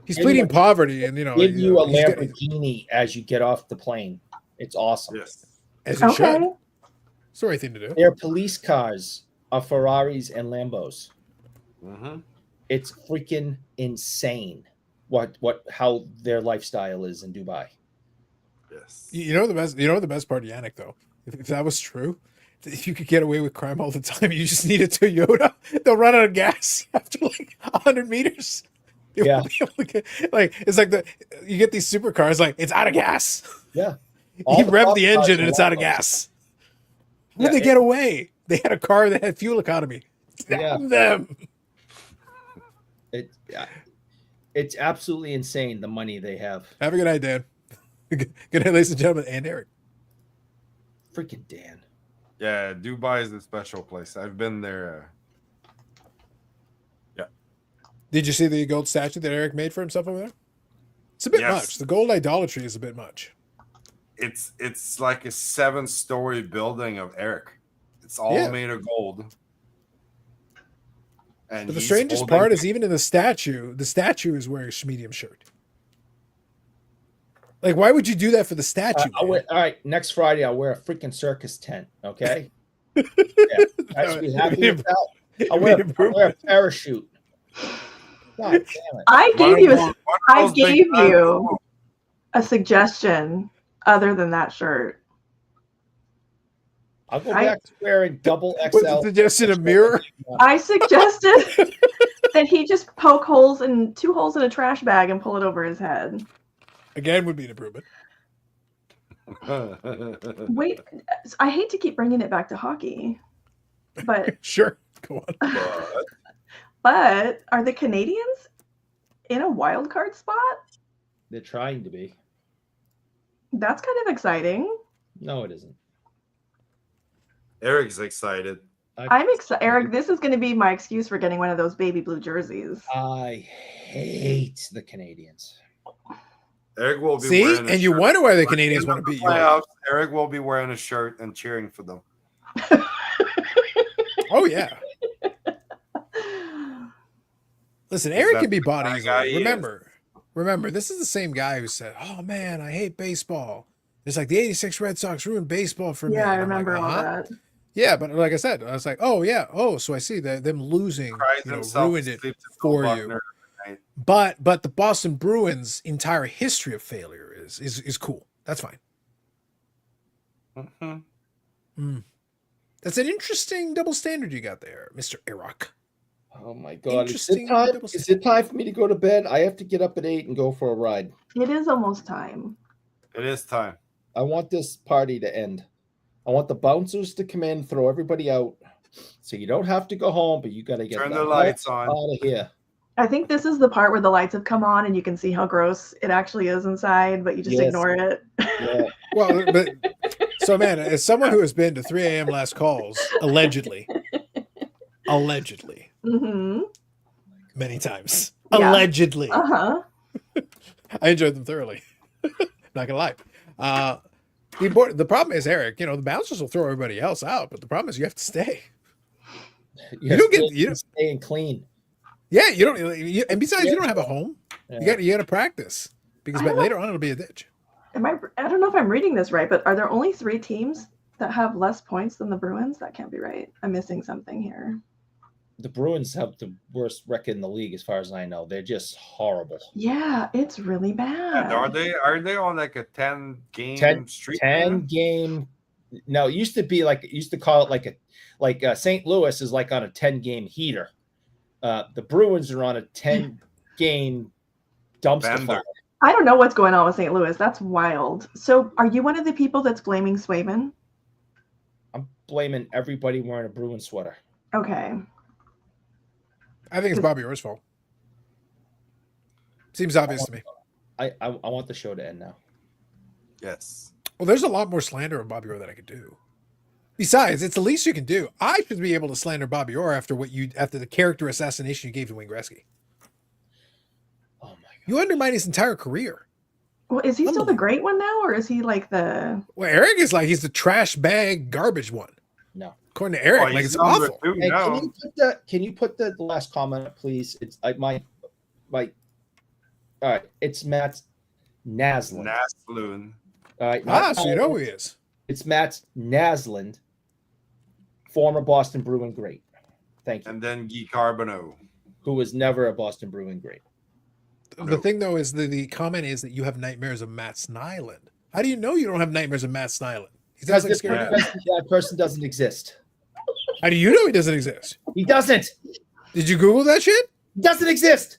He's pleading poverty, and give you a Lamborghini as you get off the plane. It's awesome. Yes. As he should. It's the right thing to do. Their police cars are Ferraris and Lambos. Mm-hmm. It's freaking insane how their lifestyle is in Dubai. Yes. You know the best part, Yannick, though? If that was true, if you could get away with crime all the time, you just need a Toyota. They'll run out of gas after like 100 meters. Yeah. It's like you get these supercars, like it's out of gas. Yeah. He revved the engine and it's out of gas. How did they get away? They had a car that had fuel economy. Damn them. It's absolutely insane the money they have. Have a good night, Dan. Good night, ladies and gentlemen, and Eric. Freaking Dan. Yeah, Dubai is a special place. I've been there. Yeah. Did you see the gold statue that Eric made for himself over there? It's a bit much. The gold idolatry is a bit much. It's like a 7-story building of Eric. It's all made of gold. And but the strangest part is even in the statue is wearing a medium shirt. Like, why would you do that for the statue? All right, next Friday I'll wear a freaking circus tent. Okay. I'll wear a parachute. God damn it! I gave you a suggestion other than that shirt. I'll go back to wearing double XL. Was it suggested a mirror? I suggested that he just poke holes in 2 holes in a trash bag and pull it over his head. Again, would be an improvement. Wait, I hate to keep bringing it back to hockey, but Sure, go on. but are the Canadians in a wild card spot? They're trying to be. That's kind of exciting. No, it isn't. Eric's excited. I'm excited, Eric. This is going to be my excuse for getting one of those baby blue jerseys. I hate the Canadians. Eric will be See, wearing a and you shirt. wonder why the By Canadians end want of to the beat you. playoffs, Eric will be wearing a shirt and cheering for them. Oh yeah. Listen, Eric that can be the bought kind of guy easily. he is? Remember, this is the same guy who said, "Oh man, I hate baseball. It's like the '86 Red Sox ruined baseball for me." Yeah, I And I'm like, remember all "Uh-huh." that. Yeah, but like I said, I was like, "Oh yeah, oh, so I see that them losing, Cries himself ruined to it sleep to for Phil you." Buckner tonight. But the Boston Bruins' entire history of failure is cool. That's fine. Mhm. That's an interesting double standard you got there, Mr. Iraq. Oh my God! Interesting Is it time for me to go to bed? I have to get up at 8 and go for a ride. It is almost time. It is time. I want this party to end. I want the bouncers to come in, throw everybody out, so you don't have to go home, but you got to get Turn the the lights hell on. out of here. I think this is the part where the lights have come on and you can see how gross it actually is inside, but you just Yes. ignore it. Yeah. Well, but so man, as someone who has been to 3 a.m. last calls, allegedly, Mm-hmm. many times, Yeah. allegedly, Uh-huh. I enjoyed them thoroughly. Not gonna lie. The problem is, Eric. The bouncers will throw everybody else out, but the problem is you have to stay. You don't get staying clean. Yeah, you don't. And besides, you don't have a home. Yeah. You got to practice because but later on it'll be a ditch. I don't know if I'm reading this right, but are there only 3 teams that have less points than the Bruins? That can't be right. I'm missing something here. The Bruins have the worst record in the league, as far as I know. They're just horrible. Yeah, it's really bad. And are they on like a 10-game streak? 10 game. No, it used to be like it used to call it like St. Louis is like on a 10-game heater. The Bruins are on a 10-game dumpster Bender. fire. I don't know what's going on with St. Louis. That's wild. So are you one of the people that's blaming Swayman? I'm blaming everybody wearing a Bruin sweater. Okay. I think it's Bobby Orr's fault. Seems obvious to me. I want the show to end now. Yes. Well, there's a lot more slander of Bobby Orr that I could do. Besides, it's the least you can do. I should be able to slander Bobby Orr after the character assassination you gave to Wayne Gretzky. Oh my God! You undermine his entire career. Well, is he still the great one now, or is he like the? Well, Eric is like he's the trash bag garbage one. No. According to Eric, Oh, like he's it's number awful. 2 Hey, now. can you put the last comment up, please? It's my all right. It's Matt Naslund. Naslund. All right. So you know who he is. It's Matt Naslund, former Boston Bruin great. Thank you. And then Guy Carbonneau. Who was never a Boston Bruin great. The thing though is the comment is that you have nightmares of Matt Snyland. How do you know you don't have nightmares of Matt Snyland? He sounds like scary. That person doesn't exist. How do you know he doesn't exist? He doesn't. Did you Google that shit? He doesn't exist.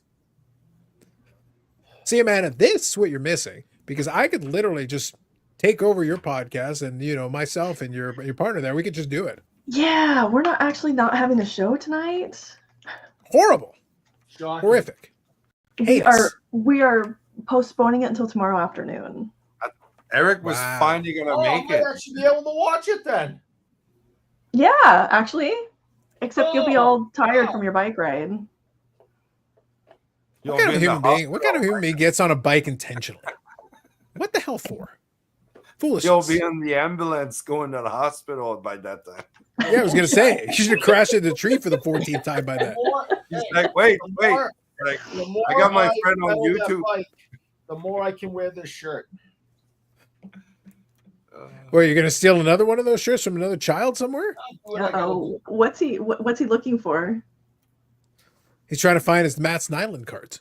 See, Amanda, this is what you're missing because I could literally just take over your podcast and myself and your partner there. We could just do it. Yeah, we're not having a show tonight. Horrible, Shocking. horrific. We are postponing it until tomorrow afternoon. Eric was finally going to make it. I should be able to watch it then. Yeah, actually. Except you'll be all tired from your bike ride. What kind of human being gets on a bike intentionally? What the hell for? Foolishness. You'll be in the ambulance going to the hospital by that time. Yeah, I was gonna say you should have crashed into the tree for the 14th time by then. He's like, wait. Like, I got my friend on YouTube. The more I can wear this shirt. Well, you're gonna steal another one of those shirts from another child somewhere? Uh-oh. What's he looking for? He's trying to find his Matt Snyland cards.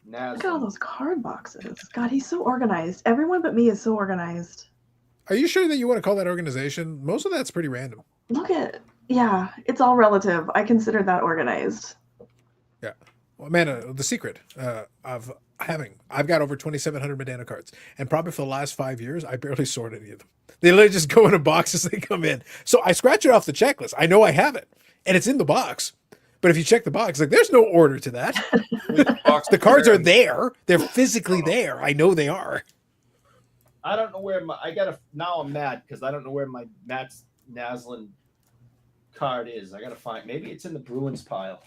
Look at all those card boxes. God, he's so organized. Everyone but me is so organized. Are you sure that you want to call that organization? Most of that's pretty random. Yeah, it's all relative. I consider that organized. Yeah. Well, man, the secret of I've got over 2,700 Medana cards, and probably for the last 5 years, I barely sort any of them. They literally just go in a box as they come in. So I scratch it off the checklist. I know I have it, and it's in the box. But if you check the box, like there's no order to that. The cards are there. They're physically there. I know they are. I don't know where now I'm mad because I don't know where my Max Naslin card is. I gotta find, maybe it's in the Bruins pile.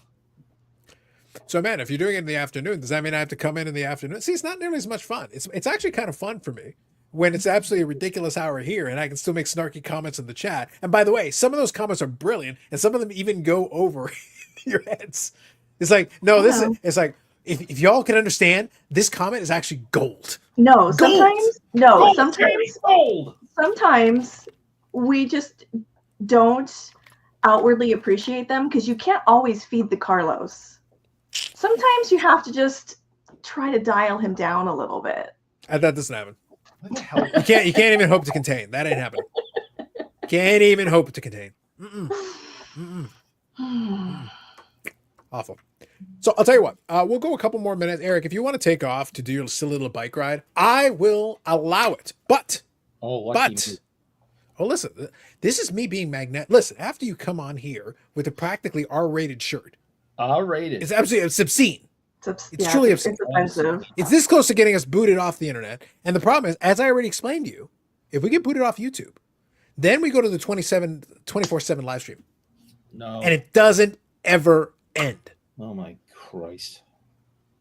So, man, if you're doing it in the afternoon, does that mean I have to come in the afternoon? See, it's not nearly as much fun. It's actually kind of fun for me when it's absolutely a ridiculous hour here and I can still make snarky comments in the chat. And by the way, some of those comments are brilliant and some of them even go over your heads. It's like, no, it's like, if y'all can understand, this comment is actually gold. No, sometimes, no, Gold, sometimes, gold. sometimes we just don't outwardly appreciate them because you can't always feed the Carlos. Sometimes you have to just try to dial him down a little bit. That doesn't happen. What the hell? You can't even hope to contain. That ain't happening. Can't even hope to contain. Awful. So I'll tell you what. We'll go a couple more minutes. Eric, if you want to take off to do your silly little bike ride, I will allow it. But listen, this is me being magnetic. Listen, after you come on here with a practically R-rated shirt, R-rated. it's absolutely obscene. It's truly obscene. It's offensive. It's this close to getting us booted off the internet. And the problem is, as I already explained to you, if we get booted off YouTube, then we go to the 24/7 live stream. No. And it doesn't ever end. Oh my Christ.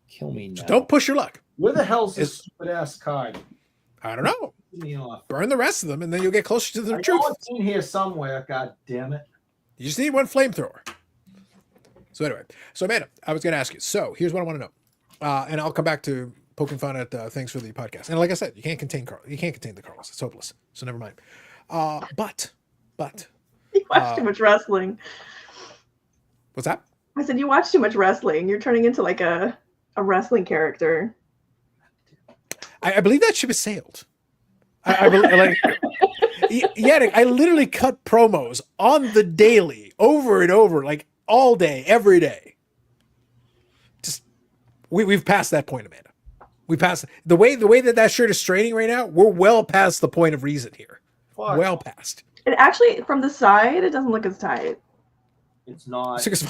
Kill me now. Just don't push your luck. Where the hell's this stupid ass card? I don't know. Get me off. Burn the rest of them and then you'll get closer to the I truth. know it's in here somewhere, god damn it. You just need one flamethrower. So anyway, so Amanda, I was going to ask you. So here's what I want to know, and I'll come back to poking fun at things for the podcast. And like I said, you can't contain Carl. You can't contain the Carlos. It's hopeless. So never mind. But You watch too much wrestling. what's that? I said you watch too much wrestling. You're turning into like a wrestling character. I believe that ship has sailed. I literally cut promos on the daily, over and over, like all day, every day. Just we've passed that point, Amanda. We passed the way that shirt is straining right now. We're well past the point of reason here. Fuck. Well past. It actually, from the side, it doesn't look as tight. It's not. It's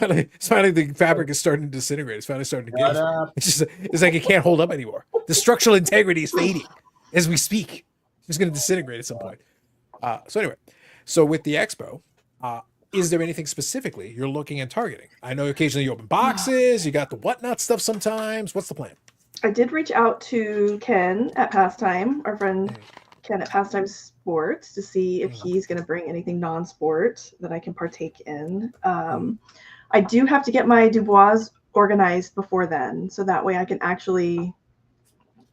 finally the fabric is starting to disintegrate. It's finally starting to give. It's like it can't hold up anymore. The structural integrity is fading as we speak. It's going to disintegrate at some point. So anyway, with the expo, is there anything specifically you're looking and targeting? I know occasionally you open boxes, you got the whatnot stuff sometimes. What's the plan? I did reach out to Ken at Pastime, our friend Ken at Pastime Sports, to see if he's going to bring anything non-sport that I can partake in. I do have to get my Dubois organized before then, so that way I can actually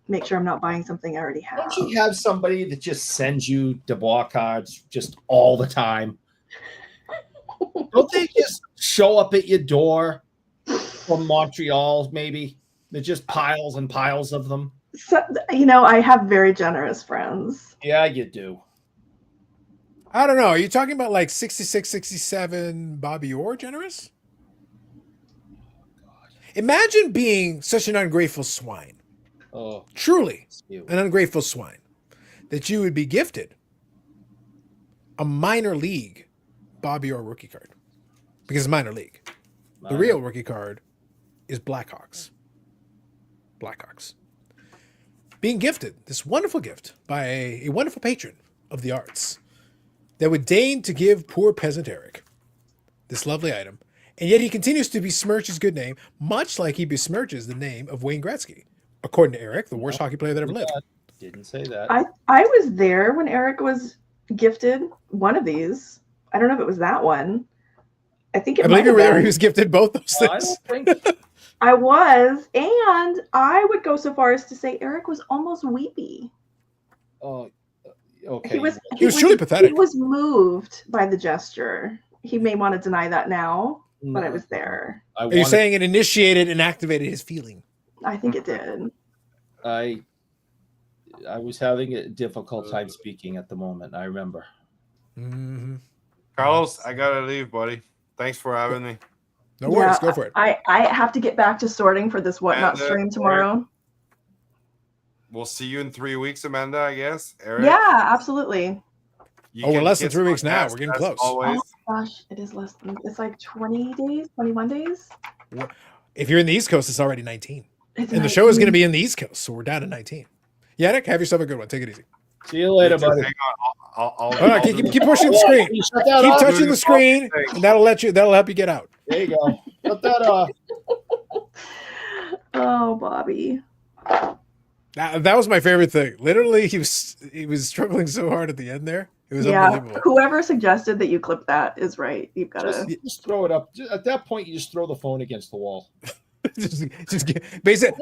make sure I'm not buying something I already have. Don't you have somebody that just sends you Dubois cards just all the time? Don't they just show up at your door from Montreal, maybe? They're just piles and piles of them. So, I have very generous friends. Yeah, you do. I don't know. Are you talking about like 66, 67 Bobby Orr generous? Imagine being such an ungrateful swine. Oh, Truly an ungrateful swine that you would be gifted a minor league Bobby Orr rookie card. Because it's minor league. The real rookie card is Blackhawks. Being gifted this wonderful gift by a wonderful patron of the arts that would deign to give poor peasant Eric this lovely item, and yet he continues to besmirch his good name, much like he besmirches the name of Wayne Gretzky, according to Eric, the worst hockey player that ever lived. Didn't say that. I was there when Eric was gifted one of these. I don't know if it was that one. I think it. I believe you were there. He was gifted both those things. I don't think. I was, and I would go so far as to say Eric was almost weepy. Oh, okay. He was truly pathetic. He was moved by the gesture. He may want to deny that now, but I was there. Are you saying it initiated and activated his feeling? I think it did. I was having a difficult time speaking at the moment. I remember. Mm-hmm. Carlos, I gotta leave, buddy. Thanks for having me. No worries. Go for it. I have to get back to sorting for this Whatnot stream tomorrow. We'll see you in 3 weeks, Amanda, I guess. Eric? Yeah, absolutely. We're less than 3 weeks now. We're getting close. Always. Oh gosh, it is less than, it's like 20 days, 21 days. If you're in the East Coast, it's already 19. It's And the show is going to be in the East Coast, so we're down to 19. Yannick, have yourself a good one. Take it easy. See you later, buddy. Hang on. All right, keep pushing the screen. Keep touching the screen, and that'll help you get out. There you go. Shut that off. Oh, Bobby. That was my favorite thing. Literally, he was struggling so hard at the end there. It was unbelievable. Whoever suggested that you clip that is right. You've got to just throw it up. At that point, you just throw the phone against the wall. Basically,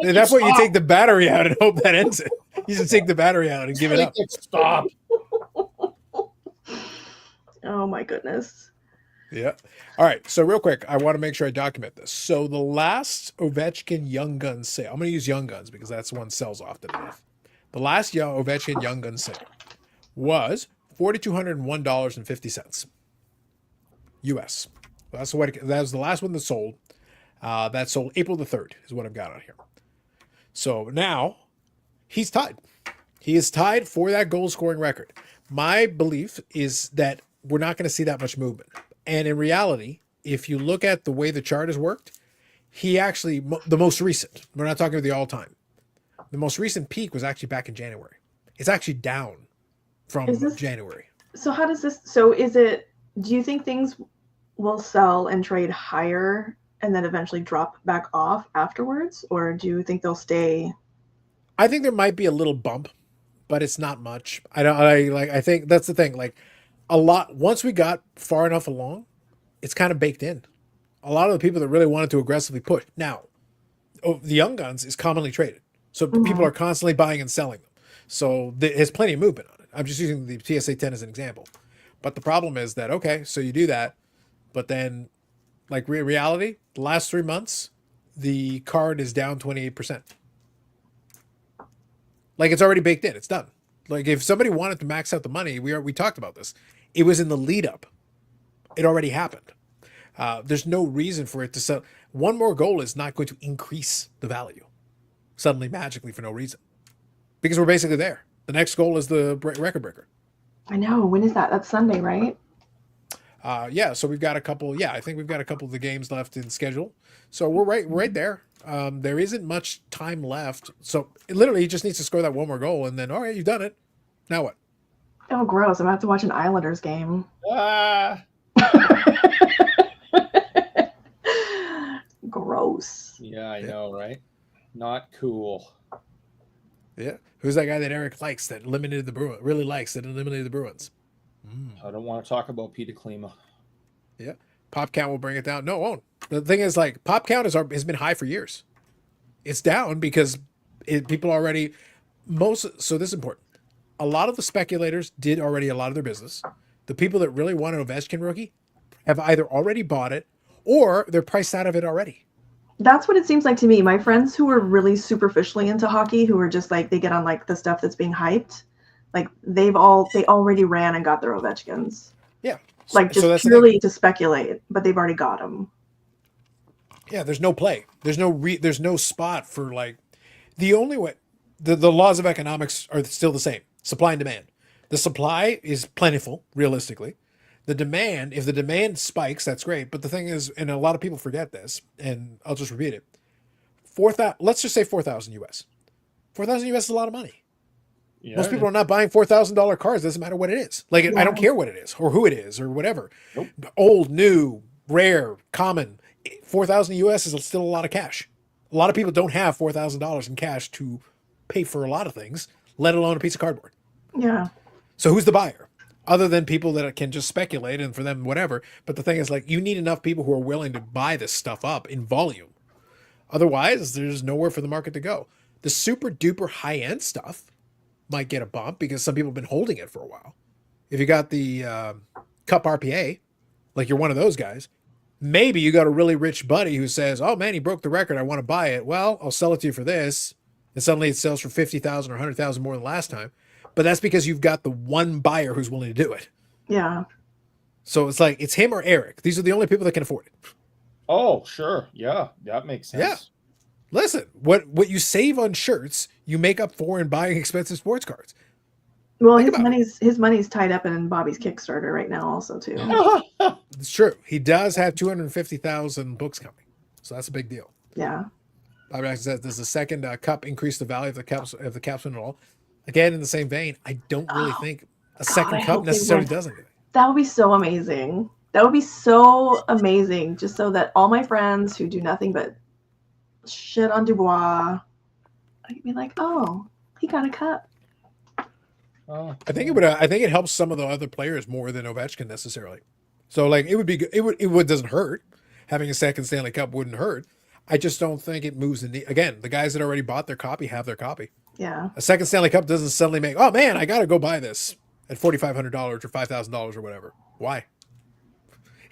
at that point, you take the battery out and hope that ends it. You just take the battery out and give it up. Stop. Oh my goodness. Yeah. All right. So real quick, I want to make sure I document this. So the last Ovechkin Young Guns sale, I'm going to use Young Guns because that's the one sells often enough. The last Ovechkin Young Guns sale was $4,201.50 US. That's what that was the last one that sold. That sold April the 3rd is what I've got on here. So now he's tied. He is tied for that goal scoring record. My belief is that we're not going to see that much movement. And in reality, if you look at the way the chart has worked, he actually, the most recent, we're not talking about the all time. The most recent peak was actually back in January. It's actually down from January. So how does this, so is it, do you think things will sell and trade higher and then eventually drop back off afterwards? Or do you think they'll stay? I think there might be a little bump, but it's not much. I think that's the thing. Like a lot, once we got far enough along, it's kind of baked in. A lot of the people that really wanted to aggressively push. Now, the Young Guns is commonly traded. So people are constantly buying and selling them. So there's plenty of movement on it. I'm just using the TSA 10 as an example. But the problem is that, okay, so you do that, but then like reality, the last 3 months, the card is down 28%. Like it's already baked in. It's done. Like if somebody wanted to max out the money, we talked about this. It was in the lead up. It already happened. There's no reason for it to sell. One more goal is not going to increase the value suddenly magically for no reason, because we're basically there. The next goal is the record breaker. I know. When is that? That's Sunday, right? Yeah. So we've got a couple. Yeah, I think we've got a couple of the games left in schedule. So we're right there. There isn't much time left. So literally, he just needs to score that one more goal, and then all right, you've done it. Now what? Oh, gross! I'm gonna have to watch an Islanders game. Gross. Yeah, I know, right? Not cool. Yeah. Who's that guy that Eric likes that eliminated the Bruins? Really likes that eliminated the Bruins? I don't want to talk about Peter Klima. Yeah. Pop count will bring it down. No, it won't. The thing is, like, pop count has been high for years. It's down because people already so this is important. A lot of the speculators did already a lot of their business. The people that really want an Ovechkin rookie have either already bought it or they're priced out of it already. That's what it seems like to me. My friends who are really superficially into hockey, who are just like, they get on like the stuff that's being hyped, like they already ran and got their Ovechkins. Yeah. Like just purely to speculate, but they've already got them. Yeah, there's no play. There's no spot for like the only way. The laws of economics are still the same. Supply and demand. The supply is plentiful, realistically. The demand, if the demand spikes, that's great. But the thing is, and a lot of people forget this, and I'll just repeat it. Let's just say 4,000 US. 4,000 US is a lot of money. Yeah, most people are not buying $4,000 cars. It doesn't matter what it is. Like, I don't care what it is or who it is or whatever. Nope. Old, new, rare, common. 4,000 US is still a lot of cash. A lot of people don't have $4,000 in cash to pay for a lot of things, let alone a piece of cardboard. Yeah. So who's the buyer? Other than people that can just speculate and for them, whatever. But the thing is, like, you need enough people who are willing to buy this stuff up in volume. Otherwise, there's nowhere for the market to go. The super duper high end stuff might get a bump because some people have been holding it for a while. If you got the Cup RPA, like you're one of those guys, maybe you got a really rich buddy who says, oh man, he broke the record. I want to buy it. Well, I'll sell it to you for this. And suddenly it sells for 50,000 or 100,000 more than last time. But that's because you've got the one buyer who's willing to do it. Yeah. So it's like, it's him or Eric. These are the only people that can afford it. Oh, sure. Yeah, that makes sense. Yeah. Listen, what you save on shirts, you make up for in buying expensive sports cards. Well, Think about his money's tied up in Bobby's Kickstarter right now, also too. It's true. He does have 250,000 books coming, so that's a big deal. Yeah. Bobby actually says, does the second cup increase the value of the capsule at all? Again, in the same vein, I don't really think a second I cup hope they necessarily would. does anything. That would be so amazing. That would be so amazing, just so that all my friends who do nothing but shit on Dubois, I could be like, oh, he got a cup. Oh, I think it would. I think it helps some of the other players more than Ovechkin necessarily. So like it would be good. It doesn't hurt. Having a second Stanley Cup wouldn't hurt. I just don't think it moves the again. The guys that already bought their copy have their copy. Yeah. A second Stanley Cup doesn't suddenly make, oh man, I got to go buy this at $4,500 or $5,000 or whatever. Why?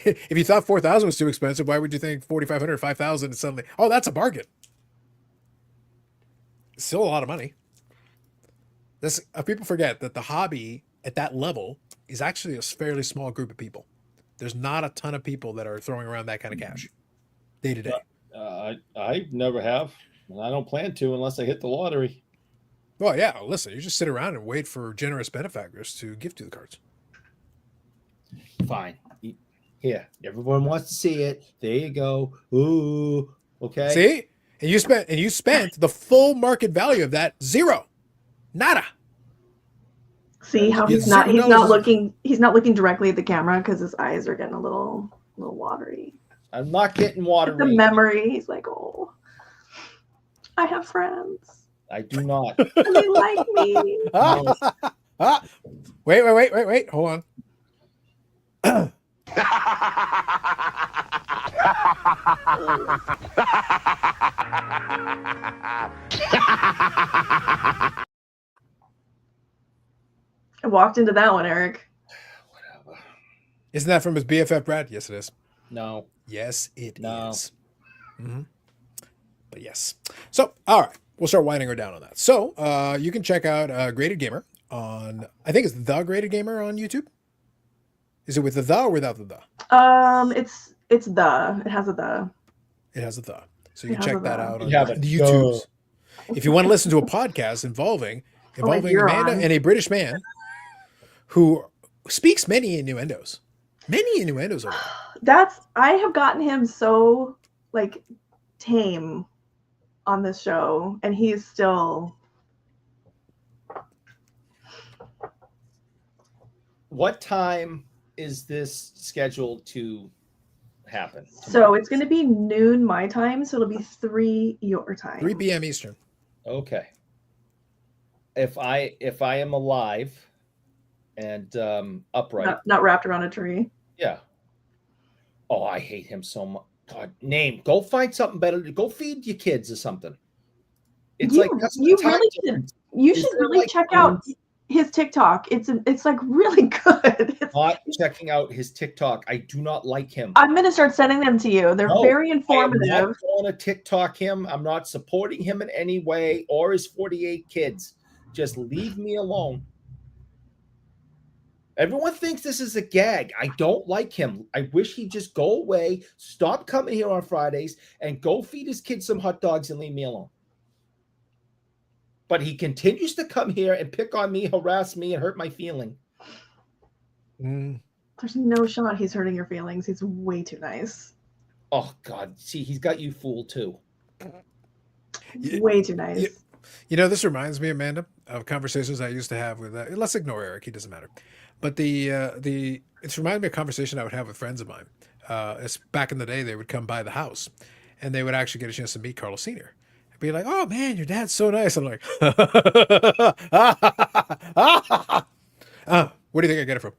If you thought 4,000 was too expensive, why would you think 4,500 or 5,000 is suddenly, oh, that's a bargain? It's still a lot of money. This people forget that the hobby at that level is actually a fairly small group of people. There's not a ton of people that are throwing around that kind of cash day to day. I never have, and I don't plan to unless I hit the lottery. Well, yeah. Listen, you just sit around and wait for generous benefactors to gift you the cards. Fine. Here, everyone wants to see it. There you go. Ooh, okay. See, and you spent the full market value of that zero, nada. See how he's not looking directly at the camera because his eyes are getting a little watery. I'm not getting watery. The memory, he's like, oh, I have friends. I do not. And they like me. Wait. Hold on. I walked into that one, Eric. Whatever. Isn't that from his BFF Brad? Yes, it is. No. Yes, it No. is. Mm-hmm. But yes. So, all right. We'll start winding her down on that. So, you can check out Graded Gamer on, I think it's The Graded Gamer on YouTube. Is it with the or without the the? It's the. It has a the. It has a the. So you It can has check a that the. out on You have the it. YouTubes. If you want to listen to a podcast involving you're Amanda on. and a British man who speaks many innuendos. Many innuendos over there. I have gotten him so like tame on this show, and he's still. What time is this scheduled to happen? So it's going to be noon my time, so it'll be 3 your time. 3 p.m. Eastern. Okay. If I am alive and upright, Not wrapped around a tree. yeah. Oh, I hate him so much. God, go find something better. Go feed your kids or something. It's You- like that's you the time really difference. You Is should there, really like, check out his TikTok. It's like really good. Not checking out his TikTok. I do not like him. I'm gonna start sending them to you. They're No, very I am informative. not going to TikTok him. I'm not supporting him in any way or his 48 kids. Just leave me alone. Everyone thinks this is a gag. I don't like him. I wish he'd just go away, stop coming here on Fridays, and go feed his kids some hot dogs and leave me alone. But he continues to come here and pick on me, harass me, and hurt my feeling. There's no shot he's hurting your feelings. He's way too nice. Oh, God. See, he's got you fooled, too. Way too nice. You know, this reminds me, Amanda, of conversations I used to have with. Let's ignore Eric; he doesn't matter. But it's reminded me of a conversation I would have with friends of mine. It's back in the day, they would come by the house, and they would actually get a chance to meet Carlos Senior. I'd be like, "Oh man, your dad's so nice." I'm like, "Where do you think I get it from?"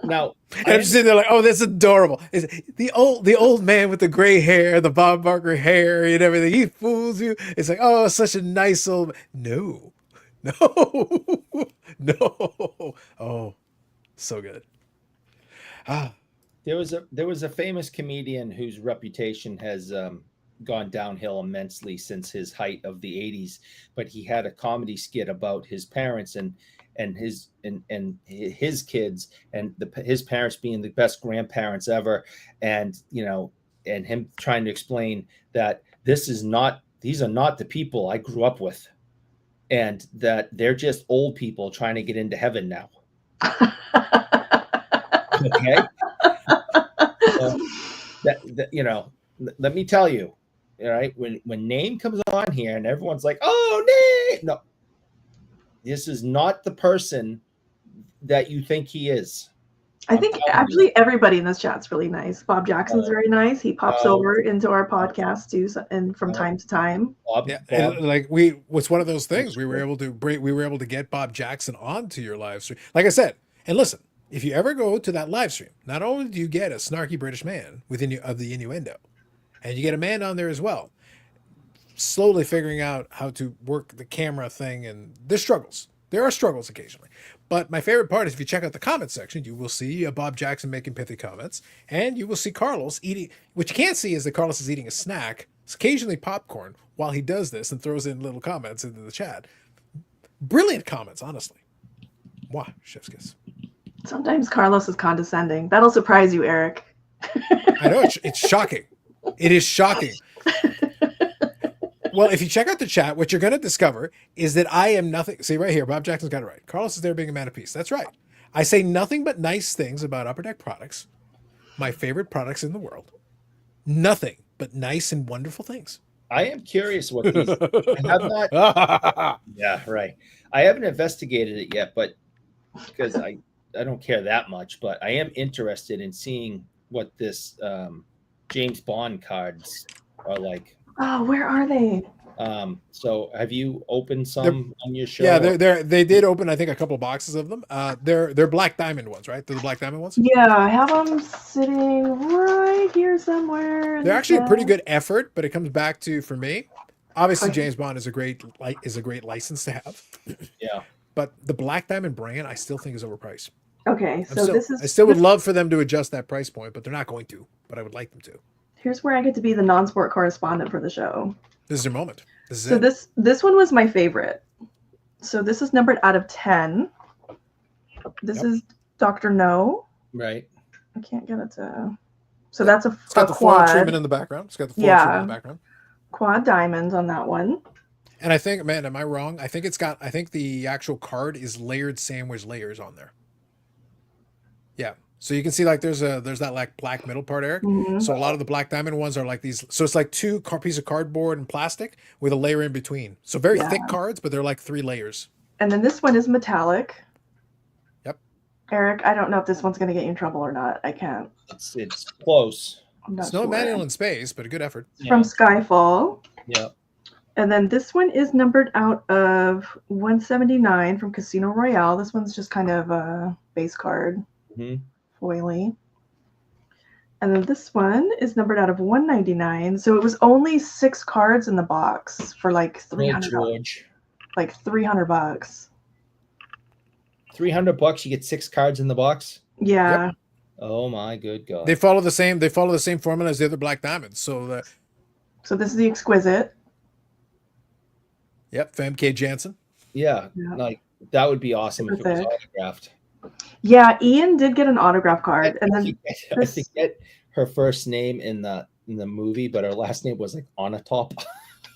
Now, And I'm just sitting there like, "Oh, that's adorable." Is the old man with the gray hair, the Bob Barker hair, and everything? He fools you. It's like, "Oh, such a nice old." No. Oh, so good. there was a famous comedian whose reputation has gone downhill immensely since his height of the 80s, but he had a comedy skit about his parents, and and his kids and his parents being the best grandparents ever, and and him trying to explain that these are not the people I grew up with, and that they're just old people trying to get into heaven now. Okay. Let me tell you, all right, when Name comes on here and everyone's like, oh, Name, no, this is not the person that you think he is. I think actually everybody in this chat's really nice. Bob Jackson's very nice. He pops over into our podcast too, and from time to time. Bob, it's one of those things. We were able to get Bob Jackson onto your live stream. Like I said, and listen, if you ever go to that live stream, not only do you get a snarky British man of the innuendo, and you get a man on there as well, slowly figuring out how to work the camera thing, and there's struggles. There are struggles occasionally. But my favorite part is if you check out the comment section, you will see Bob Jackson making pithy comments, and you will see Carlos eating. What you can't see is that Carlos is eating a snack, it's occasionally popcorn, while he does this and throws in little comments into the chat. Brilliant comments, honestly. Wow, chef's kiss. Sometimes Carlos is condescending. That'll surprise you, Eric. I know, it's shocking. It is shocking. Well, if you check out the chat, what you're going to discover is that I am nothing. See right here, Bob Jackson's got it right. Carlos is there being a man of peace. That's right. I say nothing but nice things about Upper Deck products, my favorite products in the world. Nothing but nice and wonderful things. I am curious what these. I have not. Yeah, right. I haven't investigated it yet, but because I don't care that much, but I am interested in seeing what this James Bond cards are like. Oh, where are they? So have you opened some on your show? Yeah, they did open, I think, a couple of boxes of them. They're black diamond ones, right? They're the black diamond ones. Yeah, I have them sitting right here somewhere. They're actually a pretty good effort, but it comes back to, for me, obviously James Bond is a great license to have. Yeah. But the black diamond brand, I still think is overpriced. Okay, so I still would love for them to adjust that price point, but they're not going to. But I would like them to. Here's where I get to be the non-sport correspondent for the show. This is your moment. This one was my favorite. So this is numbered out of 10. This is Dr. No. Right. I can't get it to. So that's it's got the quad foil treatment in the background. It's got the foil treatment in the background. Quad diamonds on that one. And I think, man, am I wrong? I think the actual card is layered sandwich layers on there. Yeah. So you can see like there's that like black middle part, Eric. Mm-hmm. So a lot of the black diamond ones are like these. So it's like two pieces of cardboard and plastic with a layer in between. So very thick cards, but they're like 3 layers. And then this one is metallic. Yep. Eric, I don't know if this one's going to get you in trouble or not. I can't. It's close. It's no manual in space, but a good effort. It's from Skyfall. Yeah. And then this one is numbered out of 179 from Casino Royale. This one's just kind of a base card. Mm-hmm. Foily. And then this one is numbered out of 199. So it was only 6 cards in the box for like $300. Like $300. $300, you get 6 cards in the box? Yeah. Yep. Oh my good God. They follow the same formula as the other black diamonds. So this is the exquisite. Yep, Famke Janssen. Yeah. Like that would be awesome if it was autographed. Yeah, Ian did get an autograph card, and then I forget her first name in the movie, but her last name was like on a top.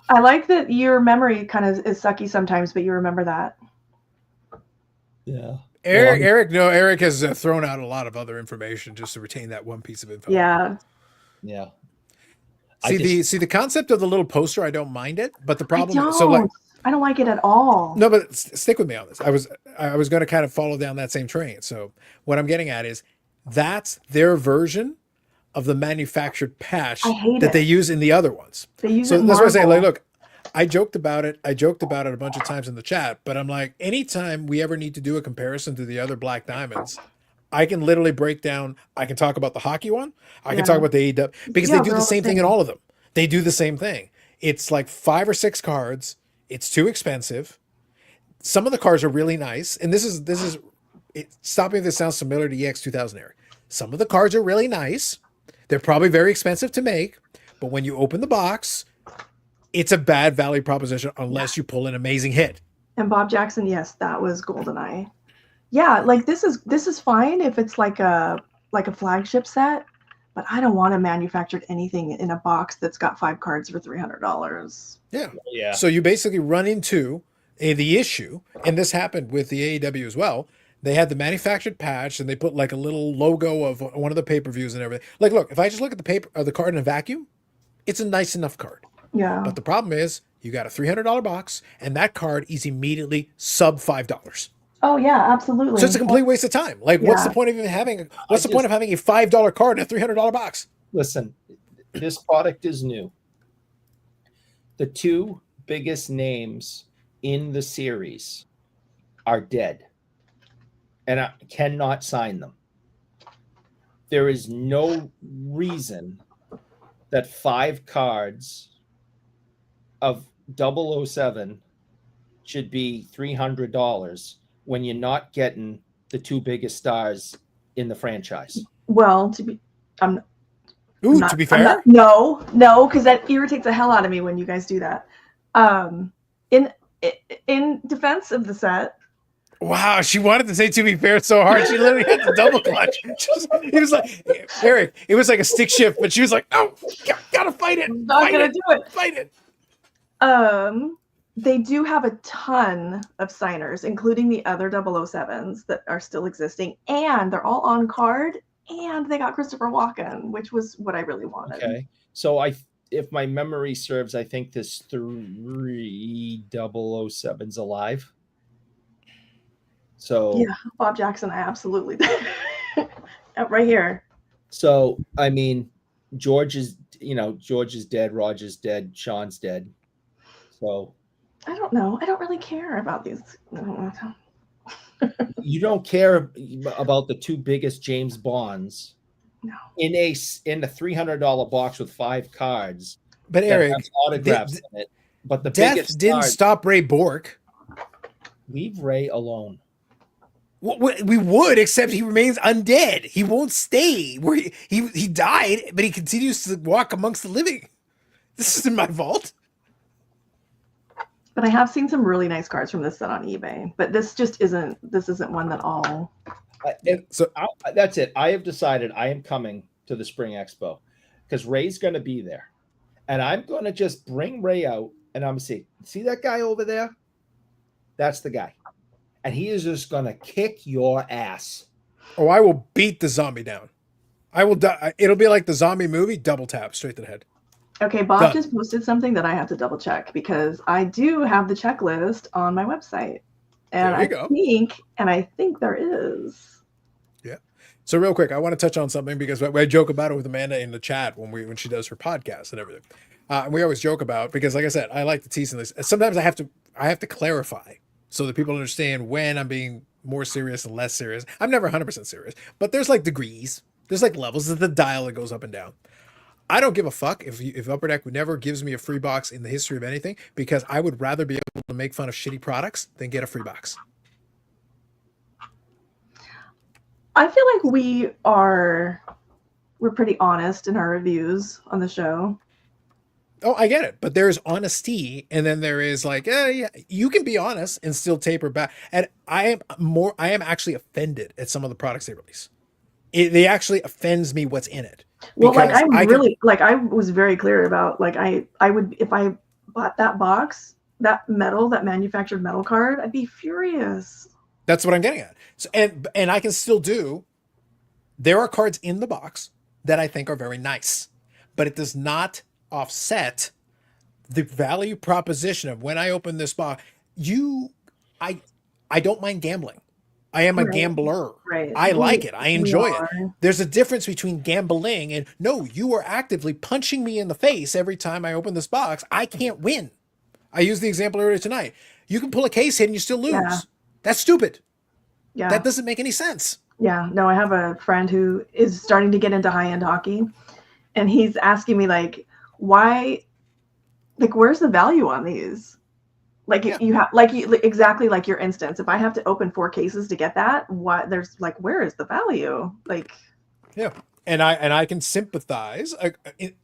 I like that your memory kind of is sucky sometimes, but you remember that. Yeah. Eric has thrown out a lot of other information just to retain that one piece of info. Yeah. Yeah. See the concept of the little poster, I don't mind it, but the problem I don't like it at all. No, but stick with me on this. I was going to kind of follow down that same train. So what I'm getting at is that's their version of the manufactured patch that they use in the other ones. They use so it that's what I say. marble. Like, look, I joked about it a bunch of times in the chat, but I'm like, anytime we ever need to do a comparison to the other black diamonds, I can literally break down. I can talk about the hockey one. I can talk about the AEW because they do the same thing in all of them. They do the same thing. It's like 5 or 6 cards. It's too expensive. Some of the cards are really nice. And this is stop me if this sounds familiar to EX 2000 Eric. Some of the cards are really nice. They're probably very expensive to make, but when you open the box, it's a bad value proposition unless you pull an amazing hit. And Bob Jackson, yes, that was GoldenEye. Yeah, like this is fine if it's like a flagship set, but I don't want to manufacture anything in a box that's got 5 cards for $300. Yeah. Yeah. So you basically run into the issue, and this happened with the AEW as well. They had the manufactured patch, and they put like a little logo of one of the pay-per-views and everything. Like, look, if I just look at the paper or the card in a vacuum, it's a nice enough card. Yeah. But the problem is, you got a $300 box, and that card is immediately sub $5. Oh yeah, absolutely. So it's a complete waste of time. Like, what's the Yeah. point of even having? What's the point of having a $5 card in a $300 box? Listen, this product is new. The 2 biggest names in the series are dead, and I cannot sign them. There is no reason that 5 cards of 007 should be $300 when you're not getting the 2 biggest stars in the franchise. Well, to be fair, no, because that irritates the hell out of me when you guys do that. In defense of the set, Wow, she wanted to say "to be fair" so hard, she literally had to double clutch. It was like Eric. It was like a stick shift, but she was like, "Oh, gotta fight it! I'm not Fight gonna it! do it. Fight it!" They do have a ton of signers, including the other 007s that are still existing, and they're all on card, and they got Christopher Walken, which was what I really wanted. Okay, so if my memory serves, I think there's 3 007s alive. So Yeah, Bob Jackson, I absolutely right here. So I mean, George is dead, Roger's dead, Sean's dead. So I don't know. I don't really care about these. you don't care about the 2 biggest James Bonds No. in a $300 box with 5 cards. But that Eric, have autographs in it. But the death biggest didn't cards, stop Ray Bork. leave Ray alone. We would, except he remains undead. He won't stay where he died, but he continues to walk amongst the living. This isn't my fault. But I have seen some really nice cards from this set on eBay. But this just isn't. This isn't one that all. That's it. I have decided I am coming to the Spring Expo because Ray's going to be there, and I'm going to just bring Ray out, and I'm going to see that guy over there. That's the guy, and he is just going to kick your ass. Oh, I will beat the zombie down. I will. It'll be like the zombie movie, double tap straight to the head. Okay, Bob Done. just posted something that I have to double check because I do have the checklist on my website, and There you go. I think there is. Yeah. So real quick, I want to touch on something because I joke about it with Amanda in the chat when she does her podcast and everything. And we always joke about, because like I said, I like to tease in this. Sometimes I have to clarify so that people understand when I'm being more serious and less serious. I'm never 100% serious, but there's like degrees. There's like levels of the dial that goes up and down. I don't give a fuck if Upper Deck never gives me a free box in the history of anything, because I would rather be able to make fun of shitty products than get a free box. I feel like we're pretty honest in our reviews on the show. Oh, I get it. But there's honesty, and then there is like, yeah, you can be honest and still taper back. And I am actually offended at some of the products they release. They actually offends me what's in it. Well, like I was very clear about, like, I would, if I bought that box, that manufactured metal card, I'd be furious. That's what I'm getting at. So, and I can still do. There are cards in the box that I think are very nice, but it does not offset the value proposition of when I open this box. I don't mind gambling. I am a gambler. Right. I like it. I enjoy it. There's a difference between gambling and, no, you are actively punching me in the face every time I open this box. I can't win. I used the example earlier tonight. You can pull a case hit and you still lose. Yeah. That's stupid. Yeah. That doesn't make any sense. Yeah. No, I have a friend who is starting to get into high-end hockey, and he's asking me, like, why, like, where's the value on these? Like, you have, like, exactly like your instance. If I have to open 4 cases to get that, where is the value? Like, yeah. And I can sympathize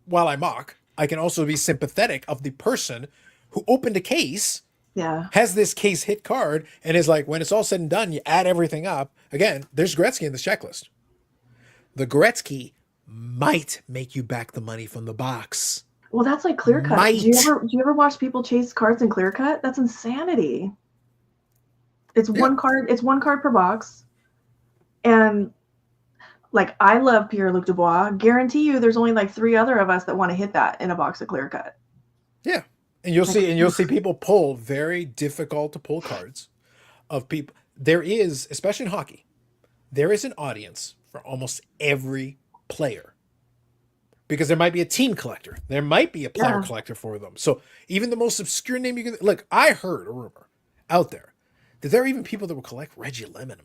while I mock. I can also be sympathetic of the person who opened a case Yeah. has this case hit card and is like, when it's all said and done, you add everything up. Again, there's Gretzky in this checklist. The Gretzky might make you back the money from the box. Well, that's like clear cut. Might. Do you ever watch people chase cards in clear cut? That's insanity. It's one card. It's one card per box, and like I love Pierre-Luc Dubois. Guarantee you, there's only like 3 other of us that want to hit that in a box of clear cut. Yeah, and you'll see people pull very difficult to pull cards of people. There is, especially in hockey, there is an audience for almost every player. Because there might be a team collector. There might be a player collector for them. So even the most obscure name you can... Look, I heard a rumor out there that there are even people that will collect Reggie Lemon.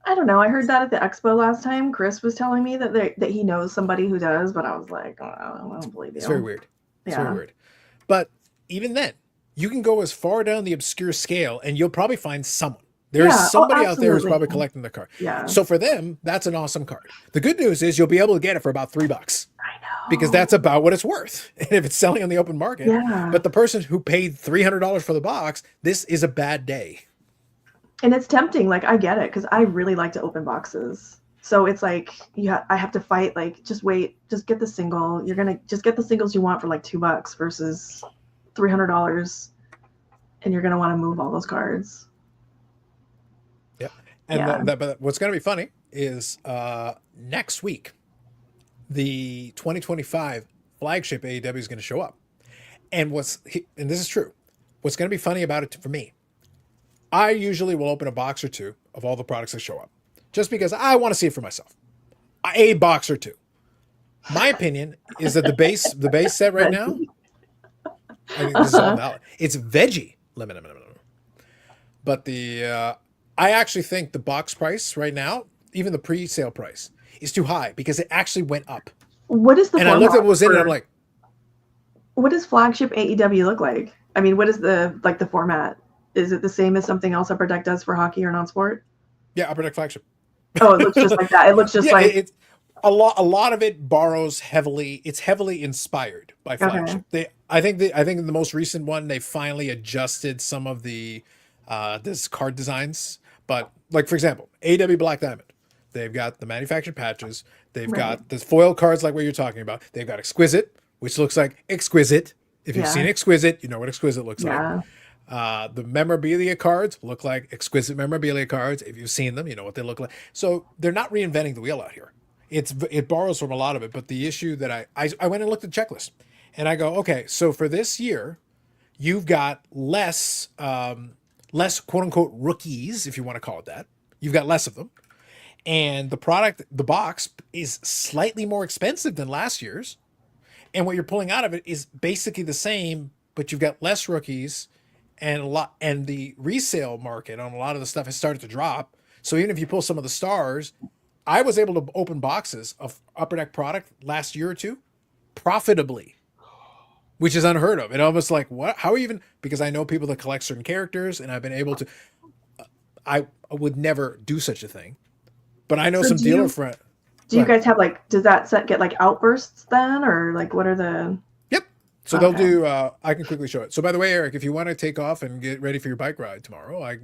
I don't know. I heard that at the expo last time. Chris was telling me that he knows somebody who does, but I was like, oh, I don't believe you. It's very weird. It's very weird. But even then, you can go as far down the obscure scale and you'll probably find someone. There's somebody out there who's probably collecting the card. Yeah. So for them, that's an awesome card. The good news is you'll be able to get it for about $3. I know. Because that's about what it's worth. And if it's selling on the open market. Yeah. But the person who paid $300 for the box, this is a bad day. And it's tempting. Like, I get it because I really like to open boxes. So it's like, I have to fight. Like, just wait. Just get the single. You're going to just get the singles you want for like $2 versus $300. And you're going to want to move all those cards. And but what's going to be funny is next week, the 2025 flagship AEW is going to show up. And and this is true, what's going to be funny about it for me, I usually will open a box or two of all the products that show up, just because I want to see it for myself. A box or two. My opinion is that the base set right now, I think this is all valid. It's veggie lemon. But I actually think the box price right now, even the pre-sale price, is too high because it actually went up. What is the And I looked at what was in it, I'm like, what does flagship AEW look like? I mean, what is the format? Is it the same as something else Upper Deck does for hockey or non-sport? Yeah, Upper Deck flagship. Oh, it looks just like that. It looks just like it's a lot of it borrows heavily. It's heavily inspired by flagship. I think in the most recent one, they finally adjusted some of the this card designs. But like, for example, AW Black Diamond, they've got the manufactured patches. They've got the foil cards like what you're talking about. They've got Exquisite, which looks like Exquisite. If you've seen Exquisite, you know what Exquisite looks like. The memorabilia cards look like Exquisite memorabilia cards. If you've seen them, you know what they look like. So they're not reinventing the wheel out here. It borrows from a lot of it. But the issue that I went and looked at the checklist and I go, okay, so for this year, you've got less quote unquote rookies, if you want to call it that. You've got less of them. And the box is slightly more expensive than last year's. And what you're pulling out of it is basically the same, but you've got less rookies and the resale market on a lot of the stuff has started to drop. So even if you pull some of the stars, I was able to open boxes of Upper Deck product last year or two profitably, which is unheard of. And I was like, what? How even? Because I know people that collect certain characters, and I've been able to. I would never do such a thing, but I know some dealer friends. Do you guys have does that set get outbursts then, or what are the? Yep. So they'll do. I can quickly show it. So by the way, Eric, if you want to take off and get ready for your bike ride tomorrow,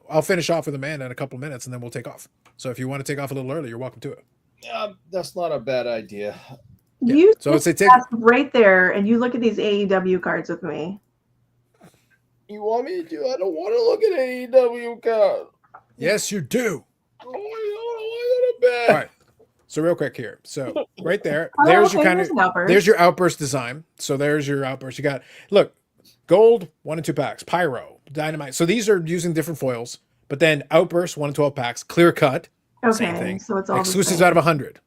I'll finish off with Amanda in a couple minutes, and then we'll take off. So if you want to take off a little early, you're welcome to it. That's not a bad idea. Yeah. You so it's right there, and you look at these AEW cards with me. You want me to? I don't want to look at AEW cards. Yes, you do. Oh, I go to bed. All right. So real quick here. So right there, there's your outburst design. So there's your outburst. You got, look, gold, 1 and 2 packs, pyro, dynamite. So these are using different foils, but then outburst, 1 and 12 packs, clear cut, same thing. So it's all exclusives out of 100.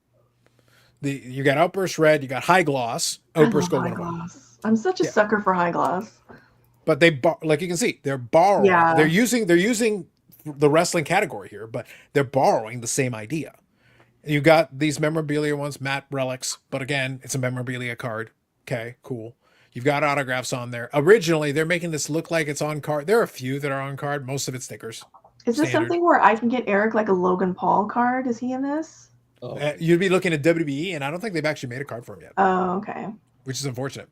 You got outburst red, you got high gloss, outburst gold. High gloss. I'm such a sucker for high gloss. But like you can see, they're borrowing. Yeah. They're using the wrestling category here, but they're borrowing the same idea. You got these memorabilia ones, matte relics, but again, it's a memorabilia card. Okay, cool. You've got autographs on there. Originally, they're making this look like it's on card. There are a few that are on card. Most of it's stickers. Is this something where I can get Eric a Logan Paul card? Is he in this? You'd be looking at WWE, and I don't think they've actually made a card for him yet. Oh, okay. Which is unfortunate.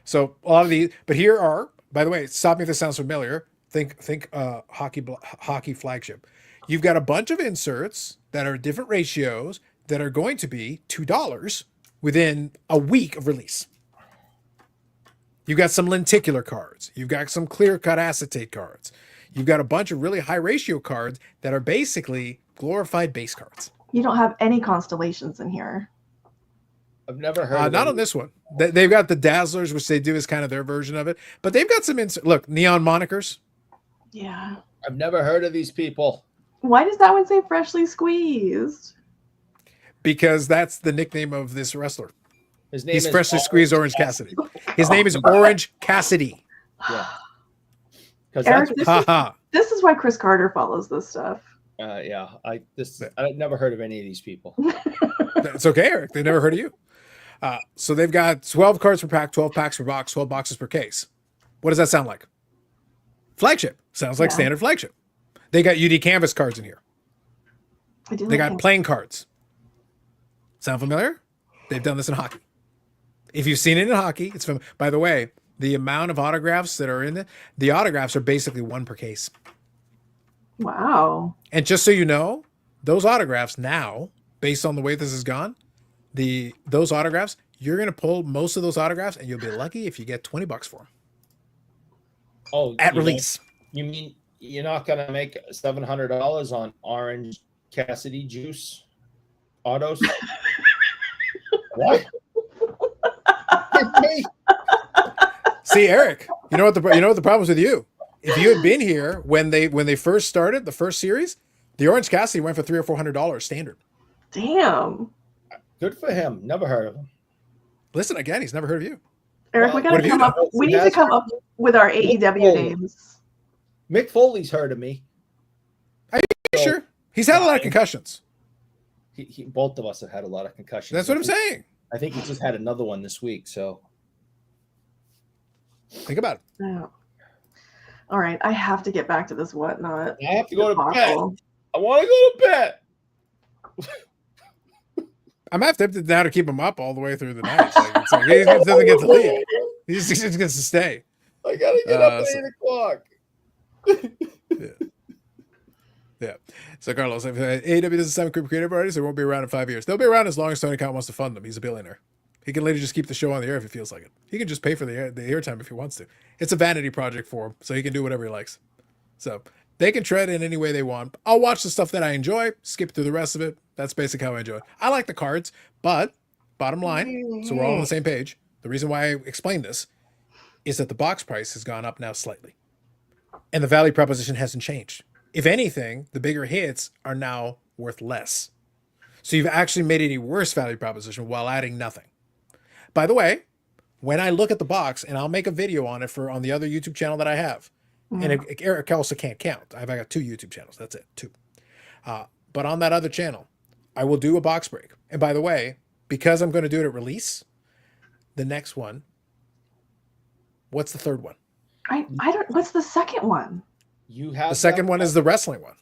So a lot of these, but here are By the way, stop me if this sounds familiar. Think hockey flagship. You've got a bunch of inserts that are different ratios that are going to be $2 within a week of release. You've got some lenticular cards. You've got some clear-cut acetate cards. You've got a bunch of really high ratio cards that are basically glorified base cards. You don't have any constellations in here. I've never heard. Not on this one. They've got the Dazzlers, which they do as kind of their version of it. But they've got some look, neon monikers. Yeah. I've never heard of these people. Why does that one say freshly squeezed? Because that's the nickname of this wrestler. His name He's is freshly squeezed Orange Cassidy. His name is Orange Cassidy. Yeah. Because Eric, that's this is why Chris Carter follows this stuff. yeah. I've never heard of any of these people. It's okay, Eric. They never heard of you. So they've got 12 cards per pack, 12 packs per box, 12 boxes per case. What does that sound like? Flagship. Sounds like standard flagship. They got UD Canvas cards in here. They got playing cards. Sound familiar? They've done this in hockey. If you've seen it in hockey, it's from. By the way, the amount of autographs that are in it, the autographs are basically one per case. Wow. And just so you know, those autographs now, based on the way this has gone, those autographs, you're going to pull most of those autographs, and you'll be lucky if you get $20 for them. Oh, at release. You mean you're not going to make $700 on Orange Cassidy juice autos? What? See, Eric, you know what the problem is with you? If you had been here when they first started the first series, the Orange Cassidy went for $300 or $400 standard. Damn. Good for him. Never heard of him. Listen, again, he's never heard of you. Eric, Well, we gotta come up. We need to come up with our AEW names. Mick Foley's heard of me. Are you sure? He's had a lot of concussions. Both of us have had a lot of concussions. That's what I'm saying. I think he just had another one this week. So think about it. Oh. All right, I have to get back to this whatnot. I have to go to bed. I want to go to bed. I'm have to now to keep him up all the way through the night. He doesn't get to leave. He just gets to stay. I gotta get up at 8 o'clock. Yeah. So Carlos, if AEW doesn't sign creative artists, they won't be around in 5 years. They'll be around as long as Tony Khan wants to fund them. He's a billionaire. He can later just keep the show on the air if he feels like it. He can just pay for the airtime if he wants to. It's a vanity project for him, so he can do whatever he likes. So they can tread in any way they want. I'll watch the stuff that I enjoy, skip through the rest of it. That's basically how I enjoy it. I like the cards, but bottom line, so we're all on the same page. The reason why I explained this is that the box price has gone up now slightly. And the value proposition hasn't changed. If anything, the bigger hits are now worth less. So you've actually made it a worse value proposition while adding nothing. By the way, when I look at the box, and I'll make a video on it on the other YouTube channel that I have, and Eric also can't count. I've got 2 YouTube channels. That's it, 2. But on that other channel, I will do a box break. And by the way, because I'm going to do it at release, the next one, what's the third one? I don't. What's the second one? You have the second one is the wrestling one.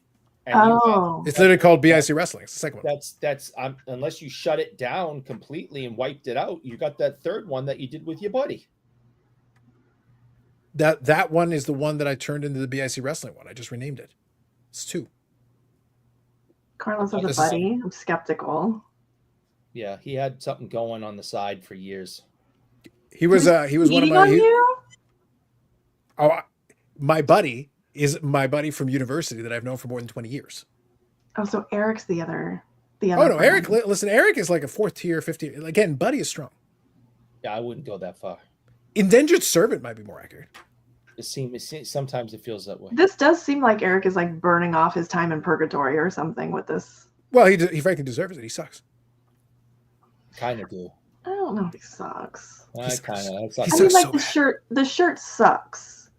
Oh, It's literally called BIC Wrestling. It's the second one. That's unless you shut it down completely and wiped it out, you got that third one that you did with your buddy. That one is the one that I turned into the BIC Wrestling one. I just renamed it. It's 2. Carlos has a buddy. I'm skeptical. Yeah, he had something going on the side for years. He was one of my. My buddy is my buddy from university that I've known for more than 20 years. Oh, so Eric's the other. Oh no, Eric! Listen, Eric is like a 4th tier, 50. Again, buddy is strong. Yeah, I wouldn't go that far. Indentured servant might be more accurate. It seems sometimes it feels that way. This does seem like Eric is like burning off his time in purgatory or something with this. Well, he frankly deserves it. He sucks. Kind of do. I don't know if he sucks. I kind of. I mean, like the shirt sucks.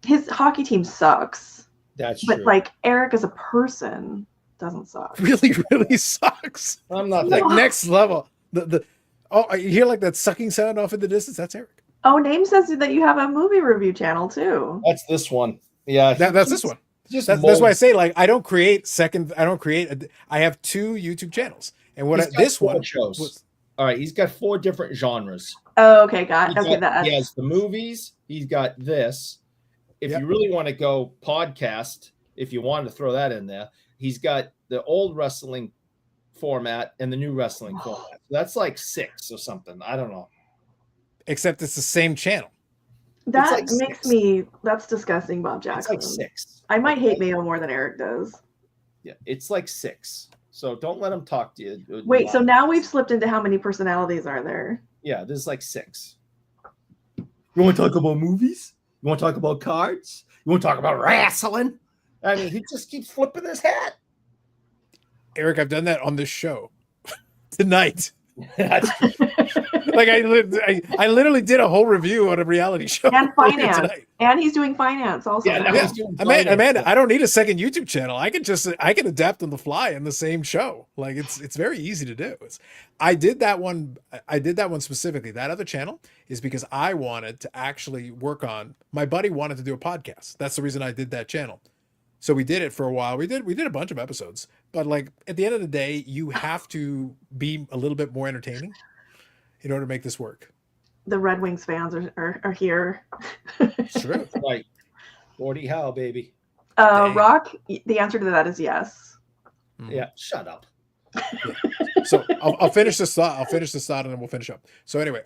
His hockey team sucks. That's true. But like Eric as a person doesn't suck. Really, really sucks. I'm not like next level. You hear like that sucking sound off in the distance? That's Eric. Oh, Name says that you have a movie review channel too. That's this one. Yeah, that's this one. That's why I say like I don't create. I have 2 YouTube channels, and this one shows. All right, he's got 4 different genres. Oh, okay, got He okay. That's has the movies. He's got this. If you really want to go podcast, if you want to throw that in there, he's got the old wrestling format and the new wrestling format. So that's like 6 or something. I don't know. Except it's the same channel. that like makes 6. me. That's disgusting, Bob It's Jackson. like 6. I might hate Mayo more than Eric does. Yeah, it's like 6. So don't let him talk to you. Wait, so now we've slipped into how many personalities are there? Yeah, there's like 6. You want to talk about movies? You want to talk about cards? You want to talk about wrestling? I mean, he just keeps flipping his hat. Eric, I've done that on this show tonight. That's Like I literally did a whole review on a reality show And finance. tonight. And he's doing finance also. Yeah, now now. he's doing Amanda, finance. I don't need a second YouTube channel. I can adapt on the fly in the same show. Like it's very easy to do. I did that one specifically. That other channel is because I wanted to actually work on. My buddy wanted to do a podcast. That's the reason I did that channel. So we did it for a while. We did a bunch of episodes. But like at the end of the day, you have to be a little bit more entertaining in order to make this work. The Red Wings fans are here. It's true. Right. Gordie Howe, baby. Dang. Rock, the answer to that is yes. Yeah, shut up. So I'll finish this thought. And then we'll finish up. So anyway,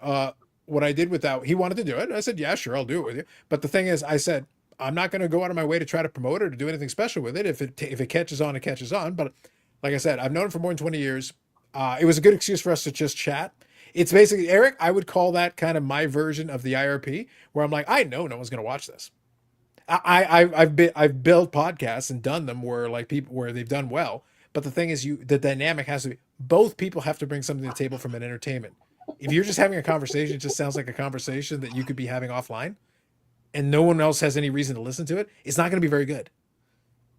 what I did with that, he wanted to do it. I said, yeah, sure, I'll do it with you. But the thing is, I said, I'm not going to go out of my way to try to promote it or do anything special with it. If it catches on, it catches on. But like I said, I've known him for more than 20 years. It was a good excuse for us to just chat. It's basically, Eric, I would call that kind of my version of the IRP, where I'm like, I know no one's going to watch this. I've built podcasts and done them where they've done well. But the thing is, the dynamic has to be, both people have to bring something to the table from an entertainment. If you're just having a conversation, it just sounds like a conversation that you could be having offline, and no one else has any reason to listen to it, it's not going to be very good.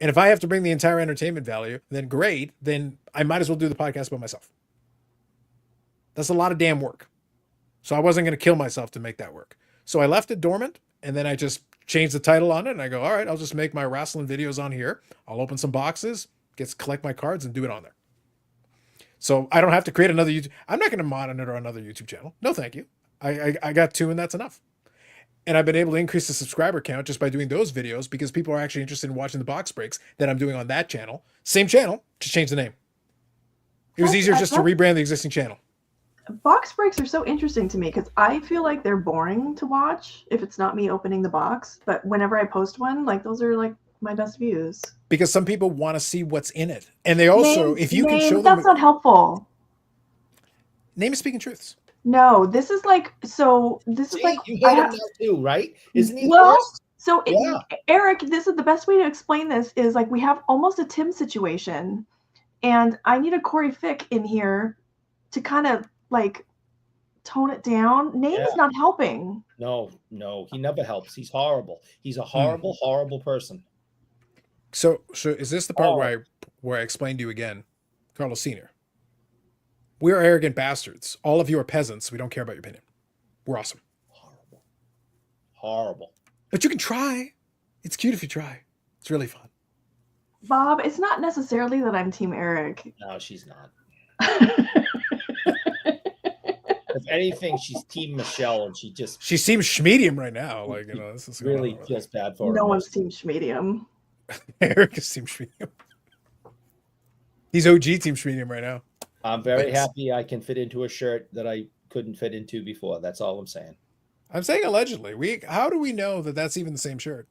And if I have to bring the entire entertainment value, then great, then I might as well do the podcast by myself. That's a lot of damn work. So I wasn't going to kill myself to make that work. So I left it dormant, and then I just changed the title on it, and I go, all right, I'll just make my wrestling videos on here. I'll open some boxes, collect my cards, and do it on there. So I don't have to create another YouTube. I'm not going to monitor another YouTube channel. No, thank you. I got 2, and that's enough. And I've been able to increase the subscriber count just by doing those videos because people are actually interested in watching the box breaks that I'm doing on that channel. Same channel, just change the name. It was easier just to rebrand the existing channel. Box breaks are so interesting to me because I feel like they're boring to watch if it's not me opening the box. But whenever I post one, like those are like my best views. Because some people want to see what's in it. And they also, if you can show them. That's not helpful. Name is speaking truths. No, this is like, so this is like. You hate him now too, right? Isn't he? Well, first? so Yeah. Eric, this is the best way to explain this is like we have almost a Tim situation. And I need a Corey Fick in here to kind of like tone it down. Name is not helping. No, he never helps. He's horrible. He's a horrible, horrible person. So is this the part where I explained to you again, Carlos Sr.? We're arrogant bastards. All of you are peasants. We don't care about your opinion. We're awesome. Horrible. But you can try. It's cute if you try. It's really fun. Bob, it's not necessarily that I'm Team Eric. No, she's not. If anything, she's Team Michelle, and she seems schmedium right now. Like, this is really feels bad for her. No one's Team Schmedium. Eric is Team Schmedium. He's OG Team Schmedium right now. I'm very happy I can fit into a shirt that I couldn't fit into before. That's all I'm saying. I'm saying allegedly. How do we know that that's even the same shirt?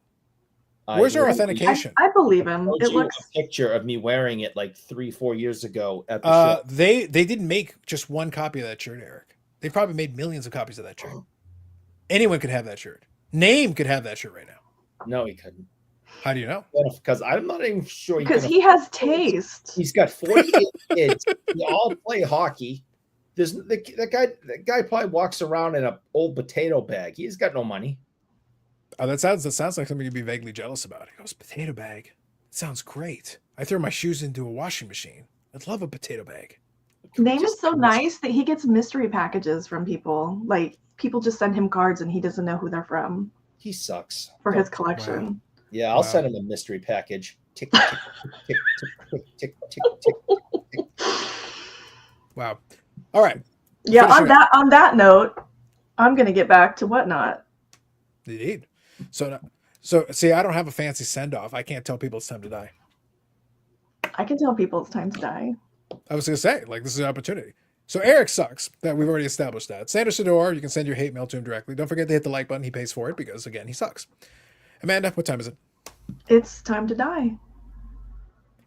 Where's our authentication? I believe him. It looks a picture of me wearing it like 3-4 years ago at the show. They didn't make just one copy of that shirt, Eric. They probably made millions of copies of that shirt. Anyone could have that shirt. Name could have that shirt right now. No, he couldn't. How do you know? Because I'm not even sure. Because he has taste. He's got 48 kids. They all play hockey. That guy probably walks around in an old potato bag. He's got no money. Oh, that sounds like something you'd be vaguely jealous about. He goes, potato bag. It sounds great. I throw my shoes into a washing machine. I'd love a potato bag. Name is so nice that he gets mystery packages from people. Like people just send him cards and he doesn't know who they're from. He sucks. For his collection. Wow. Yeah, I'll send him a mystery package. Tick, tick, tick, tick, tick, tick, tick, tick, tick. Wow. All right. Yeah, finishing on that note, I'm gonna get back to Whatnot. Indeed. So see, I don't have a fancy send off. I can't tell people it's time to die. I can tell people it's time to die. I was gonna say, like, this is an opportunity. So Eric sucks. That we've already established that. Sandra Sador, you can send your hate mail to him directly. Don't forget to hit the like button. He pays for it because again, he sucks. Amanda, what time is it? It's time to die.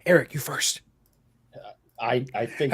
Eric, you first. I think.